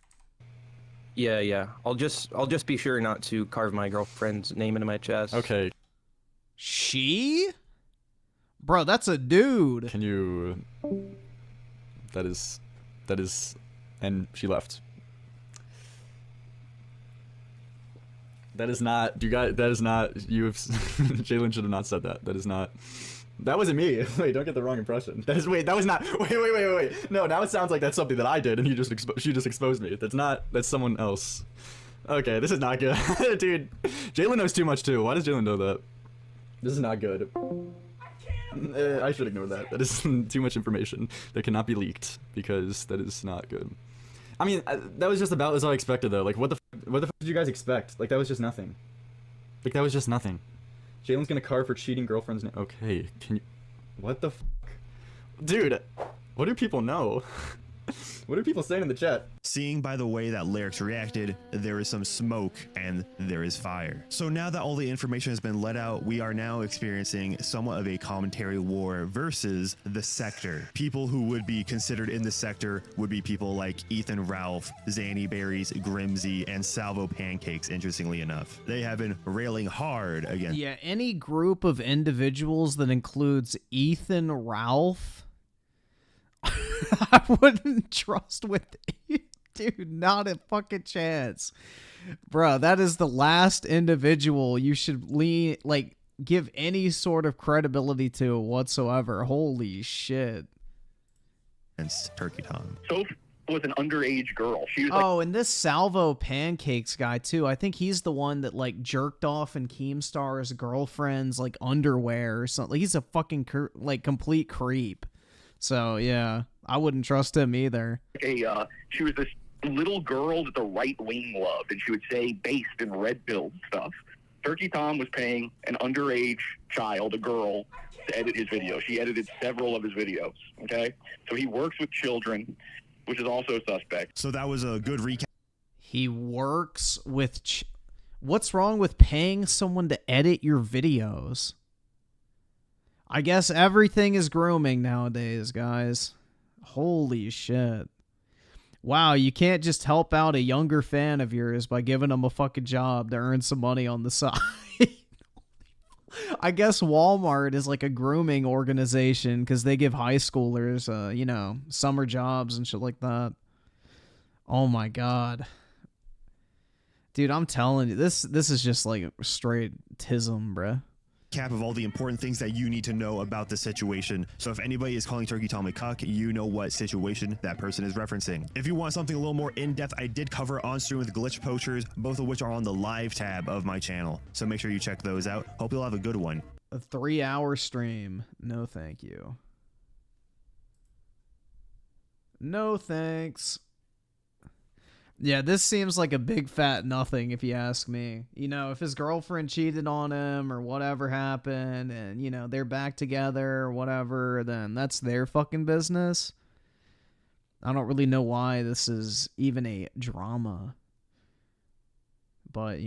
Yeah. I'll just be sure not to carve my girlfriend's name into my chest. Okay. She? Bro, that's a dude. Can you... That is... And she left. That is not... You guys... That is not... You have... Jalen should have not said that. That is not... That wasn't me. Wait, don't get the wrong impression. That is... Wait, that was not... Wait. No, now it sounds like that's something that I did and she just exposed me. That's not... That's someone else. Okay, this is not good. Dude, Jalen knows too much too. Why does Jalen know that? This is not good. I should ignore that. That is too much information that cannot be leaked because that is not good. I mean, that was just about as I expected though. Like, what the fuck did you guys expect? Like, that was just nothing. Like, that was just nothing. Jalen's gonna carve for cheating girlfriend's name. Okay, can you... What the fuck? Dude, what do people know? What are people saying in the chat? Seeing by the way that Lyrics reacted, there is some smoke and there is fire. So now that all the information has been let out, we are now experiencing somewhat of a commentary war versus the sector. People who would be considered in the sector would be people like Ethan Ralph, Zanny Berries, Grimsy, and Salvo Pancakes, interestingly enough. They have been railing hard against... Yeah, any group of individuals that includes Ethan Ralph, I wouldn't trust with dude, not a fucking chance. Bruh, that is the last individual you should give any sort of credibility to whatsoever. Holy shit. It's Turkey Tom. Soph was an underage girl. She was Oh, and this Salvo Pancakes guy too. I think he's the one that like jerked off in Keemstar's girlfriend's like underwear or something. He's a fucking complete creep. So yeah, I wouldn't trust him either. she was this little girl that the right wing loved, and she would say based and red pilled stuff. Turkey Tom was paying an underage child, a girl, to edit his video. She edited several of his videos. Okay, so he works with children, which is also suspect. So that was a good recap. He works with. What's wrong with paying someone to edit your videos? I guess everything is grooming nowadays, guys. Holy shit. Wow, you can't just help out a younger fan of yours by giving them a fucking job to earn some money on the side. I guess Walmart is like a grooming organization because they give high schoolers, summer jobs and shit like that. Oh my god. Dude, I'm telling you, this is just like straight tism, bruh. Cap of all the important things that you need to know about the situation. So if anybody is calling Turkey Tom a cuck, you know what situation that person is referencing. If you want something a little more in-depth, I did cover on stream with Glitch Poachers, both of which are on the live tab of my channel. So make sure you check those out. Hope you'll have a good one. A 3-hour stream. No, thank you. No, thanks. Yeah, this seems like a big fat nothing if you ask me. You know, if his girlfriend cheated on him or whatever happened and, they're back together or whatever, then that's their fucking business. I don't really know why this is even a drama. But,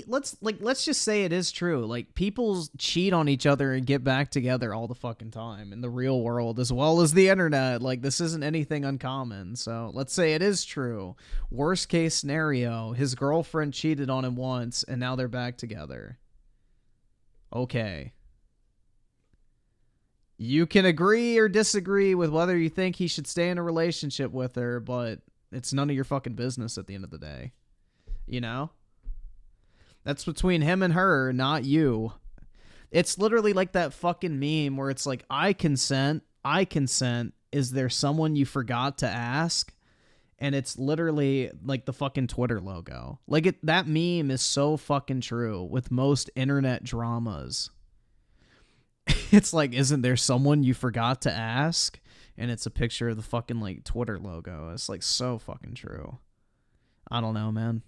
let's just say it is true. Like, people cheat on each other and get back together all the fucking time in the real world as well as the internet. Like, this isn't anything uncommon. So let's say it is true. Worst case scenario, his girlfriend cheated on him once and now they're back together. Okay. You can agree or disagree with whether you think he should stay in a relationship with her, but it's none of your fucking business at the end of the day. That's between him and her, not you. It's literally like that fucking meme where it's like, I consent. Is there someone you forgot to ask? And it's literally like the fucking Twitter logo. That meme is so fucking true with most internet dramas. It's like, isn't there someone you forgot to ask? And it's a picture of the fucking Twitter logo. It's so fucking true. I don't know, man.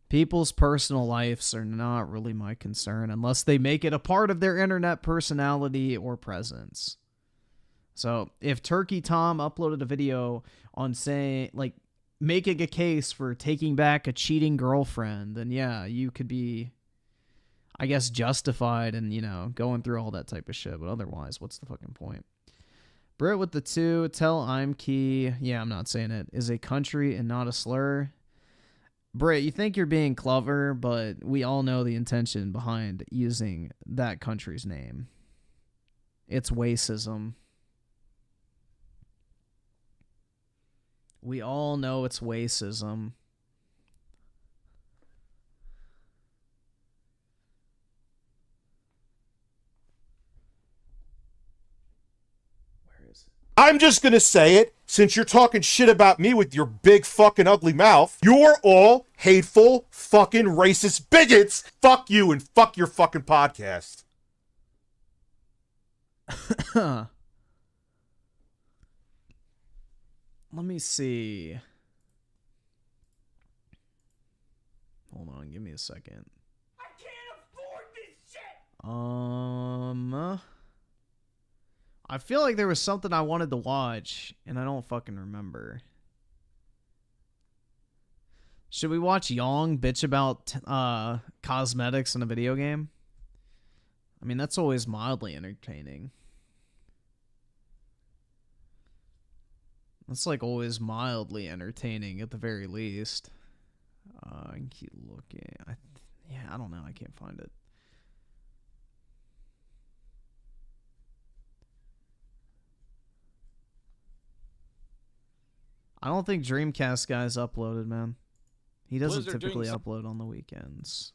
People's personal lives are not really my concern unless they make it a part of their internet personality or presence. So if Turkey Tom uploaded a video on making a case for taking back a cheating girlfriend, then yeah, you could be, I guess, justified in, going through all that type of shit. But otherwise, what's the fucking point? Brit with the 2, tell I'm key. Yeah, I'm not saying it. Is a country and not a slur. Britt, you think you're being clever, but we all know the intention behind using that country's name. It's racism. We all know it's racism. I'm just gonna say it, since you're talking shit about me with your big fucking ugly mouth. You're all hateful, fucking racist bigots. Fuck you and fuck your fucking podcast. Let me see. Hold on, give me a second. I can't afford this shit! I feel like there was something I wanted to watch, and I don't fucking remember. Should we watch Yong bitch about cosmetics in a video game? I mean, that's always mildly entertaining. That's like always mildly entertaining at the very least. I can keep looking. Yeah, I don't know. I can't find it. I don't think Dreamcast guy's uploaded, man. He doesn't Blizzard typically upload on the weekends.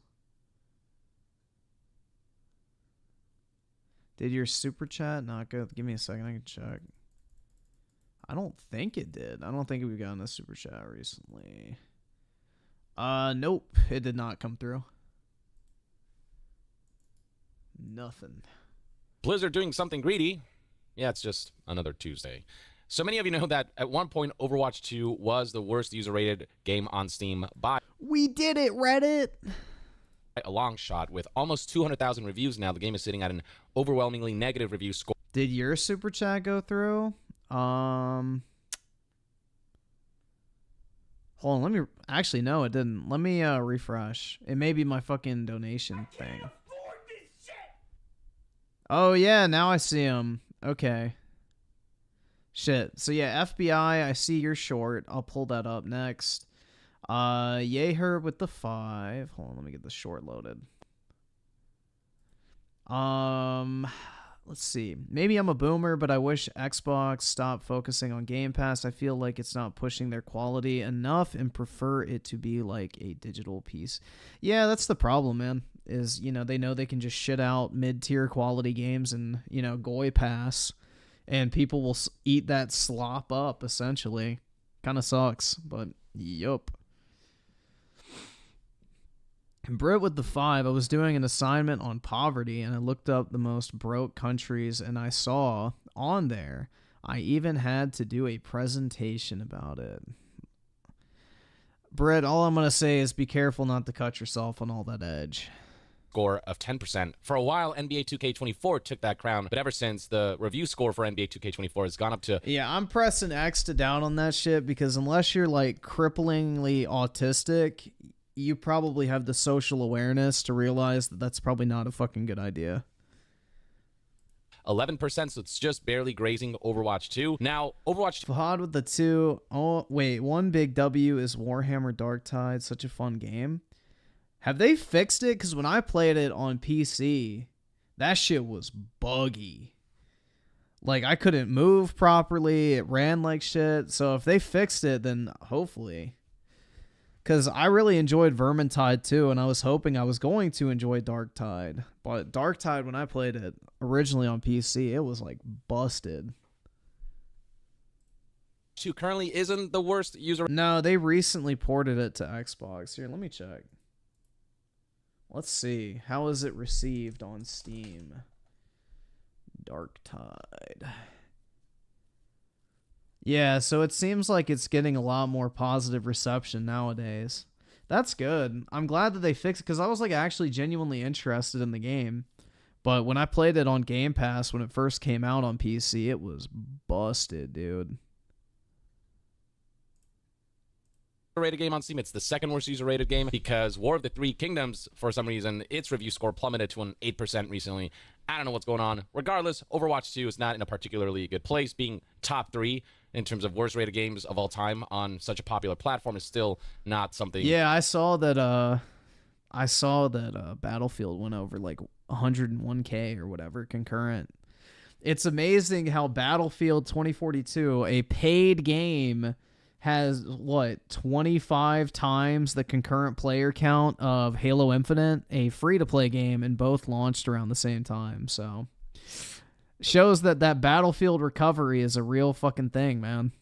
Did your super chat not go? Give me a second. I can check. I don't think it did. I don't think we've gotten a super chat recently. Nope. It did not come through. Nothing. Blizzard doing something greedy. Yeah, it's just another Tuesday. So many of you know that at one point, Overwatch 2 was the worst user-rated game on Steam by We did it, Reddit! a long shot. With almost 200,000 reviews now, the game is sitting at an overwhelmingly negative review score. Did your super chat go through? Hold on, let me... Actually, no, it didn't. Let me refresh. It may be my fucking donation thing. Oh, yeah, now I see him. Okay. Shit. So, yeah, FBI, I see you're short. I'll pull that up next. Yay her with the 5. Hold on, let me get the short loaded. Let's see. Maybe I'm a boomer, but I wish Xbox stopped focusing on Game Pass. I feel like it's not pushing their quality enough and prefer it to be like a digital piece. Yeah, that's the problem, man. Is, you know, they know they can just shit out mid-tier quality games and, you know, Goy Pass, and people will eat that slop up, essentially. Kind of sucks, but yup. Brit with the 5, I was doing an assignment on poverty, and I looked up the most broke countries, and I saw on there, I even had to do a presentation about it. Brit, all I'm going to say is be careful not to cut yourself on all that edge. Score of 10%. For a while, NBA 2K24 took that crown, but ever since, the review score for NBA 2K24 has gone up to... Yeah, I'm pressing X to down on that shit, because unless you're, like, cripplingly autistic, you probably have the social awareness to realize that that's probably not a fucking good idea. 11%, so it's just barely grazing Overwatch 2. Now, Overwatch 2... Fahad with the 2. Oh, wait. One big W is Warhammer Darktide. Such a fun game. Have they fixed it? Because when I played it on PC, that shit was buggy. Like, I couldn't move properly. It ran like shit. So if they fixed it, then hopefully... Because I really enjoyed Vermintide too, and I was hoping I was going to enjoy Darktide. But Darktide, when I played it originally on PC, it was like busted. 2 currently isn't the worst user... No, they recently ported it to Xbox. Here, let me check. Let's see. How is it received on Steam? Darktide. Yeah, so it seems like it's getting a lot more positive reception nowadays. That's good. I'm glad that they fixed it, because I was like actually genuinely interested in the game. But when I played it on Game Pass when it first came out on PC, it was busted, dude. Rated game on Steam. It's the second worst user rated game because War of the Three Kingdoms, for some reason, its review score plummeted to an 8% recently. I don't know what's going on. Regardless, Overwatch 2 is not in a particularly good place. Being top 3 in terms of worst rated games of all time on such a popular platform is still not something. Yeah, I saw that Battlefield went over like 101K or whatever concurrent. It's amazing how Battlefield 2042, a paid game, has, what, 25 times the concurrent player count of Halo Infinite, a free-to-play game, and both launched around the same time. So, shows that Battlefield recovery is a real fucking thing, man.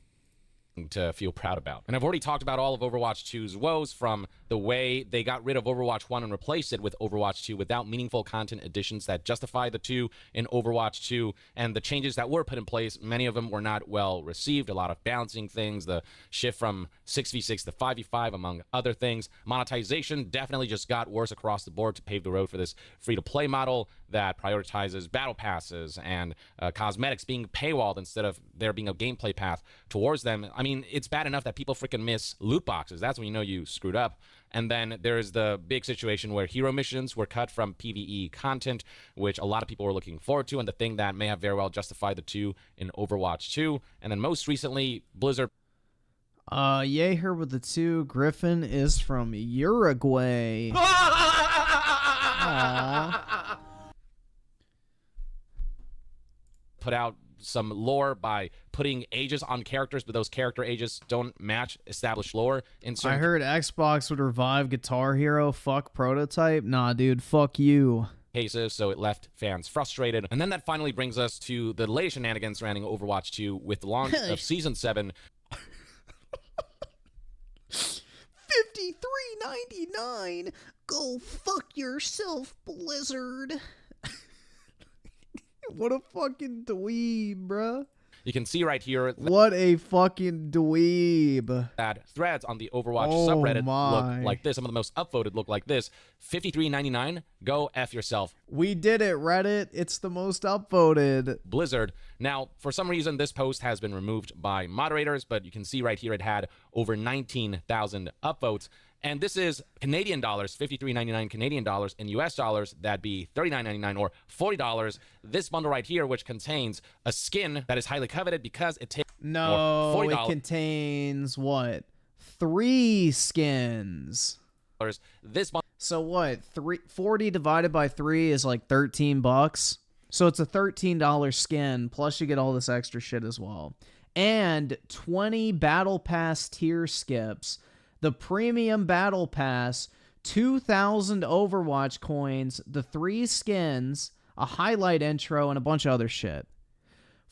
To feel proud about. And I've already talked about all of Overwatch 2's woes, from the way they got rid of Overwatch 1 and replaced it with Overwatch 2 without meaningful content additions that justify the 2 in Overwatch 2, and the changes that were put in place, many of them were not well received. A lot of balancing things, the shift from 6v6 to 5v5, among other things. Monetization definitely just got worse across the board to pave the road for this free-to-play model that prioritizes battle passes and cosmetics being paywalled instead of there being a gameplay path towards them. I mean, it's bad enough that people freaking miss loot boxes. That's when you know you screwed up. And then there's the big situation where hero missions were cut from PvE content, which a lot of people were looking forward to, and the thing that may have very well justified the 2 in Overwatch 2. And then most recently, Blizzard... Yay here with the 2. Griffin is from Uruguay. Put out some lore by putting ages on characters, but those character ages don't match established lore. I heard Xbox would revive Guitar Hero. Fuck Prototype. Nah, dude, fuck you. Cases, so it left fans frustrated. And then that finally brings us to the latest shenanigans surrounding Overwatch 2 with the launch of Season 7. $53.99. Go fuck yourself, Blizzard. What a fucking dweeb, bruh. You can see right here what a fucking dweeb. That threads on the Overwatch subreddit look like this. Some of the most upvoted look like this. $53.99. Go F yourself. We did it, Reddit. It's the most upvoted. Blizzard. Now, for some reason, this post has been removed by moderators, but you can see right here it had over 19,000 upvotes. And this is Canadian dollars, $53.99 Canadian dollars. In US dollars, that'd be $39.99 or $40. This bundle right here, which contains a skin that is highly coveted because it takes $40. It contains what? 3 skins. This bundle. So what? 40 divided by 3 is like $13. So it's a $13 skin, plus you get all this extra shit as well. And 20 Battle Pass tier skips. The Premium Battle Pass, 2,000 Overwatch coins, the 3 skins, a highlight intro, and a bunch of other shit.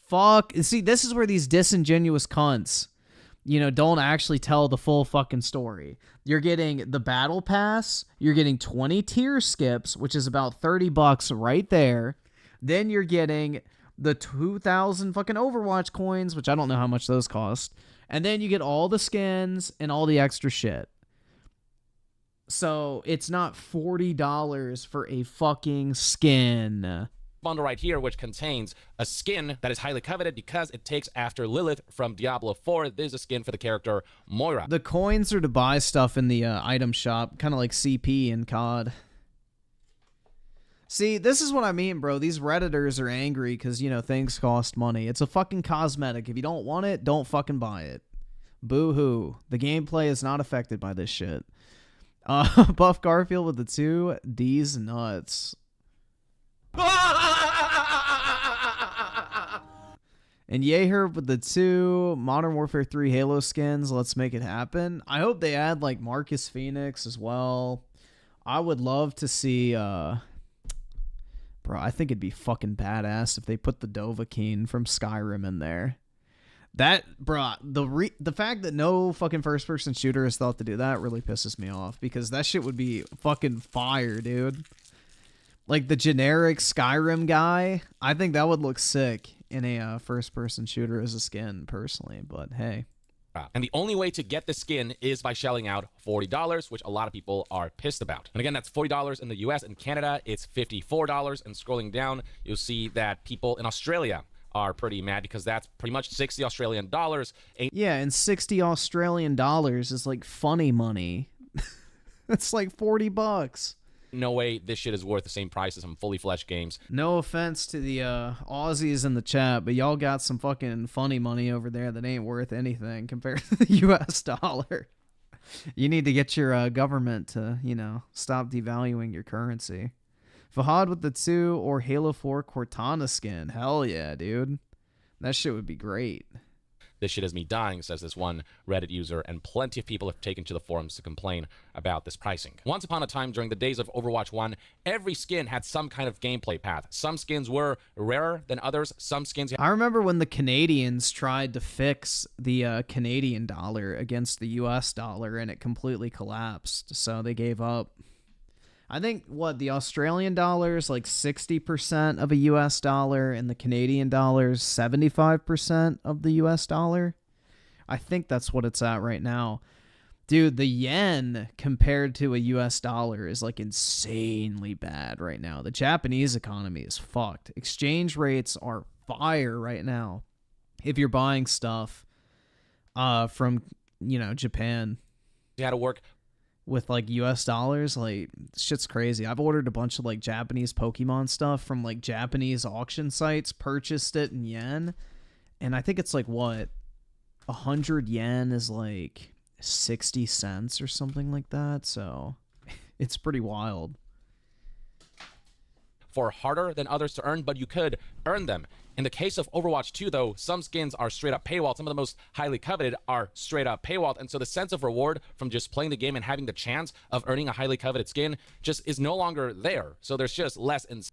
Fuck. See, this is where these disingenuous cunts, you know, don't actually tell the full fucking story. You're getting the Battle Pass, you're getting 20 tier skips, which is about $30 right there. Then you're getting the 2,000 fucking Overwatch coins, which I don't know how much those cost. And then you get all the skins and all the extra shit. So it's not $40 for a fucking skin. Bundle right here, which contains a skin that is highly coveted because it takes after Lilith from Diablo 4. There's a skin for the character Moira. The coins are to buy stuff in the item shop, kind of like CP in COD. See, this is what I mean, bro. These Redditors are angry because, you know, things cost money. It's a fucking cosmetic. If you don't want it, don't fucking buy it. Boo-hoo. The gameplay is not affected by this shit. Buff Garfield with the 2. D's nuts. And Yeher with the 2. Modern Warfare 3 Halo skins. Let's make it happen. I hope they add, like, Marcus Phoenix as well. I would love to see... Bro, I think it'd be fucking badass if they put the Dovahkiin from Skyrim in there. That, bro, the fact that no fucking first-person shooter has thought to do that really pisses me off, because that shit would be fucking fire, dude. Like, the generic Skyrim guy, I think that would look sick in a first-person shooter as a skin, personally, but hey. And the only way to get the skin is by shelling out $40, which a lot of people are pissed about. And again, that's $40 in the US. In Canada, it's $54. And scrolling down, you'll see that people in Australia are pretty mad because that's pretty much 60 Australian dollars. Yeah, and 60 Australian dollars is like funny money. That's like $40. No way this shit is worth the same price as some fully fleshed games. No offense to the Aussies in the chat, but y'all got some fucking funny money over there that ain't worth anything compared to the US dollar. You need to get your government to, you know, stop devaluing your currency. Fahad with the 2 or Halo 4 Cortana skin. Hell yeah, dude. That shit would be great. This shit is me dying, says this one Reddit user, and plenty of people have taken to the forums to complain about this pricing. Once upon a time, during the days of Overwatch 1, every skin had some kind of gameplay path. Some skins were rarer than others. Some skins... I remember when the Canadians tried to fix the Canadian dollar against the US dollar, and it completely collapsed, so they gave up. I think, what, the Australian dollar is like 60% of a US dollar, and the Canadian dollar is 75% of the US dollar. I think that's what it's at right now. Dude, the yen compared to a US dollar is like insanely bad right now. The Japanese economy is fucked. Exchange rates are fire right now if you're buying stuff from, you know, Japan. You had to work with like US dollars. Like, shit's crazy. I've ordered a bunch of like Japanese Pokemon stuff from like Japanese auction sites, purchased it in yen, and I think it's like, what, 100 yen is like 60 cents or something like that, so it's pretty wild. For harder than others to earn, but you could earn them. In the case of Overwatch 2, though, some skins are straight up paywalled. Some of the most highly coveted are straight up paywalled. And so the sense of reward from just playing the game and having the chance of earning a highly coveted skin just is no longer there. So there's just less incentive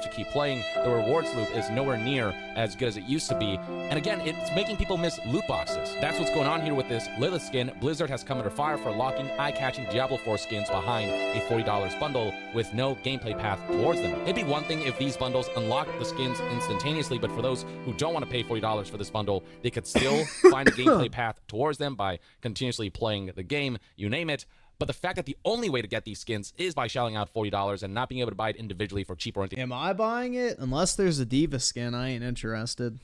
to keep playing. The rewards loop is nowhere near as good as it used to be. And again, it's making people miss loot boxes. That's what's going on here with this Lilith skin. Blizzard has come under fire for locking eye-catching Diablo 4 skins behind a $40 bundle with no gameplay path towards them. It'd be one thing if these bundles unlock the skins instantaneously, but for those who don't want to pay $40 for this bundle, they could still find a gameplay path towards them by continuously playing the game, you name it. But the fact that the only way to get these skins is by shelling out $40 and not being able to buy it individually for cheaper. Am I buying it? Unless there's a Diva skin, I ain't interested.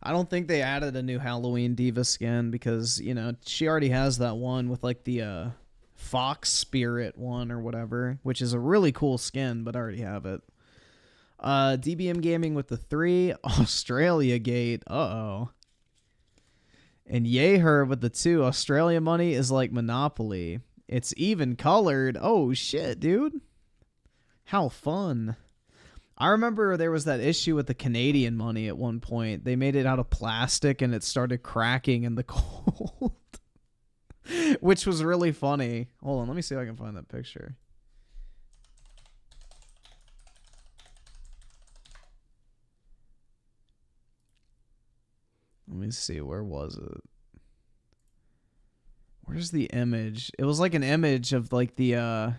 I don't think they added a new Halloween Diva skin because, you know, she already has that one with like the Fox Spirit one or whatever, which is a really cool skin, but I already have it. DBM Gaming with the 3, Australia Gate, uh-oh. And Yeher with the 2, Australia money is like Monopoly. It's even colored. Oh, shit, dude. How fun. I remember there was that issue with the Canadian money at one point. They made it out of plastic and it started cracking in the cold. Which was really funny. Hold on, let me see if I can find that picture. Let me see, where was it? Where's the image? It was like an image of like the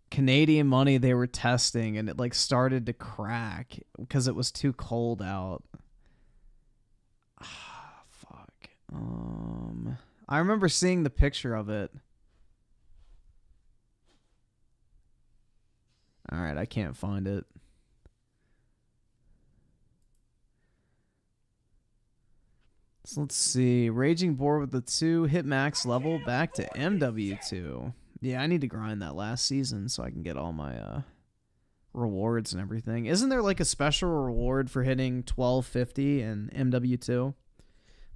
Canadian money they were testing, and it like started to crack because it was too cold out. Ah, fuck. I remember seeing the picture of it. All right, I can't find it. So let's see. Raging Boar with the 2, hit max level, back to MW2. Yeah, I need to grind that last season so I can get all my rewards and everything. Isn't there like a special reward for hitting 1250 in MW2?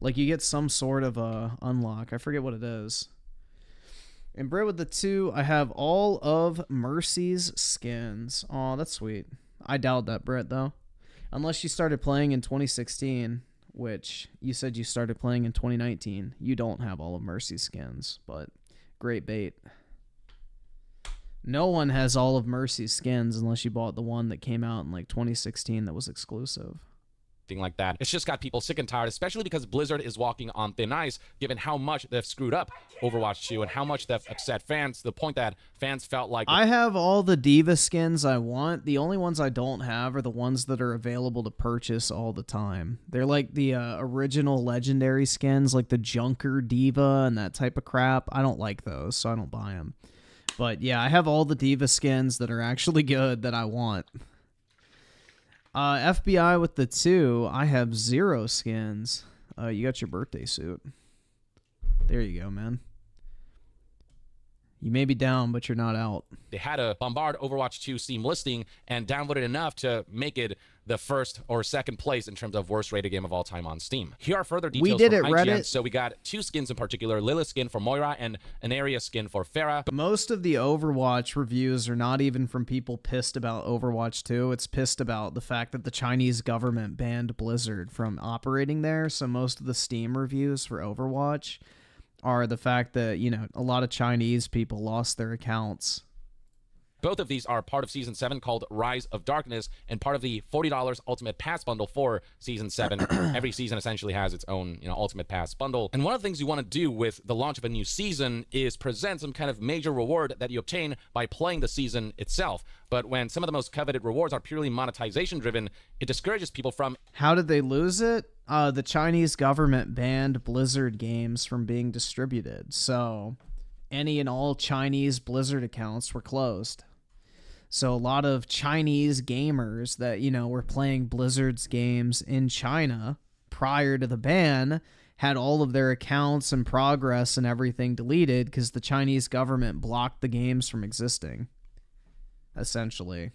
Like you get some sort of unlock. I forget what it is. And Brit with the 2, I have all of Mercy's skins. Oh, that's sweet. I doubt that, Brit, though. Unless you started playing in 2016. Which you said you started playing in 2019. You don't have all of Mercy's skins, but great bait. No one has all of Mercy's skins unless you bought the one that came out in like 2016 that was exclusive. Like that. It's just got people sick and tired, especially because Blizzard is walking on thin ice, given how much they've screwed up Overwatch 2 and how much they've upset fans to the point that fans felt like... I have all the Diva skins I want. The only ones I don't have are the ones that are available to purchase all the time. They're like the original legendary skins, like the Junker Diva and that type of crap. I don't like those, so I don't buy them. But yeah, I have all the Diva skins that are actually good that I want. FBI with the 2, I have 0 skins. You got your birthday suit. There you go, man. You may be down, but you're not out. They had to bombard Overwatch 2 Steam listing and downvoted enough to make it the first or second place in terms of worst rated game of all time on Steam. Here are further details We did from it, IGN. Reddit. So we got 2 skins in particular, Lilith skin for Moira and an area skin for Pharah. Most of the Overwatch reviews are not even from people pissed about Overwatch 2. It's pissed about the fact that the Chinese government banned Blizzard from operating there. So most of the Steam reviews for Overwatch are the fact that, you know, a lot of Chinese people lost their accounts. Both of these are part of Season 7 called Rise of Darkness and part of the $40 Ultimate Pass bundle for Season 7. Every season essentially has its own, Ultimate Pass bundle. And one of the things you want to do with the launch of a new season is present some kind of major reward that you obtain by playing the season itself. But when some of the most coveted rewards are purely monetization driven, it discourages people from... How did they lose it? The Chinese government banned Blizzard games from being distributed. So any and all Chinese Blizzard accounts were closed. So a lot of Chinese gamers that, were playing Blizzard's games in China prior to the ban had all of their accounts and progress and everything deleted because the Chinese government blocked the games from existing, essentially.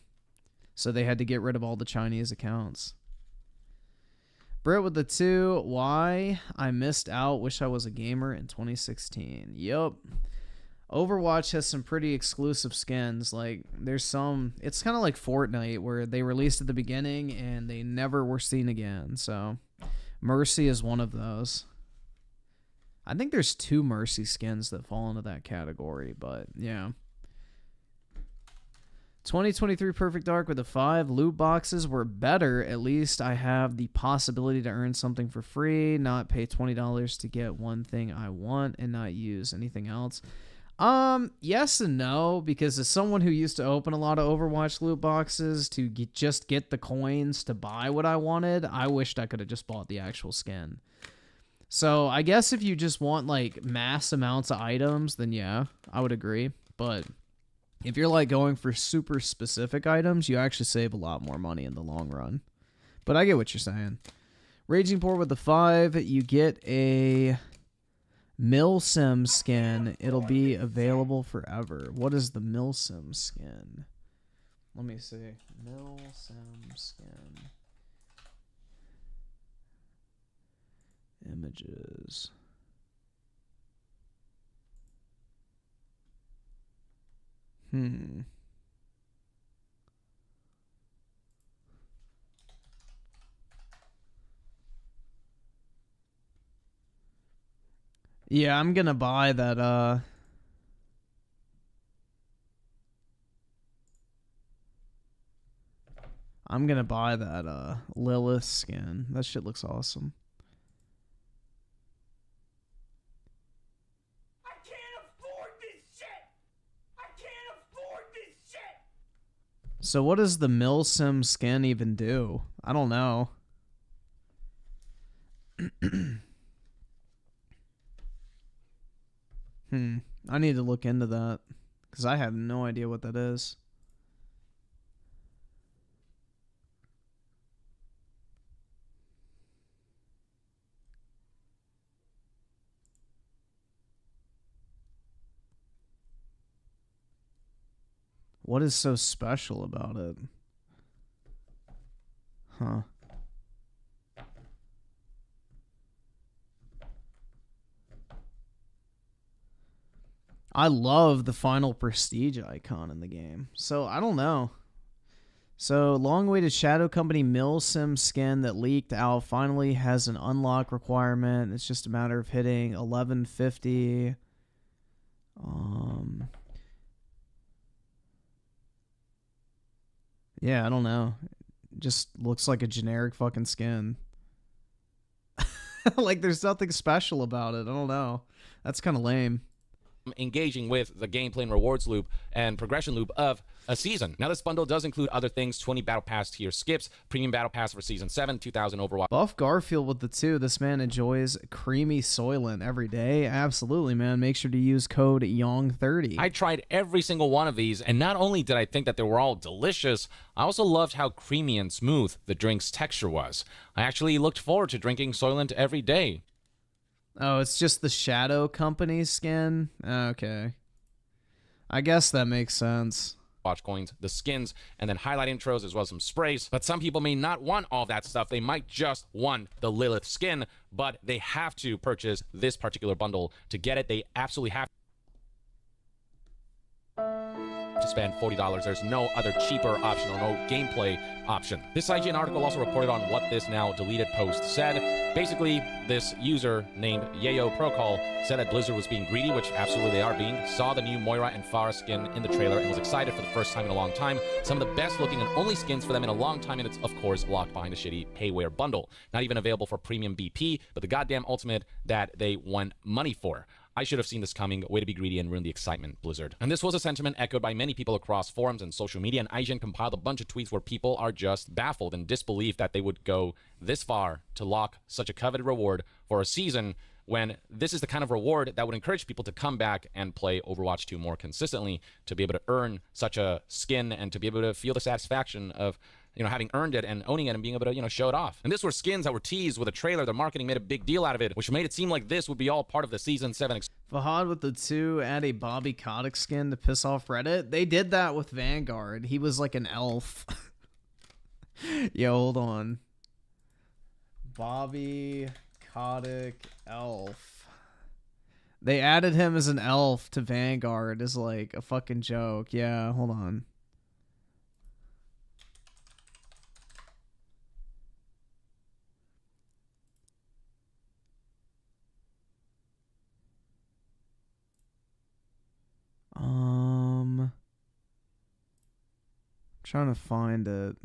So they had to get rid of all the Chinese accounts. Brit with the 2, why I missed out, wish I was a gamer in 2016. Yup. Overwatch has some pretty exclusive skins. Like, there's some... It's kind of like Fortnite, where they released at the beginning and they never were seen again. So, Mercy is one of those. I think there's 2 Mercy skins that fall into that category, but yeah. 2023 Perfect Dark with a 5. Loot boxes were better. At least I have the possibility to earn something for free, not pay $20 to get one thing I want and not use anything else. Yes and no, because as someone who used to open a lot of Overwatch loot boxes to just get the coins to buy what I wanted, I wished I could have just bought the actual skin. So I guess if you just want like mass amounts of items, then yeah, I would agree. But if you're like going for super specific items, you actually save a lot more money in the long run. But I get what you're saying. Raging Poor with the 5, you get a Milsim skin. It'll be available forever. What is the Milsim skin? Let me see. Milsim skin. Images. Yeah, I'm gonna buy that, I'm gonna buy that, Lilith skin. That shit looks awesome. I can't afford this shit! I can't afford this shit! So what does the Milsim skin even do? I don't know. I need to look into that, because I have no idea what that is. What is so special about it? Huh. I love the final prestige icon in the game. So, I don't know. So, long-awaited Shadow Company Milsim skin that leaked out finally has an unlock requirement. It's just a matter of hitting 1150. Yeah, I don't know. It just looks like a generic fucking skin. Like, there's nothing special about it. I don't know. That's kind of lame. Engaging with the gameplay and rewards loop and progression loop of a season. Now, this bundle does include other things: 20 Battle Pass tier skips, Premium Battle Pass for Season 7, 2,000 Overwatch. Buff Garfield with the 2. This man enjoys creamy Soylent every day. Absolutely, man. Make sure to use code YongYea30. I tried every single one of these, and not only did I think that they were all delicious, I also loved how creamy and smooth the drink's texture was. I actually looked forward to drinking Soylent every day. Oh, it's just the Shadow Company skin? Okay. I guess that makes sense. Watch coins, the skins, and then highlight intros as well as some sprays. But some people may not want all that stuff. They might just want the Lilith skin, but they have to purchase this particular bundle to get it. They absolutely have to spend $40. There's no other cheaper option or no gameplay option. This IGN article also reported on what this now deleted post said. Basically, this user named Yayo Procall said that Blizzard was being greedy, which absolutely they are being, saw the new Moira and Pharah skin in the trailer and was excited for the first time in a long time. Some of the best looking and only skins for them in a long time, and it's of course locked behind a shitty payware bundle. Not even available for premium BP, but the goddamn ultimate that they want money for. I should have seen this coming. Way to be greedy and ruin the excitement, Blizzard. And this was a sentiment echoed by many people across forums and social media, and IGN compiled a bunch of tweets where people are just baffled in disbelief that they would go this far to lock such a coveted reward for a season when this is the kind of reward that would encourage people to come back and play Overwatch 2 more consistently, to be able to earn such a skin and to be able to feel the satisfaction of, you know, having earned it and owning it and being able to, you know, show it off. And this were skins that were teased with a trailer. Their marketing made a big deal out of it, which made it seem like this would be all part of the Season 7 Fahad with the 2 add a Bobby Kotick skin to piss off Reddit. They did that with Vanguard. He was like an elf. Yo, hold on. Bobby Kotick elf. They added him as an elf to Vanguard as like a fucking joke. Yeah, hold on. I'm trying to find it.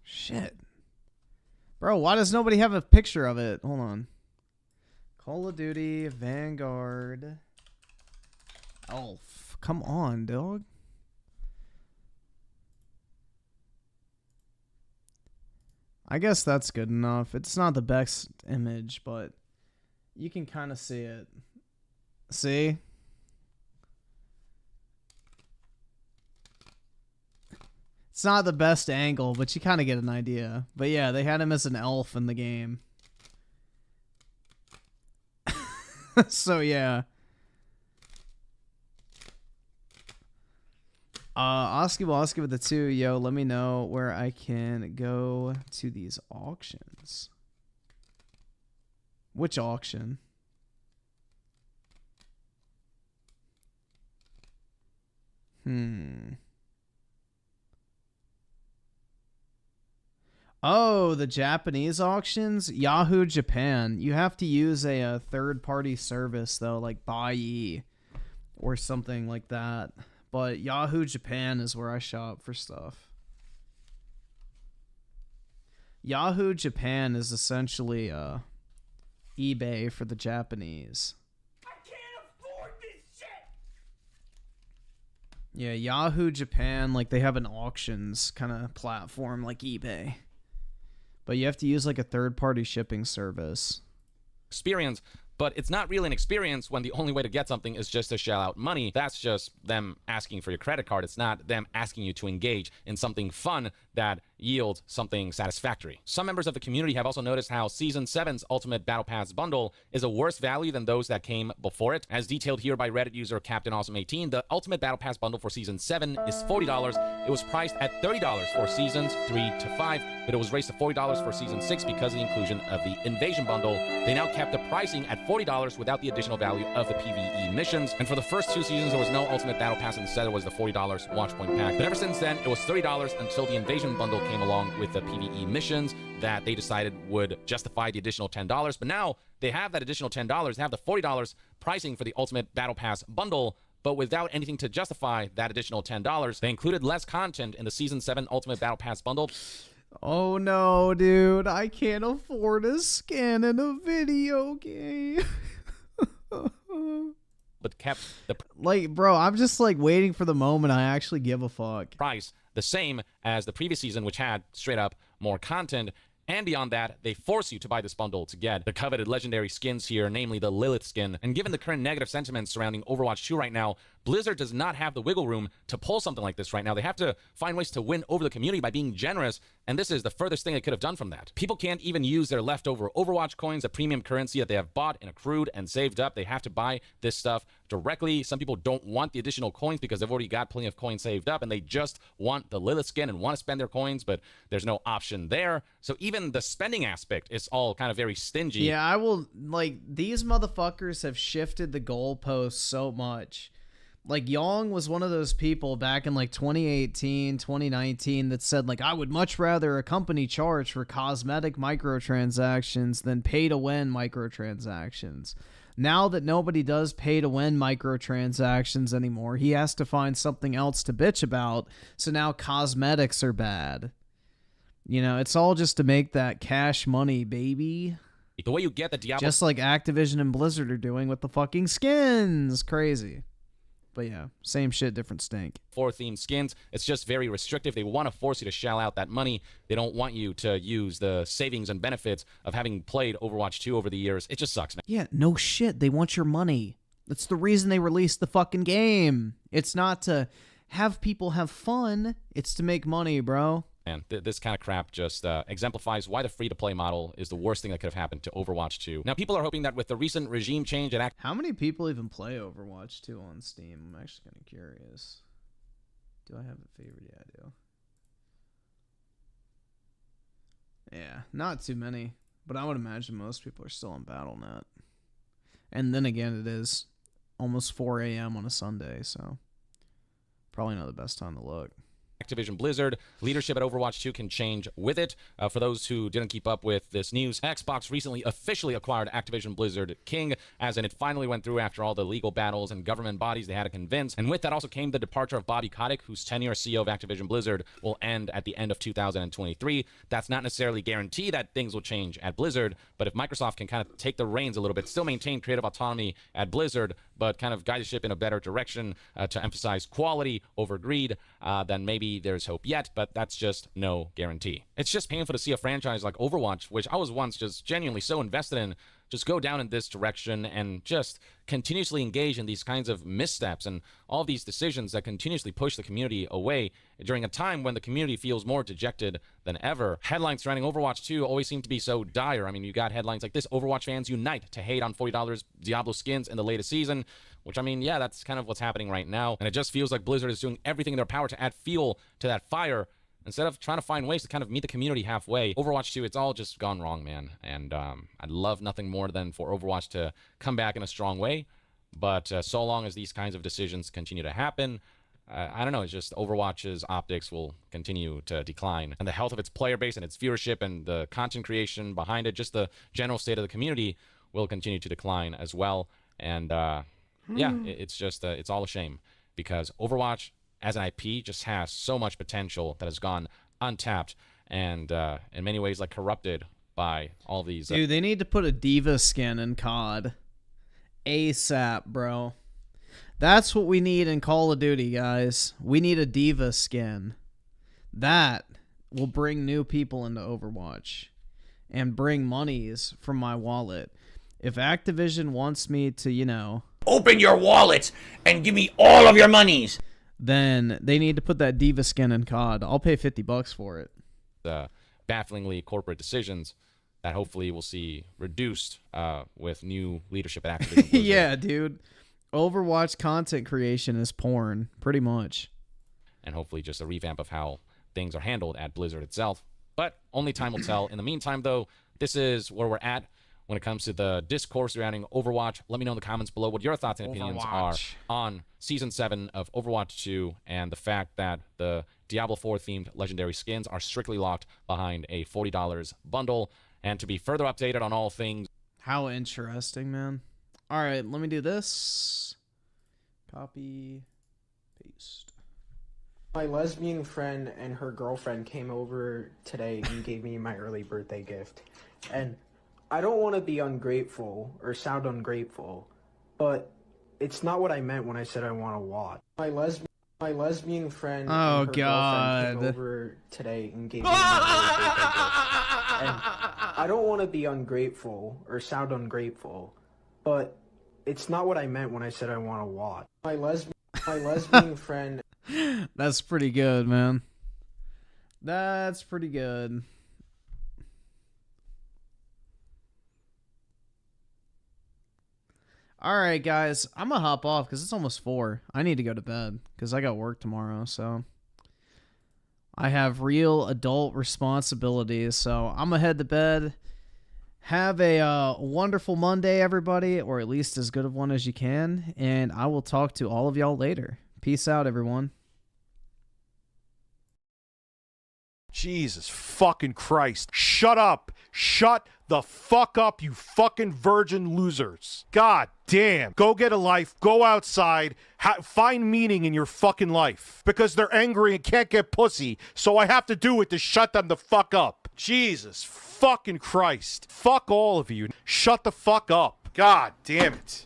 Shit. Bro, why does nobody have a picture of it? Hold on. Call of Duty, Vanguard, Elf. Come on, dog. I guess that's good enough. It's not the best image, but you can kind of see it. See? It's not the best angle, but you kind of get an idea. But yeah, they had him as an elf in the game. So yeah. Oski Woski with the 2. Yo, let me know where I can go to these auctions. Which auction? Oh, the Japanese auctions? Yahoo Japan. You have to use a third-party service, though, like Buyee or something like that. But Yahoo Japan is where I shop for stuff. Yahoo Japan is essentially eBay for the Japanese. I can't afford this shit! Yeah, Yahoo Japan, like they have an auctions kind of platform like eBay. But you have to use like a third-party shipping service. Experience, but it's not really an experience when the only way to get something is just to shell out money. That's just them asking for your credit card. It's not them asking you to engage in something fun that yields something satisfactory. Some members of the community have also noticed how Season 7's Ultimate Battle Pass bundle is a worse value than those that came before it. As detailed here by Reddit user CaptainAwesome18, the Ultimate Battle Pass bundle for Season 7 is $40. It was priced at $30 for Seasons 3 to 5, but it was raised to $40 for Season 6 because of the inclusion of the Invasion bundle. They now kept the pricing at $40 without the additional value of the PvE missions. And for the first 2 seasons, there was no Ultimate Battle Pass. Instead, there was the $40 Watchpoint pack. But ever since then, it was $30 until the Invasion bundle came along with the PvE missions that they decided would justify the additional $10. But now they have that additional $10. They have the $40 pricing for the Ultimate Battle Pass bundle, but without anything to justify that additional $10. They included less content in the Season 7 Ultimate Battle Pass bundle. Oh no, dude. I can't afford a skin in a video game. But kept the like, bro, I'm just like waiting for the moment I actually give a fuck. Price the same as the previous season, which had straight up more content. And beyond that, they force you to buy this bundle to get the coveted legendary skins here, namely the Lilith skin. And given the current negative sentiment surrounding Overwatch 2 right now, Blizzard does not have the wiggle room to pull something like this right now. They have to find ways to win over the community by being generous, and this is the furthest thing they could have done from that. People can't even use their leftover Overwatch coins, a premium currency that they have bought and accrued and saved up. They have to buy this stuff directly. Some people don't want the additional coins because they've already got plenty of coins saved up, and they just want the Lilith skin and want to spend their coins, but there's no option there. So even the spending aspect is all kind of very stingy. Yeah, I will, like, these motherfuckers have shifted the goalposts so much. Like, Yong was one of those people back in, like, 2018, 2019 that said, like, I would much rather a company charge for cosmetic microtransactions than pay-to-win microtransactions. Now that nobody does pay-to-win microtransactions anymore, he has to find something else to bitch about, so now cosmetics are bad. You know, it's all just to make that cash money, baby. The way you get the Diablo... Just like Activision and Blizzard are doing with the fucking skins. Crazy. But yeah, same shit, different stink. 4 themed skins, it's just very restrictive. They want to force you to shell out that money. They don't want you to use the savings and benefits of having played Overwatch 2 over the years. It just sucks, man. Yeah, no shit. They want your money. That's the reason they released the fucking game. It's not to have people have fun. It's to make money, bro. Man, this kind of crap just exemplifies why the free-to-play model is the worst thing that could have happened to Overwatch 2. Now, people are hoping that with the recent regime change at How many people even play Overwatch 2 on Steam? I'm actually kind of curious. Do I have a favorite? Yeah, I do. Yeah, not too many. But I would imagine most people are still on Battle.net. And then again, it is almost 4 a.m. on a Sunday, so probably not the best time to look. Activision Blizzard leadership at Overwatch 2 can change with it. For those who didn't keep up with this news, Xbox recently officially acquired Activision Blizzard King, as in it finally went through after all the legal battles and government bodies they had to convince. And with that also came the departure of Bobby Kotick, whose tenure as CEO of Activision Blizzard will end at the end of 2023. That's not necessarily guarantee that things will change at Blizzard, but if Microsoft can kind of take the reins a little bit, still maintain creative autonomy at Blizzard, but kind of guide the ship in a better direction to emphasize quality over greed, then maybe there's hope yet, but that's just no guarantee. It's just painful to see a franchise like Overwatch, which I was once just genuinely so invested in, just go down in this direction and just continuously engage in these kinds of missteps and all these decisions that continuously push the community away during a time when the community feels more dejected than ever. Headlines surrounding Overwatch 2 always seem to be so dire. I mean, you got headlines like this: Overwatch fans unite to hate on $40 Diablo skins in the latest season, which, I mean, yeah, that's kind of what's happening right now. And it just feels like Blizzard is doing everything in their power to add fuel to that fire, instead of trying to find ways to kind of meet the community halfway. Overwatch 2, it's all just gone wrong, man. And I'd love nothing more than for Overwatch to come back in a strong way. But so long as these kinds of decisions continue to happen, I don't know, it's just Overwatch's optics will continue to decline. And the health of its player base and its viewership and the content creation behind it, just the general state of the community, will continue to decline as well. And yeah, it's just, it's all a shame. Because Overwatch as an IP just has so much potential that has gone untapped and in many ways like corrupted by all these. Dude, they need to put a diva skin in COD ASAP, bro. That's what we need in Call of Duty, guys. We need a diva skin. That will bring new people into Overwatch and bring monies from my wallet. If Activision wants me to, you know, open your wallet and give me all of your monies, then they need to put that diva skin in COD. I'll pay $50 for it. Bafflingly corporate decisions that hopefully we'll see reduced with new leadership at Activision Blizzard. Yeah, dude. Overwatch content creation is porn, pretty much. And hopefully just a revamp of how things are handled at Blizzard itself. But only time will tell. In the meantime, though, this is where we're at when it comes to the discourse surrounding Overwatch. Let me know in the comments below what your thoughts and opinions are on Season 7 of Overwatch 2 and the fact that the Diablo 4 themed legendary skins are strictly locked behind a $40 bundle. And to be further updated on all things. How interesting, man. All right, let me do this. Copy, paste. My lesbian friend and her girlfriend came over today and gave me my early birthday gift. And I don't want to be ungrateful or sound ungrateful, but it's not what I meant when I said I want to watch. My lesbian My lesbian friend Oh, and her God. girlfriend came over today and gave me my birthday gift. And I don't want to be ungrateful or sound ungrateful, but it's not what I meant when I said I want to watch. My lesbian friend. That's pretty good, man. That's pretty good. Alright, guys. I'm gonna hop off because it's almost 4. I need to go to bed because I got work tomorrow, so... I have real adult responsibilities, so I'm gonna head to bed. Have a wonderful Monday, everybody, or at least as good of one as you can, and I will talk to all of y'all later. Peace out, everyone. Jesus fucking Christ. Shut up. Shut the fuck up, you fucking virgin losers. God damn. Go get a life. Go outside. Find meaning in your fucking life. Because they're angry and can't get pussy, so I have to do it to shut them the fuck up. Jesus fucking Christ. Fuck all of you. Shut the fuck up. God damn it.